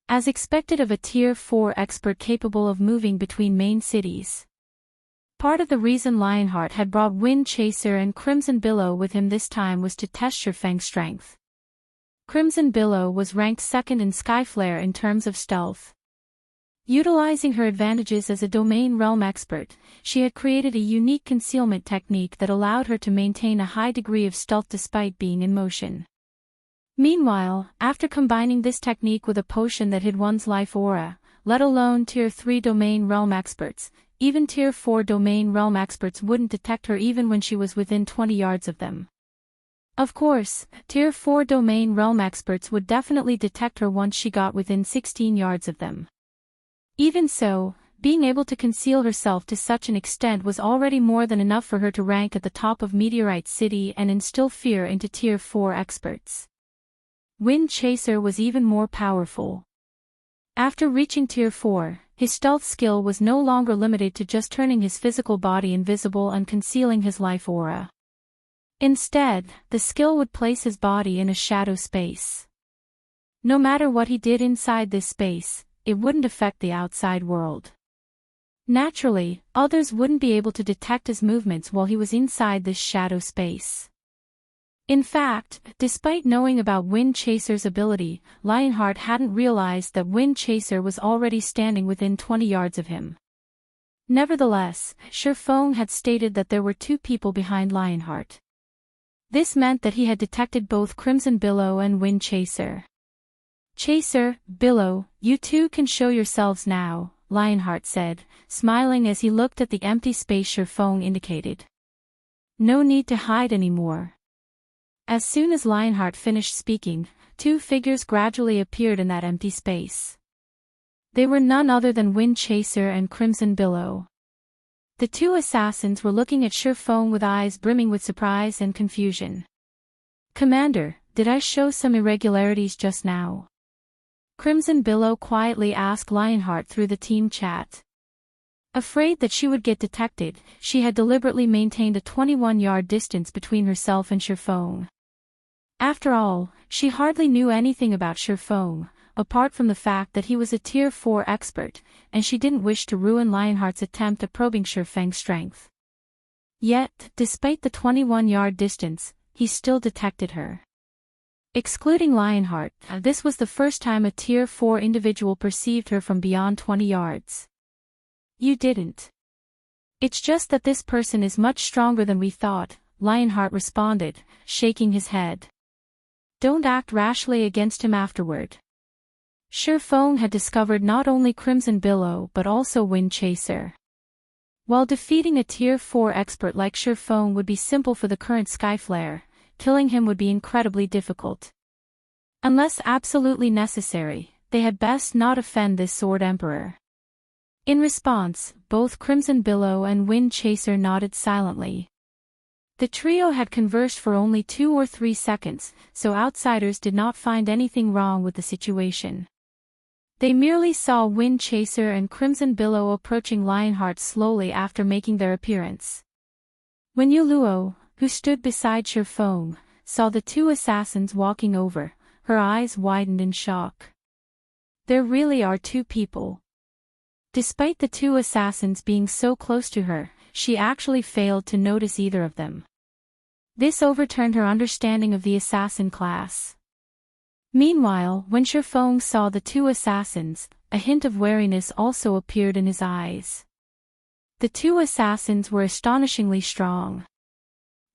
As expected of a Tier 4 expert capable of moving between main cities. Part of the reason Lionheart had brought Wind Chaser and Crimson Billow with him this time was to test Feng's strength. Crimson Billow was ranked second in Skyflare in terms of stealth. Utilizing her advantages as a Domain Realm expert, she had created a unique concealment technique that allowed her to maintain a high degree of stealth despite being in motion. Meanwhile, after combining this technique with a potion that hid one's life aura, let alone Tier 3 Domain Realm experts, even Tier 4 Domain Realm experts wouldn't detect her even when she was within 20 yards of them. Of course, Tier 4 Domain Realm experts would definitely detect her once she got within 16 yards of them. Even so, being able to conceal herself to such an extent was already more than enough for her to rank at the top of Meteorite City and instill fear into Tier 4 experts. Wind Chaser was even more powerful. After reaching Tier 4, his stealth skill was no longer limited to just turning his physical body invisible and concealing his life aura. Instead, the skill would place his body in a shadow space. No matter what he did inside this space, it wouldn't affect the outside world. Naturally, others wouldn't be able to detect his movements while he was inside this shadow space. In fact, despite knowing about Wind Chaser's ability, Lionheart hadn't realized that Wind Chaser was already standing within 20 yards of him. Nevertheless, Feng had stated that there were two people behind Lionheart. This meant that he had detected both Crimson Billow and Wind Chaser. "Chaser, Billow, you two can show yourselves now," Lionheart said, smiling as he looked at the empty space Feng indicated. "No need to hide anymore." As soon as Lionheart finished speaking, two figures gradually appeared in that empty space. They were none other than Wind Chaser and Crimson Billow. The two assassins were looking at Feng with eyes brimming with surprise and confusion. "Commander, did I show some irregularities just now?" Crimson Billow quietly asked Lionheart through the team chat. Afraid that she would get detected, she had deliberately maintained a 21-yard distance between herself and Feng. After all, she hardly knew anything about Feng, apart from the fact that he was a Tier 4 expert, and she didn't wish to ruin Lionheart's attempt at probing Feng's strength. Yet, despite the 21-yard distance, he still detected her. Excluding Lionheart, this was the first time a Tier 4 individual perceived her from beyond 20 yards. You didn't. It's just that this person is much stronger than we thought, Lionheart responded, shaking his head. Don't act rashly against him afterward. Feng had discovered not only Crimson Billow but also Wind Chaser. While defeating a Tier 4 expert like Feng would be simple for the current Skyflare, killing him would be incredibly difficult. Unless absolutely necessary, they had best not offend this Sword Emperor. In response, both Crimson Billow and Wind Chaser nodded silently. The trio had conversed for only 2 or 3 seconds, so outsiders did not find anything wrong with the situation. They merely saw Wind Chaser and Crimson Billow approaching Lionheart slowly after making their appearance. When Luo, who stood beside Feng, saw the 2 assassins walking over, her eyes widened in shock. There really are 2 people. Despite the 2 assassins being so close to her, she actually failed to notice either of them. This overturned her understanding of the assassin class. Meanwhile, when Feng saw the 2 assassins, a hint of wariness also appeared in his eyes. The 2 assassins were astonishingly strong.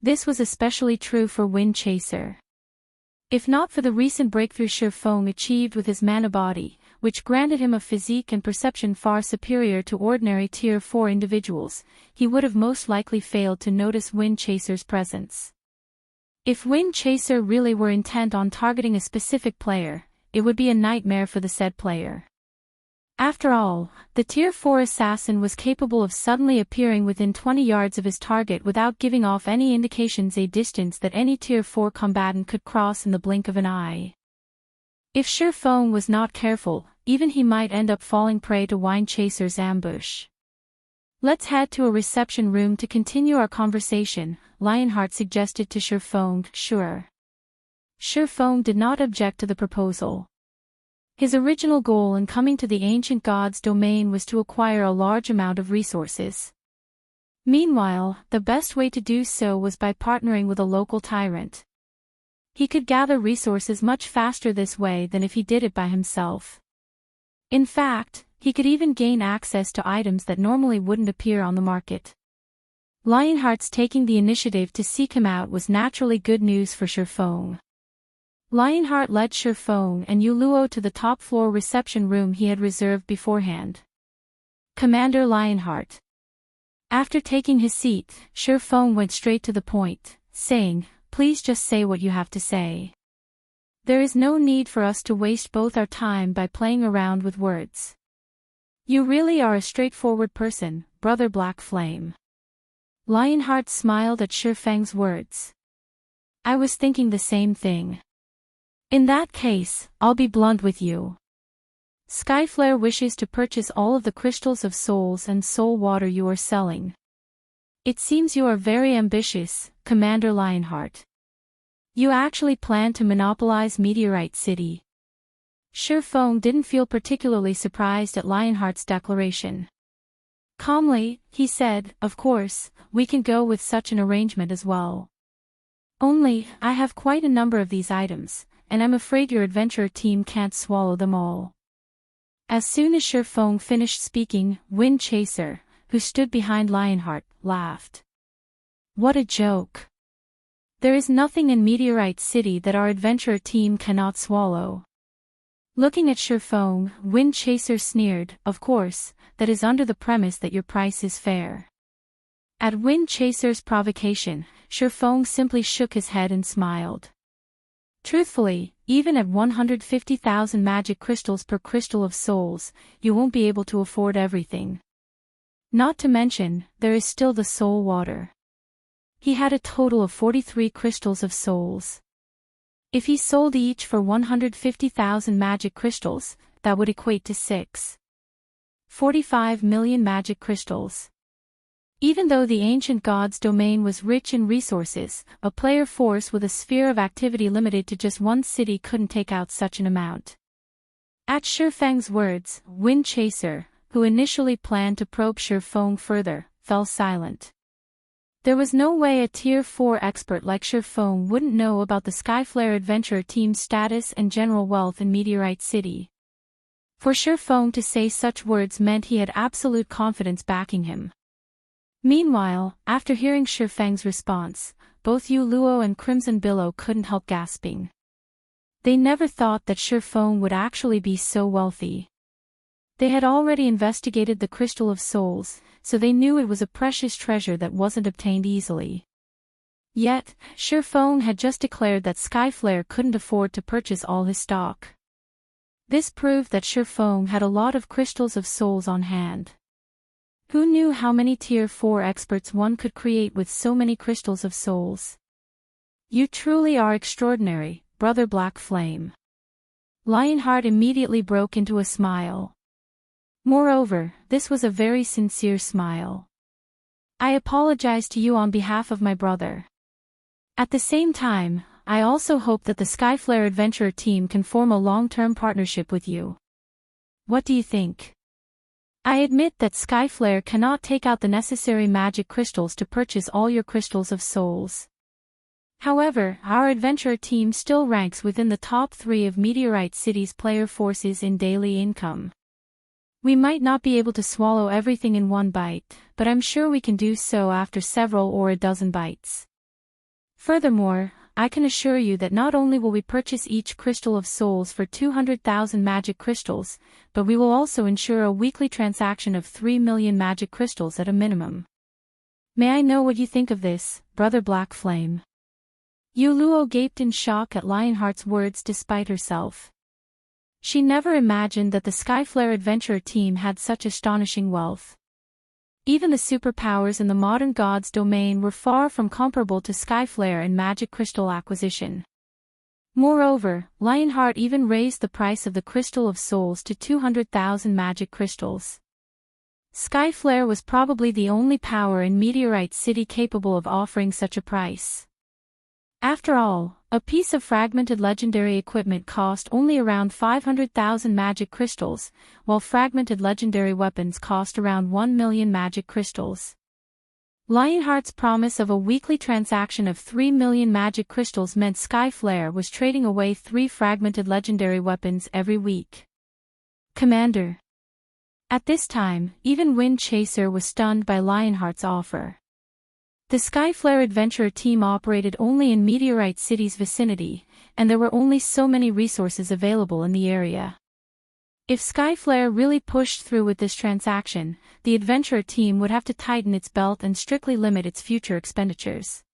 This was especially true for Wind Chaser. If not for the recent breakthrough Feng achieved with his mana body, which granted him a physique and perception far superior to ordinary Tier 4 individuals, he would have most likely failed to notice Wind Chaser's presence. If Wind Chaser really were intent on targeting a specific player, it would be a nightmare for the said player. After all, the Tier 4 assassin was capable of suddenly appearing within 20 yards of his target without giving off any indications, a distance that any Tier 4 combatant could cross in the blink of an eye. If Feng was not careful, even he might end up falling prey to Wind Chaser's ambush. Let's head to a reception room to continue our conversation, Lionheart suggested to Feng. Sure. Feng did not object to the proposal. His original goal in coming to the ancient god's domain was to acquire a large amount of resources. Meanwhile, the best way to do so was by partnering with a local tyrant. He could gather resources much faster this way than if he did it by himself. In fact, he could even gain access to items that normally wouldn't appear on the market. Lionheart's taking the initiative to seek him out was naturally good news for Feng. Lionheart led Feng and Luo to the top-floor reception room he had reserved beforehand. Commander Lionheart. After taking his seat, Feng went straight to the point, saying, "Please just say what you have to say. There is no need for us to waste both our time by playing around with words. You really are a straightforward person, Brother Black Flame." Lionheart smiled at Feng's words. "I was thinking the same thing. In that case, I'll be blunt with you. Skyflare wishes to purchase all of the crystals of souls and soul water you are selling. It seems you are very ambitious, Commander Lionheart. You actually plan to monopolize Meteorite City." Feng didn't feel particularly surprised at Lionheart's declaration. Calmly, he said, "Of course, we can go with such an arrangement as well. Only, I have quite a number of these items, and I'm afraid your adventurer team can't swallow them all." As soon as Feng finished speaking, Wind Chaser, who stood behind Lionheart, laughed. "What a joke. There is nothing in Meteorite City that our adventurer team cannot swallow." Looking at Feng, Wind Chaser sneered, "Of course, that is under the premise that your price is fair." At Wind Chaser's provocation, Feng simply shook his head and smiled. Truthfully, even at 150,000 magic crystals per crystal of souls, you won't be able to afford everything. Not to mention, there is still the soul water. He had a total of 43 crystals of souls. If he sold each for 150,000 magic crystals, that would equate to 6. 45 million magic crystals. Even though the ancient god's domain was rich in resources, a player force with a sphere of activity limited to just one city couldn't take out such an amount. At Feng's words, Wind Chaser, who initially planned to probe Feng further, fell silent. There was no way a Tier 4 expert like Feng wouldn't know about the Skyflare adventurer team's status and general wealth in Meteorite City. For Feng to say such words meant he had absolute confidence backing him. Meanwhile, after hearing Feng's response, both Yu Luo and Crimson Billow couldn't help gasping. They never thought that Feng would actually be so wealthy. They had already investigated the Crystal of Souls, so they knew it was a precious treasure that wasn't obtained easily. Yet, Feng had just declared that Skyflare couldn't afford to purchase all his stock. This proved that Feng had a lot of Crystals of Souls on hand. Who knew how many Tier 4 experts one could create with so many Crystals of Souls? You truly are extraordinary, Brother Black Flame. Lionheart immediately broke into a smile. Moreover, this was a very sincere smile. I apologize to you on behalf of my brother. At the same time, I also hope that the Skyflare adventurer team can form a long-term partnership with you. What do you think? I admit that Skyflare cannot take out the necessary magic crystals to purchase all your Crystals of Souls. However, our adventurer team still ranks within the top 3 of Meteorite City's player forces in daily income. We might not be able to swallow everything in one bite, but I'm sure we can do so after several or a dozen bites. Furthermore, I can assure you that not only will we purchase each Crystal of Souls for 200,000 magic crystals, but we will also ensure a weekly transaction of 3 million magic crystals at a minimum. May I know what you think of this, Brother Black Flame? Yu Luo gaped in shock at Lionheart's words despite herself. She never imagined that the Skyflare adventurer team had such astonishing wealth. Even the superpowers in the modern god's domain were far from comparable to Skyflare in magic crystal acquisition. Moreover, Lionheart even raised the price of the Crystal of Souls to 200,000 magic crystals. Skyflare was probably the only power in Meteorite City capable of offering such a price. After all, a piece of fragmented legendary equipment cost only around 500,000 magic crystals, while fragmented legendary weapons cost around 1 million magic crystals. Lionheart's promise of a weekly transaction of 3 million magic crystals meant Skyflare was trading away 3 fragmented legendary weapons every week. Commander. At this time, even Wind Chaser was stunned by Lionheart's offer. The Skyflare adventurer team operated only in Meteorite City's vicinity, and there were only so many resources available in the area. If Skyflare really pushed through with this transaction, the adventurer team would have to tighten its belt and strictly limit its future expenditures.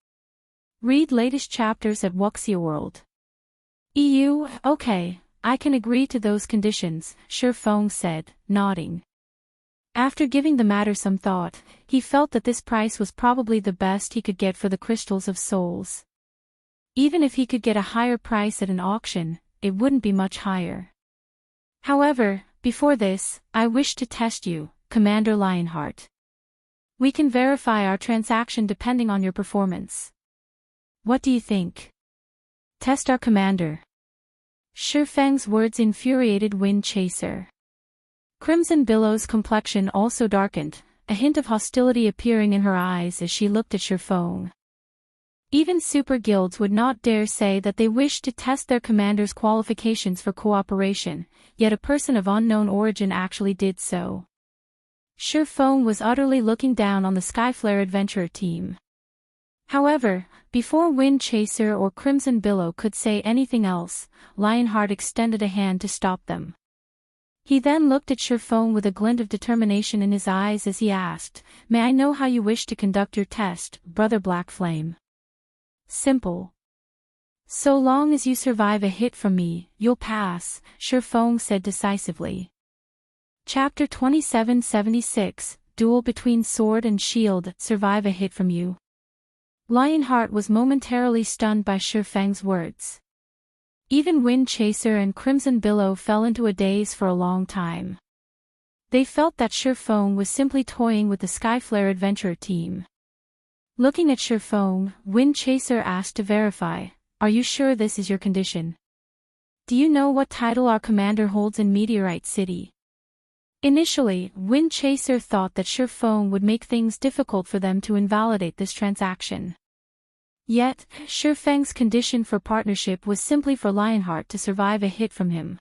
Read latest chapters at Wuxia World. EU, okay, I can agree to those conditions, Feng said, nodding. After giving the matter some thought, he felt that this price was probably the best he could get for the Crystals of Souls. Even if he could get a higher price at an auction, it wouldn't be much higher. However, before this, I wish to test you, Commander Lionheart. We can verify our transaction depending on your performance. What do you think? Test our commander. Feng's words infuriated Wind Chaser. Crimson Billow's complexion also darkened, a hint of hostility appearing in her eyes as she looked at Feng. Even super guilds would not dare say that they wished to test their commander's qualifications for cooperation, yet a person of unknown origin actually did so. Feng was utterly looking down on the Skyflare adventurer team. However, before Wind Chaser or Crimson Billow could say anything else, Lionheart extended a hand to stop them. He then looked at Feng with a glint of determination in his eyes as he asked, "May I know how you wish to conduct your test, Brother Black Flame?" "Simple. So long as you survive a hit from me, you'll pass," Feng said decisively. Chapter 2776, Duel between Sword and Shield, Survive a hit from you. Lionheart was momentarily stunned by Feng's words. Even Wind Chaser and Crimson Billow fell into a daze for a long time. They felt that Feng was simply toying with the Skyflare adventurer team. Looking at Feng, Wind Chaser asked to verify, "Are you sure this is your condition? Do you know what title our commander holds in Meteorite City?" Initially, Wind Chaser thought that Feng would make things difficult for them to invalidate this transaction. Yet, Feng's condition for partnership was simply for Lionheart to survive a hit from him.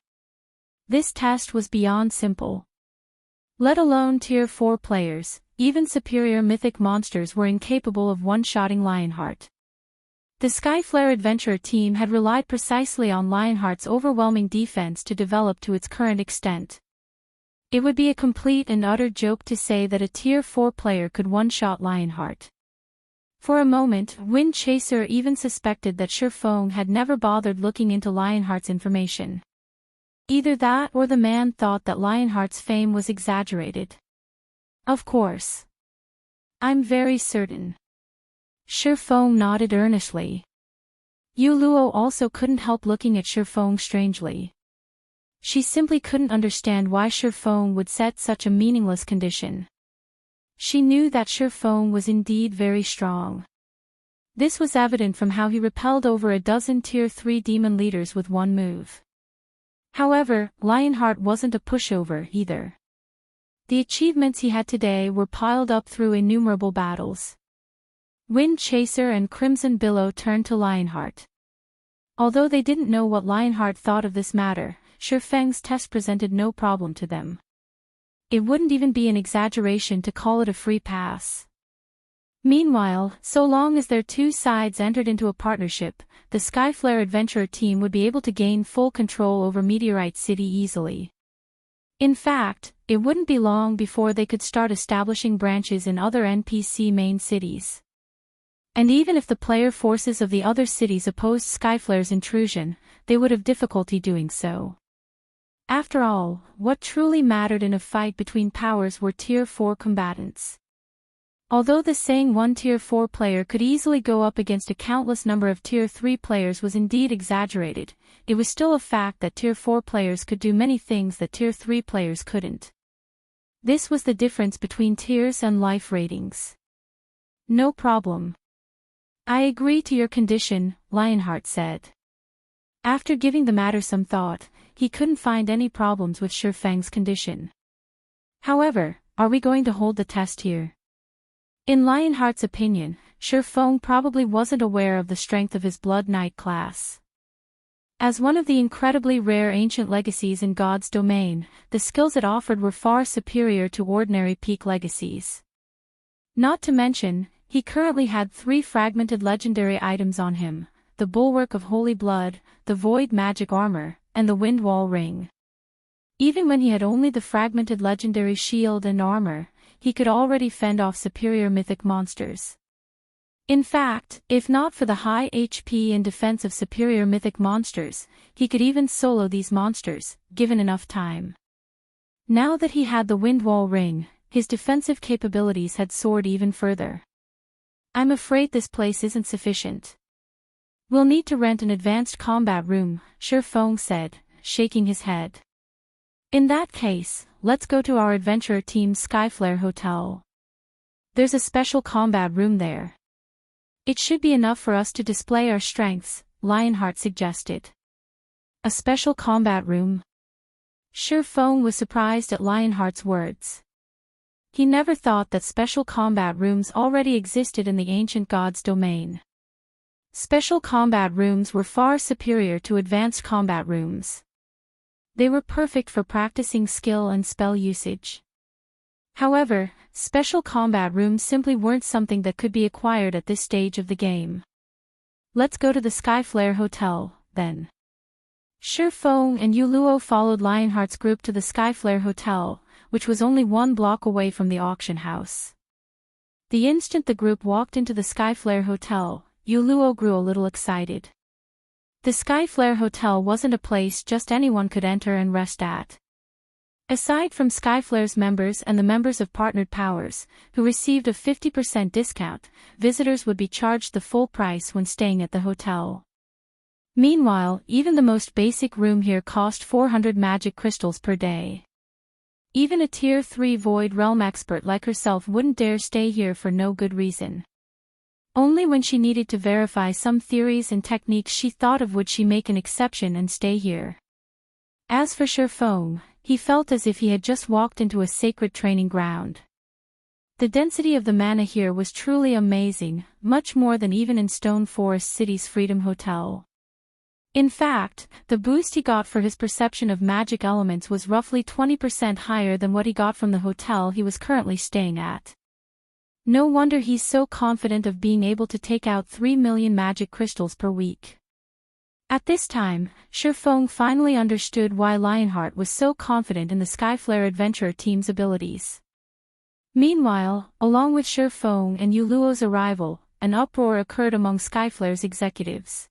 This test was beyond simple. Let alone Tier 4 players, even superior mythic monsters were incapable of one-shotting Lionheart. The Skyflare adventurer team had relied precisely on Lionheart's overwhelming defense to develop to its current extent. It would be a complete and utter joke to say that a Tier 4 player could one-shot Lionheart. For a moment, Wind Chaser even suspected that Feng had never bothered looking into Lionheart's information. Either that or the man thought that Lionheart's fame was exaggerated. Of course. I'm very certain. Feng nodded earnestly. Yuluo also couldn't help looking at Feng strangely. She simply couldn't understand why Feng would set such a meaningless condition. She knew that Feng was indeed very strong. This was evident from how he repelled over a dozen Tier 3 demon leaders with one move. However, Lionheart wasn't a pushover either. The achievements he had today were piled up through innumerable battles. Wind Chaser and Crimson Billow turned to Lionheart. Although they didn't know what Lionheart thought of this matter, Feng's test presented no problem to them. It wouldn't even be an exaggeration to call it a free pass. Meanwhile, so long as their two sides entered into a partnership, the Skyflare adventurer team would be able to gain full control over Meteorite City easily. In fact, it wouldn't be long before they could start establishing branches in other NPC main cities. And even if the player forces of the other cities opposed Skyflare's intrusion, they would have difficulty doing so. After all, what truly mattered in a fight between powers were Tier 4 combatants. Although the saying one Tier 4 player could easily go up against a countless number of Tier 3 players was indeed exaggerated, it was still a fact that Tier 4 players could do many things that Tier 3 players couldn't. This was the difference between tiers and life ratings. No problem. I agree to your condition, Lionheart said. After giving the matter some thought, he couldn't find any problems with Feng's condition. However, are we going to hold the test here? In Lionheart's opinion, Feng probably wasn't aware of the strength of his Blood Knight class. As one of the incredibly rare ancient legacies in God's domain, the skills it offered were far superior to ordinary peak legacies. Not to mention, he currently had 3 fragmented legendary items on him: the Bulwark of Holy Blood, the Void Magic Armor, and the Windwall Ring. Even when he had only the fragmented legendary shield and armor, he could already fend off superior mythic monsters. In fact, if not for the high HP and defense of superior mythic monsters, he could even solo these monsters, given enough time. Now that he had the Windwall Ring, his defensive capabilities had soared even further. I'm afraid this place isn't sufficient. We'll need to rent an advanced combat room, Feng said, shaking his head. In that case, let's go to our adventurer team's Skyflare hotel. There's a special combat room there. It should be enough for us to display our strengths, Lionheart suggested. A special combat room? Feng was surprised at Lionheart's words. He never thought that special combat rooms already existed in the ancient god's domain. Special combat rooms were far superior to advanced combat rooms. They were perfect for practicing skill and spell usage. However, special combat rooms simply weren't something that could be acquired at this stage of the game. Let's go to the Skyflare Hotel, then. Feng and Yuluo followed Lionheart's group to the Skyflare Hotel, which was only 1 block away from the auction house. The instant the group walked into the Skyflare Hotel, Yuluo grew a little excited. The Skyflare Hotel wasn't a place just anyone could enter and rest at. Aside from Skyflare's members and the members of partnered powers, who received a 50% discount, visitors would be charged the full price when staying at the hotel. Meanwhile, even the most basic room here cost 400 magic crystals per day. Even a Tier 3 Void Realm expert like herself wouldn't dare stay here for no good reason. Only when she needed to verify some theories and techniques she thought of would she make an exception and stay here. As for Feng, he felt as if he had just walked into a sacred training ground. The density of the mana here was truly amazing, much more than even in Stone Forest City's Freedom Hotel. In fact, the boost he got for his perception of magic elements was roughly 20% higher than what he got from the hotel he was currently staying at. No wonder he's so confident of being able to take out 3 million magic crystals per week. At this time, Feng finally understood why Lionheart was so confident in the Skyflare adventurer team's abilities. Meanwhile, along with Feng and Yuluo's arrival, an uproar occurred among Skyflare's executives.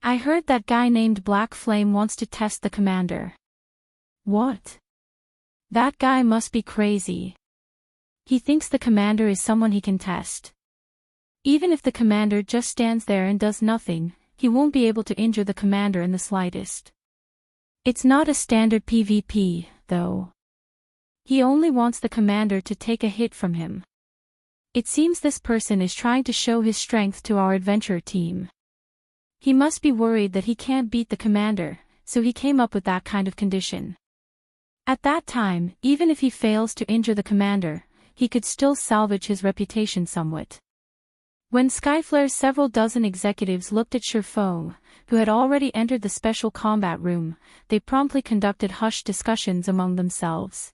I heard that guy named Black Flame wants to test the commander. What? That guy must be crazy. He thinks the commander is someone he can test. Even if the commander just stands there and does nothing, he won't be able to injure the commander in the slightest. It's not a standard PvP, though. He only wants the commander to take a hit from him. It seems this person is trying to show his strength to our adventure team. He must be worried that he can't beat the commander, so he came up with that kind of condition. At that time, even if he fails to injure the commander, he could still salvage his reputation somewhat. When Skyflare's several dozen executives looked at Feng, who had already entered the special combat room, they promptly conducted hushed discussions among themselves.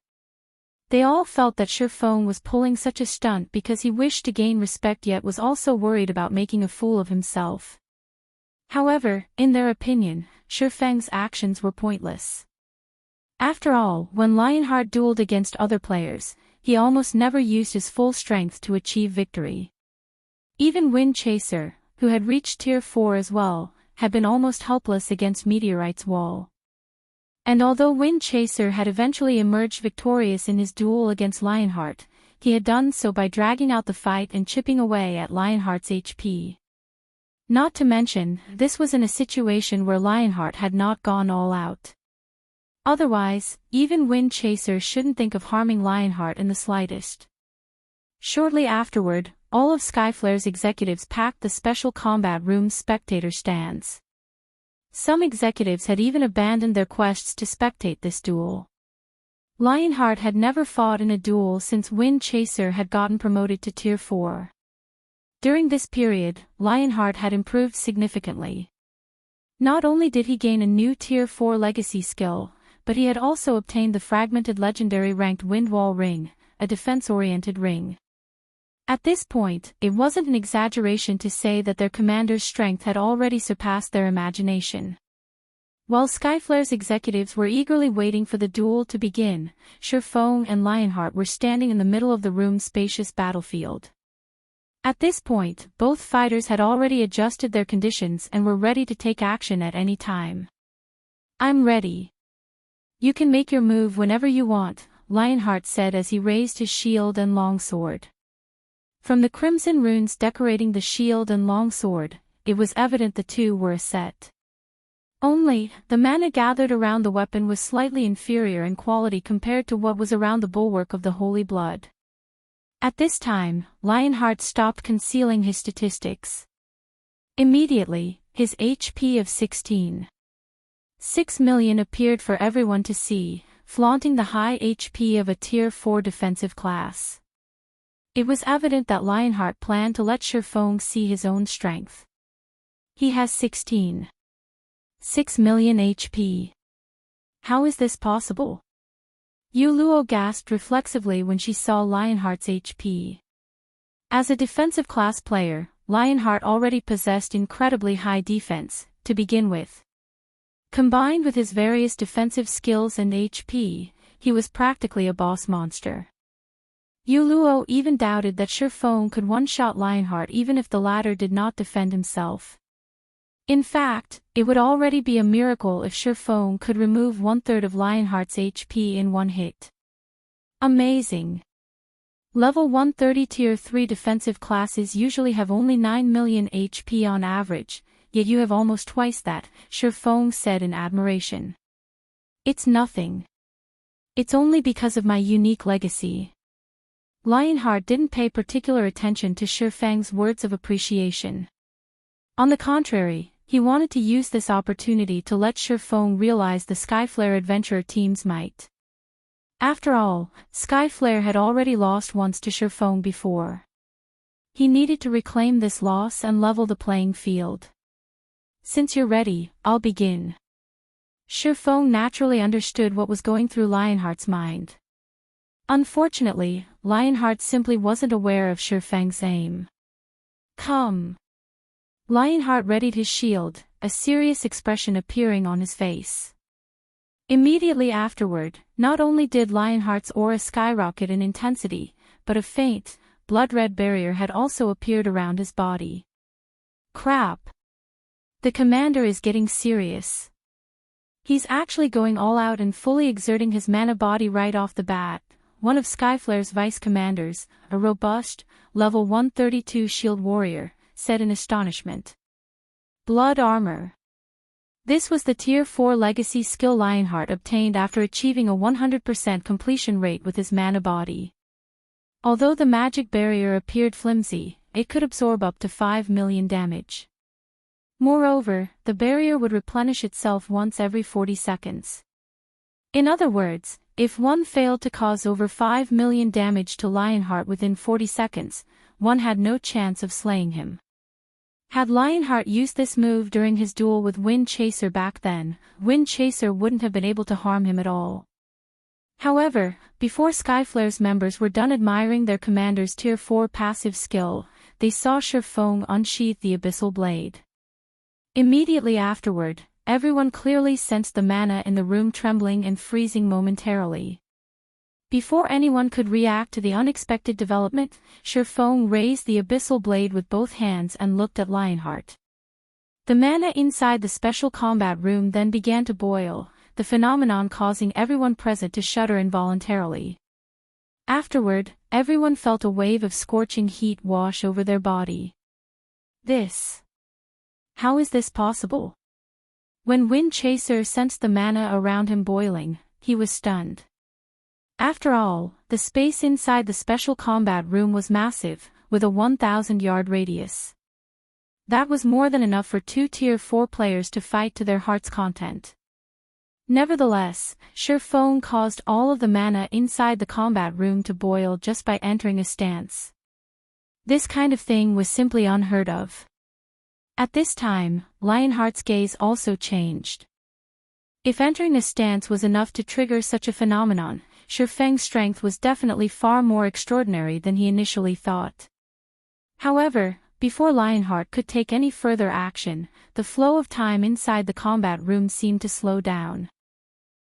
They all felt that Feng was pulling such a stunt because he wished to gain respect yet was also worried about making a fool of himself. However, in their opinion, Feng's actions were pointless. After all, when Lionheart dueled against other players, he almost never used his full strength to achieve victory. Even Wind Chaser, who had reached Tier 4 as well, had been almost helpless against Meteorite's wall. And although Wind Chaser had eventually emerged victorious in his duel against Lionheart, he had done so by dragging out the fight and chipping away at Lionheart's HP. Not to mention, this was in a situation where Lionheart had not gone all out. Otherwise, even Wind Chaser shouldn't think of harming Lionheart in the slightest. Shortly afterward, all of Skyflare's executives packed the special combat room's spectator stands. Some executives had even abandoned their quests to spectate this duel. Lionheart had never fought in a duel since Wind Chaser had gotten promoted to Tier 4. During this period, Lionheart had improved significantly. Not only did he gain a new Tier 4 legacy skill, but he had also obtained the fragmented legendary ranked Windwall ring, a defense-oriented ring. At this point, it wasn't an exaggeration to say that their commander's strength had already surpassed their imagination. While Skyflare's executives were eagerly waiting for the duel to begin, Feng and Lionheart were standing in the middle of the room's spacious battlefield. At this point, both fighters had already adjusted their conditions and were ready to take action at any time. I'm ready. You can make your move whenever you want, Lionheart said as he raised his shield and longsword. From the crimson runes decorating the shield and longsword, it was evident the two were a set. Only, the mana gathered around the weapon was slightly inferior in quality compared to what was around the bulwark of the Holy Blood. At this time, Lionheart stopped concealing his statistics. Immediately, his HP of 16.6 million appeared for everyone to see, flaunting the high HP of a Tier 4 defensive class. It was evident that Lionheart planned to let Feng see his own strength. He has 16.6 million HP. How is this possible? Yuluo gasped reflexively when she saw Lionheart's HP. As a defensive class player, Lionheart already possessed incredibly high defense, to begin with. Combined with his various defensive skills and HP, he was practically a boss monster. Yuluo even doubted that Feng could one-shot Lionheart even if the latter did not defend himself. In fact, it would already be a miracle if Feng could remove 1/3 of Lionheart's HP in one hit. Amazing! Level 130 Tier 3 defensive classes usually have only 9 million HP on average, yet you have almost twice that, Feng said in admiration. It's nothing. It's only because of my unique legacy. Lionheart didn't pay particular attention to Feng's words of appreciation. On the contrary, he wanted to use this opportunity to let Feng realize the Skyflare adventurer team's might. After all, Skyflare had already lost once to Feng before. He needed to reclaim this loss and level the playing field. Since you're ready, I'll begin. Feng naturally understood what was going through Lionheart's mind. Unfortunately, Lionheart simply wasn't aware of Feng's aim. Come. Lionheart readied his shield, a serious expression appearing on his face. Immediately afterward, not only did Lionheart's aura skyrocket in intensity, but a faint, blood-red barrier had also appeared around his body. Crap. The commander is getting serious. He's actually going all out and fully exerting his mana body right off the bat, one of Skyflare's vice commanders, a robust, level 132 shield warrior, said in astonishment. Blood armor. This was the Tier 4 legacy skill Lionheart obtained after achieving a 100% completion rate with his mana body. Although the magic barrier appeared flimsy, it could absorb up to 5 million damage. Moreover, the barrier would replenish itself once every 40 seconds. In other words, if one failed to cause over 5 million damage to Lionheart within 40 seconds, one had no chance of slaying him. Had Lionheart used this move during his duel with Wind Chaser back then, Wind Chaser wouldn't have been able to harm him at all. However, before Skyflare's members were done admiring their commander's Tier 4 passive skill, they saw Feng unsheath the Abyssal Blade. Immediately afterward, everyone clearly sensed the mana in the room trembling and freezing momentarily. Before anyone could react to the unexpected development, Feng raised the Abyssal Blade with both hands and looked at Lionheart. The mana inside the special combat room then began to boil, the phenomenon causing everyone present to shudder involuntarily. Afterward, everyone felt a wave of scorching heat wash over their body. How is this possible? When Wind Chaser sensed the mana around him boiling, he was stunned. After all, the space inside the special combat room was massive, with a 1,000-yard radius. That was more than enough for 2 Tier 4 players to fight to their heart's content. Nevertheless, Feng caused all of the mana inside the combat room to boil just by entering a stance. This kind of thing was simply unheard of. At this time, Lionheart's gaze also changed. If entering a stance was enough to trigger such a phenomenon, Feng's strength was definitely far more extraordinary than he initially thought. However, before Lionheart could take any further action, the flow of time inside the combat room seemed to slow down.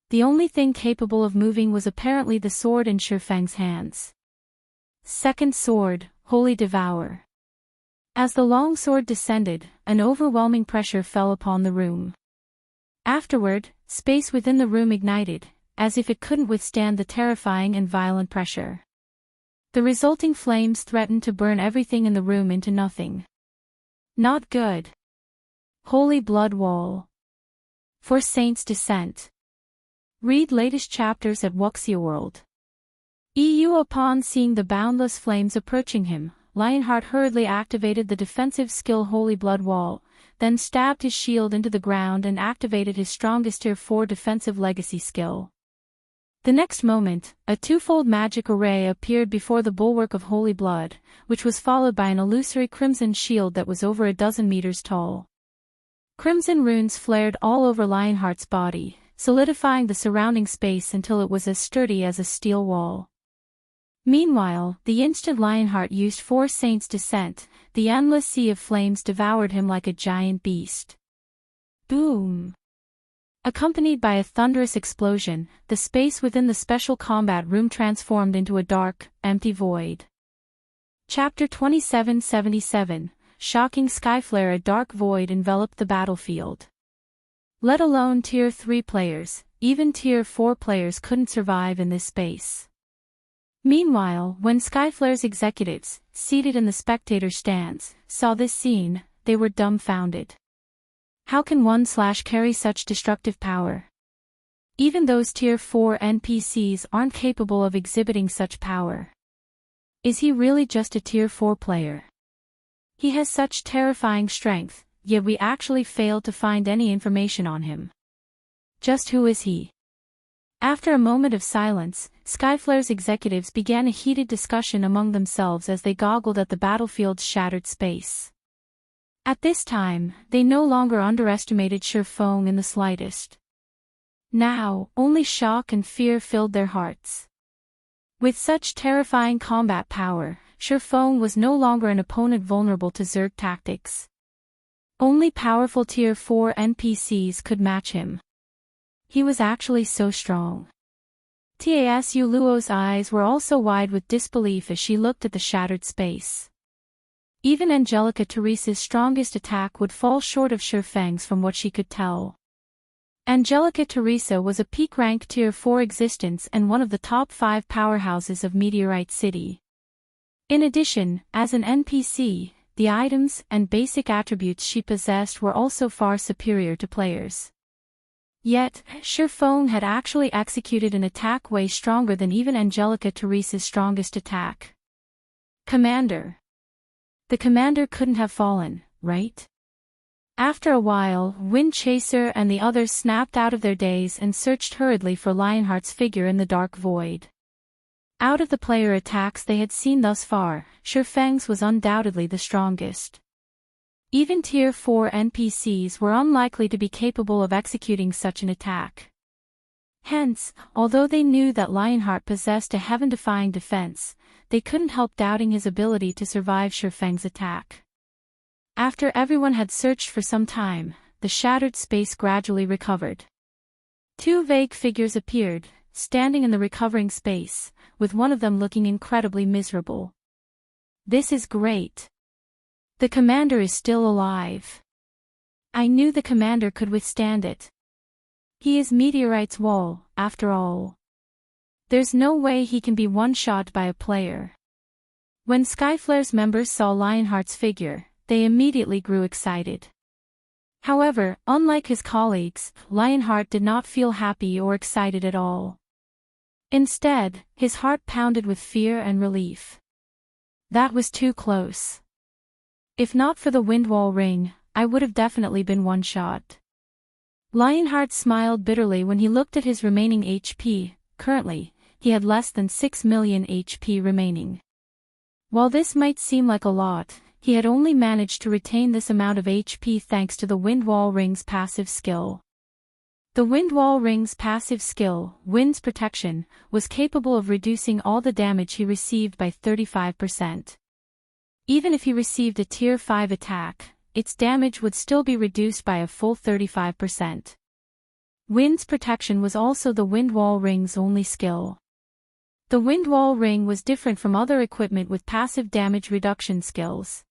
The only thing capable of moving was apparently the sword in Feng's hands. Second sword, Holy Devour. As the long sword descended, an overwhelming pressure fell upon the room. Afterward, space within the room ignited, as if it couldn't withstand the terrifying and violent pressure. The resulting flames threatened to burn everything in the room into nothing. Not good. Holy Blood Wall. For Saint's Descent. Read latest chapters at Wuxia World. Upon seeing the boundless flames approaching him, Lionheart hurriedly activated the defensive skill Holy Blood Wall, then stabbed his shield into the ground and activated his strongest Tier 4 defensive legacy skill. The next moment, a twofold magic array appeared before the bulwark of Holy Blood, which was followed by an illusory crimson shield that was over a dozen meters tall. Crimson runes flared all over Lionheart's body, solidifying the surrounding space until it was as sturdy as a steel wall. Meanwhile, the instant Lionheart used Four Saints' Descent, the endless sea of flames devoured him like a giant beast. Boom! Accompanied by a thunderous explosion, the space within the special combat room transformed into a dark, empty void. Chapter 2777, Shocking Skyflare. A dark void enveloped the battlefield. Let alone Tier 3 players, even Tier 4 players couldn't survive in this space. Meanwhile, when Skyflare's executives, seated in the spectator stands, saw this scene, they were dumbfounded. How can one carry such destructive power? Even those Tier 4 NPCs aren't capable of exhibiting such power. Is he really just a Tier 4 player? He has such terrifying strength, yet we actually failed to find any information on him. Just who is he? After a moment of silence, Skyflare's executives began a heated discussion among themselves as they goggled at the battlefield's shattered space. At this time, they no longer underestimated Feng in the slightest. Now, only shock and fear filled their hearts. With such terrifying combat power, Feng was no longer an opponent vulnerable to Zerg tactics. Only powerful Tier 4 NPCs could match him. He was actually so strong. Tasu Luo's eyes were also wide with disbelief as she looked at the shattered space. Even Angelica Teresa's strongest attack would fall short of Feng's from what she could tell. Angelica Teresa was a peak-rank Tier 4 existence and one of the top 5 powerhouses of Meteorite City. In addition, as an NPC, the items and basic attributes she possessed were also far superior to players. Yet, Feng had actually executed an attack way stronger than even Angelica Teresa's strongest attack. Commander. The commander couldn't have fallen, right? After a while, Wind Chaser and the others snapped out of their daze and searched hurriedly for Lionheart's figure in the dark void. Out of the player attacks they had seen thus far, Feng's was undoubtedly the strongest. Even Tier 4 NPCs were unlikely to be capable of executing such an attack. Hence, although they knew that Lionheart possessed a heaven-defying defense, they couldn't help doubting his ability to survive Feng's attack. After everyone had searched for some time, the shattered space gradually recovered. Two vague figures appeared, standing in the recovering space, with one of them looking incredibly miserable. This is great. The commander is still alive. I knew the commander could withstand it. He is Meteorite's wall, after all. There's no way he can be one-shot by a player. When Skyflare's members saw Lionheart's figure, they immediately grew excited. However, unlike his colleagues, Lionheart did not feel happy or excited at all. Instead, his heart pounded with fear and relief. That was too close. If not for the Windwall ring, I would have definitely been one-shot. Lionheart smiled bitterly when he looked at his remaining HP. Currently, he had less than 6 million HP remaining. While this might seem like a lot, he had only managed to retain this amount of HP thanks to the Windwall ring's passive skill. The Windwall ring's passive skill, Wind's Protection, was capable of reducing all the damage he received by 35%. Even if he received a Tier 5 attack, its damage would still be reduced by a full 35%. Wind's Protection was also the Windwall ring's only skill. The Windwall ring was different from other equipment with passive damage reduction skills.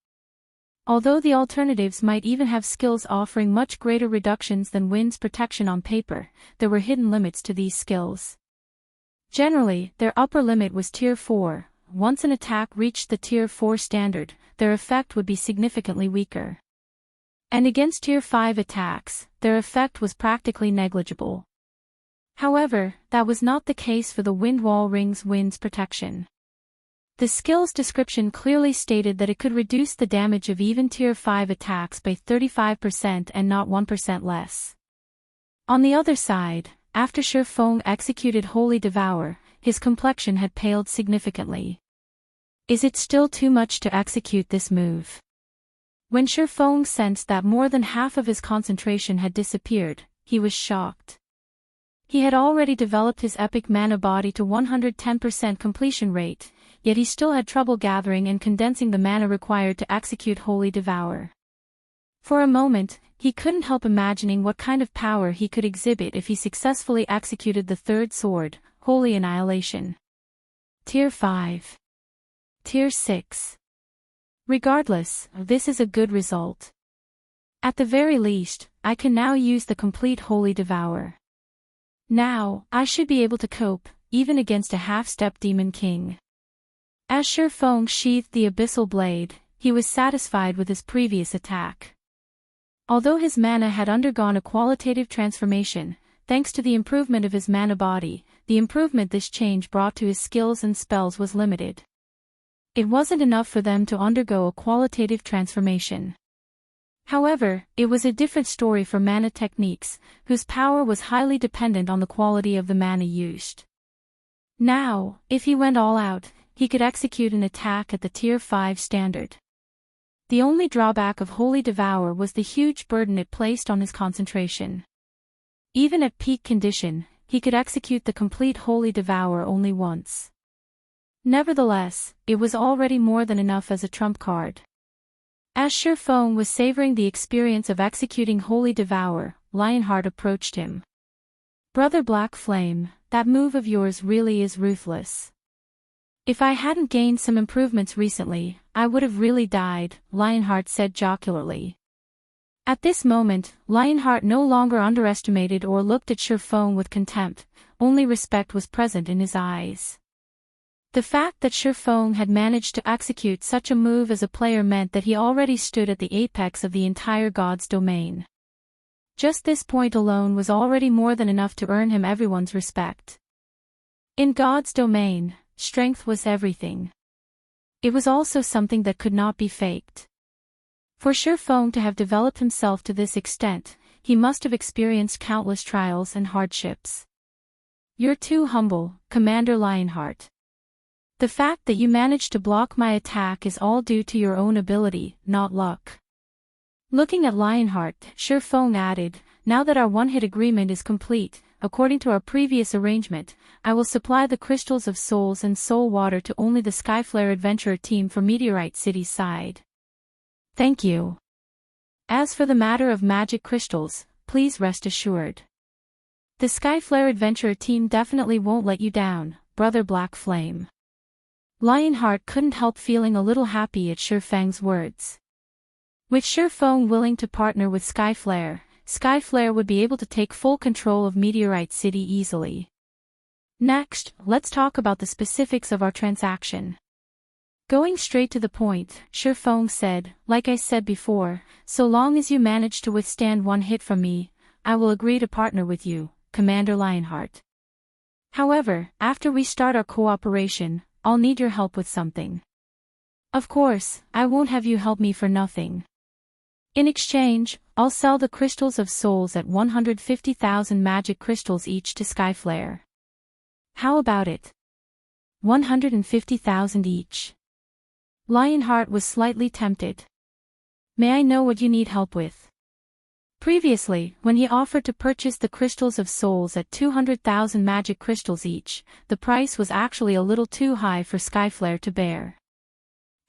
Although the alternatives might even have skills offering much greater reductions than Wind's Protection on paper, there were hidden limits to these skills. Generally, their upper limit was Tier 4. Once an attack reached the Tier 4 standard, their effect would be significantly weaker. And against Tier 5 attacks, their effect was practically negligible. However, that was not the case for the Windwall ring's Wind's Protection. The skill's description clearly stated that it could reduce the damage of even Tier 5 attacks by 35% and not 1% less. On the other side, after Feng executed Holy Devour, his complexion had paled significantly. Is it still too much to execute this move? When Feng sensed that more than half of his concentration had disappeared, he was shocked. He had already developed his epic mana body to 110% completion rate, yet he still had trouble gathering and condensing the mana required to execute Holy Devour. For a moment, he couldn't help imagining what kind of power he could exhibit if he successfully executed the third sword, Holy Annihilation. Tier 5. Tier 6. Regardless, this is a good result. At the very least, I can now use the complete Holy Devour. Now, I should be able to cope, even against a half-step Demon King. As Feng sheathed the Abyssal Blade, he was satisfied with his previous attack. Although his mana had undergone a qualitative transformation, thanks to the improvement of his mana body, the improvement this change brought to his skills and spells was limited. It wasn't enough for them to undergo a qualitative transformation. However, it was a different story for mana techniques, whose power was highly dependent on the quality of the mana used. Now, if he went all out, he could execute an attack at the Tier 5 standard. The only drawback of Holy Devour was the huge burden it placed on his concentration. Even at peak condition, he could execute the complete Holy Devour only once. Nevertheless, it was already more than enough as a trump card. As Feng was savoring the experience of executing Holy Devour, Lionheart approached him. "Brother Black Flame, that move of yours really is ruthless. If I hadn't gained some improvements recently, I would have really died," Lionheart said jocularly. At this moment, Lionheart no longer underestimated or looked at Feng with contempt, only respect was present in his eyes. The fact that Feng had managed to execute such a move as a player meant that he already stood at the apex of the entire God's domain. Just this point alone was already more than enough to earn him everyone's respect. In God's domain, strength was everything. It was also something that could not be faked. For Feng to have developed himself to this extent, he must have experienced countless trials and hardships. "You're too humble, Commander Lionheart. The fact that you managed to block my attack is all due to your own ability, not luck." Looking at Lionheart, Feng added, "Now that our one-hit agreement is complete, according to our previous arrangement, I will supply the Crystals of Souls and Soul Water to only the Skyflare Adventurer team for Meteorite City's side." "Thank you. As for the matter of magic crystals, please rest assured. The Skyflare Adventurer team definitely won't let you down, Brother Black Flame." Lionheart couldn't help feeling a little happy at Feng's words. With Feng willing to partner with Skyflare, Skyflare would be able to take full control of Meteorite City easily. Next, let's talk about the specifics of our transaction. Going straight to the point, Feng said, "Like I said before, so long as you manage to withstand one hit from me, I will agree to partner with you, Commander Lionheart. However, after we start our cooperation, I'll need your help with something. Of course, I won't have you help me for nothing. In exchange, I'll sell the Crystals of Souls at 150,000 magic crystals each to Skyflare. How about it? 150,000 each." Lionheart was slightly tempted. "May I know what you need help with?" Previously, when he offered to purchase the Crystals of Souls at 200,000 magic crystals each, the price was actually a little too high for Skyflare to bear.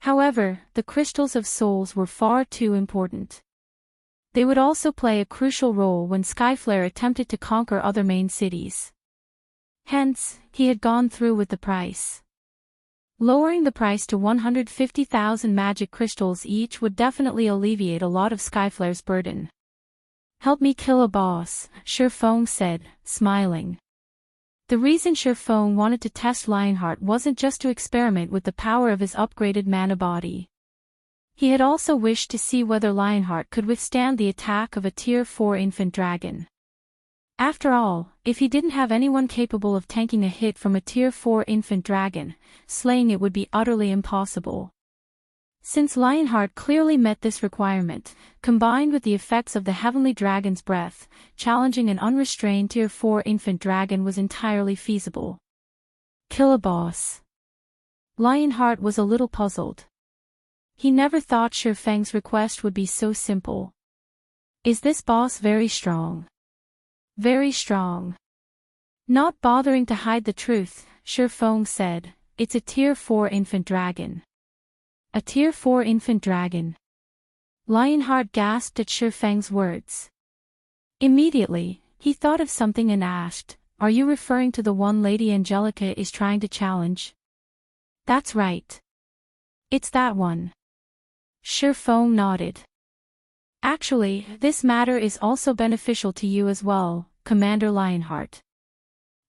However, the Crystals of Souls were far too important. They would also play a crucial role when Skyflare attempted to conquer other main cities. Hence, he had gone through with the price. Lowering the price to 150,000 magic crystals each would definitely alleviate a lot of Skyflare's burden. "Help me kill a boss," Feng said, smiling. The reason Feng wanted to test Lionheart wasn't just to experiment with the power of his upgraded mana body. He had also wished to see whether Lionheart could withstand the attack of a Tier 4 infant dragon. After all, if he didn't have anyone capable of tanking a hit from a Tier 4 infant dragon, slaying it would be utterly impossible. Since Lionheart clearly met this requirement, combined with the effects of the Heavenly Dragon's breath, challenging an unrestrained Tier 4 infant dragon was entirely feasible. Kill a boss. Lionheart was a little puzzled. He never thought Feng's request would be so simple. "Is this boss very strong?" "Very strong." Not bothering to hide the truth, Feng said, "It's a Tier 4 infant dragon." "A Tier 4 infant dragon?" Lionheart gasped at Feng's words. Immediately, he thought of something and asked, "Are you referring to the one Lady Angelica is trying to challenge?" "That's right. It's that one." Feng nodded. "Actually, this matter is also beneficial to you as well, Commander Lionheart.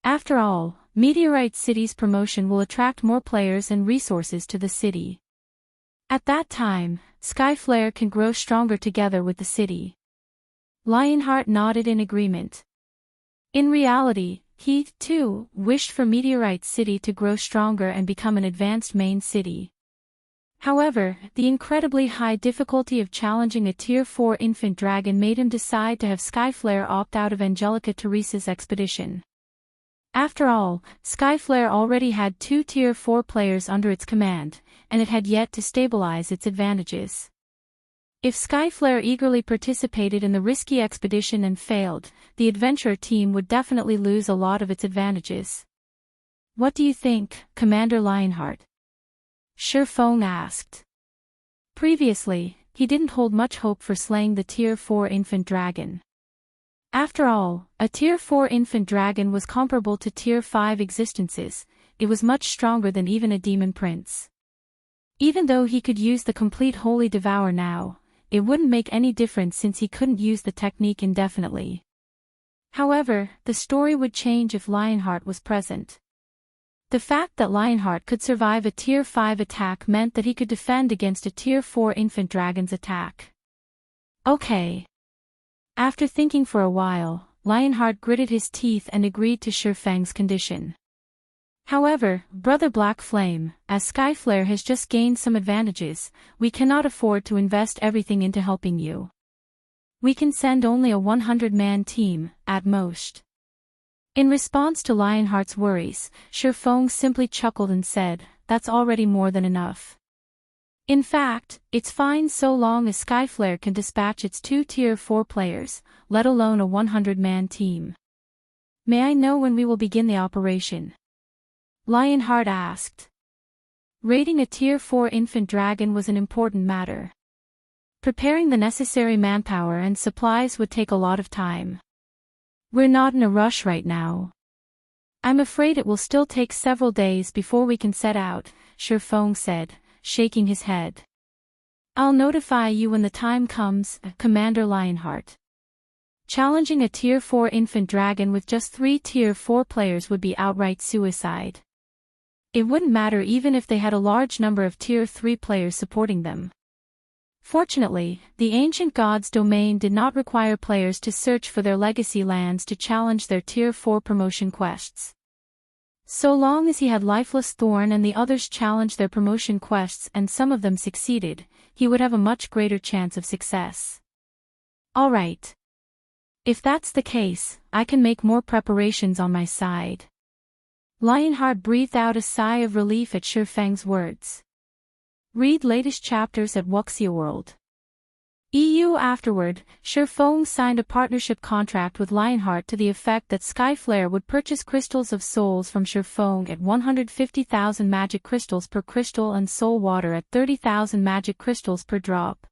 After all, Meteorite City's promotion will attract more players and resources to the city. At that time, Skyflare can grow stronger together with the city." Lionheart nodded in agreement. In reality, he, too, wished for Meteorite City to grow stronger and become an advanced main city. However, the incredibly high difficulty of challenging a Tier 4 infant dragon made him decide to have Skyflare opt out of Angelica Teresa's expedition. After all, Skyflare already had 2 Tier 4 players under its command, and it had yet to stabilize its advantages. If Skyflare eagerly participated in the risky expedition and failed, the adventurer team would definitely lose a lot of its advantages. What do you think, Commander Lionheart? Feng asked. Previously, he didn't hold much hope for slaying the Tier 4 infant dragon. After all, a Tier 4 infant dragon was comparable to Tier 5 existences. It was much stronger than even a demon prince. Even though he could use the complete Holy Devour now, it wouldn't make any difference since he couldn't use the technique indefinitely. However, the story would change if Lionheart was present. The fact that Lionheart could survive a Tier 5 attack meant that he could defend against a Tier 4 infant dragon's attack. Okay. After thinking for a while, Lionheart gritted his teeth and agreed to Feng's condition. However, Brother Black Flame, as Skyflare has just gained some advantages, we cannot afford to invest everything into helping you. We can send only a 100-man team, at most. In response to Lionheart's worries, Feng simply chuckled and said, "That's already more than enough. In fact, it's fine so long as Skyflare can dispatch its 2 Tier 4 players, let alone a 100-man team." "May I know when we will begin the operation?" Lionheart asked. Raiding a Tier 4 infant dragon was an important matter. Preparing the necessary manpower and supplies would take a lot of time. "We're not in a rush right now. I'm afraid it will still take several days before we can set out," Feng said, shaking his head. "I'll notify you when the time comes, Commander Lionheart." Challenging a Tier 4 infant dragon with just 3 Tier 4 players would be outright suicide. It wouldn't matter even if they had a large number of Tier 3 players supporting them. Fortunately, the ancient god's domain did not require players to search for their legacy lands to challenge their Tier 4 promotion quests. So long as he had Lifeless Thorn and the others challenge their promotion quests and some of them succeeded, he would have a much greater chance of success. Alright. If that's the case, I can make more preparations on my side. Lionheart breathed out a sigh of relief at Feng's words. Read latest chapters at Wuxia World. EU. Afterward, Feng signed a partnership contract with Lionheart to the effect that Skyflare would purchase crystals of souls from Feng at 150,000 magic crystals per crystal and soul water at 30,000 magic crystals per drop.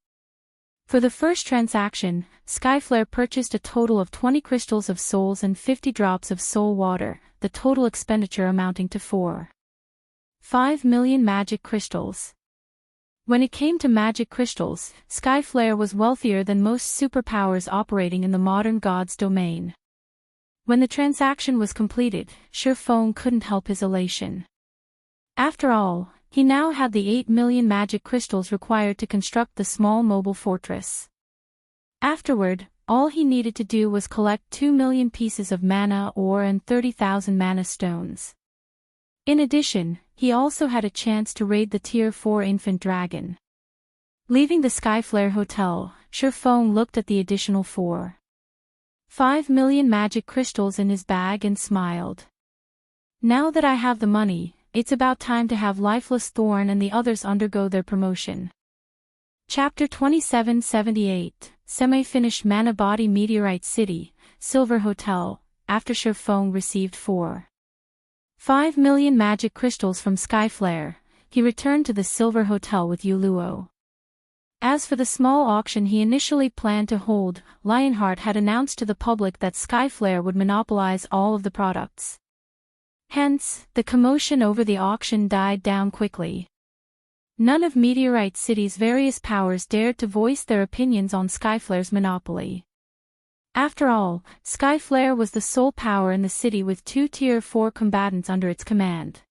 For the first transaction, Skyflare purchased a total of 20 crystals of souls and 50 drops of soul water, the total expenditure amounting to 4.5 million magic crystals. When it came to magic crystals, Skyflare was wealthier than most superpowers operating in the modern god's domain. When the transaction was completed, Feng couldn't help his elation. After all, he now had the 8 million magic crystals required to construct the small mobile fortress. Afterward, all he needed to do was collect 2 million pieces of mana ore and 30,000 mana stones. In addition, he also had a chance to raid the Tier 4 infant dragon. Leaving the Skyflare Hotel, Feng looked at the additional 4.5 million magic crystals in his bag and smiled. Now that I have the money, it's about time to have Lifeless Thorn and the others undergo their promotion. Chapter 2778, Semi-Finished Mana Body Meteorite City, Silver Hotel. After Feng received 4.5 million magic crystals from Skyflare, he returned to the Silver Hotel with Yuluo. As for the small auction he initially planned to hold, Lionheart had announced to the public that Skyflare would monopolize all of the products. Hence, the commotion over the auction died down quickly. None of Meteorite City's various powers dared to voice their opinions on Skyflare's monopoly. After all, Skyflare was the sole power in the city with 2 Tier 4 combatants under its command.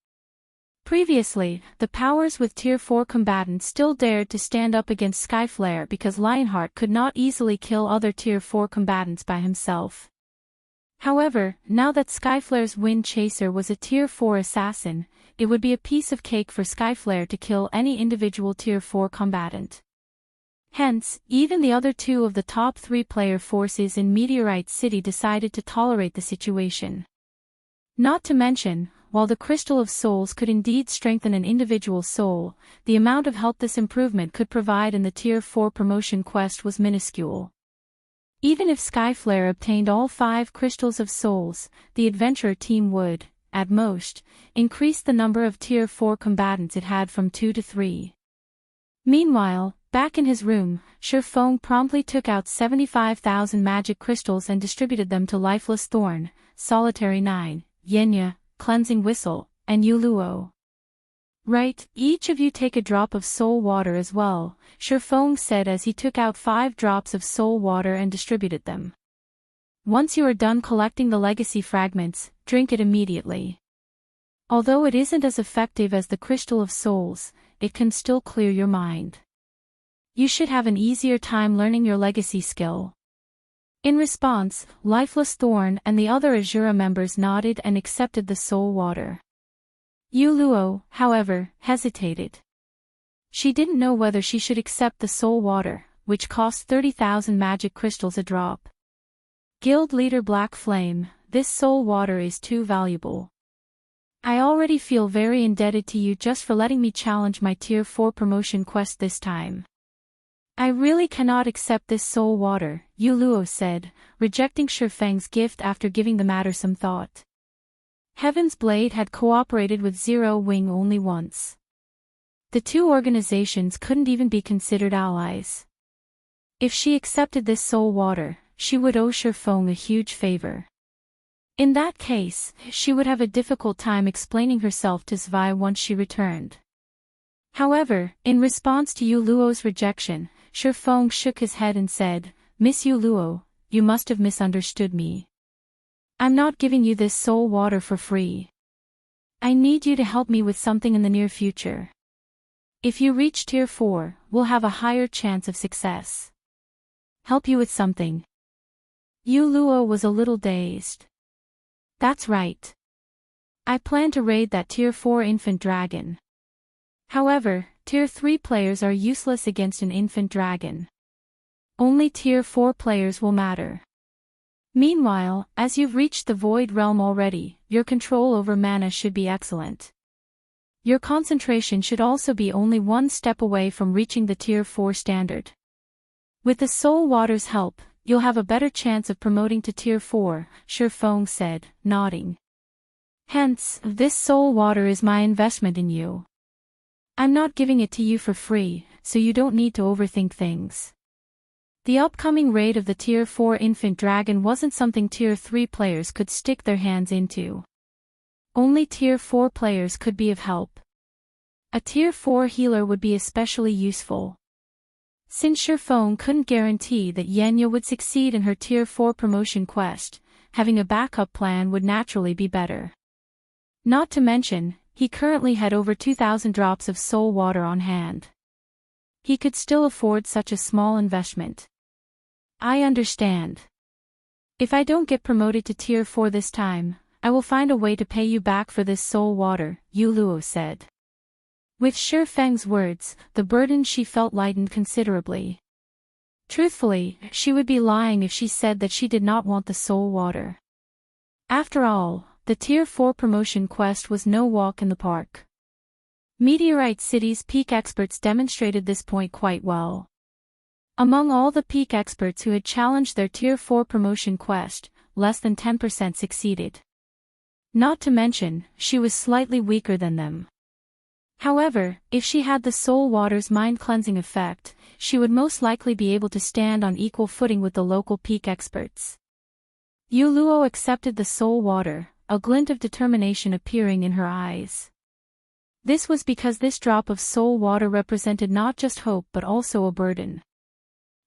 Previously, the powers with Tier 4 combatants still dared to stand up against Skyflare because Lionheart could not easily kill other Tier 4 combatants by himself. However, now that Skyflare's Wind Chaser was a Tier 4 assassin, it would be a piece of cake for Skyflare to kill any individual Tier 4 combatant. Hence, even the other two of the top 3 player forces in Meteorite City decided to tolerate the situation. Not to mention, while the Crystal of Souls could indeed strengthen an individual soul, the amount of help this improvement could provide in the Tier 4 promotion quest was minuscule. Even if Skyflare obtained all 5 Crystals of Souls, the adventurer team would, at most, increase the number of Tier 4 combatants it had from 2 to 3. Meanwhile, back in his room, Feng promptly took out 75,000 magic crystals and distributed them to Lifeless Thorn, Solitary 9, Yenya, Cleansing Whistle, and Yuluo. Right, each of you take a drop of soul water as well, Feng said as he took out 5 drops of soul water and distributed them. Once you are done collecting the legacy fragments, drink it immediately. Although it isn't as effective as the Crystal of Souls, it can still clear your mind. You should have an easier time learning your legacy skill. In response, Lifeless Thorn and the other Azura members nodded and accepted the soul water. Yuluo, however, hesitated. She didn't know whether she should accept the soul water, which cost 30,000 magic crystals a drop. Guild leader Black Flame, this soul water is too valuable. I already feel very indebted to you just for letting me challenge my Tier 4 promotion quest this time. I really cannot accept this soul water, Yuluo said, rejecting Feng's gift after giving the matter some thought. Heaven's Blade had cooperated with Zero Wing only once. The two organizations couldn't even be considered allies. If she accepted this soul water, she would owe Feng a huge favor. In that case, she would have a difficult time explaining herself to Zwei once she returned. However, in response to Yuluo's rejection, Feng shook his head and said, "Miss Yuluo, you must have misunderstood me. I'm not giving you this soul water for free. I need you to help me with something in the near future. If you reach Tier 4, we'll have a higher chance of success." Help you with something? Yuluo was a little dazed. That's right. I plan to raid that Tier 4 infant dragon. However, Tier 3 players are useless against an infant dragon. Only Tier 4 players will matter. Meanwhile, as you've reached the Void Realm already, your control over mana should be excellent. Your concentration should also be only one step away from reaching the Tier 4 standard. With the Soul Water's help, you'll have a better chance of promoting to Tier 4, Feng said, nodding. Hence, this Soul Water is my investment in you. I'm not giving it to you for free, so you don't need to overthink things. The upcoming raid of the Tier 4 infant dragon wasn't something Tier 3 players could stick their hands into. Only Tier 4 players could be of help. A Tier 4 healer would be especially useful. Since Feng couldn't guarantee that Yenya would succeed in her Tier 4 promotion quest, having a backup plan would naturally be better. Not to mention, he currently had over 2,000 drops of soul water on hand. He could still afford such a small investment. I understand. If I don't get promoted to Tier 4 this time, I will find a way to pay you back for this soul water, Yuluo said. With Feng's words, the burden she felt lightened considerably. Truthfully, she would be lying if she said that she did not want the soul water. After all, the Tier 4 promotion quest was no walk in the park. Meteorite City's peak experts demonstrated this point quite well. Among all the peak experts who had challenged their Tier 4 promotion quest, less than 10% succeeded. Not to mention, she was slightly weaker than them. However, if she had the soul water's mind-cleansing effect, she would most likely be able to stand on equal footing with the local peak experts. Yuluo accepted the soul water, a glint of determination appearing in her eyes. This was because this drop of soul water represented not just hope but also a burden.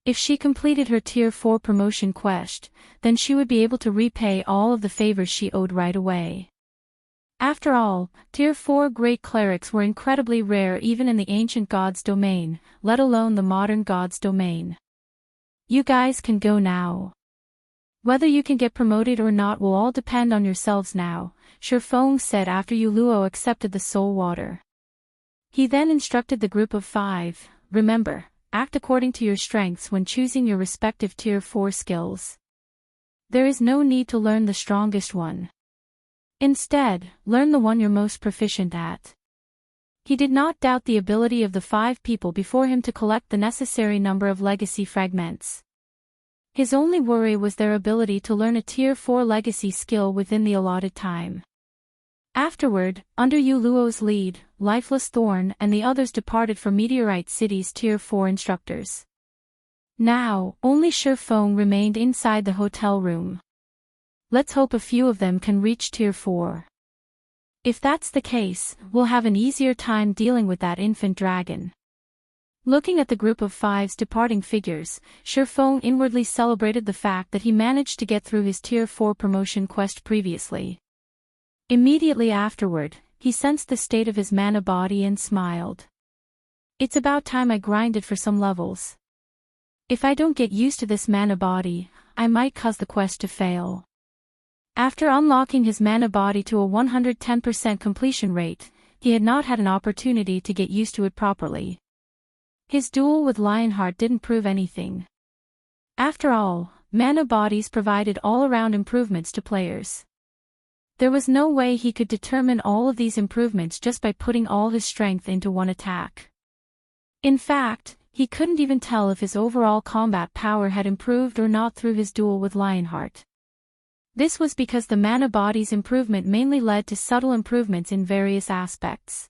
If she completed her Tier 4 promotion quest, then she would be able to repay all of the favors she owed right away. After all, Tier 4 Great Clerics were incredibly rare even in the ancient gods' domain, let alone the modern gods' domain. You guys can go now. Whether you can get promoted or not will all depend on yourselves now, Feng said after Luo accepted the soul water. He then instructed the group of 5, remember, act according to your strengths when choosing your respective Tier 4 skills. There is no need to learn the strongest one. Instead, learn the one you're most proficient at. He did not doubt the ability of the 5 people before him to collect the necessary number of legacy fragments. His only worry was their ability to learn a Tier 4 legacy skill within the allotted time. Afterward, under Luo's lead, Lifeless Thorn and the others departed for Meteorite City's Tier 4 instructors. Now, only Feng remained inside the hotel room. Let's hope a few of them can reach Tier 4. If that's the case, we'll have an easier time dealing with that infant dragon. Looking at the group of 5's departing figures, Feng inwardly celebrated the fact that he managed to get through his Tier 4 promotion quest previously. Immediately afterward, he sensed the state of his mana body and smiled. It's about time I grinded for some levels. If I don't get used to this mana body, I might cause the quest to fail. After unlocking his mana body to a 110% completion rate, he had not had an opportunity to get used to it properly. His duel with Lionheart didn't prove anything. After all, mana bodies provided all-around improvements to players. There was no way he could determine all of these improvements just by putting all his strength into one attack. In fact, he couldn't even tell if his overall combat power had improved or not through his duel with Lionheart. This was because the mana body's improvement mainly led to subtle improvements in various aspects.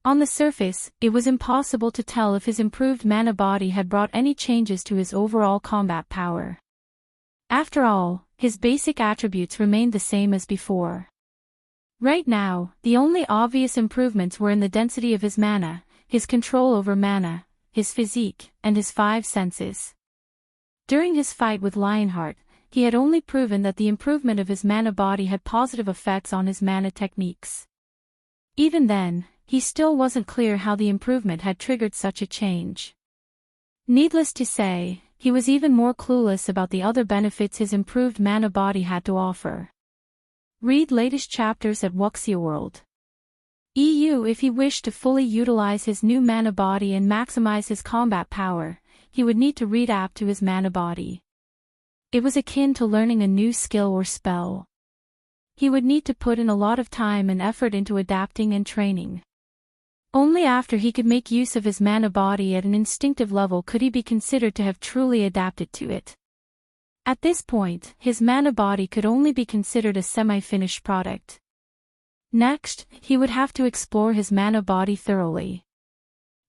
On the surface, it was impossible to tell if his improved mana body had brought any changes to his overall combat power. After all, his basic attributes remained the same as before. Right now, the only obvious improvements were in the density of his mana, his control over mana, his physique, and his 5 senses. During his fight with Lionheart, he had only proven that the improvement of his mana body had positive effects on his mana techniques. Even then, he still wasn't clear how the improvement had triggered such a change. Needless to say, he was even more clueless about the other benefits his improved mana body had to offer. Read latest chapters at Wuxia World. EU. If he wished to fully utilize his new mana body and maximize his combat power, he would need to readapt to his mana body. It was akin to learning a new skill or spell. He would need to put in a lot of time and effort into adapting and training. Only after he could make use of his mana body at an instinctive level could he be considered to have truly adapted to it. At this point, his mana body could only be considered a semi-finished product. Next, he would have to explore his mana body thoroughly.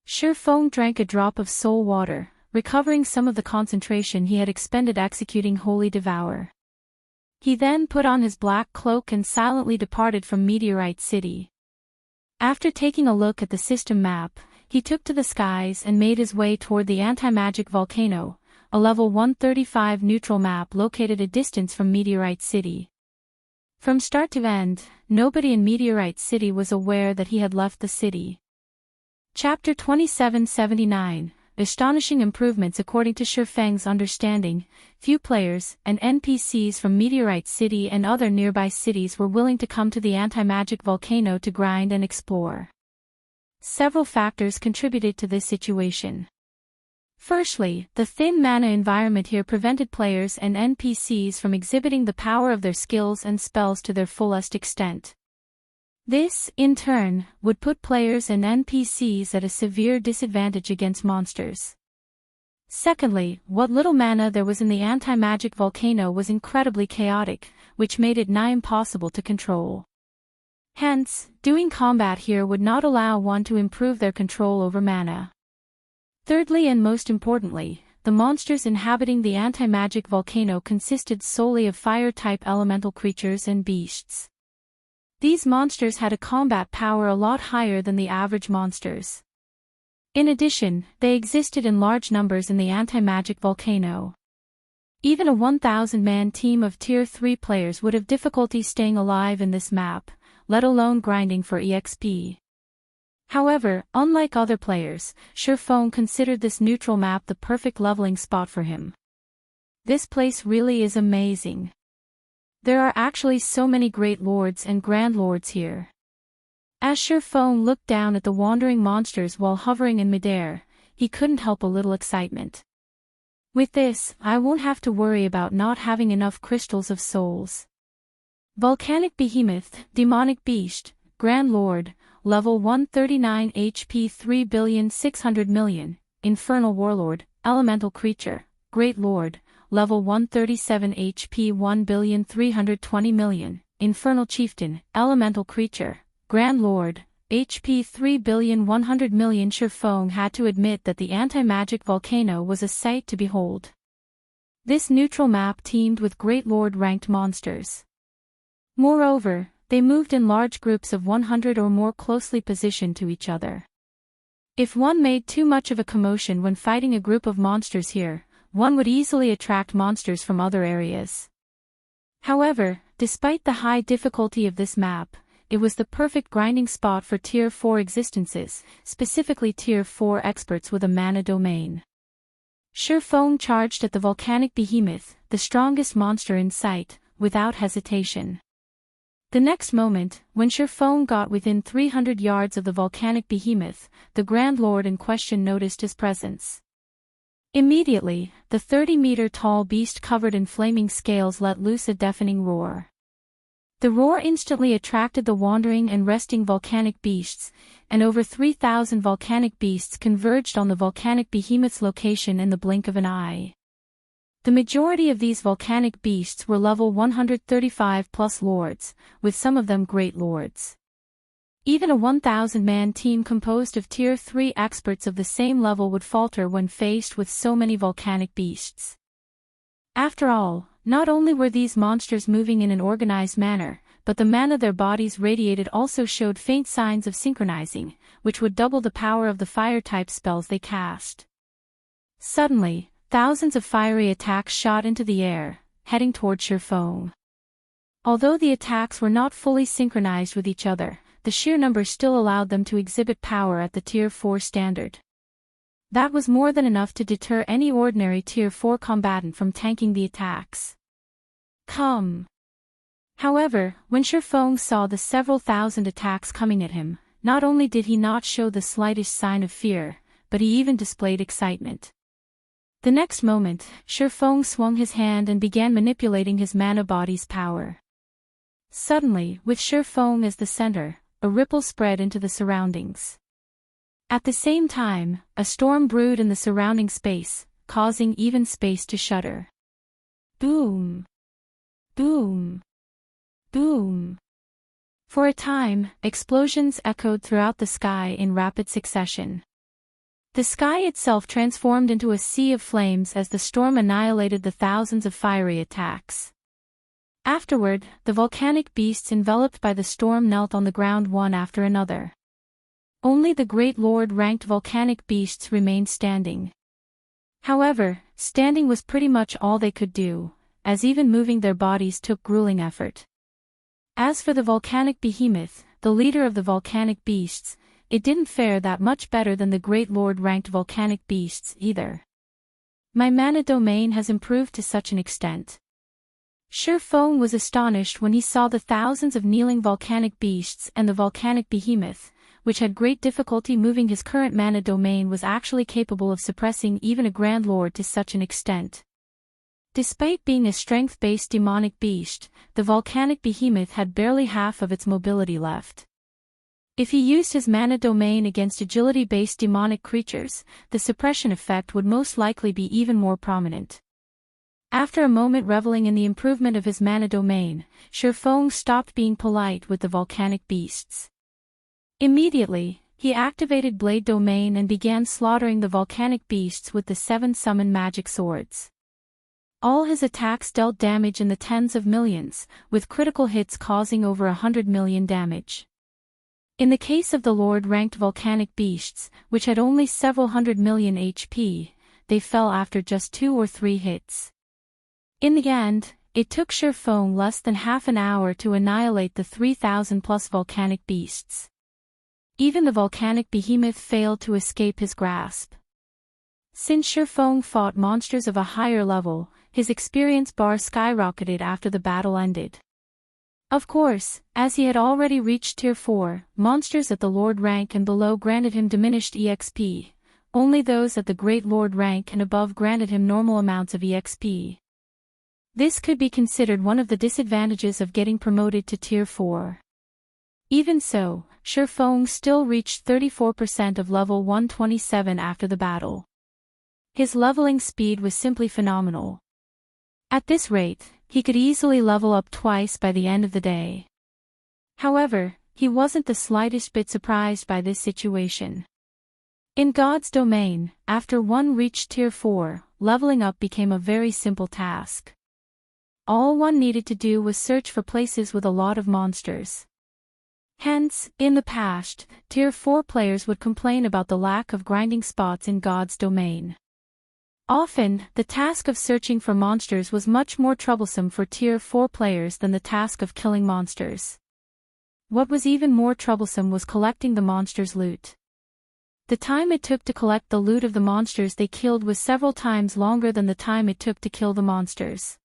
Feng drank a drop of soul water, recovering some of the concentration he had expended executing Holy Devour. He then put on his black cloak and silently departed from Meteorite City. After taking a look at the system map, he took to the skies and made his way toward the anti-magic volcano, a level 135 neutral map located a distance from Meteorite City. From start to end, nobody in Meteorite City was aware that he had left the city. Chapter 2779. Astonishing improvements. According to Feng's understanding, few players and NPCs from Meteorite City and other nearby cities were willing to come to the anti-magic volcano to grind and explore. Several factors contributed to this situation. Firstly, the thin mana environment here prevented players and NPCs from exhibiting the power of their skills and spells to their fullest extent. This, in turn, would put players and NPCs at a severe disadvantage against monsters. Secondly, what little mana there was in the anti-magic volcano was incredibly chaotic, which made it nigh impossible to control. Hence, doing combat here would not allow one to improve their control over mana. Thirdly and most importantly, the monsters inhabiting the anti-magic volcano consisted solely of fire-type elemental creatures and beasts. These monsters had a combat power a lot higher than the average monsters. In addition, they existed in large numbers in the anti-magic volcano. Even a 1,000-man team of Tier 3 players would have difficulty staying alive in this map, let alone grinding for EXP. However, unlike other players, Feng considered this neutral map the perfect leveling spot for him. This place really is amazing. There are actually so many great lords and grand lords here. As Feng looked down at the wandering monsters while hovering in midair, he couldn't help a little excitement. With this, I won't have to worry about not having enough crystals of souls. Volcanic Behemoth, Demonic Beast, Grand Lord, Level 139 HP 3,600,000,000, Infernal Warlord, Elemental Creature, Great Lord, Level 137 HP 1,320,000,000, Infernal Chieftain, Elemental Creature, Grand Lord, HP 3,100,000,000. Feng had to admit that the anti-magic volcano was a sight to behold. This neutral map teemed with Great Lord-ranked monsters. Moreover, they moved in large groups of 100 or more closely positioned to each other. If one made too much of a commotion when fighting a group of monsters here, one would easily attract monsters from other areas. However, despite the high difficulty of this map, it was the perfect grinding spot for Tier 4 existences, specifically Tier 4 experts with a mana domain. Feng charged at the volcanic behemoth, the strongest monster in sight, without hesitation. The next moment, when Feng got within 300 yards of the volcanic behemoth, the Grand Lord in question noticed his presence. Immediately, the 30-meter-tall beast covered in flaming scales let loose a deafening roar. The roar instantly attracted the wandering and resting volcanic beasts, and over 3,000 volcanic beasts converged on the volcanic behemoth's location in the blink of an eye. The majority of these volcanic beasts were level 135+ lords, with some of them great lords. Even a 1,000-man team composed of Tier 3 experts of the same level would falter when faced with so many volcanic beasts. After all, not only were these monsters moving in an organized manner, but the mana their bodies radiated also showed faint signs of synchronizing, which would double the power of the fire-type spells they cast. Suddenly, thousands of fiery attacks shot into the air, heading toward Feng. Although the attacks were not fully synchronized with each other, the sheer number still allowed them to exhibit power at the Tier 4 standard. That was more than enough to deter any ordinary Tier 4 combatant from tanking the attacks. Come. However, when Feng saw the several thousand attacks coming at him, not only did he not show the slightest sign of fear, but he even displayed excitement. The next moment, Feng swung his hand and began manipulating his mana body's power. Suddenly, with Feng as the center, a ripple spread into the surroundings. At the same time, a storm brewed in the surrounding space, causing even space to shudder. Boom! Boom! Boom! For a time, explosions echoed throughout the sky in rapid succession. The sky itself transformed into a sea of flames as the storm annihilated the thousands of fiery attacks. Afterward, the volcanic beasts enveloped by the storm knelt on the ground one after another. Only the Great Lord-ranked volcanic beasts remained standing. However, standing was pretty much all they could do, as even moving their bodies took grueling effort. As for the volcanic behemoth, the leader of the volcanic beasts, it didn't fare that much better than the Great Lord-ranked volcanic beasts either. My mana domain has improved to such an extent. Feng was astonished when he saw the thousands of kneeling volcanic beasts and the volcanic behemoth, which had great difficulty moving his current mana domain, was actually capable of suppressing even a Grand Lord to such an extent. Despite being a strength-based demonic beast, the volcanic behemoth had barely half of its mobility left. If he used his mana domain against agility-based demonic creatures, the suppression effect would most likely be even more prominent. After a moment reveling in the improvement of his mana domain, Feng stopped being polite with the volcanic beasts. Immediately, he activated Blade Domain and began slaughtering the volcanic beasts with the 7 summon magic swords. All his attacks dealt damage in the tens of millions, with critical hits causing over 100 million damage. In the case of the Lord-ranked volcanic beasts, which had only several hundred million HP, they fell after just 2 or 3 hits. In the end, it took Feng less than half an hour to annihilate the 3,000+ volcanic beasts. Even the volcanic behemoth failed to escape his grasp. Since Feng fought monsters of a higher level, his experience bar skyrocketed after the battle ended. Of course, as he had already reached Tier 4, monsters at the Lord rank and below granted him diminished EXP. Only those at the Great Lord rank and above granted him normal amounts of EXP. This could be considered one of the disadvantages of getting promoted to Tier 4. Even so, Feng still reached 34% of level 127 after the battle. His leveling speed was simply phenomenal. At this rate, he could easily level up twice by the end of the day. However, he wasn't the slightest bit surprised by this situation. In God's domain, after one reached Tier 4, leveling up became a very simple task. All one needed to do was search for places with a lot of monsters. Hence, in the past, Tier 4 players would complain about the lack of grinding spots in God's domain. Often, the task of searching for monsters was much more troublesome for Tier 4 players than the task of killing monsters. What was even more troublesome was collecting the monsters' loot. The time it took to collect the loot of the monsters they killed was several times longer than the time it took to kill the monsters.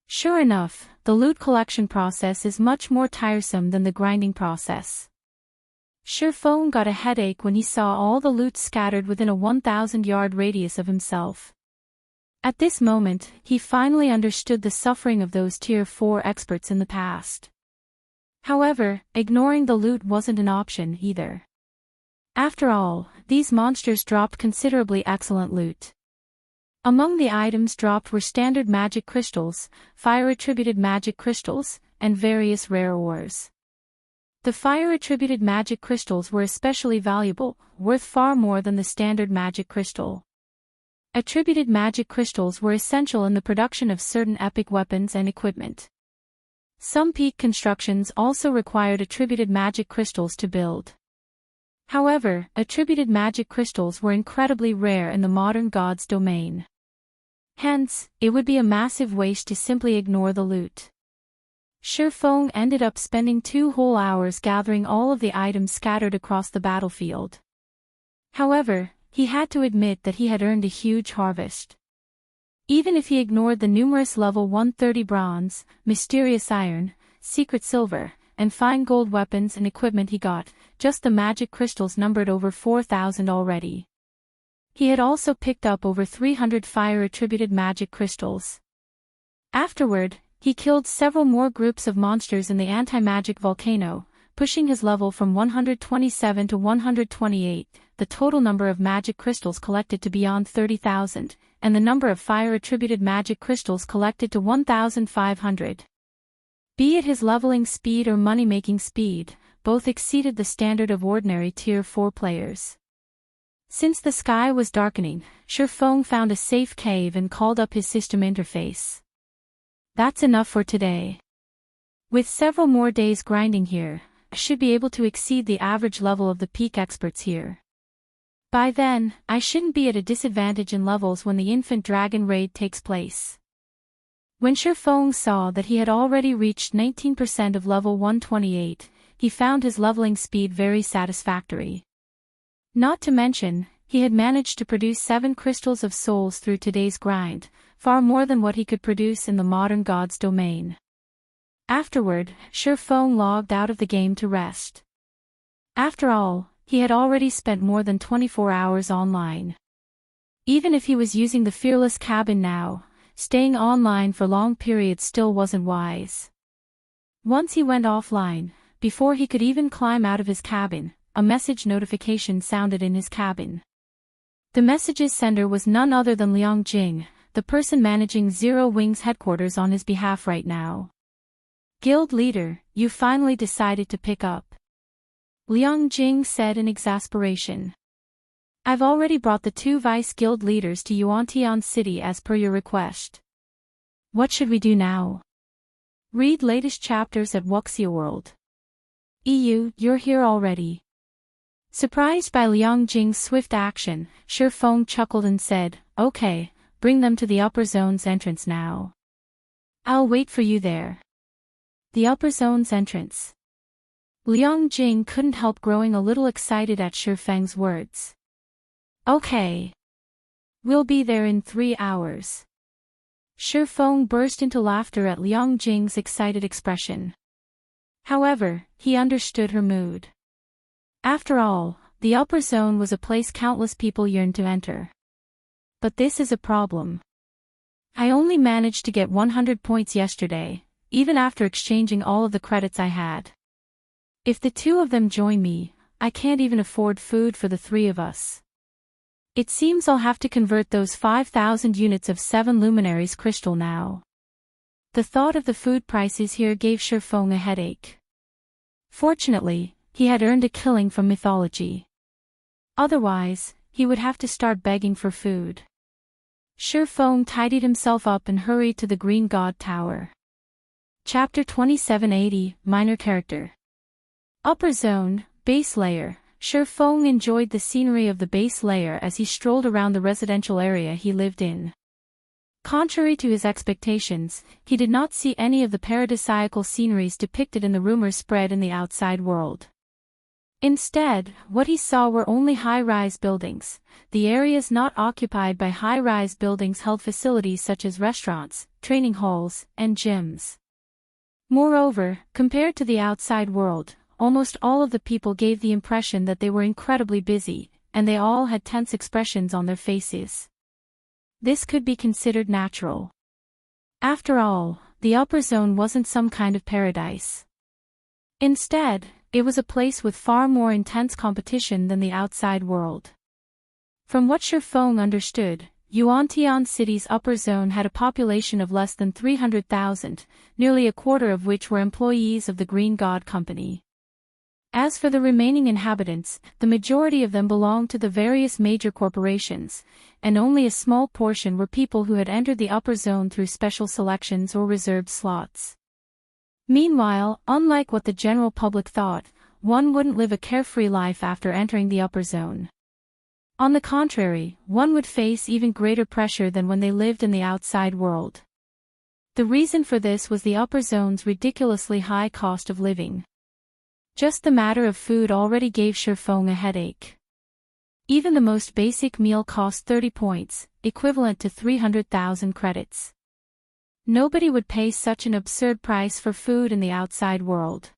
Sure enough, the loot collection process is much more tiresome than the grinding process. Feng got a headache when he saw all the loot scattered within a 1,000-yard radius of himself. At this moment, he finally understood the suffering of those Tier 4 experts in the past. However, ignoring the loot wasn't an option either. After all, these monsters dropped considerably excellent loot. Among the items dropped were standard magic crystals, fire-attributed magic crystals, and various rare ores. The fire-attributed magic crystals were especially valuable, worth far more than the standard magic crystal. Attributed magic crystals were essential in the production of certain epic weapons and equipment. Some peak constructions also required attributed magic crystals to build. However, attributed magic crystals were incredibly rare in the modern God's domain. Hence, it would be a massive waste to simply ignore the loot. Feng ended up spending 2 whole hours gathering all of the items scattered across the battlefield. However, he had to admit that he had earned a huge harvest. Even if he ignored the numerous level 130 bronze, mysterious iron, secret silver, and fine gold weapons and equipment he got, just the magic crystals numbered over 4,000 already. He had also picked up over 300 fire-attributed magic crystals. Afterward, he killed several more groups of monsters in the anti-magic volcano, pushing his level from 127 to 128, the total number of magic crystals collected to beyond 30,000, and the number of fire-attributed magic crystals collected to 1,500. Be it his leveling speed or money-making speed, both exceeded the standard of ordinary Tier 4 players. Since the sky was darkening, Feng found a safe cave and called up his system interface. That's enough for today. With several more days grinding here, I should be able to exceed the average level of the peak experts here. By then, I shouldn't be at a disadvantage in levels when the Infant Dragon raid takes place. When Feng saw that he had already reached 19% of level 128, he found his leveling speed very satisfactory. Not to mention, he had managed to produce 7 crystals of souls through today's grind, far more than what he could produce in the modern God's domain. Afterward, Feng logged out of the game to rest. After all, he had already spent more than 24 hours online. Even if he was using the Fearless cabin now, staying online for long periods still wasn't wise. Once he went offline, before he could even climb out of his cabin, a message notification sounded in his cabin. The message's sender was none other than Liang Jing, the person managing Zero Wing's headquarters on his behalf right now. Guild leader, you finally decided to pick up. Liang Jing said in exasperation. I've already brought the 2 vice guild leaders to Yuantian City as per your request. What should we do now? Read latest chapters at Wuxia World. EU, you're here already. Surprised by Liang Jing's swift action, Feng chuckled and said, okay, bring them to the upper zone's entrance now. I'll wait for you there. The upper zone's entrance. Liang Jing couldn't help growing a little excited at Feng's words. Okay. We'll be there in 3 hours. Feng burst into laughter at Liang Jing's excited expression. However, he understood her mood. After all, the upper zone was a place countless people yearned to enter. But this is a problem. I only managed to get 100 points yesterday, even after exchanging all of the credits I had. If the two of them join me, I can't even afford food for the three of us. It seems I'll have to convert those 5,000 units of 7 luminaries crystal now. The thought of the food prices here gave Feng a headache. Fortunately, he had earned a killing from mythology. Otherwise, he would have to start begging for food. Feng tidied himself up and hurried to the Green God Tower. Chapter 2780, Minor Character. Upper Zone, Base Layer. Feng enjoyed the scenery of the base layer as he strolled around the residential area he lived in. Contrary to his expectations, he did not see any of the paradisiacal sceneries depicted in the rumors spread in the outside world. Instead, what he saw were only high-rise buildings. The areas not occupied by high-rise buildings held facilities such as restaurants, training halls, and gyms. Moreover, compared to the outside world, almost all of the people gave the impression that they were incredibly busy, and they all had tense expressions on their faces. This could be considered natural. After all, the upper zone wasn't some kind of paradise. Instead, it was a place with far more intense competition than the outside world. From what Feng understood, Yuantian City's upper zone had a population of less than 300,000, nearly a quarter of which were employees of the Green God Company. As for the remaining inhabitants, the majority of them belonged to the various major corporations, and only a small portion were people who had entered the upper zone through special selections or reserved slots. Meanwhile, unlike what the general public thought, one wouldn't live a carefree life after entering the upper zone. On the contrary, one would face even greater pressure than when they lived in the outside world. The reason for this was the upper zone's ridiculously high cost of living. Just the matter of food already gave Feng a headache. Even the most basic meal cost 30 points, equivalent to 300,000 credits. Nobody would pay such an absurd price for food in the outside world.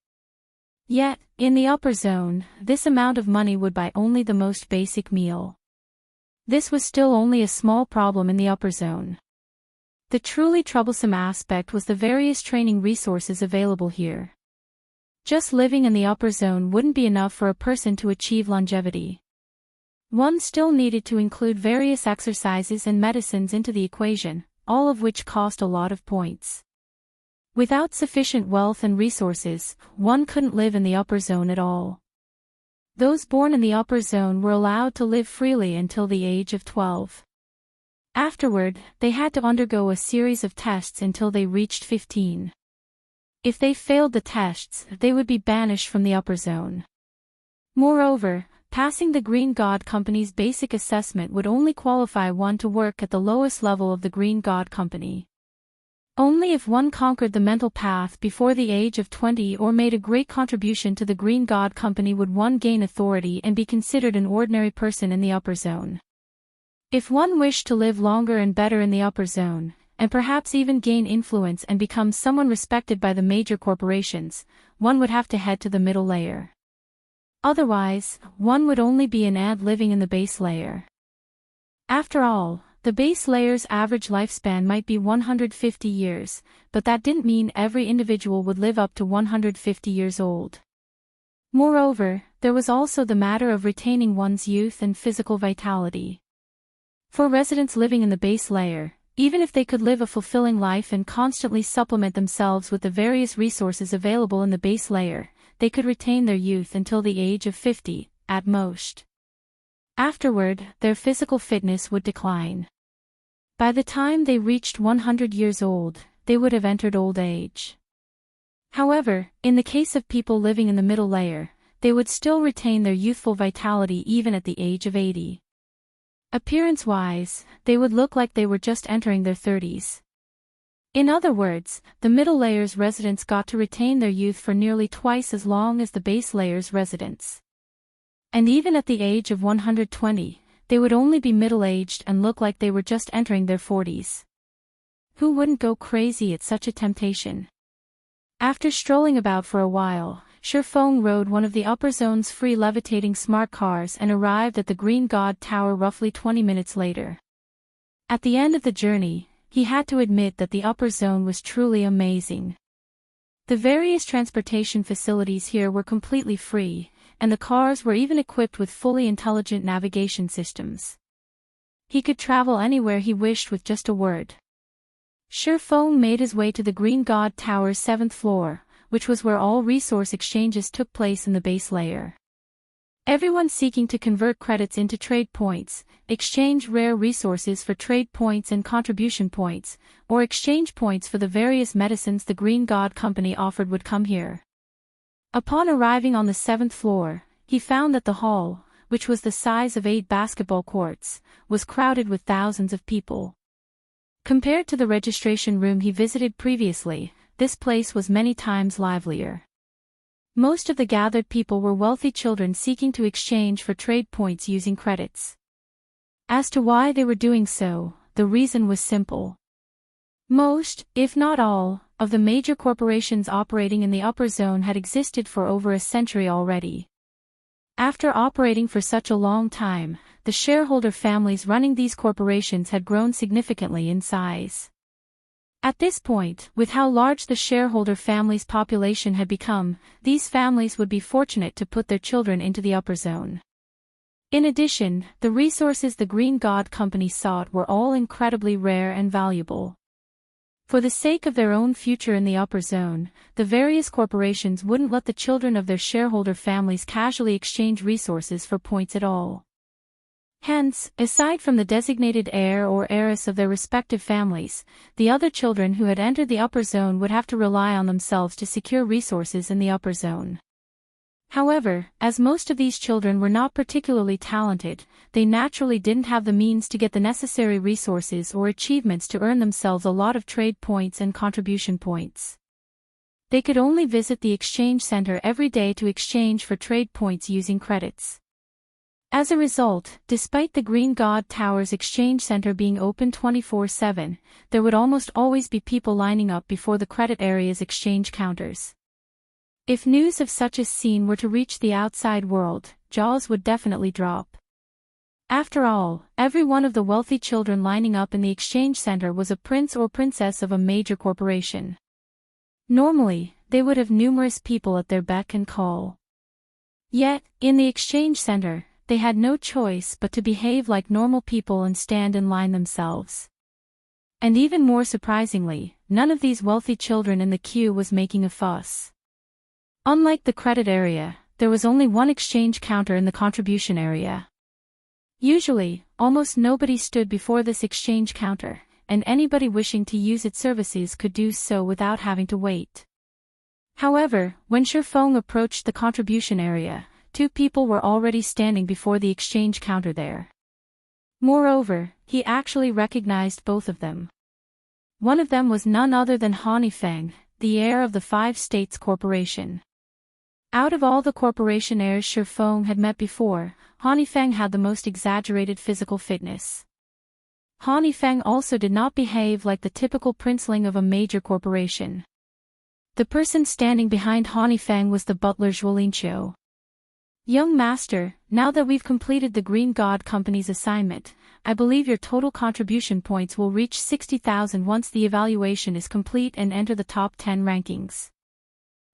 Yet, in the upper zone, this amount of money would buy only the most basic meal. This was still only a small problem in the upper zone. The truly troublesome aspect was the various training resources available here. Just living in the upper zone wouldn't be enough for a person to achieve longevity. One still needed to include various exercises and medicines into the equation, all of which cost a lot of points. Without sufficient wealth and resources, one couldn't live in the upper zone at all. Those born in the upper zone were allowed to live freely until the age of 12. Afterward, they had to undergo a series of tests until they reached 15. If they failed the tests, they would be banished from the upper zone. Moreover, passing the Green God Company's basic assessment would only qualify one to work at the lowest level of the Green God Company. Only if one conquered the mental path before the age of 20 or made a great contribution to the Green God Company would one gain authority and be considered an ordinary person in the upper zone. If one wished to live longer and better in the upper zone, and perhaps even gain influence and become someone respected by the major corporations, one would have to head to the middle layer. Otherwise, one would only be an ant living in the base layer. After all, the base layer's average lifespan might be 150 years, but that didn't mean every individual would live up to 150 years old. Moreover, there was also the matter of retaining one's youth and physical vitality. For residents living in the base layer, even if they could live a fulfilling life and constantly supplement themselves with the various resources available in the base layer, they could retain their youth until the age of 50, at most. Afterward, their physical fitness would decline. By the time they reached 100 years old, they would have entered old age. However, in the case of people living in the middle layer, they would still retain their youthful vitality even at the age of 80. Appearance-wise, they would look like they were just entering their 30s. In other words, the middle layer's residents got to retain their youth for nearly twice as long as the base layer's residents. And even at the age of 120, they would only be middle-aged and look like they were just entering their 40s. Who wouldn't go crazy at such a temptation? After strolling about for a while, Feng rode one of the upper zone's free levitating smart cars and arrived at the Green God Tower roughly 20 minutes later. At the end of the journey, he had to admit that the upper zone was truly amazing. The various transportation facilities here were completely free, and the cars were even equipped with fully intelligent navigation systems. He could travel anywhere he wished with just a word. Feng made his way to the Green God Tower's 7th floor, which was where all resource exchanges took place in the base layer. Everyone seeking to convert credits into trade points, exchange rare resources for trade points and contribution points, or exchange points for the various medicines the Green God Company offered would come here. Upon arriving on the 7th floor, he found that the hall, which was the size of 8 basketball courts, was crowded with thousands of people. Compared to the registration room he visited previously, this place was many times livelier. Most of the gathered people were wealthy children seeking to exchange for trade points using credits. As to why they were doing so, the reason was simple. Most, if not all, of the major corporations operating in the upper zone had existed for over a century already. After operating for such a long time, the shareholder families running these corporations had grown significantly in size. At this point, with how large the shareholder families' population had become, these families would be fortunate to put their children into the upper zone. In addition, the resources the Green God Company sought were all incredibly rare and valuable. For the sake of their own future in the upper zone, the various corporations wouldn't let the children of their shareholder families casually exchange resources for points at all. Hence, aside from the designated heir or heiress of their respective families, the other children who had entered the upper zone would have to rely on themselves to secure resources in the upper zone. However, as most of these children were not particularly talented, they naturally didn't have the means to get the necessary resources or achievements to earn themselves a lot of trade points and contribution points. They could only visit the exchange center every day to exchange for trade points using credits. As a result, despite the Green God Tower's exchange center being open 24/7, there would almost always be people lining up before the credit area's exchange counters. If news of such a scene were to reach the outside world, jaws would definitely drop. After all, every one of the wealthy children lining up in the exchange center was a prince or princess of a major corporation. Normally, they would have numerous people at their beck and call. Yet, in the exchange center, they had no choice but to behave like normal people and stand in line themselves. And even more surprisingly, none of these wealthy children in the queue was making a fuss. Unlike the credit area, there was only one exchange counter in the contribution area. Usually, almost nobody stood before this exchange counter, and anybody wishing to use its services could do so without having to wait. However, when Feng approached the contribution area, 2 people were already standing before the exchange counter there. Moreover, he actually recognized both of them. One of them was none other than Feng, the heir of the 5 States Corporation. Out of all the corporation heirs Feng had met before, Feng had the most exaggerated physical fitness. Feng also did not behave like the typical princeling of a major corporation. The person standing behind Feng was the butler Zhuolinqiu. Young master, now that we've completed the Green God Company's assignment, I believe your total contribution points will reach 60,000 once the evaluation is complete and enter the top 10 rankings.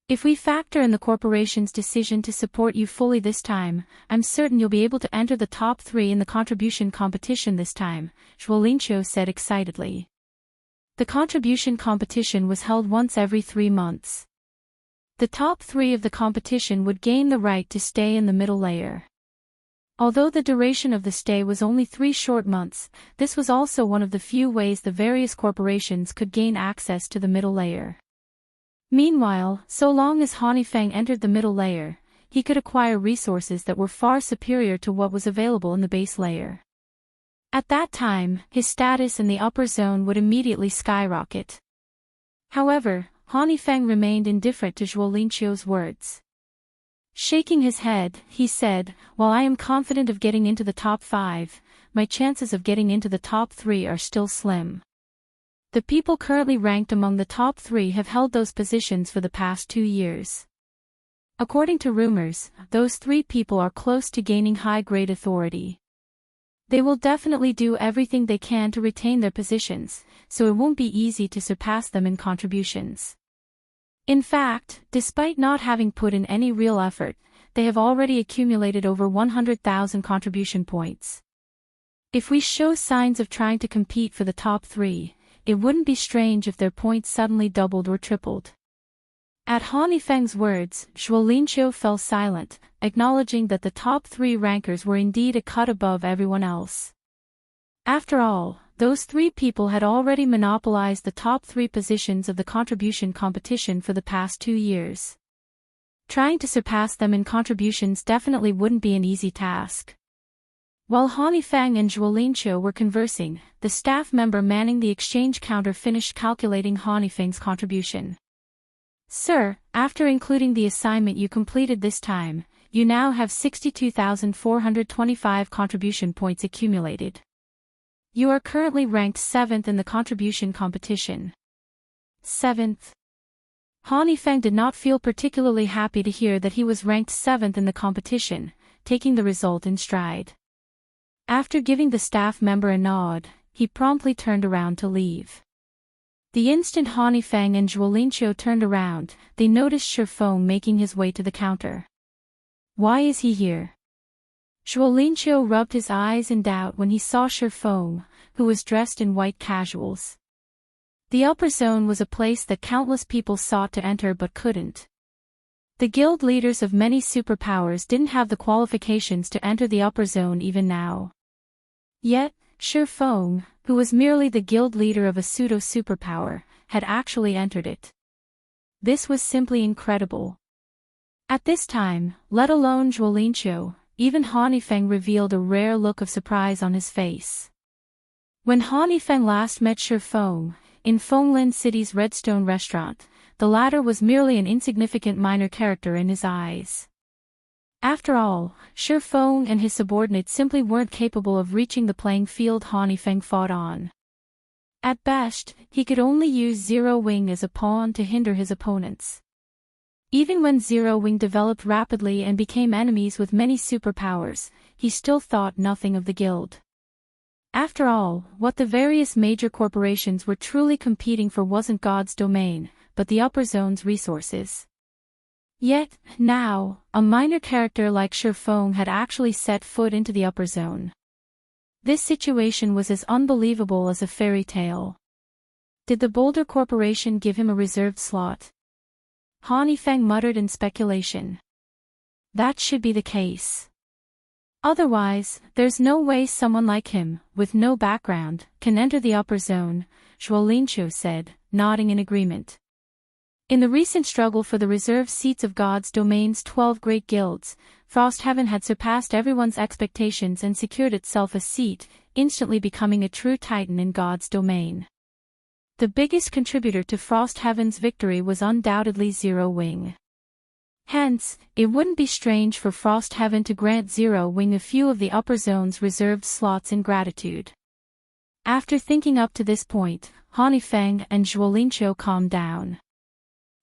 If we factor in the corporation's decision to support you fully this time, I'm certain you'll be able to enter the top 3 in the contribution competition this time, Zhuolinqiu said excitedly. The contribution competition was held once every 3 months. The top 3 of the competition would gain the right to stay in the middle layer. Although the duration of the stay was only 3 short months, this was also one of the few ways the various corporations could gain access to the middle layer. Meanwhile, so long as Feng entered the middle layer, he could acquire resources that were far superior to what was available in the base layer. At that time, his status in the upper zone would immediately skyrocket. However, Feng remained indifferent to Zhuolinqiu's words. Shaking his head, he said, "While I am confident of getting into the top 5, my chances of getting into the top 3 are still slim. The people currently ranked among the top 3 have held those positions for the past 2 years. According to rumors, those 3 people are close to gaining high-grade authority. They will definitely do everything they can to retain their positions, so it won't be easy to surpass them in contributions. In fact, despite not having put in any real effort, they have already accumulated over 100,000 contribution points. If we show signs of trying to compete for the top 3, it wouldn't be strange if their points suddenly doubled or tripled. At Feng's words, Zhuolinqiu fell silent, acknowledging that the top 3 rankers were indeed a cut above everyone else. After all, those 3 people had already monopolized the top 3 positions of the contribution competition for the past 2 years. Trying to surpass them in contributions definitely wouldn't be an easy task. While Feng and Zhuolinqiu were conversing, the staff member manning the exchange counter finished calculating Feng's contribution. Sir, after including the assignment you completed this time, you now have 62,425 contribution points accumulated. You are currently ranked 7th in the contribution competition. 7th. Feng did not feel particularly happy to hear that he was ranked 7th in the competition, taking the result in stride. After giving the staff member a nod, he promptly turned around to leave. The instant Feng and Zhuolinqiu turned around, they noticed Feng making his way to the counter. Why is he here? Zhuolinqiu rubbed his eyes in doubt when he saw Feng, who was dressed in white casuals. The upper zone was a place that countless people sought to enter but couldn't. The guild leaders of many superpowers didn't have the qualifications to enter the upper zone even now. Yet, Feng, who was merely the guild leader of a pseudo-superpower, had actually entered it. This was simply incredible. At this time, let alone Zhuolinqiu, even Feng revealed a rare look of surprise on his face. When Feng last met Feng, in Fenglin City's Redstone restaurant, the latter was merely an insignificant minor character in his eyes. After all, Feng and his subordinates simply weren't capable of reaching the playing field Feng fought on. At best, he could only use Zero Wing as a pawn to hinder his opponents. Even when Zero Wing developed rapidly and became enemies with many superpowers, he still thought nothing of the guild. After all, what the various major corporations were truly competing for wasn't God's domain, but the upper zone's resources. Yet, now, a minor character like Feng had actually set foot into the upper zone. This situation was as unbelievable as a fairy tale. Did the Boulder Corporation give him a reserved slot? Feng muttered in speculation. That should be the case. Otherwise, there's no way someone like him, with no background, can enter the upper zone, Zhuolinqiu said, nodding in agreement. In the recent struggle for the reserved seats of God's domain's 12 great guilds, Frostheaven had surpassed everyone's expectations and secured itself a seat, instantly becoming a true titan in God's domain. The biggest contributor to Frostheaven's victory was undoubtedly Zero Wing. Hence, it wouldn't be strange for Frostheaven to grant Zero Wing a few of the upper zone's reserved slots in gratitude. After thinking up to this point, Feng and Zhuolinqiu calmed down.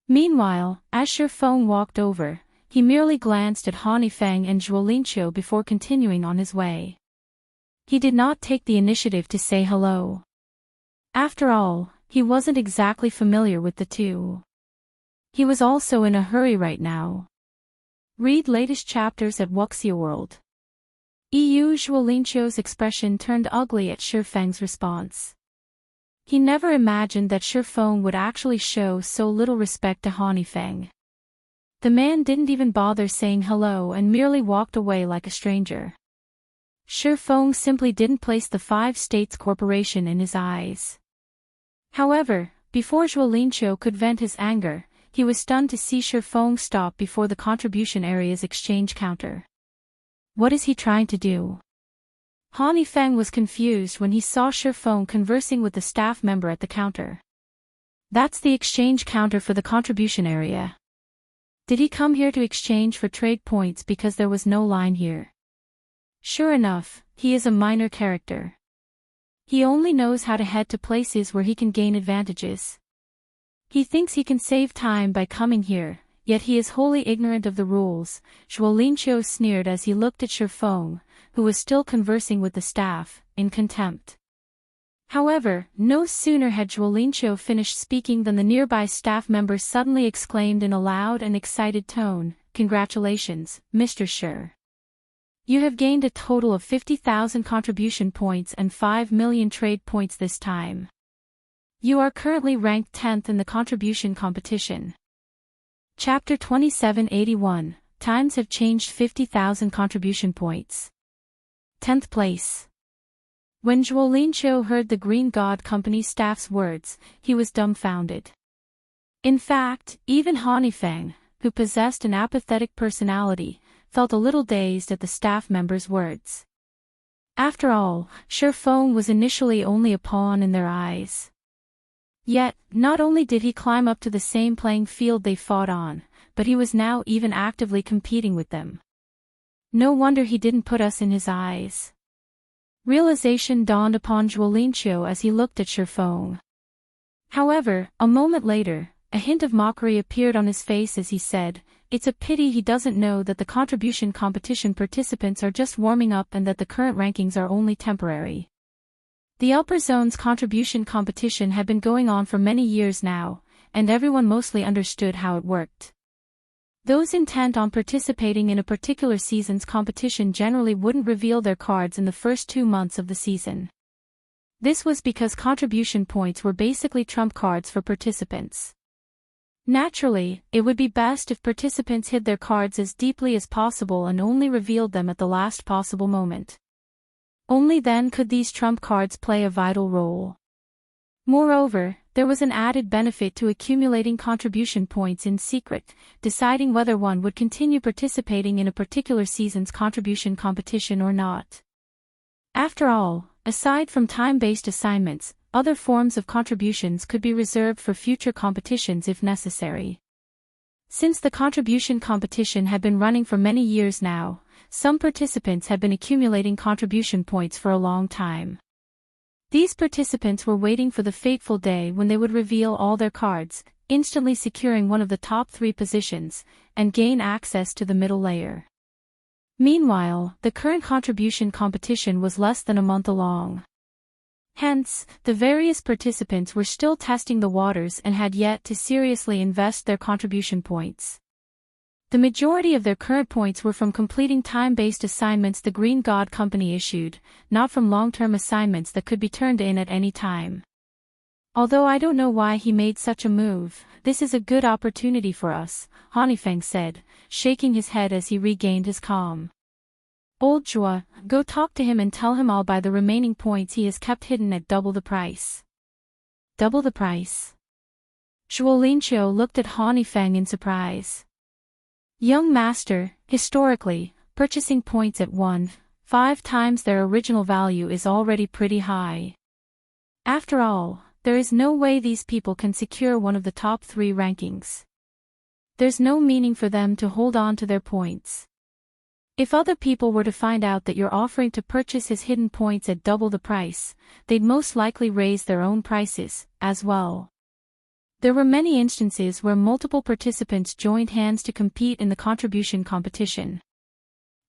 Meanwhile, as Feng walked over, he merely glanced at Feng and Zhuolinqiu before continuing on his way. He did not take the initiative to say hello. After all, he wasn't exactly familiar with the two. He was also in a hurry right now. Read latest chapters at Wuxia World. Zhuolinqiu's expression turned ugly at Feng's response. He never imagined that Feng would actually show so little respect to Feng. The man didn't even bother saying hello and merely walked away like a stranger. Feng simply didn't place the Five States Corporation in his eyes. However, before Zhuolinqiu could vent his anger, he was stunned to see Feng stop before the contribution area's exchange counter. What is he trying to do? Feng was confused when he saw Feng conversing with the staff member at the counter. That's the exchange counter for the contribution area. Did he come here to exchange for trade points because there was no line here? Sure enough, he is a minor character. He only knows how to head to places where he can gain advantages. He thinks he can save time by coming here, yet he is wholly ignorant of the rules, Zhuolinqiu sneered as he looked at Feng, who was still conversing with the staff, in contempt. However, no sooner had Zhuolinqiu finished speaking than the nearby staff members suddenly exclaimed in a loud and excited tone, "Congratulations, Mr. Shi. You have gained a total of 50,000 contribution points and 5 million trade points this time. You are currently ranked 10th in the contribution competition." Chapter 2781, Times have changed 50,000 contribution points. 10th place. When Zhuolinqiu heard the Green God Company staff's words, he was dumbfounded. In fact, even Feng, who possessed an apathetic personality, felt a little dazed at the staff member's words. After all, Feng was initially only a pawn in their eyes. Yet, not only did he climb up to the same playing field they fought on, but he was now even actively competing with them. No wonder he didn't put us in his eyes. Realization dawned upon Zhuolinqiu as he looked at Feng. However, a moment later, a hint of mockery appeared on his face as he said, "It's a pity he doesn't know that the contribution competition participants are just warming up and that the current rankings are only temporary." The upper zone's contribution competition had been going on for many years now, and everyone mostly understood how it worked. Those intent on participating in a particular season's competition generally wouldn't reveal their cards in the first 2 months of the season. This was because contribution points were basically trump cards for participants. Naturally, it would be best if participants hid their cards as deeply as possible and only revealed them at the last possible moment. Only then could these trump cards play a vital role. Moreover, there was an added benefit to accumulating contribution points in secret, deciding whether one would continue participating in a particular season's contribution competition or not. After all, aside from time-based assignments, other forms of contributions could be reserved for future competitions if necessary. Since the contribution competition had been running for many years now, some participants had been accumulating contribution points for a long time. These participants were waiting for the fateful day when they would reveal all their cards, instantly securing one of the top 3 positions, and gain access to the middle layer. Meanwhile, the current contribution competition was less than a month long. Hence, the various participants were still testing the waters and had yet to seriously invest their contribution points. The majority of their current points were from completing time-based assignments the Green God Company issued, not from long-term assignments that could be turned in at any time. "Although I don't know why he made such a move, this is a good opportunity for us," Feng said, shaking his head as he regained his calm. "Old Zhuo, go talk to him and tell him I'll buy the remaining points he has kept hidden at double the price." Double the price? Zhuolinqiu looked at Feng in surprise. "Young master, historically, purchasing points at 1.5 times their original value is already pretty high. After all, there is no way these people can secure one of the top 3 rankings. There's no meaning for them to hold on to their points. If other people were to find out that you're offering to purchase his hidden points at double the price, they'd most likely raise their own prices, as well." There were many instances where multiple participants joined hands to compete in the contribution competition.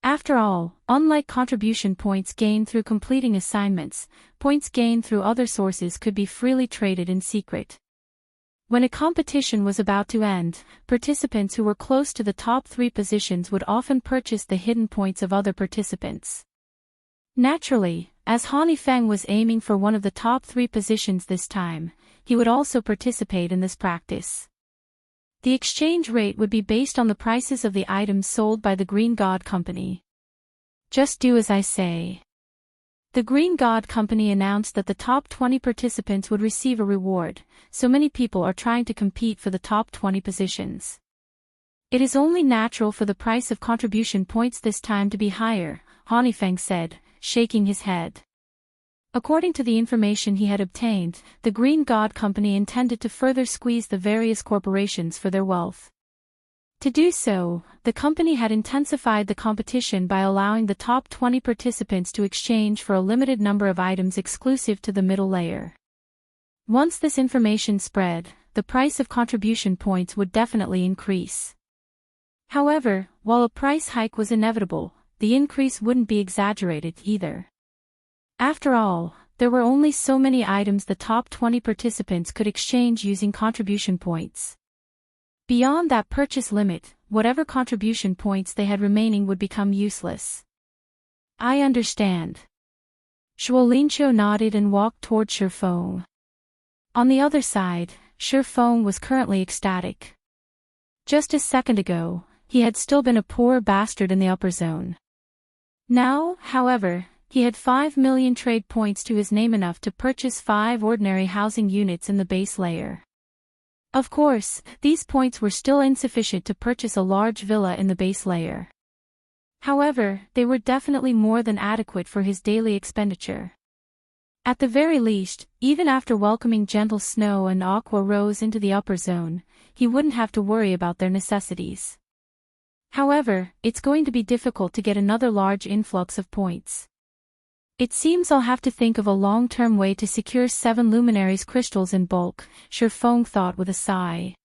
After all, unlike contribution points gained through completing assignments, points gained through other sources could be freely traded in secret. When a competition was about to end, participants who were close to the top 3 positions would often purchase the hidden points of other participants. Naturally, as Feng was aiming for one of the top 3 positions this time, he would also participate in this practice. The exchange rate would be based on the prices of the items sold by the Green God Company. "Just do as I say." The Green God Company announced that the top 20 participants would receive a reward, so many people are trying to compete for the top 20 positions. It is only natural for the price of contribution points this time to be higher, Feng said, shaking his head. According to the information he had obtained, the Green God Company intended to further squeeze the various corporations for their wealth. To do so, the company had intensified the competition by allowing the top 20 participants to exchange for a limited number of items exclusive to the middle layer. Once this information spread, the price of contribution points would definitely increase. However, while a price hike was inevitable, the increase wouldn't be exaggerated either. After all, there were only so many items the top 20 participants could exchange using contribution points. Beyond that purchase limit, whatever contribution points they had remaining would become useless. I understand. Shuolinqiu nodded and walked toward Feng. On the other side, Feng was currently ecstatic. Just a second ago, he had still been a poor bastard in the upper zone. Now, however, he had 5 million trade points to his name, enough to purchase 5 ordinary housing units in the base layer. Of course, these points were still insufficient to purchase a large villa in the base layer. However, they were definitely more than adequate for his daily expenditure. At the very least, even after welcoming Gentle Snow and Aqua Rose into the upper zone, he wouldn't have to worry about their necessities. However, it's going to be difficult to get another large influx of points. It seems I'll have to think of a long-term way to secure 7 luminaries crystals in bulk, Feng thought with a sigh.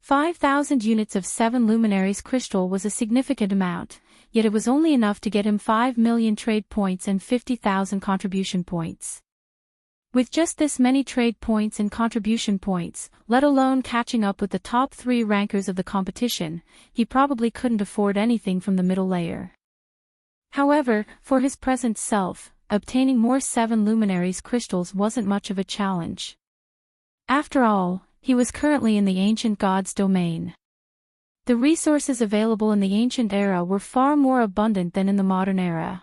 5,000 units of 7 luminaries crystal was a significant amount, yet it was only enough to get him 5 million trade points and 50,000 contribution points. With just this many trade points and contribution points, let alone catching up with the top 3 rankers of the competition, he probably couldn't afford anything from the middle layer. However, for his present self, obtaining more 7 luminaries crystals wasn't much of a challenge. After all, he was currently in the ancient god's domain. The resources available in the ancient era were far more abundant than in the modern era.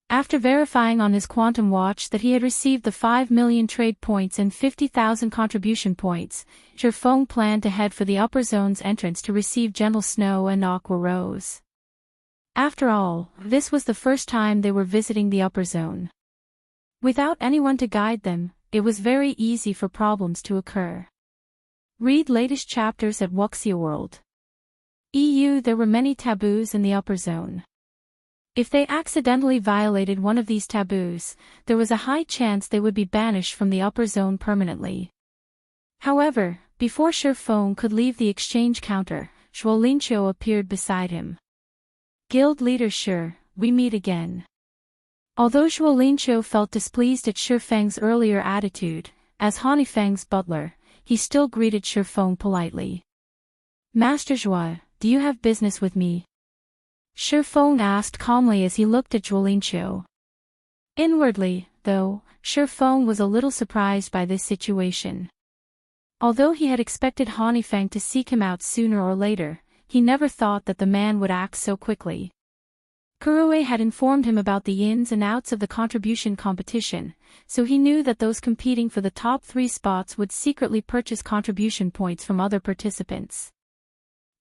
After verifying on his quantum watch that he had received the 5 million trade points and 50,000 contribution points, Feng planned to head for the upper zone's entrance to receive Gentle Snow and Aqua Rose. After all, this was the first time they were visiting the upper zone. Without anyone to guide them, it was very easy for problems to occur. Read latest chapters at Wuxia World. There were many taboos in the upper zone. If they accidentally violated one of these taboos, there was a high chance they would be banished from the upper zone permanently. However, before Feng could leave the exchange counter, Shuolinqiu appeared beside him. Guild leader Shi, we meet again. Although Shuolinqiu felt displeased at Feng's earlier attitude, as Feng's butler, he still greeted Feng politely. Master Zhua, do you have business with me? Feng asked calmly as he looked at Shuolinqiu. Inwardly, though, Feng was a little surprised by this situation. Although he had expected Feng to seek him out sooner or later, he never thought that the man would act so quickly. Kurue had informed him about the ins and outs of the contribution competition, so he knew that those competing for the top 3 spots would secretly purchase contribution points from other participants.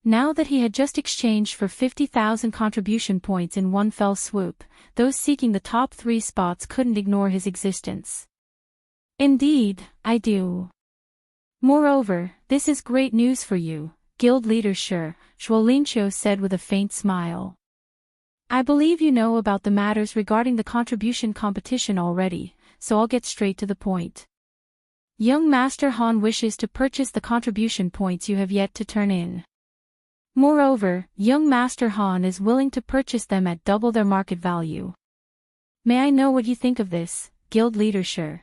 Now that he had just exchanged for 50,000 contribution points in one fell swoop, those seeking the top 3 spots couldn't ignore his existence. Indeed, I do. Moreover, this is great news for you, Guild leader Shi, Shuolinqiu said with a faint smile. I believe you know about the matters regarding the contribution competition already, so I'll get straight to the point. Young Master Han wishes to purchase the contribution points you have yet to turn in. Moreover, young Master Han is willing to purchase them at double their market value. May I know what you think of this, Guild leader Shi?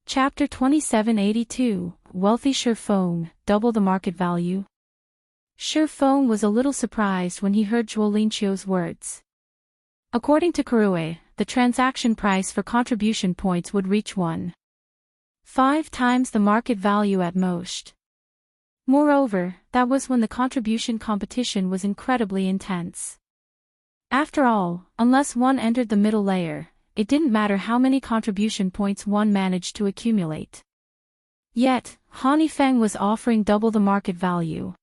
Chapter 2782, Wealthy Feng, double the market value. Feng was a little surprised when he heard Shuolinqiu's words. According to Kurue, the transaction price for contribution points would reach 1.5 times the market value at most. Moreover, that was when the contribution competition was incredibly intense. After all, unless one entered the middle layer, it didn't matter how many contribution points one managed to accumulate. Yet, Feng was offering double the market value.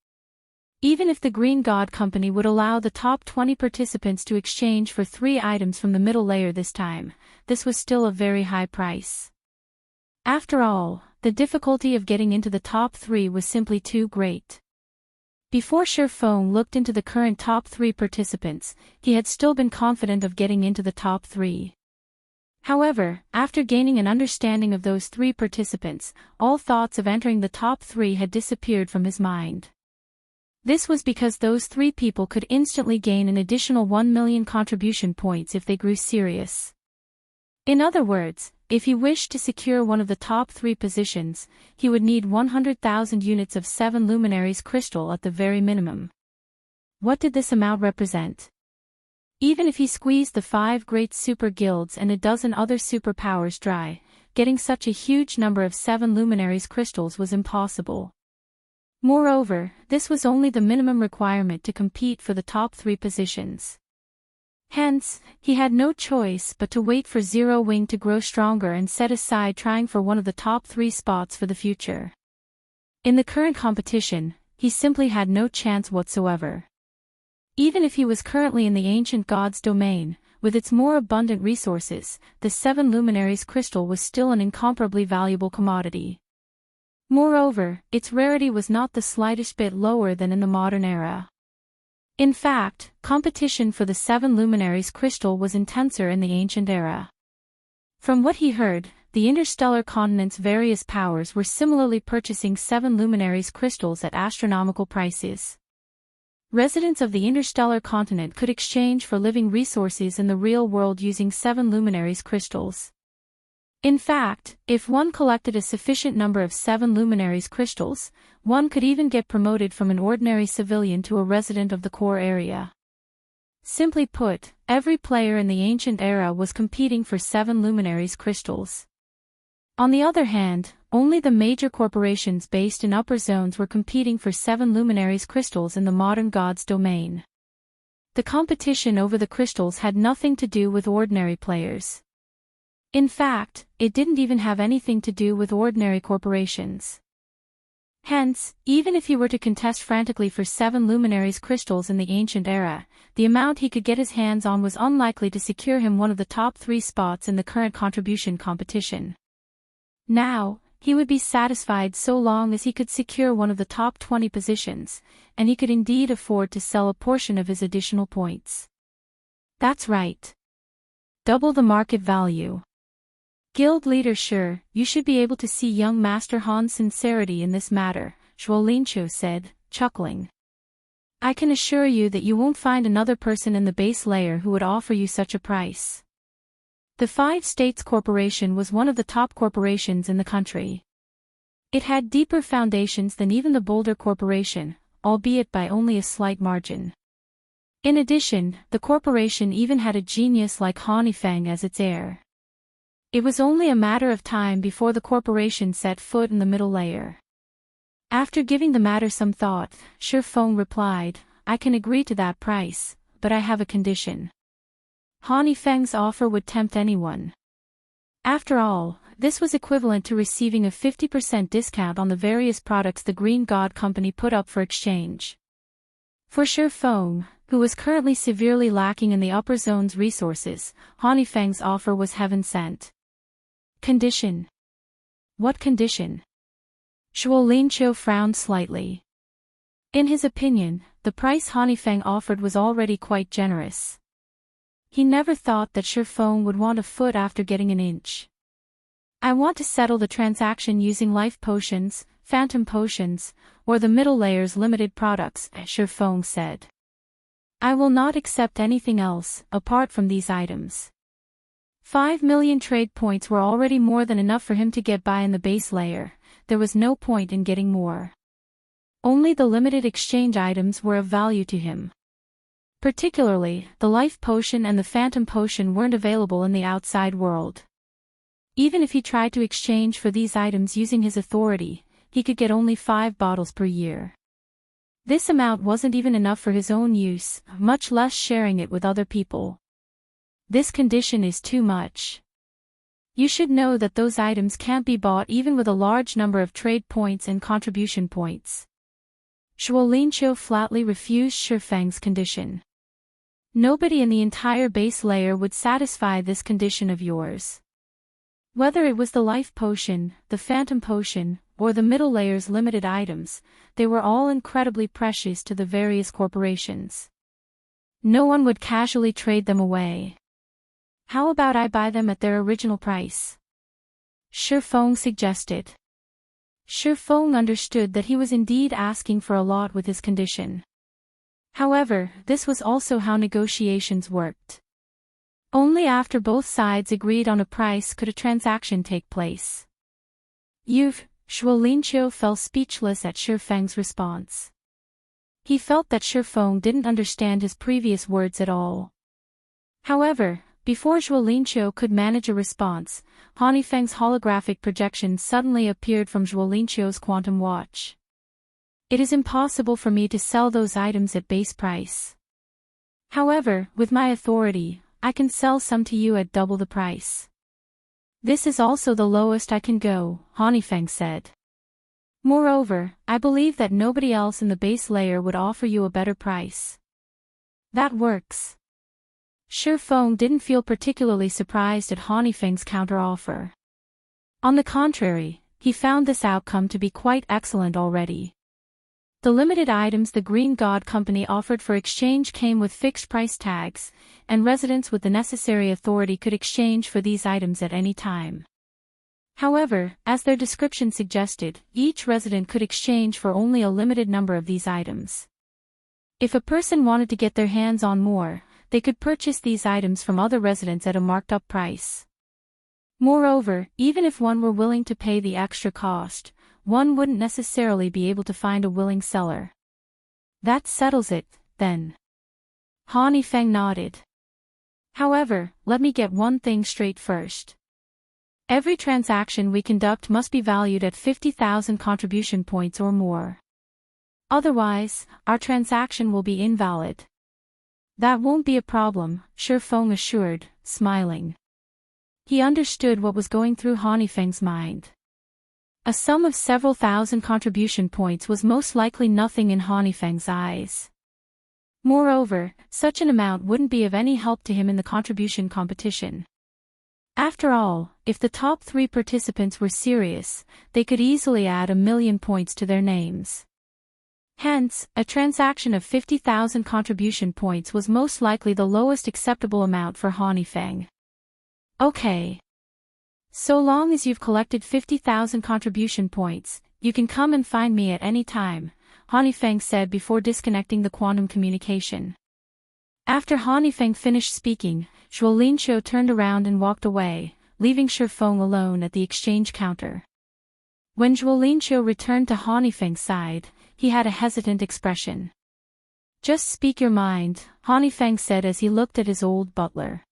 Even if the Green God Company would allow the top 20 participants to exchange for 3 items from the middle layer this time, this was still a very high price. After all, the difficulty of getting into the top 3 was simply too great. Before Feng looked into the current top 3 participants, he had still been confident of getting into the top 3. However, after gaining an understanding of those 3 participants, all thoughts of entering the top 3 had disappeared from his mind. This was because those 3 people could instantly gain an additional 1 million contribution points if they grew serious. In other words, if he wished to secure one of the top 3 positions, he would need 100,000 units of 7 luminaries crystal at the very minimum. What did this amount represent? Even if he squeezed the 5 great super guilds and a dozen other superpowers dry, getting such a huge number of 7 luminaries crystals was impossible. Moreover, this was only the minimum requirement to compete for the top 3 positions. Hence, he had no choice but to wait for Zero Wing to grow stronger and set aside trying for one of the top 3 spots for the future. In the current competition, he simply had no chance whatsoever. Even if he was currently in the ancient god's domain, with its more abundant resources, the 7 luminaries crystal was still an incomparably valuable commodity. Moreover, its rarity was not the slightest bit lower than in the modern era. In fact, competition for the 7 luminaries crystal was intenser in the ancient era. From what he heard, the interstellar continent's various powers were similarly purchasing 7 luminaries crystals at astronomical prices. Residents of the interstellar continent could exchange for living resources in the real world using 7 luminaries crystals. In fact, if one collected a sufficient number of 7 luminaries crystals, one could even get promoted from an ordinary civilian to a resident of the core area. Simply put, every player in the ancient era was competing for 7 luminaries crystals. On the other hand, only the major corporations based in upper zones were competing for 7 luminaries crystals in the modern god's domain. The competition over the crystals had nothing to do with ordinary players. In fact, it didn't even have anything to do with ordinary corporations. Hence, even if he were to contest frantically for 7 luminaries crystals in the ancient era, the amount he could get his hands on was unlikely to secure him one of the top 3 spots in the current contribution competition. Now, he would be satisfied so long as he could secure one of the top 20 positions, and he could indeed afford to sell a portion of his additional points. That's right. Double the market value. Guild leader sure, you should be able to see young Master Han's sincerity in this matter, Zhuolinqiu said, chuckling. I can assure you that you won't find another person in the base layer who would offer you such a price. The Five States Corporation was one of the top corporations in the country. It had deeper foundations than even the Boulder Corporation, albeit by only a slight margin. In addition, the corporation even had a genius like Feng as its heir. It was only a matter of time before the corporation set foot in the middle layer. After giving the matter some thought, Feng replied, I can agree to that price, but I have a condition. Feng's offer would tempt anyone. After all, this was equivalent to receiving a 50% discount on the various products the Green God Company put up for exchange. For Feng, who was currently severely lacking in the upper zone's resources, Feng's offer was heaven sent. Condition. What condition? Zhuolinqiu frowned slightly. In his opinion, the price Feng offered was already quite generous. He never thought that Feng would want a foot after getting an inch. I want to settle the transaction using life potions, phantom potions, or the middle layer's limited products, Feng said. I will not accept anything else, apart from these items. 5 million trade points were already more than enough for him to get by in the base layer, there was no point in getting more. Only the limited exchange items were of value to him. Particularly, the life potion and the phantom potion weren't available in the outside world. Even if he tried to exchange for these items using his authority, he could get only 5 bottles per year. This amount wasn't even enough for his own use, much less sharing it with other people. This condition is too much. You should know that those items can't be bought even with a large number of trade points and contribution points. Zhuolinqiu flatly refused Feng's condition. Nobody in the entire base layer would satisfy this condition of yours. Whether it was the life potion, the phantom potion, or the middle layer's limited items, they were all incredibly precious to the various corporations. No one would casually trade them away. How about I buy them at their original price? Feng suggested. Feng understood that he was indeed asking for a lot with his condition. However, this was also how negotiations worked. Only after both sides agreed on a price could a transaction take place. Shuolinqiu fell speechless at Feng's response. He felt that Feng didn't understand his previous words at all. However, before Shuolinqiu could manage a response, Feng's holographic projection suddenly appeared from Shuolinqiu's quantum watch. It is impossible for me to sell those items at base price. However, with my authority, I can sell some to you at double the price. This is also the lowest I can go, Feng said. Moreover, I believe that nobody else in the base layer would offer you a better price. That works. Feng didn't feel particularly surprised at Feng's counteroffer. On the contrary, he found this outcome to be quite excellent already. The limited items the Green God Company offered for exchange came with fixed price tags, and residents with the necessary authority could exchange for these items at any time. However, as their description suggested, each resident could exchange for only a limited number of these items. If a person wanted to get their hands on more, they could purchase these items from other residents at a marked-up price. Moreover, even if one were willing to pay the extra cost, one wouldn't necessarily be able to find a willing seller. That settles it, then. Feng nodded. However, let me get one thing straight first. Every transaction we conduct must be valued at 50,000 contribution points or more. Otherwise, our transaction will be invalid. That won't be a problem, Feng assured, smiling. He understood what was going through Feng's mind. A sum of several thousand contribution points was most likely nothing in Feng's eyes. Moreover, such an amount wouldn't be of any help to him in the contribution competition. After all, if the top 3 participants were serious, they could easily add 1,000,000 points to their names. Hence, a transaction of 50,000 contribution points was most likely the lowest acceptable amount for Feng. Okay. So long as you've collected 50,000 contribution points, you can come and find me at any time, Feng said before disconnecting the quantum communication. After Feng finished speaking, Shuolinqiu turned around and walked away, leaving Feng alone at the exchange counter. When Shuolinqiu returned to Feng's side, he had a hesitant expression. Just speak your mind, Feng said as he looked at his old butler.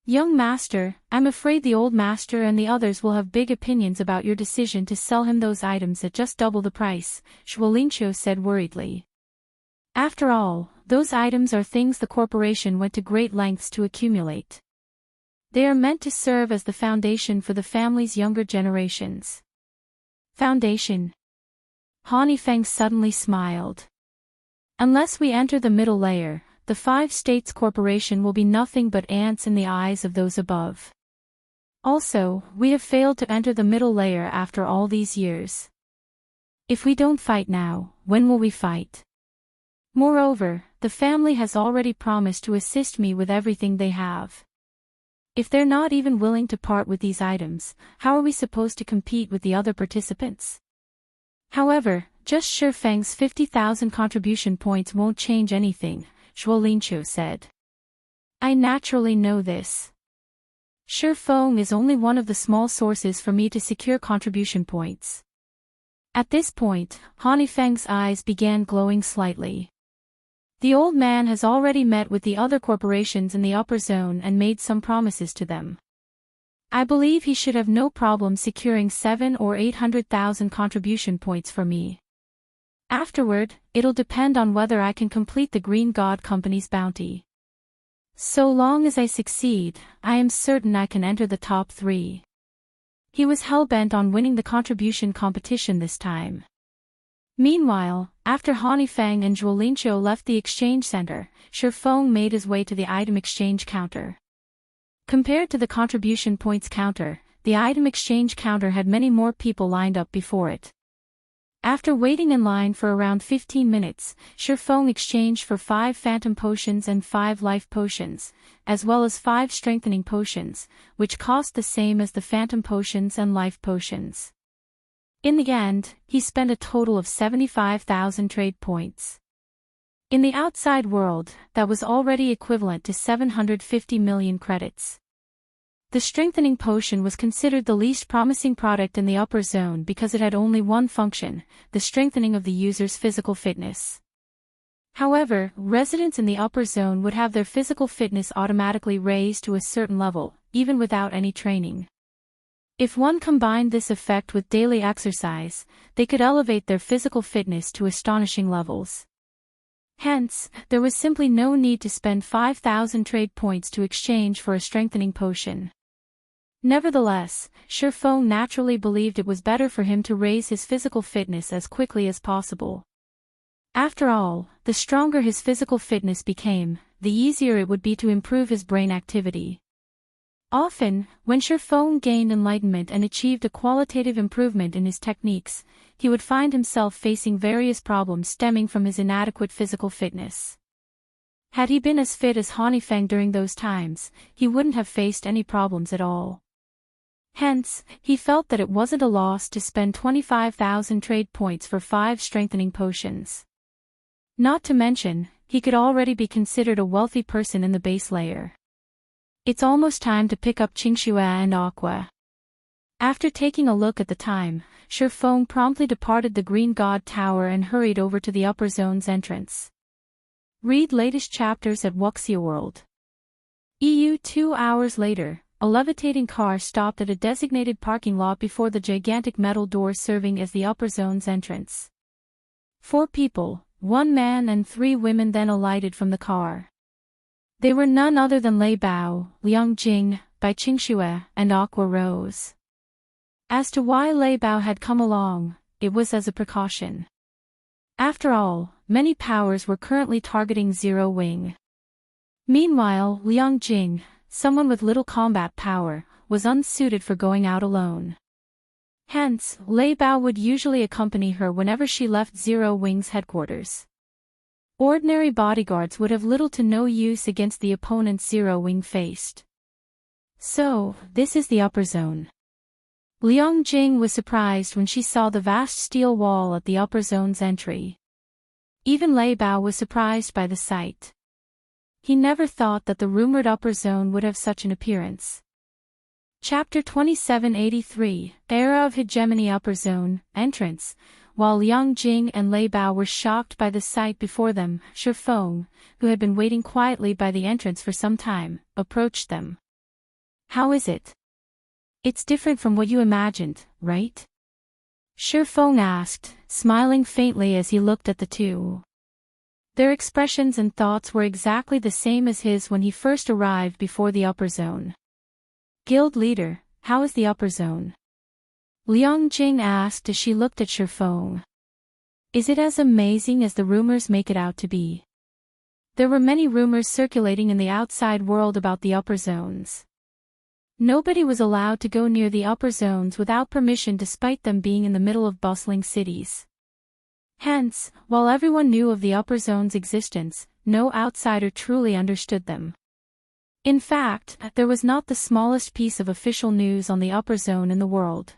Young master, I'm afraid the old master and the others will have big opinions about your decision to sell him those items at just double the price, Shuolinqiu said worriedly. After all, those items are things the corporation went to great lengths to accumulate. They are meant to serve as the foundation for the family's younger generations. Foundation? Feng suddenly smiled. Unless we enter the middle layer, the 5 states corporation will be nothing but ants in the eyes of those above. Also, we have failed to enter the middle layer after all these years. If we don't fight now, when will we fight? Moreover, the family has already promised to assist me with everything they have. If they're not even willing to part with these items, how are we supposed to compete with the other participants? However, just Feng's 50,000 contribution points won't change anything, Shuolinqiu said. I naturally know this. Feng is only one of the small sources for me to secure contribution points. At this point, Feng's eyes began glowing slightly. The old man has already met with the other corporations in the upper zone and made some promises to them. I believe he should have no problem securing 700,000 or 800,000 contribution points for me. Afterward, it'll depend on whether I can complete the Green God Company's bounty. So long as I succeed, I am certain I can enter the top 3. He was hell-bent on winning the contribution competition this time. Meanwhile, after Feng and Shuolinqiu left the exchange center, Feng made his way to the item exchange counter. Compared to the contribution points counter, the item exchange counter had many more people lined up before it. After waiting in line for around 15 minutes, Feng exchanged for 5 phantom potions and 5 life potions, as well as 5 strengthening potions, which cost the same as the phantom potions and life potions. In the end, he spent a total of 75,000 trade points. In the outside world, that was already equivalent to 750 million credits. The strengthening potion was considered the least promising product in the upper zone because it had only one function, the strengthening of the user's physical fitness. However, residents in the upper zone would have their physical fitness automatically raised to a certain level, even without any training. If one combined this effect with daily exercise, they could elevate their physical fitness to astonishing levels. Hence, there was simply no need to spend 5,000 trade points to exchange for a strengthening potion. Nevertheless, Feng naturally believed it was better for him to raise his physical fitness as quickly as possible. After all, the stronger his physical fitness became, the easier it would be to improve his brain activity. Often, when Feng gained enlightenment and achieved a qualitative improvement in his techniques, he would find himself facing various problems stemming from his inadequate physical fitness. Had he been as fit as Feng during those times, he wouldn't have faced any problems at all. Hence, he felt that it wasn't a loss to spend 25,000 trade points for 5 strengthening potions. Not to mention, he could already be considered a wealthy person in the base layer. It's almost time to pick up Qingxue and Aqua. After taking a look at the time, Feng promptly departed the Green God Tower and hurried over to the upper zone's entrance. Read latest chapters at Wuxia World. 2 hours later, a levitating car stopped at a designated parking lot before the gigantic metal door serving as the upper zone's entrance. 4 people, 1 man and 3 women then alighted from the car. They were none other than Lei Bao, Liang Jing, Bai Qingxue, and Aqua Rose. As to why Lei Bao had come along, it was as a precaution. After all, many powers were currently targeting Zero Wing. Meanwhile, Liang Jing, someone with little combat power, was unsuited for going out alone. Hence, Lei Bao would usually accompany her whenever she left Zero Wing's headquarters. Ordinary bodyguards would have little to no use against the opponents Zero Wing faced. So, this is the upper zone. Liang Jing was surprised when she saw the vast steel wall at the upper zone's entry. Even Lei Bao was surprised by the sight. He never thought that the rumored upper zone would have such an appearance. Chapter 2783, Era of Hegemony Upper Zone, Entrance. While Liang Jing and Lei Bao were shocked by the sight before them, Feng, who had been waiting quietly by the entrance for some time, approached them. How is it? It's different from what you imagined, right? Feng asked, smiling faintly as he looked at the two. Their expressions and thoughts were exactly the same as his when he first arrived before the upper zone. Guild leader, how is the upper zone? Liang Jing asked as she looked at Feng. Is it as amazing as the rumors make it out to be? There were many rumors circulating in the outside world about the upper zones. Nobody was allowed to go near the upper zones without permission despite them being in the middle of bustling cities. Hence, while everyone knew of the upper zone's existence, no outsider truly understood them. In fact, there was not the smallest piece of official news on the upper zone in the world.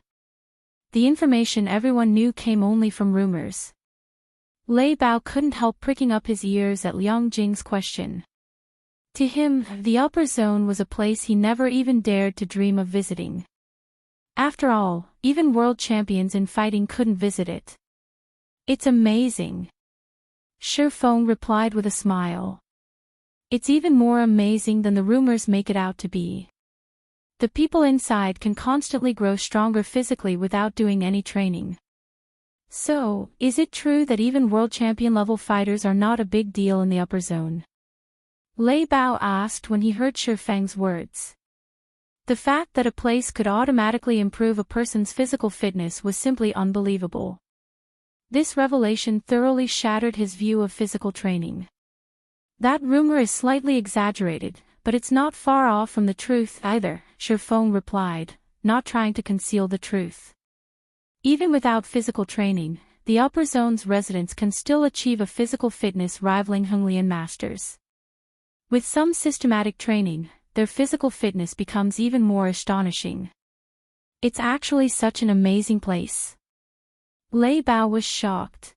The information everyone knew came only from rumors. Lei Bao couldn't help pricking up his ears at Liang Jing's question. To him, the upper zone was a place he never even dared to dream of visiting. After all, even world champions in fighting couldn't visit it. It's amazing. Feng replied with a smile. It's even more amazing than the rumors make it out to be. The people inside can constantly grow stronger physically without doing any training. So, is it true that even world champion level fighters are not a big deal in the upper zone? Lei Bao asked when he heard Feng's words. The fact that a place could automatically improve a person's physical fitness was simply unbelievable. This revelation thoroughly shattered his view of physical training. That rumor is slightly exaggerated, but it's not far off from the truth either, Feng replied, not trying to conceal the truth. Even without physical training, the upper zone's residents can still achieve a physical fitness rivaling Henglian masters. With some systematic training, their physical fitness becomes even more astonishing. It's actually such an amazing place. Lei Bao was shocked.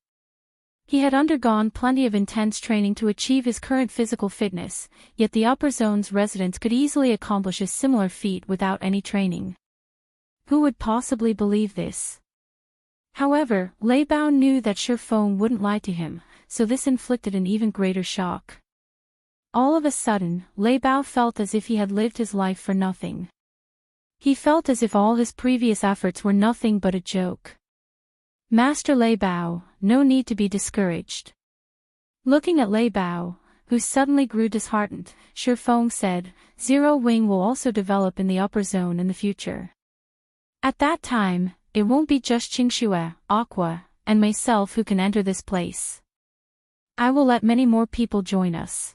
He had undergone plenty of intense training to achieve his current physical fitness, yet the upper zone's residents could easily accomplish a similar feat without any training. Who would possibly believe this? However, Lei Bao knew that Feng wouldn't lie to him, so this inflicted an even greater shock. All of a sudden, Lei Bao felt as if he had lived his life for nothing. He felt as if all his previous efforts were nothing but a joke. Master Lei Bao, no need to be discouraged. Looking at Lei Bao, who suddenly grew disheartened, Feng said, Zero Wing will also develop in the upper zone in the future. At that time, it won't be just Qingxue, Aqua, and myself who can enter this place. I will let many more people join us.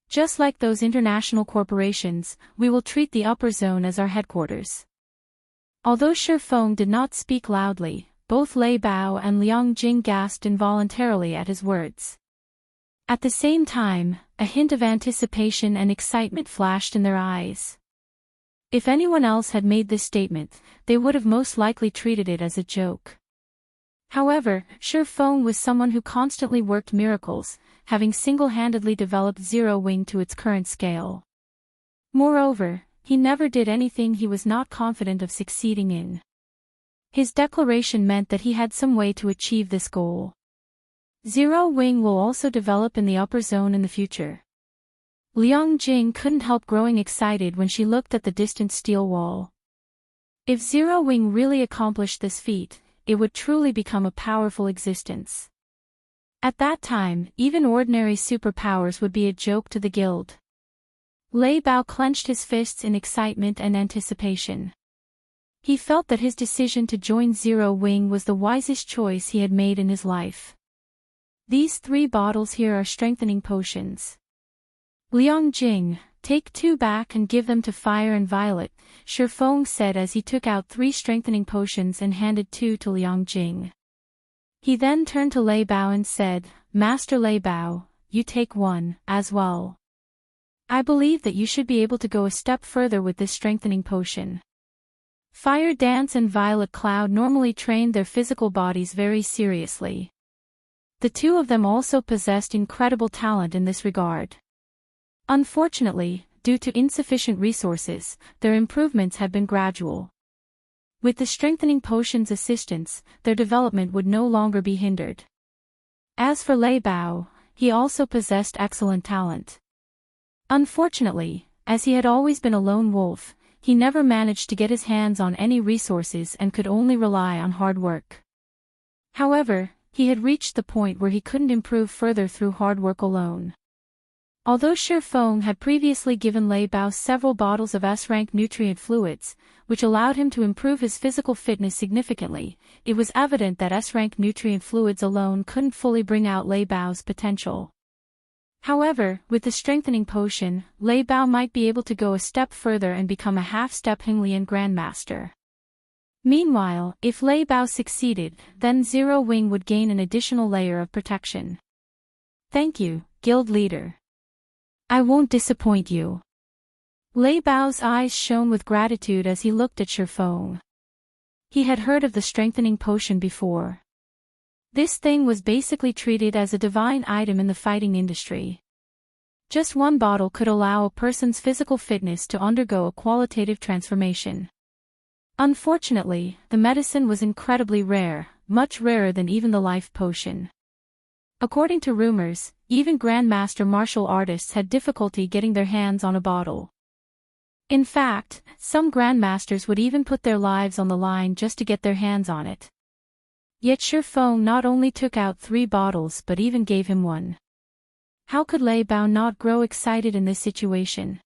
Just like those international corporations, we will treat the upper zone as our headquarters. Although Feng did not speak loudly, both Lei Bao and Liang Jing gasped involuntarily at his words. At the same time, a hint of anticipation and excitement flashed in their eyes. If anyone else had made this statement, they would have most likely treated it as a joke. However, Feng was someone who constantly worked miracles, having single-handedly developed Zero Wing to its current scale. Moreover, he never did anything he was not confident of succeeding in. His declaration meant that he had some way to achieve this goal. Zero Wing will also develop in the upper zone in the future. Liang Jing couldn't help growing excited when she looked at the distant steel wall. If Zero Wing really accomplished this feat, it would truly become a powerful existence. At that time, even ordinary superpowers would be a joke to the guild. Lei Bao clenched his fists in excitement and anticipation. He felt that his decision to join Zero Wing was the wisest choice he had made in his life. These 3 bottles here are strengthening potions. Liang Jing, take 2 back and give them to Fire and Violet, Feng said as he took out 3 strengthening potions and handed 2 to Liang Jing. He then turned to Lei Bao and said, Master Lei Bao, you take 1, as well. I believe that you should be able to go a step further with this strengthening potion. Fire Dance and Violet Cloud normally trained their physical bodies very seriously. The 2 of them also possessed incredible talent in this regard. Unfortunately, due to insufficient resources, their improvements had been gradual. With the strengthening potion's assistance, their development would no longer be hindered. As for Lei Bao, he also possessed excellent talent. Unfortunately, as he had always been a lone wolf, he never managed to get his hands on any resources and could only rely on hard work. However, he had reached the point where he couldn't improve further through hard work alone. Although Feng had previously given Lei Bao several bottles of S-rank nutrient fluids, which allowed him to improve his physical fitness significantly, it was evident that S-rank nutrient fluids alone couldn't fully bring out Lei Bao's potential. However, with the strengthening potion, Lei Bao might be able to go a step further and become a half-step Henglian Grandmaster. Meanwhile, if Lei Bao succeeded, then Zero Wing would gain an additional layer of protection. Thank you, Guild Leader. I won't disappoint you. Lei Bao's eyes shone with gratitude as he looked at Feng. He had heard of the strengthening potion before. This thing was basically treated as a divine item in the fighting industry. Just 1 bottle could allow a person's physical fitness to undergo a qualitative transformation. Unfortunately, the medicine was incredibly rare, much rarer than even the life potion. According to rumors, even Grandmaster martial artists had difficulty getting their hands on a bottle. In fact, some Grandmasters would even put their lives on the line just to get their hands on it. Yet Feng not only took out 3 bottles but even gave him 1. How could Lei Bao not grow excited in this situation?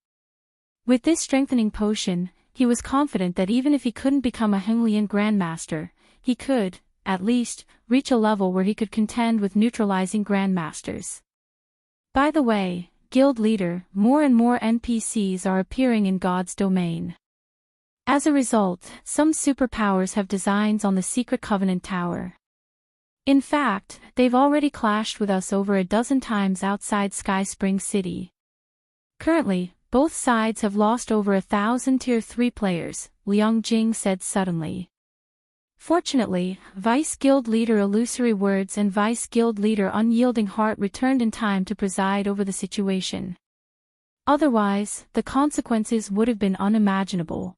With this strengthening potion, he was confident that even if he couldn't become a Henglian Grandmaster, he could, at least, reach a level where he could contend with neutralizing Grandmasters. By the way, Guild Leader, more and more NPCs are appearing in God's domain. As a result, some superpowers have designs on the Secret Covenant Tower. In fact, they've already clashed with us over a dozen times outside Sky Spring City. Currently, both sides have lost over 1,000 Tier 3 players, Liang Jing said suddenly. Fortunately, Vice Guild Leader Illusory Words and Vice Guild Leader Unyielding Heart returned in time to preside over the situation. Otherwise, the consequences would have been unimaginable.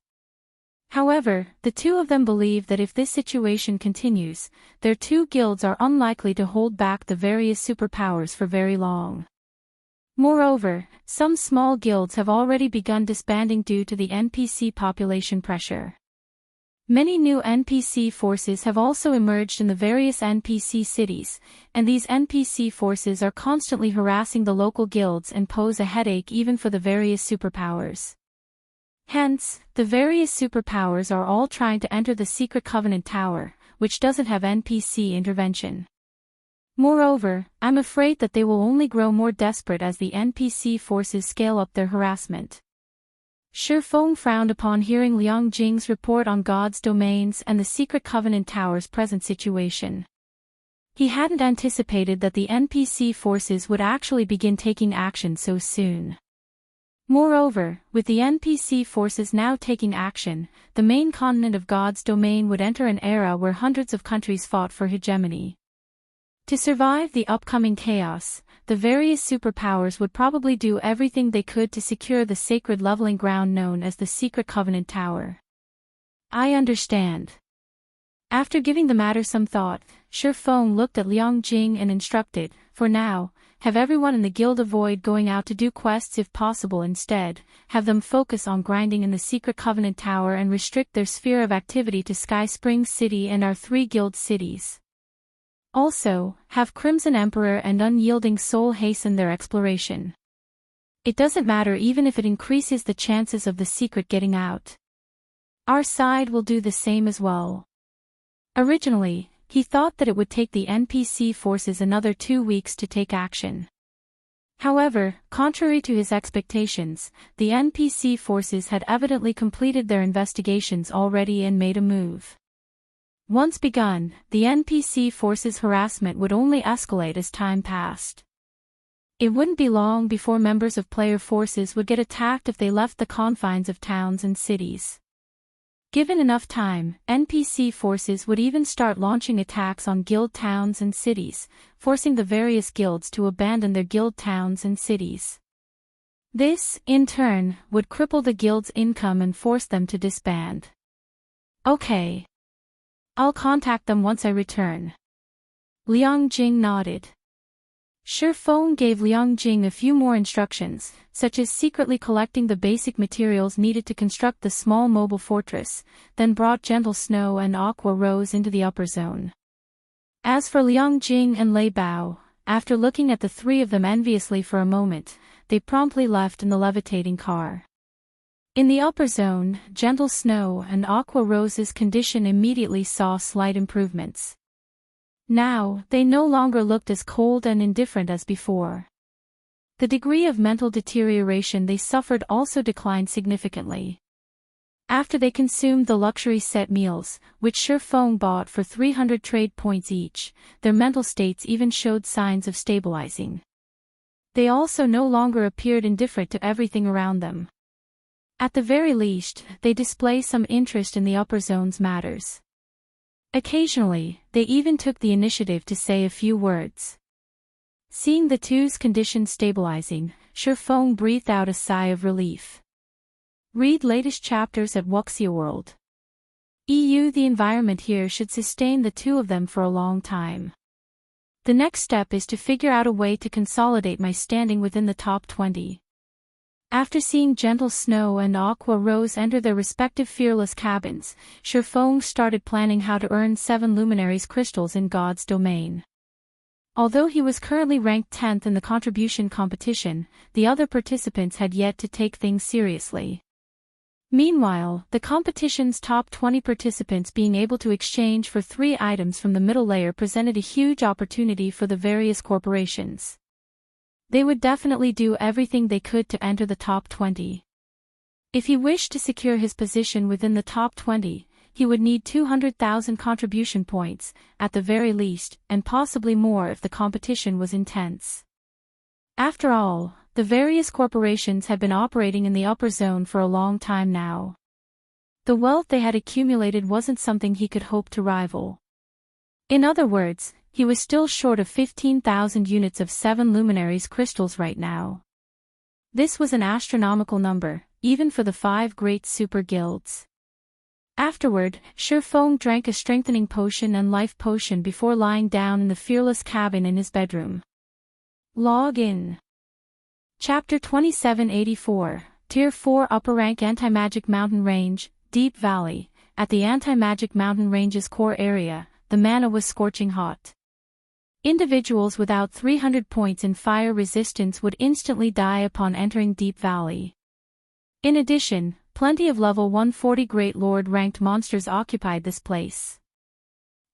However, the two of them believe that if this situation continues, their two guilds are unlikely to hold back the various superpowers for very long. Moreover, some small guilds have already begun disbanding due to the NPC population pressure. Many new NPC forces have also emerged in the various NPC cities, and these NPC forces are constantly harassing the local guilds and pose a headache even for the various superpowers. Hence, the various superpowers are all trying to enter the Secret Covenant Tower, which doesn't have NPC intervention. Moreover, I'm afraid that they will only grow more desperate as the NPC forces scale up their harassment. Feng frowned upon hearing Liang Jing's report on God's domains and the Secret Covenant Tower's present situation. He hadn't anticipated that the NPC forces would actually begin taking action so soon. Moreover, with the NPC forces now taking action, the main continent of God's domain would enter an era where hundreds of countries fought for hegemony. To survive the upcoming chaos, the various superpowers would probably do everything they could to secure the sacred leveling ground known as the Secret Covenant Tower. I understand. After giving the matter some thought, Feng looked at Liang Jing and instructed, for now, have everyone in the guild avoid going out to do quests if possible. Instead, have them focus on grinding in the Secret Covenant Tower and restrict their sphere of activity to Sky Spring City and our 3 guild cities. Also, have Crimson Emperor and Unyielding Soul hasten their exploration. It doesn't matter even if it increases the chances of the secret getting out. Our side will do the same as well. Originally, he thought that it would take the NPC forces another 2 weeks to take action. However, contrary to his expectations, the NPC forces had evidently completed their investigations already and made a move. Once begun, the NPC forces' harassment would only escalate as time passed. It wouldn't be long before members of player forces would get attacked if they left the confines of towns and cities. Given enough time, NPC forces would even start launching attacks on guild towns and cities, forcing the various guilds to abandon their guild towns and cities. This, in turn, would cripple the guild's income and force them to disband. Okay. I'll contact them once I return. Liang Jing nodded. Feng gave Liang Jing a few more instructions, such as secretly collecting the basic materials needed to construct the small mobile fortress, then brought Gentle Snow and Aqua Rose into the upper zone. As for Liang Jing and Lei Bao, after looking at the 3 of them enviously for a moment, they promptly left in the levitating car. In the upper zone, Gentle Snow and Aqua Rose's condition immediately saw slight improvements. Now, they no longer looked as cold and indifferent as before. The degree of mental deterioration they suffered also declined significantly. After they consumed the luxury set meals, which Feng bought for 300 trade points each, their mental states even showed signs of stabilizing. They also no longer appeared indifferent to everything around them. At the very least, they display some interest in the upper zone's matters. Occasionally, they even took the initiative to say a few words. Seeing the two's condition stabilizing, Feng breathed out a sigh of relief. Read latest chapters at Wuxia World. The environment here should sustain the two of them for a long time. The next step is to figure out a way to consolidate my standing within the top 20. After seeing Gentle Snow and Aqua Rose enter their respective fearless cabins, Feng started planning how to earn 7 Luminaries crystals in God's domain. Although he was currently ranked 10th in the contribution competition, the other participants had yet to take things seriously. Meanwhile, the competition's top 20 participants being able to exchange for 3 items from the middle layer presented a huge opportunity for the various corporations. They would definitely do everything they could to enter the top 20. If he wished to secure his position within the top 20, he would need 200,000 contribution points, at the very least, and possibly more if the competition was intense. After all, the various corporations had been operating in the upper zone for a long time now. The wealth they had accumulated wasn't something he could hope to rival. In other words, he was still short of 15,000 units of 7 luminaries crystals right now. This was an astronomical number, even for the 5 great super guilds. Afterward, Feng drank a strengthening potion and life potion before lying down in the fearless cabin in his bedroom. Log in. Chapter 2784, Tier 4 Upper Rank Anti-Magic Mountain Range, Deep Valley. At the Anti-Magic Mountain Range's core area, the mana was scorching hot. Individuals without 300 points in fire resistance would instantly die upon entering Deep Valley. In addition, plenty of level 140 Great Lord ranked monsters occupied this place.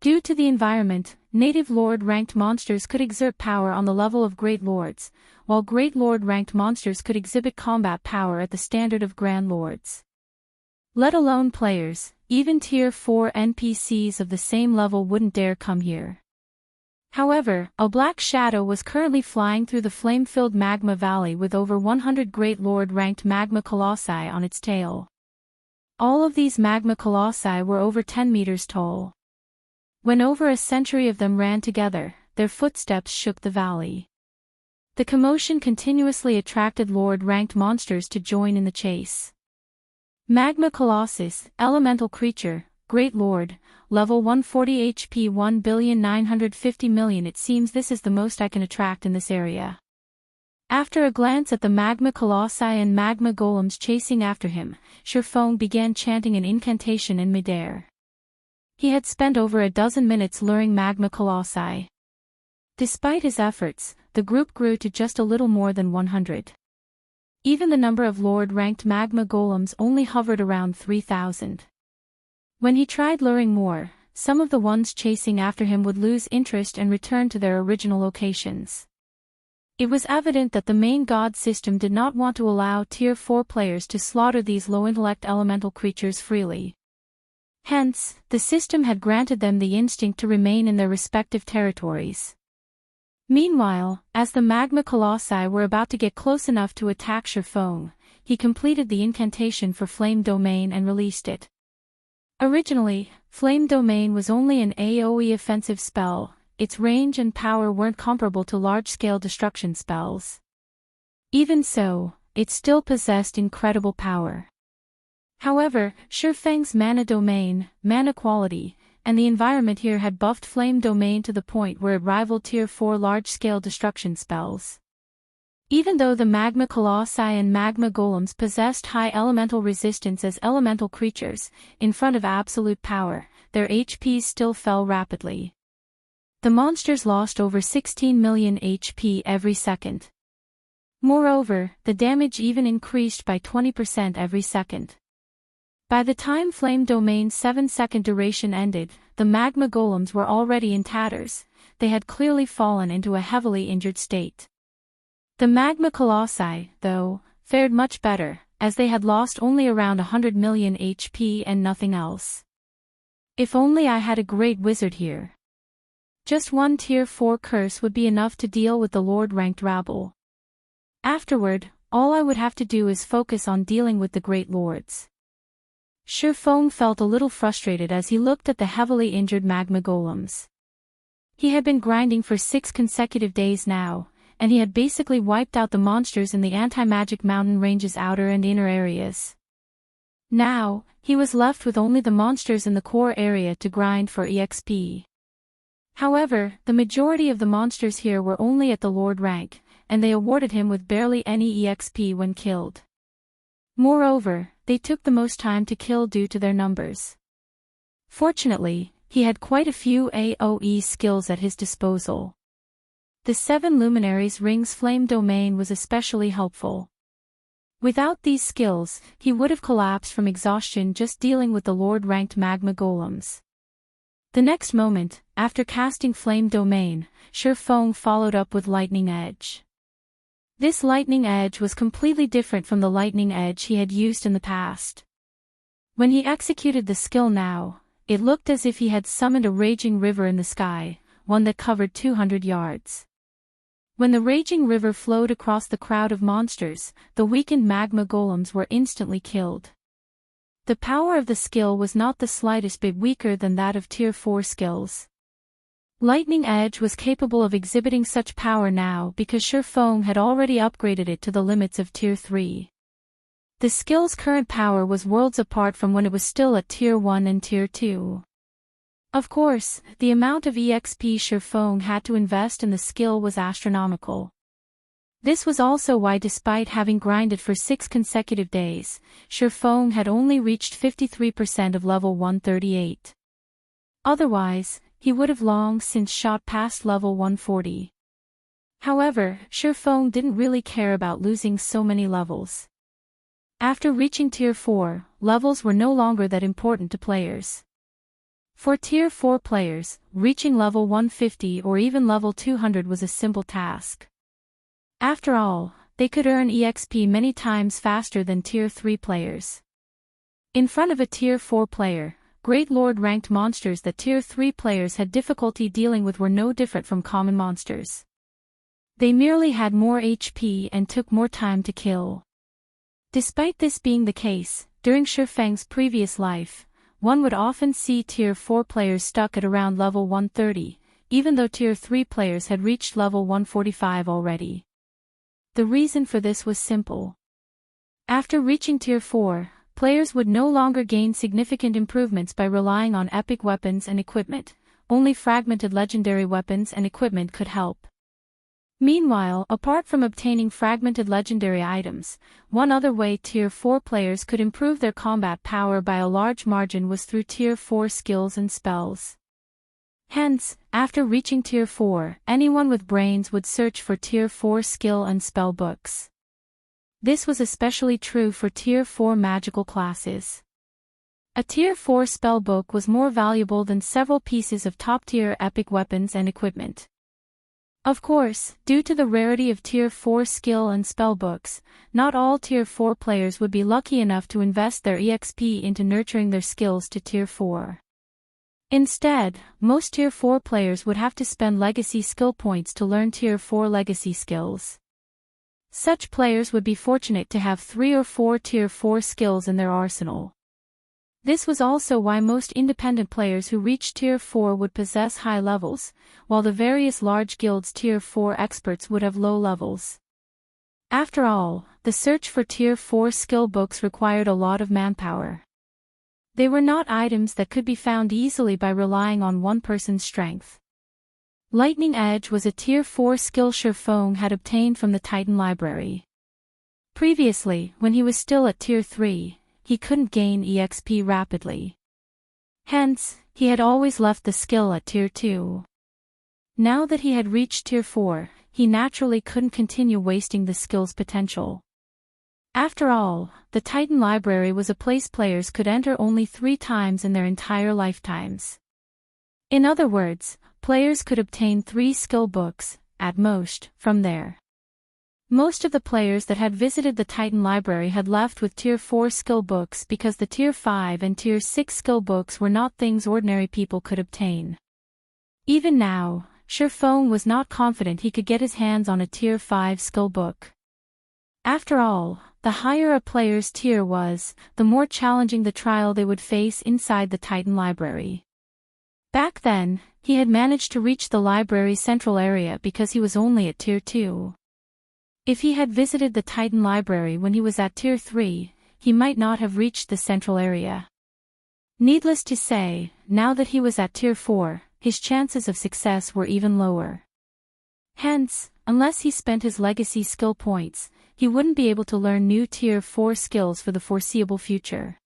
Due to the environment, native Lord ranked monsters could exert power on the level of Great Lords, while Great Lord ranked monsters could exhibit combat power at the standard of Grand Lords. Let alone players, even Tier 4 NPCs of the same level wouldn't dare come here. However, a black shadow was currently flying through the flame-filled magma valley with over 100 Great Lord-ranked magma colossi on its tail. All of these magma colossi were over 10 meters tall. When over a century of them ran together, their footsteps shook the valley. The commotion continuously attracted Lord-ranked monsters to join in the chase. Magma Colossus, Elemental Creature, Great Lord, Level 140 HP 1,950,000,000. It seems this is the most I can attract in this area. After a glance at the Magma Colossi and Magma Golems chasing after him, Feng began chanting an incantation in midair. He had spent over a dozen minutes luring Magma Colossi. Despite his efforts, the group grew to just a little more than 100. Even the number of Lord-ranked Magma Golems only hovered around 3,000. When he tried luring more, some of the ones chasing after him would lose interest and return to their original locations. It was evident that the main god system did not want to allow Tier 4 players to slaughter these low-intellect elemental creatures freely. Hence, the system had granted them the instinct to remain in their respective territories. Meanwhile, as the Magma Colossi were about to get close enough to attack Feng, he completed the incantation for Flame Domain and released it. Originally, Flame Domain was only an AoE offensive spell, its range and power weren't comparable to large-scale destruction spells. Even so, it still possessed incredible power. However, Feng's mana domain, mana quality, and the environment here had buffed Flame Domain to the point where it rivaled Tier 4 large-scale destruction spells. Even though the Magma Colossi and Magma Golems possessed high elemental resistance as elemental creatures, in front of absolute power, their HPs still fell rapidly. The monsters lost over 16 million HP every second. Moreover, the damage even increased by 20% every second. By the time Flame Domain's 7-second duration ended, the Magma Golems were already in tatters. They had clearly fallen into a heavily injured state. The Magma Colossi, though, fared much better, as they had lost only around 100 million HP and nothing else. If only I had a great wizard here. Just one Tier 4 curse would be enough to deal with the Lord-ranked rabble. Afterward, all I would have to do is focus on dealing with the Great Lords. Feng felt a little frustrated as he looked at the heavily injured Magma Golems. He had been grinding for 6 consecutive days now, and he had basically wiped out the monsters in the Anti-Magic Mountain Range's outer and inner areas. Now, he was left with only the monsters in the core area to grind for EXP. However, the majority of the monsters here were only at the Lord rank, and they awarded him with barely any EXP when killed. Moreover, they took the most time to kill due to their numbers. Fortunately, he had quite a few AoE skills at his disposal. The 7 Luminaries Ring's Flame Domain was especially helpful. Without these skills, he would have collapsed from exhaustion just dealing with the Lord-ranked Magma Golems. The next moment, after casting Flame Domain, Feng followed up with Lightning Edge. This lightning edge was completely different from the lightning edge he had used in the past. When he executed the skill now, it looked as if he had summoned a raging river in the sky, one that covered 200 yards. When the raging river flowed across the crowd of monsters, the weakened magma golems were instantly killed. The power of the skill was not the slightest bit weaker than that of Tier 4 skills. Lightning Edge was capable of exhibiting such power now because Feng had already upgraded it to the limits of Tier 3. The skill's current power was worlds apart from when it was still at Tier 1 and Tier 2. Of course, the amount of EXP Feng had to invest in the skill was astronomical. This was also why, despite having grinded for 6 consecutive days, Feng had only reached 53% of level 138. Otherwise, he would have long since shot past level 140. However, Feng didn't really care about losing so many levels. After reaching Tier 4, levels were no longer that important to players. For Tier 4 players, reaching level 150 or even level 200 was a simple task. After all, they could earn EXP many times faster than Tier 3 players. In front of a Tier 4 player, Great Lord-ranked monsters that Tier 3 players had difficulty dealing with were no different from common monsters. They merely had more HP and took more time to kill. Despite this being the case, during Feng's previous life, one would often see Tier 4 players stuck at around level 130, even though Tier 3 players had reached level 145 already. The reason for this was simple. After reaching Tier 4, players would no longer gain significant improvements by relying on epic weapons and equipment, only fragmented legendary weapons and equipment could help. Meanwhile, apart from obtaining fragmented legendary items, one other way Tier 4 players could improve their combat power by a large margin was through Tier 4 skills and spells. Hence, after reaching Tier 4, anyone with brains would search for Tier 4 skill and spell books. This was especially true for Tier 4 magical classes. A Tier 4 spellbook was more valuable than several pieces of top-tier epic weapons and equipment. Of course, due to the rarity of Tier 4 skill and spellbooks, not all Tier 4 players would be lucky enough to invest their EXP into nurturing their skills to Tier 4. Instead, most Tier 4 players would have to spend legacy skill points to learn Tier 4 legacy skills. Such players would be fortunate to have 3 or 4 Tier 4 skills in their arsenal. This was also why most independent players who reached Tier 4 would possess high levels, while the various large guilds' Tier 4 experts would have low levels. After all, the search for Tier 4 skill books required a lot of manpower. They were not items that could be found easily by relying on one person's strength. Lightning Edge was a Tier 4 skill Feng had obtained from the Titan Library. Previously, when he was still at Tier 3, he couldn't gain EXP rapidly. Hence, he had always left the skill at Tier 2. Now that he had reached Tier 4, he naturally couldn't continue wasting the skill's potential. After all, the Titan Library was a place players could enter only 3 times in their entire lifetimes. In other words, players could obtain 3 skill books, at most, from there. Most of the players that had visited the Titan Library had left with Tier 4 skill books because the Tier 5 and Tier 6 skill books were not things ordinary people could obtain. Even now, Feng was not confident he could get his hands on a Tier 5 skill book. After all, the higher a player's tier was, the more challenging the trial they would face inside the Titan Library. Back then, he had managed to reach the library's central area because he was only at Tier 2. If he had visited the Titan Library when he was at Tier 3, he might not have reached the central area. Needless to say, now that he was at Tier 4, his chances of success were even lower. Hence, unless he spent his legacy skill points, he wouldn't be able to learn new Tier 4 skills for the foreseeable future.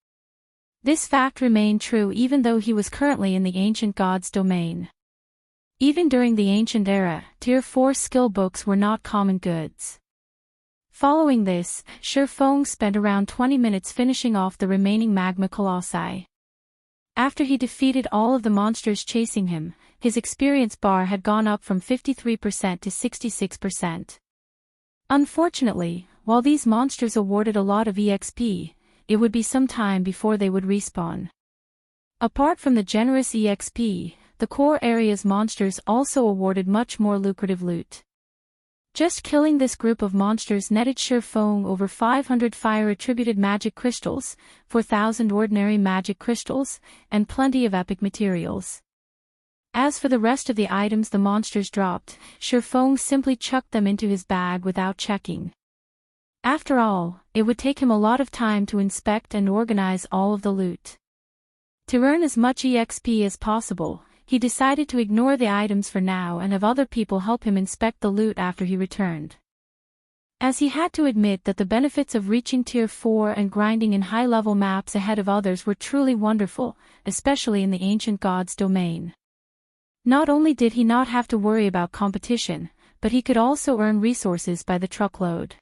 This fact remained true even though he was currently in the ancient god's domain. Even during the ancient era, Tier 4 skill books were not common goods. Following this, Feng spent around 20 minutes finishing off the remaining magma colossi. After he defeated all of the monsters chasing him, his experience bar had gone up from 53% to 66%. Unfortunately, while these monsters awarded a lot of EXP, it would be some time before they would respawn. Apart from the generous EXP, the core area's monsters also awarded much more lucrative loot. Just killing this group of monsters netted Feng over 500 fire-attributed magic crystals, 4,000 ordinary magic crystals, and plenty of epic materials. As for the rest of the items the monsters dropped, Feng simply chucked them into his bag without checking. After all, it would take him a lot of time to inspect and organize all of the loot. To earn as much EXP as possible, he decided to ignore the items for now and have other people help him inspect the loot after he returned. As he had to admit that the benefits of reaching Tier 4 and grinding in high-level maps ahead of others were truly wonderful, especially in the Ancient Gods domain. Not only did he not have to worry about competition, but he could also earn resources by the truckload.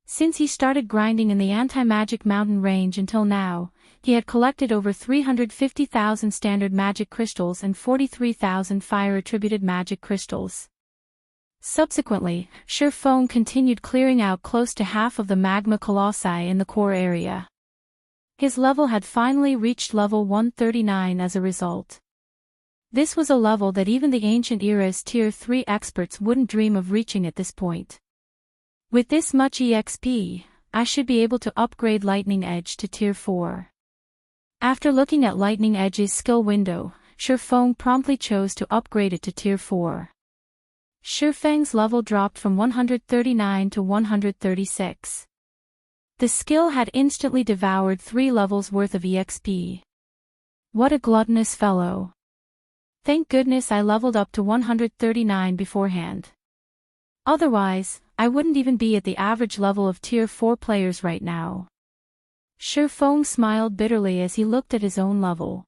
Since he started grinding in the anti-magic mountain range until now, he had collected over 350,000 standard magic crystals and 43,000 fire-attributed magic crystals. Subsequently, Feng continued clearing out close to half of the magma colossi in the core area. His level had finally reached level 139 as a result. This was a level that even the Ancient Era's Tier 3 experts wouldn't dream of reaching at this point. With this much EXP, I should be able to upgrade Lightning Edge to Tier 4. After looking at Lightning Edge's skill window, Feng promptly chose to upgrade it to Tier 4. Feng's level dropped from 139 to 136. The skill had instantly devoured 3 levels worth of EXP. What a gluttonous fellow. Thank goodness I leveled up to 139 beforehand. Otherwise, I wouldn't even be at the average level of Tier 4 players right now. Feng smiled bitterly as he looked at his own level.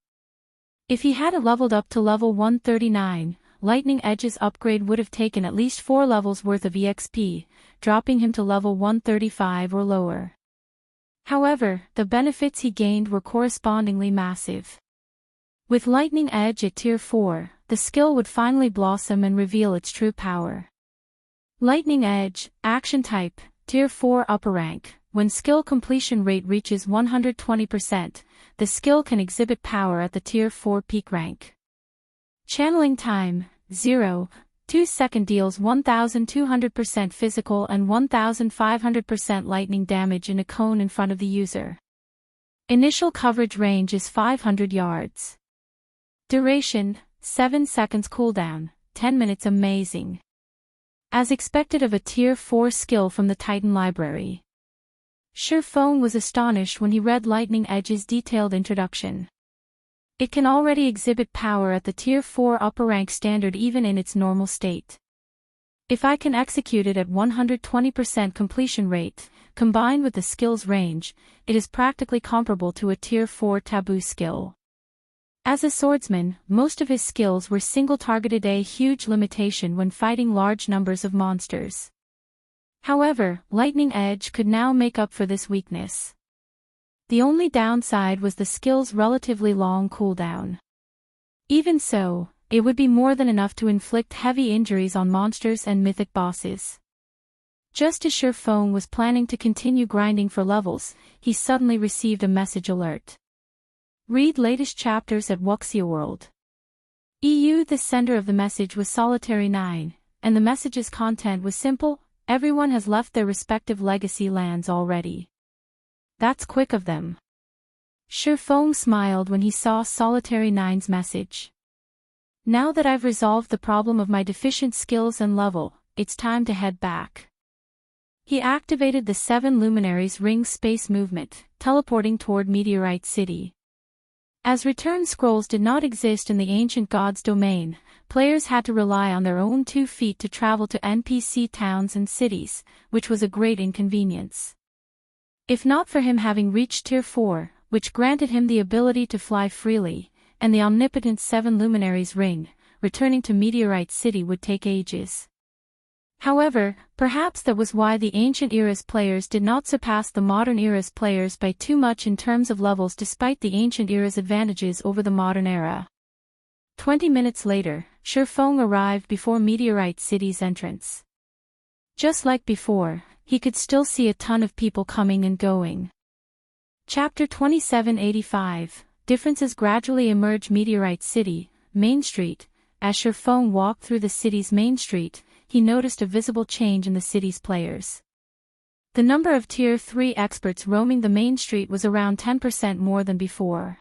If he hadn't leveled up to level 139, Lightning Edge's upgrade would have taken at least 4 levels worth of EXP, dropping him to level 135 or lower. However, the benefits he gained were correspondingly massive. With Lightning Edge at Tier 4, the skill would finally blossom and reveal its true power. Lightning Edge, Action Type, Tier 4 Upper Rank. When skill completion rate reaches 120%, the skill can exhibit power at the Tier 4 peak rank. Channeling time, 0, 2 second deals 1200% physical and 1500% lightning damage in a cone in front of the user. Initial coverage range is 500 yards. Duration, 7 seconds cooldown, 10 minutes amazing. As expected of a Tier 4 skill from the Titan library. Feng was astonished when he read Lightning Edge's detailed introduction. It can already exhibit power at the Tier 4 upper rank standard even in its normal state. If I can execute it at 120% completion rate, combined with the skill's range, it is practically comparable to a Tier 4 taboo skill. As a swordsman, most of his skills were single-targeted, a huge limitation when fighting large numbers of monsters. However, Lightning Edge could now make up for this weakness. The only downside was the skill's relatively long cooldown. Even so, it would be more than enough to inflict heavy injuries on monsters and mythic bosses. Just as Feng was planning to continue grinding for levels, he suddenly received a message alert. Read latest chapters at Wuxia World. EU. The sender of the message was Solitary 9, and the message's content was simple: everyone has left their respective legacy lands already. That's quick of them. Feng smiled when he saw Solitary 9's message. Now that I've resolved the problem of my deficient skills and level, it's time to head back. He activated the 7 Luminaries Ring space movement, teleporting toward Meteorite City. As return scrolls did not exist in the Ancient Gods domain, players had to rely on their own 2 feet to travel to NPC towns and cities, which was a great inconvenience. If not for him having reached Tier 4, which granted him the ability to fly freely, and the omnipotent 7 Luminaries Ring, returning to Meteorite City would take ages. However, perhaps that was why the Ancient Era's players did not surpass the Modern Era's players by too much in terms of levels despite the Ancient Era's advantages over the Modern Era. 20 minutes later, Feng arrived before Meteorite City's entrance. Just like before, he could still see a ton of people coming and going. Chapter 2785, Differences gradually emerge. Meteorite City, Main Street. As Feng walked through the city's main street, he noticed a visible change in the city's players. The number of Tier 3 experts roaming the main street was around 10% more than before.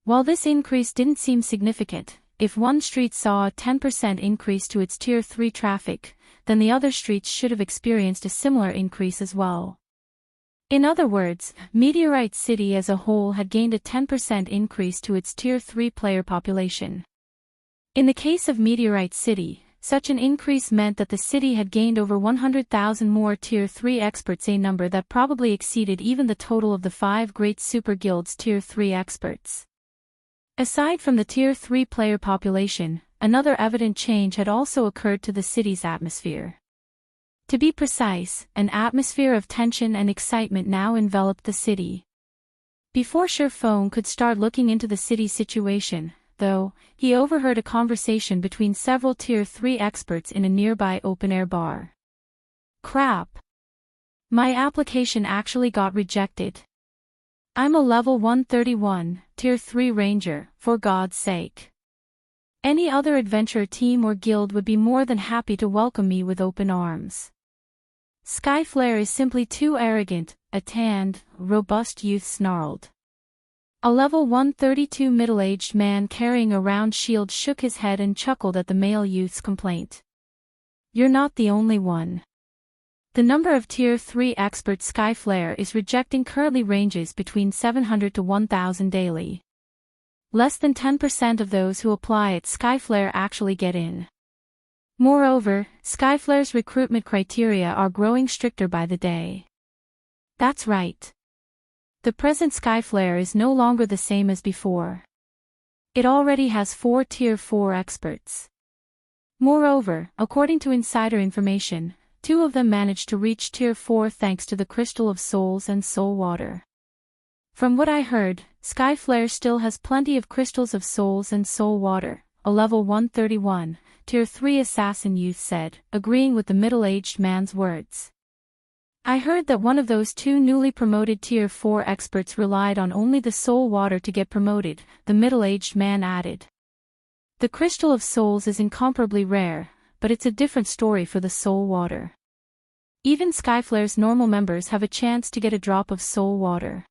While this increase didn't seem significant, if one street saw a 10% increase to its Tier 3 traffic, then the other streets should have experienced a similar increase as well. In other words, Meteorite City as a whole had gained a 10% increase to its Tier 3 player population. In the case of Meteorite City, such an increase meant that the city had gained over 100,000 more Tier 3 experts, a number that probably exceeded even the total of the 5 great super guilds' Tier 3 experts. Aside from the Tier 3 player population, another evident change had also occurred to the city's atmosphere. To be precise, an atmosphere of tension and excitement now enveloped the city. Before Feng could start looking into the city's situation, though, he overheard a conversation between several Tier 3 experts in a nearby open-air bar. Crap! My application actually got rejected. I'm a level 131, Tier 3 ranger, for God's sake. Any other adventure team or guild would be more than happy to welcome me with open arms. Skyflare is simply too arrogant, a tanned, robust youth snarled. A level 132 middle-aged man carrying a round shield shook his head and chuckled at the male youth's complaint. You're not the only one. The number of Tier 3 experts Skyflare is rejecting currently ranges between 700 to 1,000 daily. Less than 10% of those who apply at Skyflare actually get in. Moreover, Skyflare's recruitment criteria are growing stricter by the day. That's right. The present Skyflare is no longer the same as before. It already has 4 Tier 4 experts. Moreover, according to insider information, 2 of them managed to reach Tier 4 thanks to the Crystal of Souls and Soul Water. From what I heard, Skyflare still has plenty of Crystals of Souls and Soul Water, a level 131, Tier 3 assassin youth said, agreeing with the middle-aged man's words. I heard that one of those 2 newly promoted Tier 4 experts relied on only the Soul Water to get promoted, the middle-aged man added. The Crystal of Souls is incomparably rare, but it's a different story for the Soul Water. Even Skyflare's normal members have a chance to get a drop of Soul Water.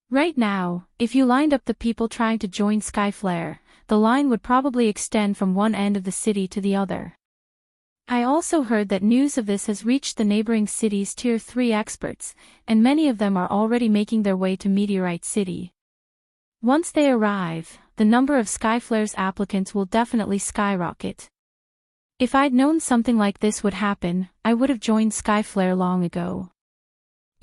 Right now, if you lined up the people trying to join Skyflare, the line would probably extend from one end of the city to the other. I also heard that news of this has reached the neighboring cities' Tier 3 experts, and many of them are already making their way to Meteorite City. Once they arrive, the number of Skyflare's applicants will definitely skyrocket. If I'd known something like this would happen, I would have joined Skyflare long ago.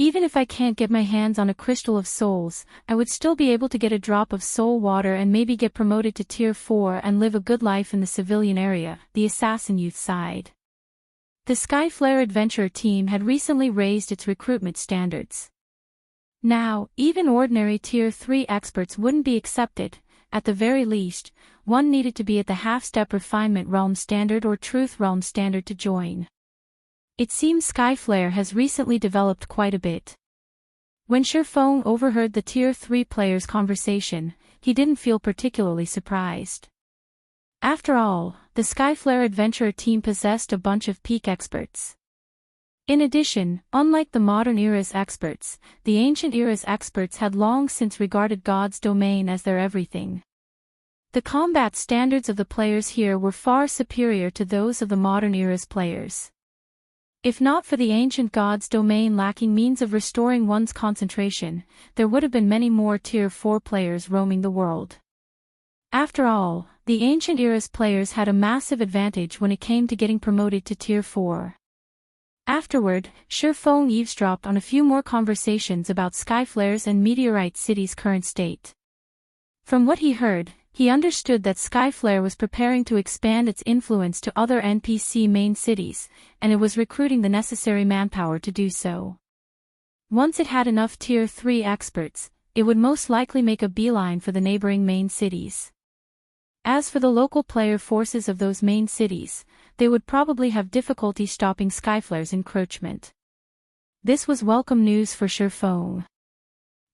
Even if I can't get my hands on a Crystal of Souls, I would still be able to get a drop of Soul Water and maybe get promoted to Tier 4 and live a good life in the civilian area, the assassin youth sighed. The Skyflare Adventure team had recently raised its recruitment standards. Now, even ordinary Tier 3 experts wouldn't be accepted. At the very least, one needed to be at the half-step Refinement Realm Standard or Truth Realm Standard to join. It seems Skyflare has recently developed quite a bit. When Feng overheard the Tier 3 players' conversation, he didn't feel particularly surprised. After all, the Skyflare Adventurer team possessed a bunch of peak experts. In addition, unlike the modern era's experts, the ancient era's experts had long since regarded God's domain as their everything. The combat standards of the players here were far superior to those of the modern era's players. If not for the ancient God's domain lacking means of restoring one's concentration, there would have been many more Tier 4 players roaming the world. After all, the ancient era's players had a massive advantage when it came to getting promoted to Tier 4. Afterward, Feng eavesdropped on a few more conversations about Skyflare's and Meteorite City's current state. From what he heard, he understood that Skyflare was preparing to expand its influence to other NPC main cities, and it was recruiting the necessary manpower to do so. Once it had enough Tier 3 experts, it would most likely make a beeline for the neighboring main cities. As for the local player forces of those main cities, they would probably have difficulty stopping Skyflare's encroachment. This was welcome news for Feng.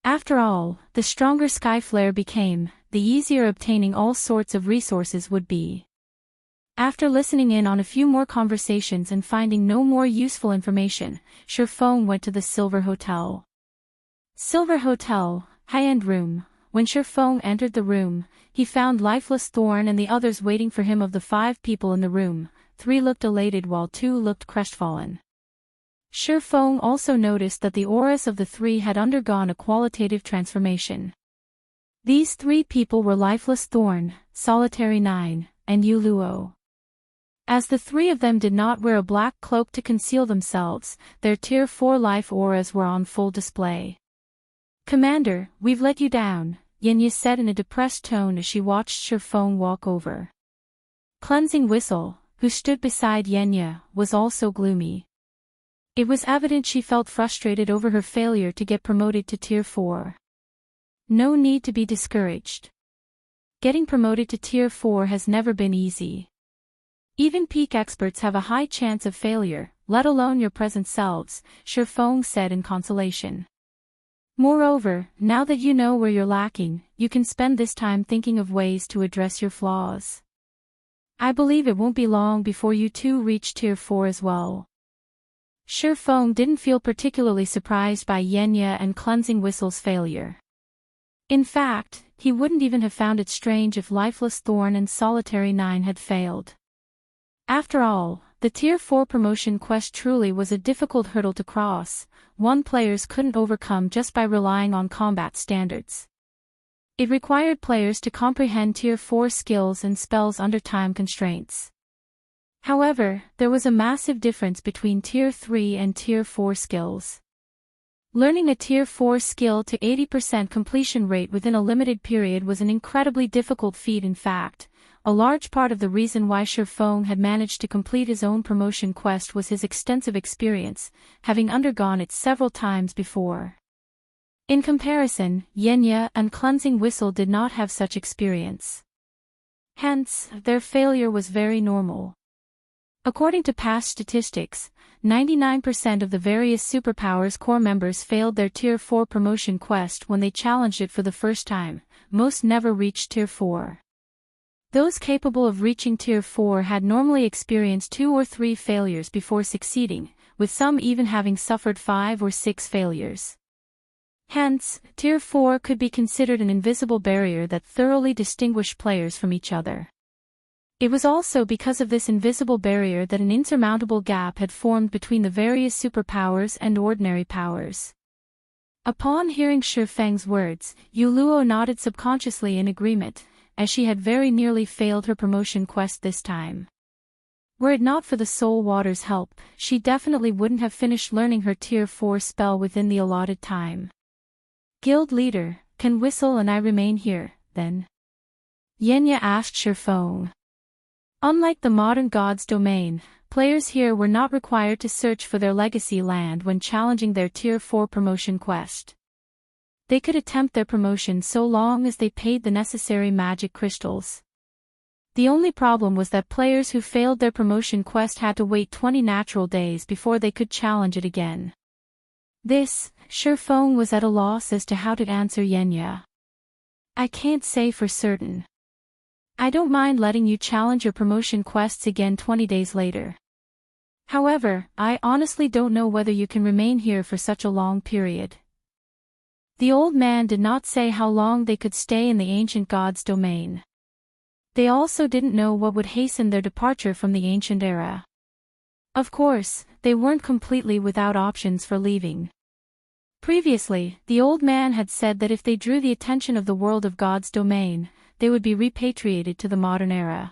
After all, the stronger Skyflare became, the easier obtaining all sorts of resources would be. After listening in on a few more conversations and finding no more useful information, Feng went to the Silver Hotel. Silver Hotel, high-end room. When Feng entered the room, he found Lifeless Thorn and the others waiting for him. Of the 5 people in the room, 3 looked elated while 2 looked crestfallen. Feng also noticed that the auras of the 3 had undergone a qualitative transformation. These 3 people were Lifeless Thorn, Solitary 9, and Yuluo. As the 3 of them did not wear a black cloak to conceal themselves, their Tier 4 life auras were on full display. "Commander, we've let you down," Yenya said in a depressed tone as she watched Feng walk over. Cleansing Whistle, who stood beside Yenya, was also gloomy. It was evident she felt frustrated over her failure to get promoted to Tier 4. No need to be discouraged. Getting promoted to Tier 4 has never been easy. Even peak experts have a high chance of failure, let alone your present selves, Feng said in consolation. Moreover, now that you know where you're lacking, you can spend this time thinking of ways to address your flaws. I believe it won't be long before you too reach Tier 4 as well. Feng didn't feel particularly surprised by Yenya and Cleansing Whistle's failure. In fact, he wouldn't even have found it strange if Lifeless Thorn and Solitary 9 had failed. After all, the Tier 4 promotion quest truly was a difficult hurdle to cross, one players couldn't overcome just by relying on combat standards. It required players to comprehend Tier 4 skills and spells under time constraints. However, there was a massive difference between Tier 3 and Tier 4 skills. Learning a Tier 4 skill to 80% completion rate within a limited period was an incredibly difficult feat. In fact, a large part of the reason why Feng had managed to complete his own promotion quest was his extensive experience, having undergone it several times before. In comparison, Yenya and Cleansing Whistle did not have such experience. Hence, their failure was very normal. According to past statistics, 99% of the various superpowers core members failed their Tier 4 promotion quest when they challenged it for the first time. Most never reached Tier 4. Those capable of reaching Tier 4 had normally experienced 2 or 3 failures before succeeding, with some even having suffered 5 or 6 failures. Hence, Tier 4 could be considered an invisible barrier that thoroughly distinguished players from each other. It was also because of this invisible barrier that an insurmountable gap had formed between the various superpowers and ordinary powers. Upon hearing Feng's words, Yuluo nodded subconsciously in agreement, as she had very nearly failed her promotion quest this time. Were it not for the Soul Water's help, she definitely wouldn't have finished learning her Tier 4 spell within the allotted time. "Guild leader, can Whistle and I remain here, then?" Yenya asked Feng. Unlike the modern God's Domain, players here were not required to search for their legacy land when challenging their Tier 4 promotion quest. They could attempt their promotion so long as they paid the necessary magic crystals. The only problem was that players who failed their promotion quest had to wait 20 natural days before they could challenge it again. This, Feng was at a loss as to how to answer Yenya. "I can't say for certain. I don't mind letting you challenge your promotion quests again 20 days later. However, I honestly don't know whether you can remain here for such a long period." The old man did not say how long they could stay in the ancient God's domain. They also didn't know what would hasten their departure from the ancient era. Of course, they weren't completely without options for leaving. Previously, the old man had said that if they drew the attention of the world of God's domain, they would be repatriated to the modern era.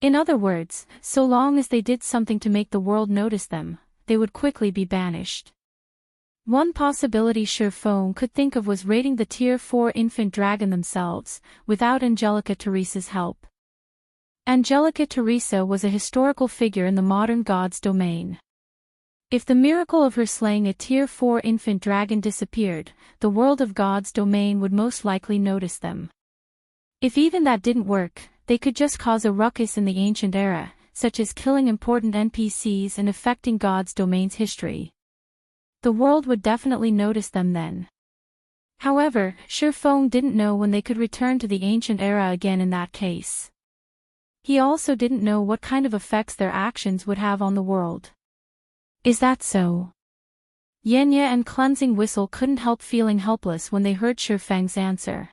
In other words, so long as they did something to make the world notice them, they would quickly be banished. One possibility Feng could think of was raiding the Tier 4 infant dragon themselves, without Angelica Teresa's help. Angelica Teresa was a historical figure in the modern God's domain. If the miracle of her slaying a Tier 4 infant dragon disappeared, the world of God's domain would most likely notice them. If even that didn't work, they could just cause a ruckus in the ancient era, such as killing important NPCs and affecting God's domain's history. The world would definitely notice them then. However, Feng didn't know when they could return to the ancient era again in that case. He also didn't know what kind of effects their actions would have on the world. Is that so? Yenya and Cleansing Whistle couldn't help feeling helpless when they heard Feng's answer.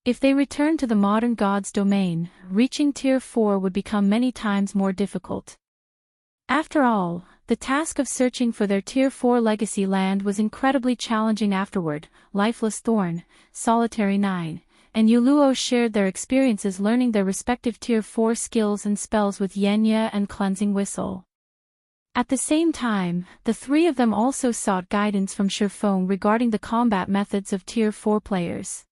If they returned to the modern god's domain, reaching Tier 4 would become many times more difficult. After all, the task of searching for their Tier 4 legacy land was incredibly challenging afterward. Lifeless Thorn, Solitary 9, and Yuluo shared their experiences learning their respective Tier 4 skills and spells with Yenya and Cleansing Whistle. At the same time, the three of them also sought guidance from Feng regarding the combat methods of Tier 4 players.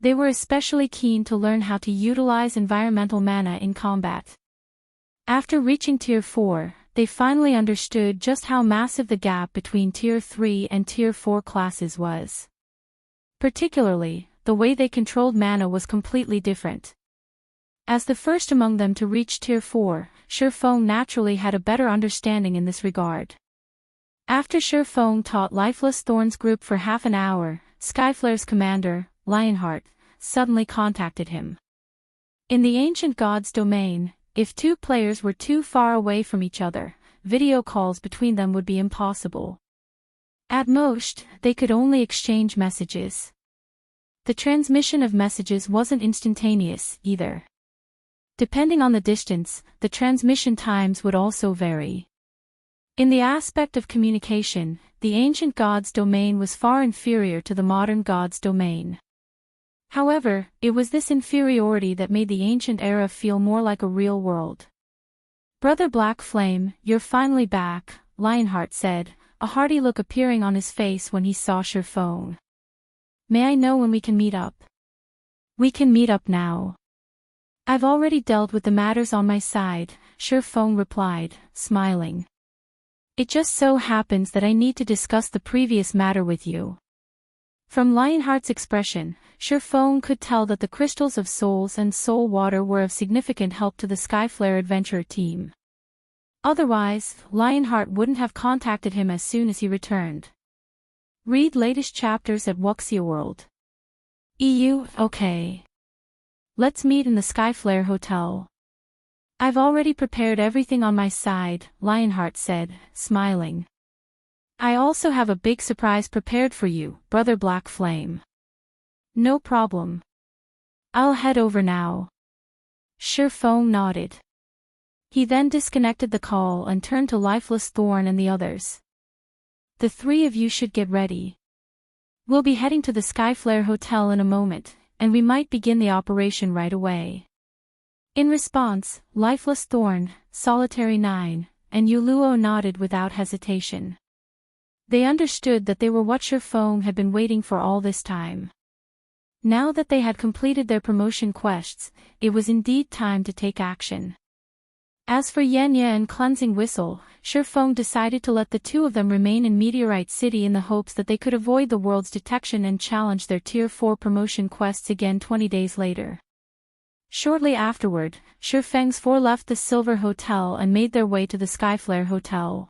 They were especially keen to learn how to utilize environmental mana in combat. After reaching Tier 4, they finally understood just how massive the gap between Tier 3 and Tier 4 classes was. Particularly, the way they controlled mana was completely different. As the first among them to reach Tier 4, Feng naturally had a better understanding in this regard. After Feng taught Lifeless Thorn's group for half an hour, Skyflare's commander, Lionheart, suddenly contacted him. In the ancient god's domain, if two players were too far away from each other, video calls between them would be impossible. At most, they could only exchange messages. The transmission of messages wasn't instantaneous, either. Depending on the distance, the transmission times would also vary. In the aspect of communication, the ancient god's domain was far inferior to the modern god's domain. However, it was this inferiority that made the ancient era feel more like a real world. "Brother Black Flame, you're finally back," Lionheart said, a hearty look appearing on his face when he saw Feng. "May I know when we can meet up?" "We can meet up now. I've already dealt with the matters on my side," Feng replied, smiling. "It just so happens that I need to discuss the previous matter with you." From Lionheart's expression, Feng could tell that the crystals of souls and soul water were of significant help to the Skyflare adventurer team. Otherwise, Lionheart wouldn't have contacted him as soon as he returned. Read latest chapters at Wuxia World. EU, okay. Let's meet in the Skyflare Hotel. I've already prepared everything on my side, Lionheart said, smiling. I also have a big surprise prepared for you, Brother Black Flame. No problem. I'll head over now. Feng nodded. He then disconnected the call and turned to Lifeless Thorn and the others. The three of you should get ready. We'll be heading to the Skyflare Hotel in a moment, and we might begin the operation right away. In response, Lifeless Thorn, Solitary 9, and Yuluo nodded without hesitation. They understood that they were what Feng had been waiting for all this time. Now that they had completed their promotion quests, it was indeed time to take action. As for Yenya and Cleansing Whistle, Feng decided to let the two of them remain in Meteorite City in the hopes that they could avoid the world's detection and challenge their Tier 4 promotion quests again 20 days later. Shortly afterward, Feng's four left the Silver Hotel and made their way to the Skyflare Hotel.